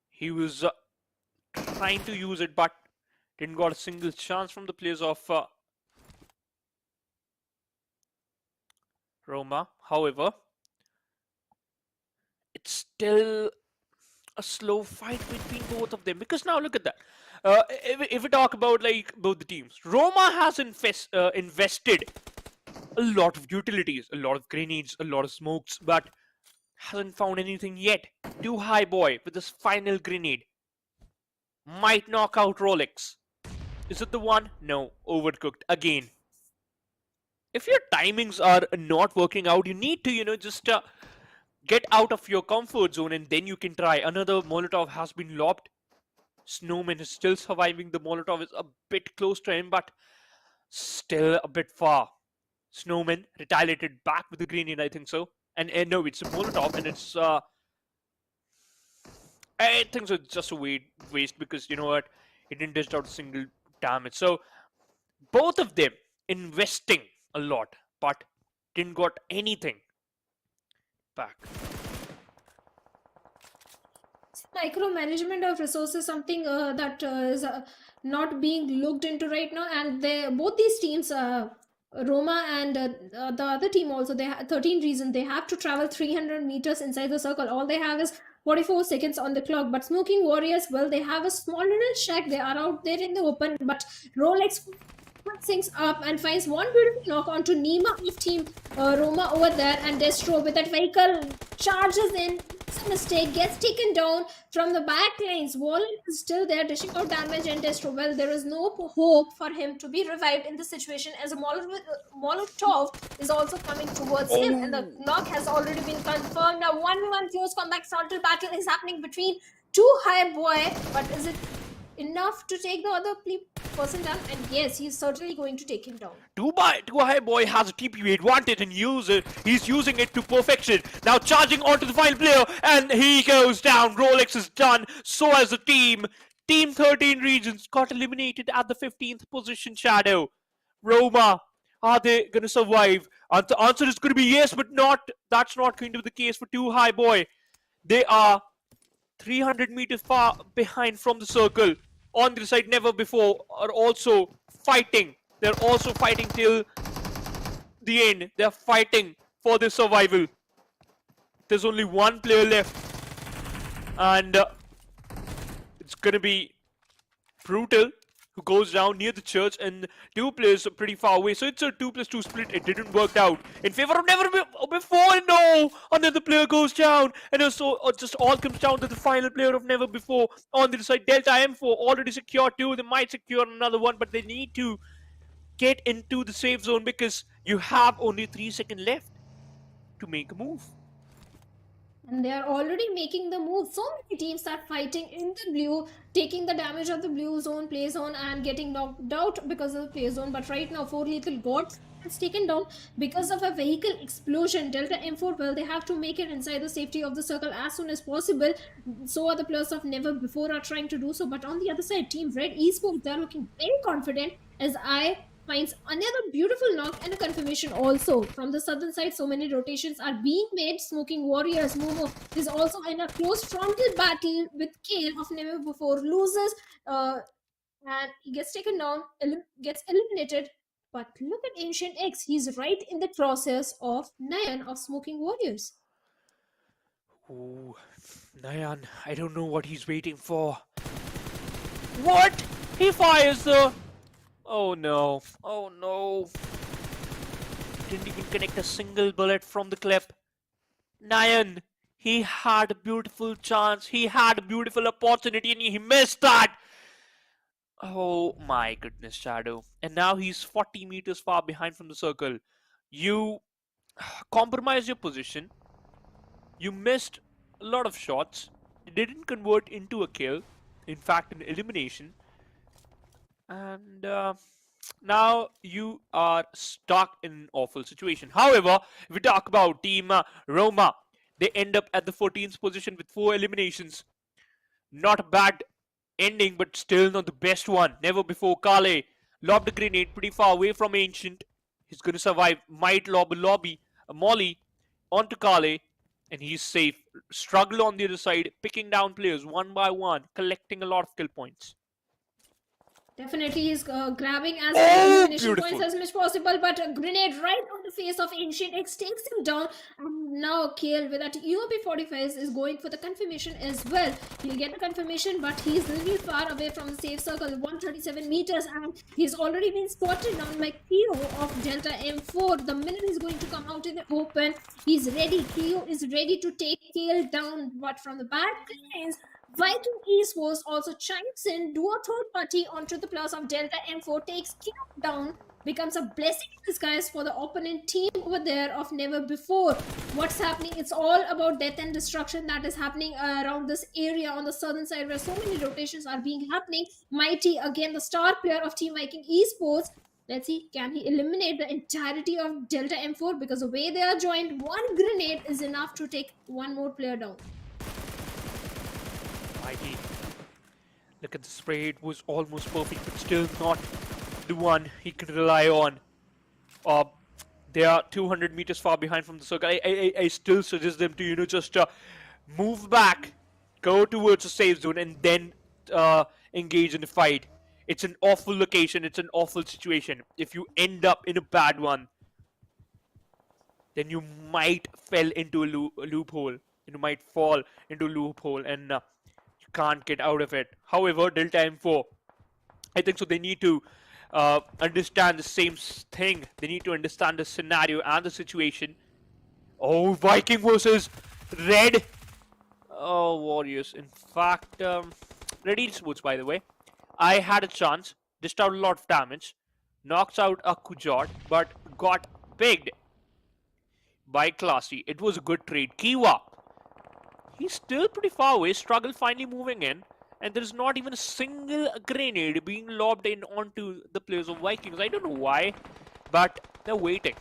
He was trying to use it, but didn't got a single chance from the players of Roma. However, it's still a slow fight between both of them, because now look at that. If we talk about like both the teams, Roma has invested a lot of utilities, a lot of grenades, a lot of smokes, but hasn't found anything yet. Too High Boy with his final grenade might knock out Rolex. Is it the one? No, overcooked again. If your timings are not working out, you need to, just get out of your comfort zone, and then you can try. Another Molotov has been lobbed. Snowman is still surviving. The Molotov is a bit close to him, but still a bit far. Snowman retaliated back with the grenade, I think so. And no, it's a Molotov, and it's I think so. It's just a waste, because you know what? It didn't dish out a single damage. So both of them investing a lot, but didn't got anything back. Micromanagement of resources, something that is not being looked into right now, and both these teams, Roma and the other team also, they have 13 reasons. They have to travel 300 meters inside the circle. All they have is 44 seconds on the clock. But Smoking Warriors, well, they have a small little shack. They are out there in the open, but Rolex puts things up and finds one beautiful knock onto Nima of team Roma over there, and Destro with that vehicle charges in. It's a mistake, gets taken down from the back lanes. Wallen is still there, dishing out damage, and Destro, well, there is no hope for him to be revived in this situation, as a Molotov is also coming towards him, and the knock has already been confirmed. Now 1v1 close combat frontal battle is happening between Too High Boy, but is it enough to take the other person down? And yes, he's certainly going to take him down. Too High Boy has a TPU advantage, and he's using it to perfection. Now charging onto the final player, and he goes down. Rolex is done. So as a team. Team 13 regions got eliminated at the 15th position. Shadow. Roma, are they going to survive? And the answer is going to be yes, but that's not going to be the case for Too High Boy. They are 300 meters far behind from the circle. On the side, Never Before are also fighting. They're also fighting till the end. They're fighting for their survival. There's only one player left, and it's gonna be Brutal, who goes down near the church, and two players are pretty far away. So it's a 2+2 split. It didn't work out in favor of Never Before. No, another player goes down, and so it just all comes down to the final player of Never Before. On the other side, Delta M4 already secured two. They might secure another one, but they need to get into the safe zone, because you have only 3 seconds left to make a move. And they are already making the move. So many teams are fighting in the blue, taking the damage of the blue zone, play zone, and getting knocked out because of the play zone. But right now, 4 lethal got taken down because of a vehicle explosion. Delta M4, well, they have to make it inside the safety of the circle as soon as possible. So are the players of Never Before are trying to do so. But on the other side, Team Red Esports, they are looking very confident, as I finds another beautiful knock and a confirmation also. From the southern side, so many rotations are being made. Smoking Warriors, Momo is also in a close frontal battle with Kale of Never Before, loses, and he gets taken down, gets eliminated. But look at Ancient X, he's right in the crosshairs of Nayan of Smoking Warriors. Ooh, Nayan, I don't know what he's waiting for. What? He fires the... Oh no, oh no. Didn't even connect a single bullet from the clip. Nayan, he had a beautiful chance, he had a beautiful opportunity, and he missed that. Oh my goodness, Shadow. And now he's 40 meters far behind from the circle. You compromised your position. You missed a lot of shots. It didn't convert into a kill. In fact, an elimination. And now you are stuck in an awful situation. However, if we talk about Team Roma, they end up at the 14th position with 4 eliminations. Not a bad ending, but still not the best one. Never Before. Kale lobbed a grenade pretty far away from Ancient. He's going to survive. Might lob a molly. onto Kale, and he's safe. Struggle on the other side, picking down players one by one, collecting a lot of kill points. Definitely, he's grabbing as many Oh, elimination points beautiful. as much possible, but a grenade right on the face of Ancient X takes him down. And now Kale with that UOP 45 is going for the confirmation as well. He'll get the confirmation, but he's a little far away from the safe circle, 137 meters, and he's already been spotted down by Keo of Delta M4. The minute he's going to come out in the open, he's ready. Keo is ready to take Kale down, but from the back lanes, Viking Esports also chimes in, do a third party onto the plus of Delta M4, takes Q down, becomes a blessing in disguise for the opponent team over there of never before. What's happening? It's all about death and destruction that is happening around this area on the southern side where so many rotations are being happening. Mighty, again, the star player of Team Viking Esports. Let's see, can he eliminate the entirety of Delta M4? Because the way they are joined, one grenade is enough to take one more player down. Mighty. Look at the spray, it was almost perfect, but still not the one he could rely on. They are 200 meters far behind from the circle. I still suggest them to, just move back, go towards the safe zone, and then engage in the fight. It's an awful location, it's an awful situation. If you end up in a bad one, then you might fall into a loophole. You might fall into a loophole, and can't get out of it. However, Delta M4, I think so they need to understand the same thing. They need to understand the scenario and the situation. Oh, Viking versus Red. Oh, Warriors. In fact, Red Esports, by the way. I had a chance, dished out a lot of damage, knocks out a Kujot, but got pigged by Classy. It was a good trade. Kiwa, he's still pretty far away, struggle finally moving in, and there's not even a single grenade being lobbed in onto the players of Vikings. I don't know why, but they're waiting.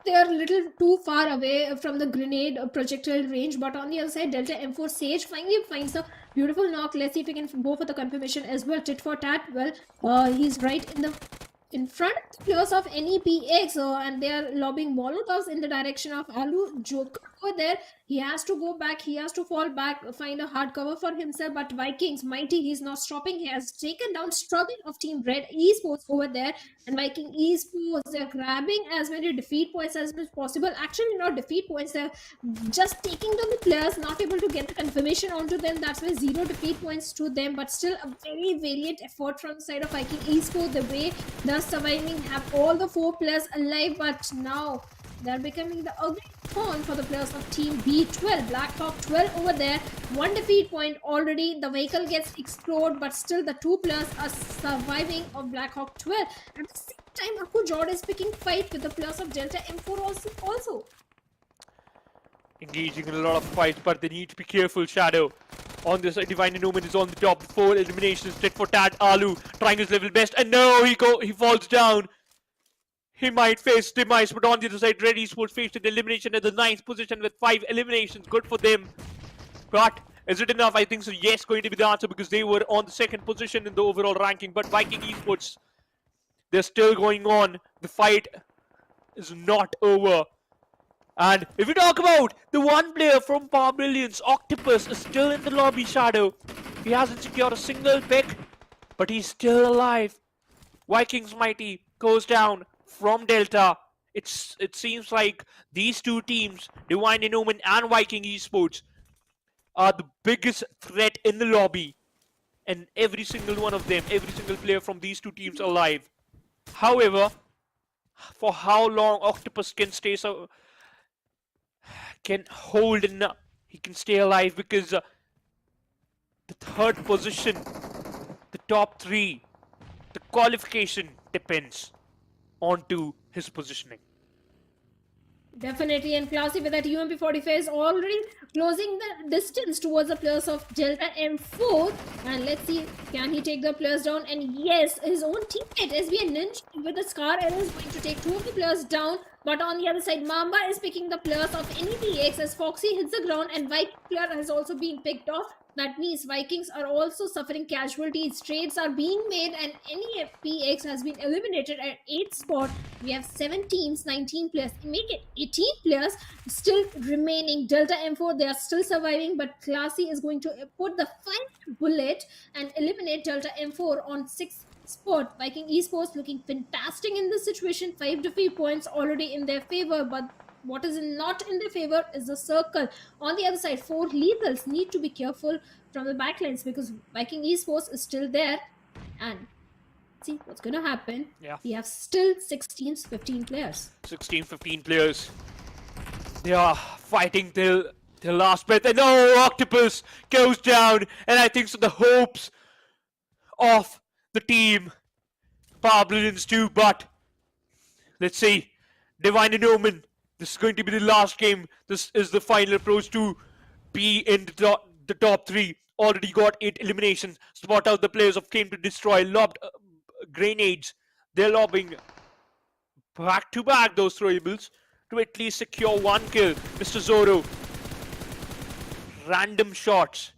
They are a little too far away from the grenade projectile range, but on the other side, Delta M4 Sage finally finds a beautiful knock. Let's see if we can go for the confirmation as well. Tit for tat. Well, he's right in front of the players of NEPX, and they are lobbing molotovs in the direction of Alu Joker over there. He has to go back, he has to fall back, find a hard cover for himself, but Vikings, Mighty, he's not stopping. He has taken down struggle of Team Red Esports over there, and Viking Esports, they're grabbing as many defeat points as much possible. Actually, not defeat points, they're just taking down the players, not able to get the confirmation onto them. That's why 0 defeat points to them, but still a very valiant effort from the side of Viking Esports. The way they're surviving, have all the 4 players alive, but now they're becoming the ugly thorn for the players of Team B12. Blackhawk 12 over there, 1 defeat point already. The vehicle gets explored, but still the 2 players are surviving of Blackhawk 12. At the same time, Aku Jord is picking fight with the players of Delta M4 also. Engaging in a lot of fights, but they need to be careful. Shadow on this side, Divine Inhuman is on the top. 4 eliminations, tit for tat. Alu trying his level best, and no, he falls down. He might face demise, but on the other side, Red Esports faced an elimination at the 9th position with 5 eliminations. Good for them. But is it enough? I think so. Yes, going to be the answer, because they were on the 2nd position in the overall ranking. But Viking Esports, they're still going on. The fight is not over. And if we talk about the one player from Power Brilliance, Octopus is still in the lobby. Shadow, he hasn't secured a single pick, but he's still alive. Vikings Mighty goes down from Delta. It seems like these two teams, Divine Inhuman and Viking Esports, are the biggest threat in the lobby. And every single one of them, every single player from these two teams are alive. However, for how long Octopus can stay can hold enough, he can stay alive, because the 3rd position, the top 3, the qualification depends onto his positioning. Definitely, and Classy with that UMP 45 is already closing the distance towards the players of Delta M4. And let's see, can he take the players down? And yes, his own teammate SBN Ninja with the Scar Arrow is going to take 2 of the players down. But on the other side, Mamba is picking the players of NEPX as Foxy hits the ground, and Viking player has also been picked off. That means Vikings are also suffering casualties. Trades are being made, and NEPX has been eliminated at 8th spot. We have 7 teams, 19 players. Make it 18 players still remaining. Delta M4, they are still surviving, but Classy is going to put the final bullet and eliminate Delta M4 on 6th spot. Viking Esports looking fantastic in this situation. 5 defeat points already in their favor, but what is not in their favor is the circle. On the other side, 4 lethals need to be careful from the backlines because Viking Esports is still there. And see what's going to happen. Yeah. We have still 16, 15 players. 16, 15 players. They are fighting till last breath. And no, Octopus goes down. And I think so the hopes of the team Pablins too, but let's see. Divine and Omen. This is going to be the last game. This is the final approach to be in the top 3. Already got 8 eliminations. Spot out the players of Came to Destroy. Lobbed grenades. They're lobbing back to back those throwables to at least secure 1 kill. Mr. Zoro. Random shots.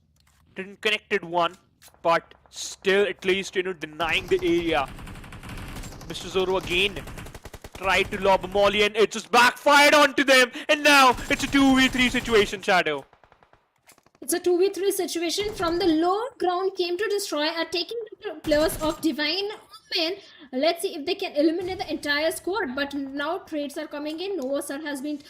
Didn't connected one, but still at least, denying the area. Mr. Zoro again tried to lob a molly and it just backfired onto them. And now it's a 2v3 situation, Shadow. It's a 2v3 situation. From the lower ground, Came to Destroy are taking the players of Divine Omen. Let's see if they can eliminate the entire squad. But now trades are coming in. Nova Sir has been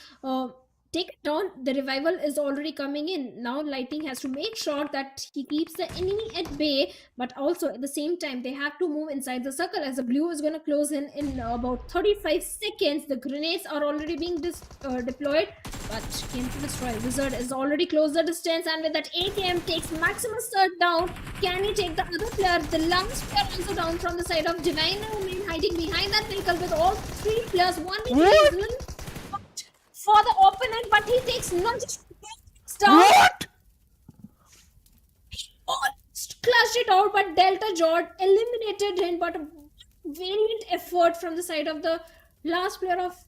taken down. The revival is already coming in. Now Lightning has to make sure that he keeps the enemy at bay. But also at the same time, they have to move inside the circle as the blue is going to close in about 35 seconds. The grenades are already being deployed. But Came to Destroy. Wizard is already closed the distance, and with that AKM takes Maximus third down. Can he take the other player? The last player also down from the side of Divine Omen, hiding behind that vehicle with all 3 players. One for the opponent, but he takes not just down. What? He almost clashed it out, but Delta Jord eliminated him. But a valiant effort from the side of the last player of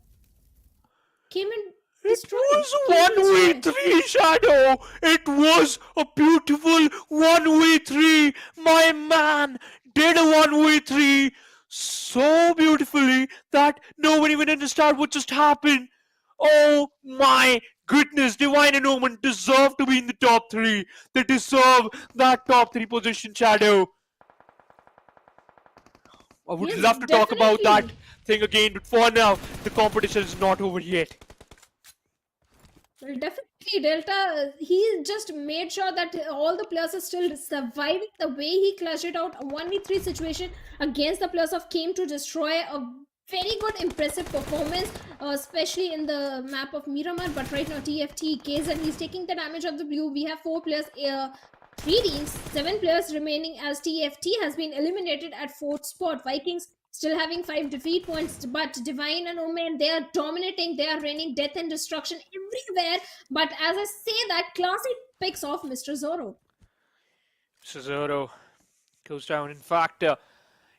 Came and It was 1v3, Shadow! It was a beautiful 1v3! My man did a 1v3 so beautifully that no one even understood what just happened. Oh my goodness, Divine and Omen deserve to be in the top 3. They deserve that top 3 position, Shadow. I would love to talk about that thing again, but for now, the competition is not over yet. Well, definitely, Delta, he just made sure that all the players are still surviving the way he clashed it out. A 1v3 situation against the players of Came to Destroy. A very good, impressive performance, especially in the map of Miramar. But right now, TFT, KZ, he's taking the damage of the blue. We have 4 players, 3 teams, 7 players remaining as TFT has been eliminated at 4th spot. Vikings still having 5 defeat points, but Divine and Omen, they are dominating. They are raining death and destruction everywhere. But as I say that, Classy picks off Mr. Zoro. Mr. Zoro goes down. In fact,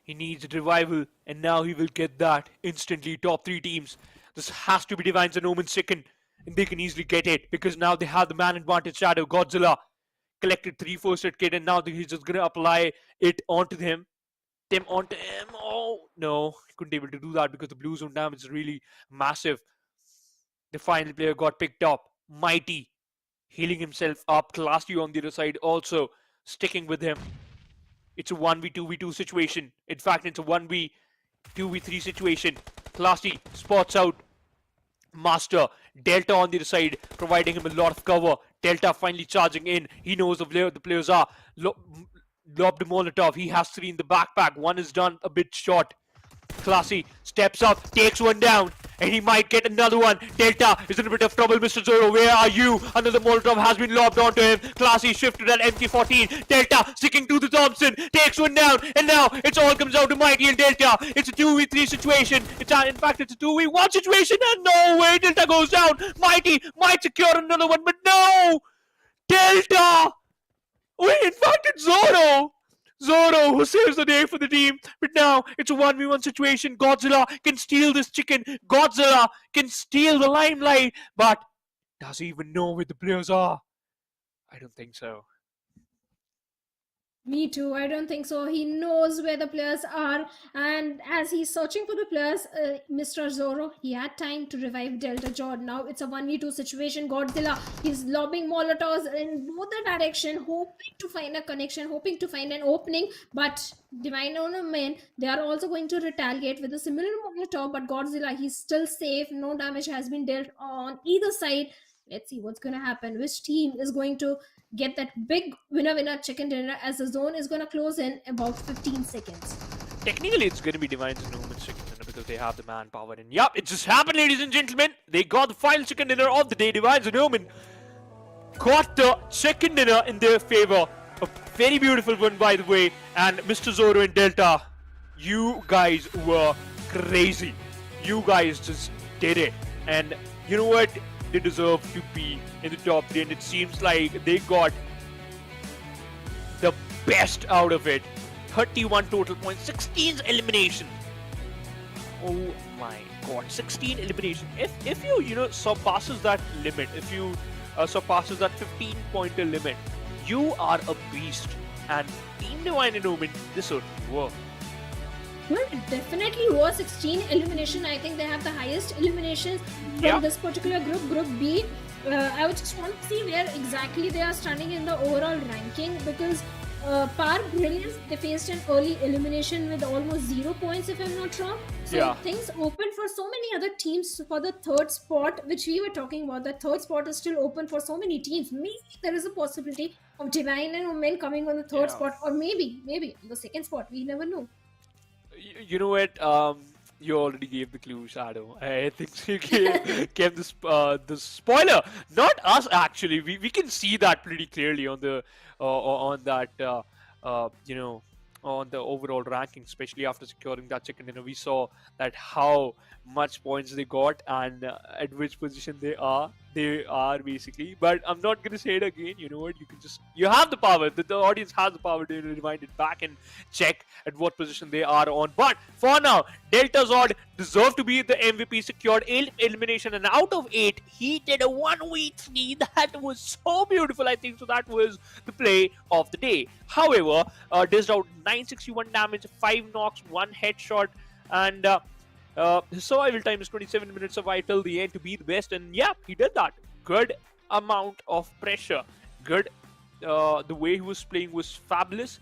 he needs a revival, and now he will get that instantly. Top 3 teams. This has to be Divines and Omen's second, and they can easily get it because now they have the man advantage. Shadow, Godzilla collected 3 first-aid kit, and now he's just going to apply it onto him. Onto him. Oh no, he couldn't be able to do that because the blue zone damage is really massive. The final player got picked up. Mighty healing himself up. Classy on the other side also sticking with him. It's a 1v2v2 situation. In fact, it's a 1v2v3 situation. Classy spots out Master. Delta on the other side providing him a lot of cover. Delta finally charging in. He knows where the players are. Lobbed a Molotov. He has 3 in the backpack. 1 is done a bit short. Classy steps up, takes 1 down, and he might get another one. Delta is in a bit of trouble. Mr. Zoro, where are you? Another Molotov has been lobbed onto him. Classy shifted at MK14. Delta sticking to the Thompson, takes 1 down, and now it all comes out to Mighty and Delta. It's a 2v3 situation. In fact, it's a 2v1 situation, and no way, Delta goes down. Mighty might secure another one, but no! Delta! Wait, in fact, it's Zoro! Zoro who saves the day for the team. But now it's a 1v1 situation. Godzilla can steal this chicken. Godzilla can steal the limelight. But does he even know where the players are? I don't think so. Me too. I don't think so. He knows where the players are, and as he's searching for the players, Mr. Zoro, he had time to revive Delta Jord. Now it's a 1v2 situation. Godzilla, he's lobbing Molotovs in both the direction, hoping to find a connection, hoping to find an opening. But Divine Ornament, they are also going to retaliate with a similar Molotov. But Godzilla, he's still safe. No damage has been dealt on either side. Let's see what's going to happen. Which team is going to get that big winner chicken dinner, as the zone is going to close in about 15 seconds. Technically, it's going to be Divine's and Omen's chicken dinner because they have the manpower. And yup, it just happened, ladies and gentlemen. They got the final chicken dinner of the day. Divine's and Omen got the chicken dinner in their favor. A very beautiful one, by the way. And Mr. Zoro and Delta, you guys were crazy. You guys just did it. And you know what? They deserve to be in the top 3. And it seems like they got the best out of it. 31 total points, 16 elimination. Oh my god, 16 elimination. If you surpasses that limit, if you surpasses that 15-pointer limit, you are a beast. And Team Divine and Omen, this certainly were. Well, it definitely was 16 elimination. I think they have the highest eliminations from this particular group, Group B. I would just want to see where exactly they are standing in the overall ranking, because Par Brilliance, they faced an early elimination with almost 0 points, if I'm not wrong. So things open for so many other teams for the third spot, which we were talking about. The third spot is still open for so many teams. Maybe there is a possibility of Divine and Omen coming on the third spot, or maybe the second spot. We never know. You know what? You already gave the clue, Shadow. I think you gave the spoiler. Not us, actually. We can see that pretty clearly on the on that on the overall ranking, especially after securing that chicken dinner. We saw that how much points they got and at which position they are. They are basically, but I'm not gonna say it again. You know what? You have the power. The audience has the power to rewind it back and check at what position they are on. But for now, Delta Zord deserved to be the MVP, secured 8 elimination, and out of 8, he did a 1v3. That was so beautiful. I think so. That was the play of the day. However, dished out 961 damage, 5 knocks, 1 headshot, and his survival time is 27 minutes survival till the end to be the best, and yeah, he did that. Good amount of pressure. Good. The way he was playing was fabulous.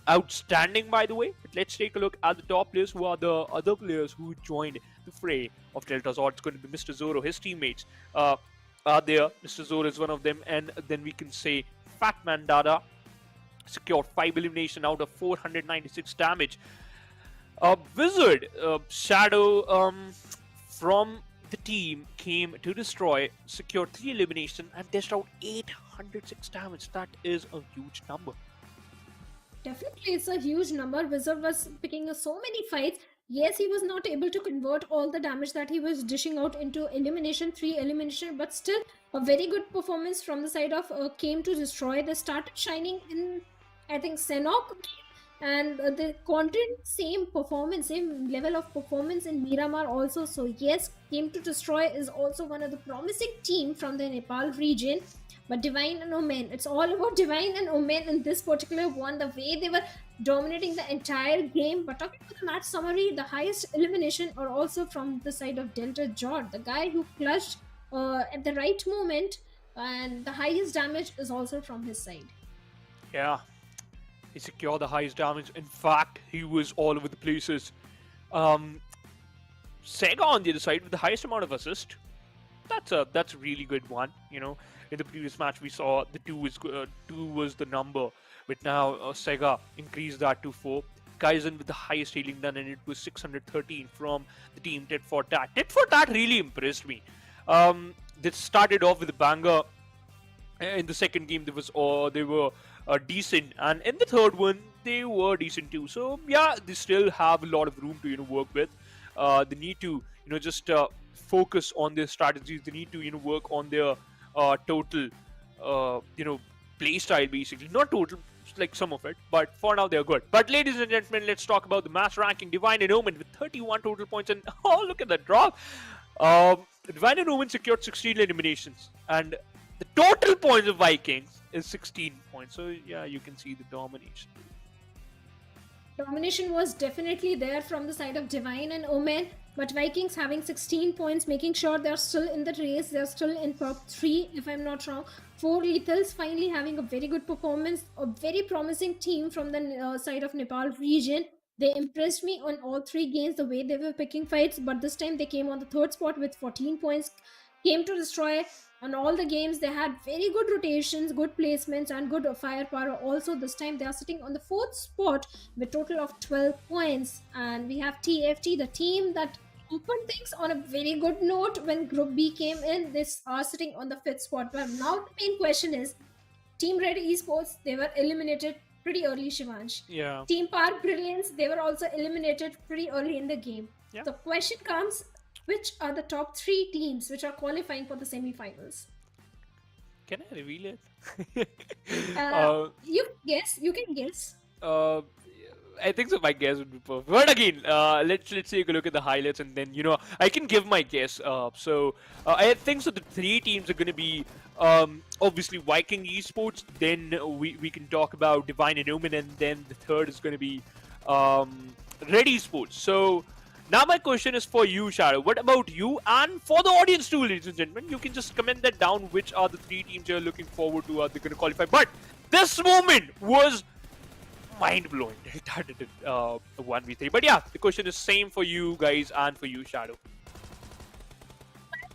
Outstanding, by the way. But let's take a look at the top players. Who are the other players who joined the fray of Delta Zord? It's going to be Mr. Zoro, his teammates are there. Mr. Zoro is one of them, and then we can say Fat Man Dada secured 5 elimination out of 496 damage. Wizard Shadow from the team came to destroy, secured 3 elimination, and dished out 806 damage. That is a huge number. Definitely, it's a huge number. Wizard was picking so many fights. Yes, he was not able to convert all the damage that he was dishing out into elimination, 3 elimination, but still a very good performance from the side of Came to Destroy. They started shining in, I think, Sanhok, and they continued same performance, same level of performance in Miramar also. So yes, Came to Destroy is also one of the promising team from the Nepal region. But Divine and Omen, it's all about Divine and Omen in this particular one, the way they were dominating the entire game. But talking about the match summary, the highest elimination are also from the side of Delta Jord, the guy who clutched at the right moment, and the highest damage is also from his side. Yeah, he secured the highest damage. In fact, he was all over the places. Sega on the other side with the highest amount of assist. That's a really good one. You know, in the previous match we saw the 2 was the number, but now Sega increased that to 4. Kaizen with the highest healing done, and it was 613 from the team Tit for Tat. Tit for Tat really impressed me. They started off with a banger. In the second game, they were decent, and in the third one they were decent too. So yeah, they still have a lot of room to work with. They need to just focus on their strategies. They need to work on their total play style, basically. Not total, like some of it, but for now they're good. But ladies and gentlemen, let's talk about the match ranking. Divine and Omen with 31 total points, and oh, look at that drop. Divine and Omen secured 16 eliminations, and the total points of Vikings is 16 points. So yeah, you can see the domination. Domination was definitely there from the side of Divine and Omen, but Vikings having 16 points, making sure they're still in the race, they're still in top 3, if I'm not wrong. 4 Lethals finally having a very good performance, a very promising team from the side of Nepal region. They impressed me on all 3 games, the way they were picking fights, but this time they came on the 3rd spot with 14 points, came to destroy. On all the games, they had very good rotations, good placements, and good firepower. Also, this time they are sitting on the 4th spot with total of 12 points. And we have TFT, the team that opened things on a very good note when Group B came in. They are sitting on the 5th spot. But now the main question is, Team Red Esports, they were eliminated pretty early, Shivansh. Yeah. Team Park Brilliance, they were also eliminated pretty early in the game. Yeah. The question comes, which are the top 3 teams which are qualifying for the semi-finals? Can I reveal it? You can guess. I think so. My guess would be perfect. But again, let's take a look at the highlights, and then I can give my guess. I think so. The 3 teams are going to be obviously Viking Esports. Then we can talk about Divine and Omen, and then the 3rd is going to be Red Esports. So now my question is for you, Shadow. What about you, and for the audience too, ladies and gentlemen? You can just comment that down. Which are the 3 teams you're looking forward to? Are they going to qualify? But this moment was mind-blowing. That did 1v3. But yeah, the question is same for you guys and for you, Shadow.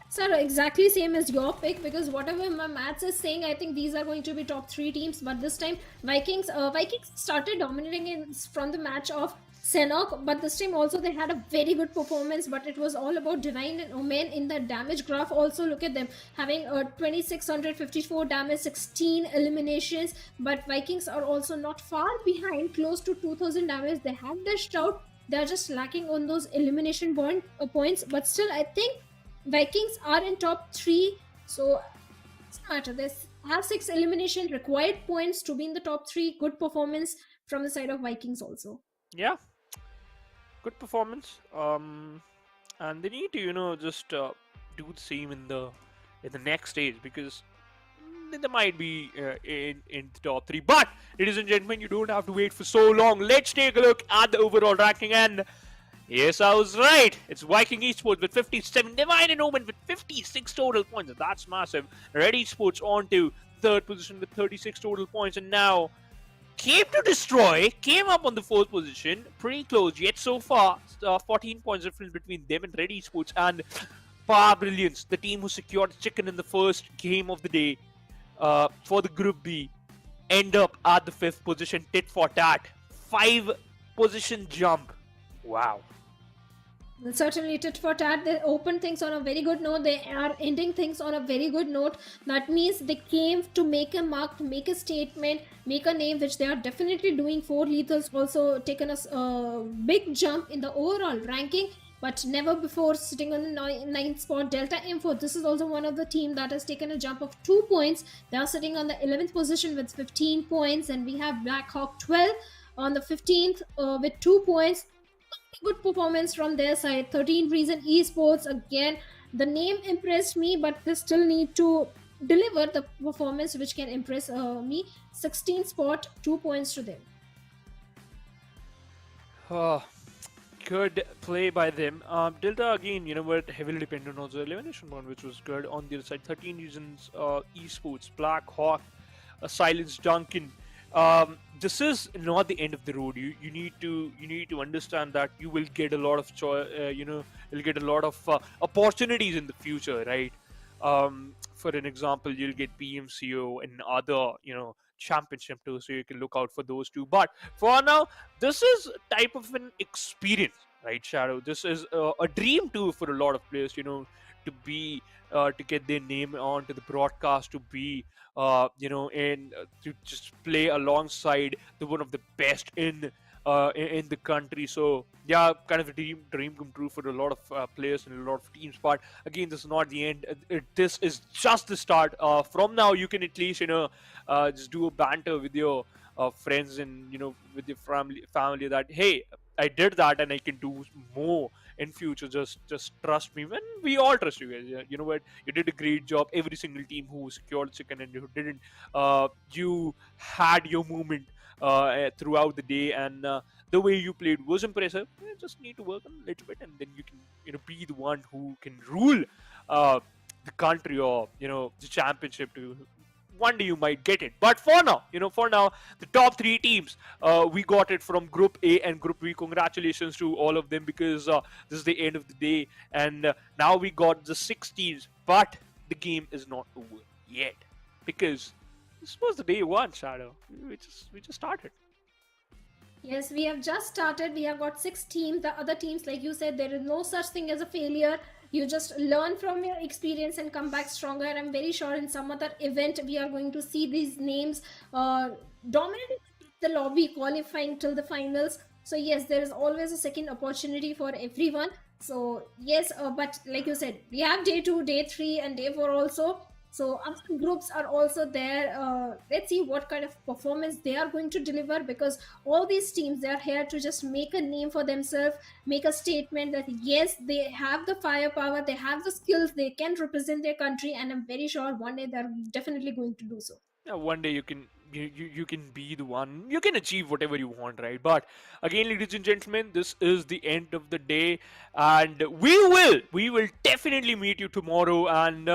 Sir, exactly same as your pick, because whatever my maths is saying, I think these are going to be top 3 teams. But this time, Vikings started dominating from the match of Sanhok, but this time also they had a very good performance. But it was all about Divine and Omen in the damage graph. Also, look at them having 2654 damage, 16 eliminations. But Vikings are also not far behind, close to 2000 damage. They have dashed out. They're just lacking on those elimination points. But still, I think Vikings are in top 3, so it doesn't matter. They have 6 elimination required points to be in the top 3. Good performance from the side of Vikings also. Yeah, good performance. And they need to just do the same in the next stage, because they might be in the top 3. But ladies and gentlemen, you don't have to wait for so long. Let's take a look at the overall ranking, and yes, I was right. It's Viking Esports with 57, Divine and Omen with 56 total points. That's massive. Red Esports on to 3rd position with 36 total points, and now Came to Destroy came up on the 4th position. Pretty close, yet so far 14 points difference between them and Red Esports. And Power Brilliance, the team who secured chicken in the first game of the day for the Group B, end up at the 5th position, tit for tat. 5 position jump. Wow. Certainly, tit for tat. They opened things on a very good note. They are ending things on a very good note. That means they came to make a mark, to make a statement, make a name, which they are definitely doing. 4 Lethals also taken a big jump in the overall ranking, but never before sitting on the 9th spot. Delta Info, this is also one of the team that has taken a jump of 2 points. They are sitting on the 11th position with 15 points, and we have Blackhawk 12 on the 15th with 2 points. Good performance from their side. 13 Reason Esports, again, the name impressed me, but they still need to deliver the performance which can impress me. 16th spot, 2 points to them. Good play by them. Delta again, were heavily dependent on the elimination one, which was good. On the other side, 13 Reasons Esports, Black Hawk, Silence Duncan. This is not the end of the road. You need to understand that you will get a lot of you'll get a lot of opportunities in the future, right? For an example, you'll get PMCO and other championship too, so you can look out for those two. But for now, this is type of an experience, right, Shadow? This is a dream too for a lot of players, to be to get their name onto the broadcast, to be and to just play alongside the one of the best in the country. So yeah, kind of a dream come true for a lot of players and a lot of teams. But again, this is not the end. This is just the start. From now, you can at least just do a banter with your friends and with your family that, hey, I did that and I can do more in future. Just trust me. When we all trust you guys. Yeah, you know what? You did a great job. Every single team who secured chicken and who didn't, you had your moment throughout the day, and the way you played was impressive. You just need to work on a little bit, and then you can be the one who can rule the country, or the championship. To one day you might get it, but for now, the top three teams, we got it from Group A and Group B. Congratulations to all of them, because this is the end of the day, and now we got the six teams, but the game is not over yet, because this was the day one, Shadow. We just started. Yes, we have just started. We have got 6 teams. The other teams, like you said, there is no such thing as a failure. You just learn from your experience and come back stronger. I'm very sure in some other event we are going to see these names dominating the lobby, qualifying till the finals. So yes, there is always a second opportunity for everyone. So yes, but like you said, we have day 2, day 3, and day 4 also. So other groups are also there. Let's see what kind of performance they are going to deliver, because all these teams, they are here to just make a name for themselves, make a statement that yes, they have the firepower, they have the skills, they can represent their country, and I'm very sure one day they're definitely going to do so. Yeah, one day you can be the one. You can achieve whatever you want, right? But again, ladies and gentlemen, this is the end of the day, and we will definitely meet you tomorrow, and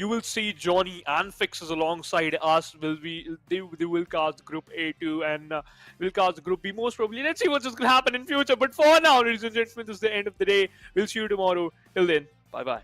you will see Johnny and Fixes alongside us. They will cast Group A too, and we'll cast Group B most probably. Let's see what's just gonna happen in future. But for now, ladies and gentlemen, this is the end of the day. We'll see you tomorrow. Till then, bye bye.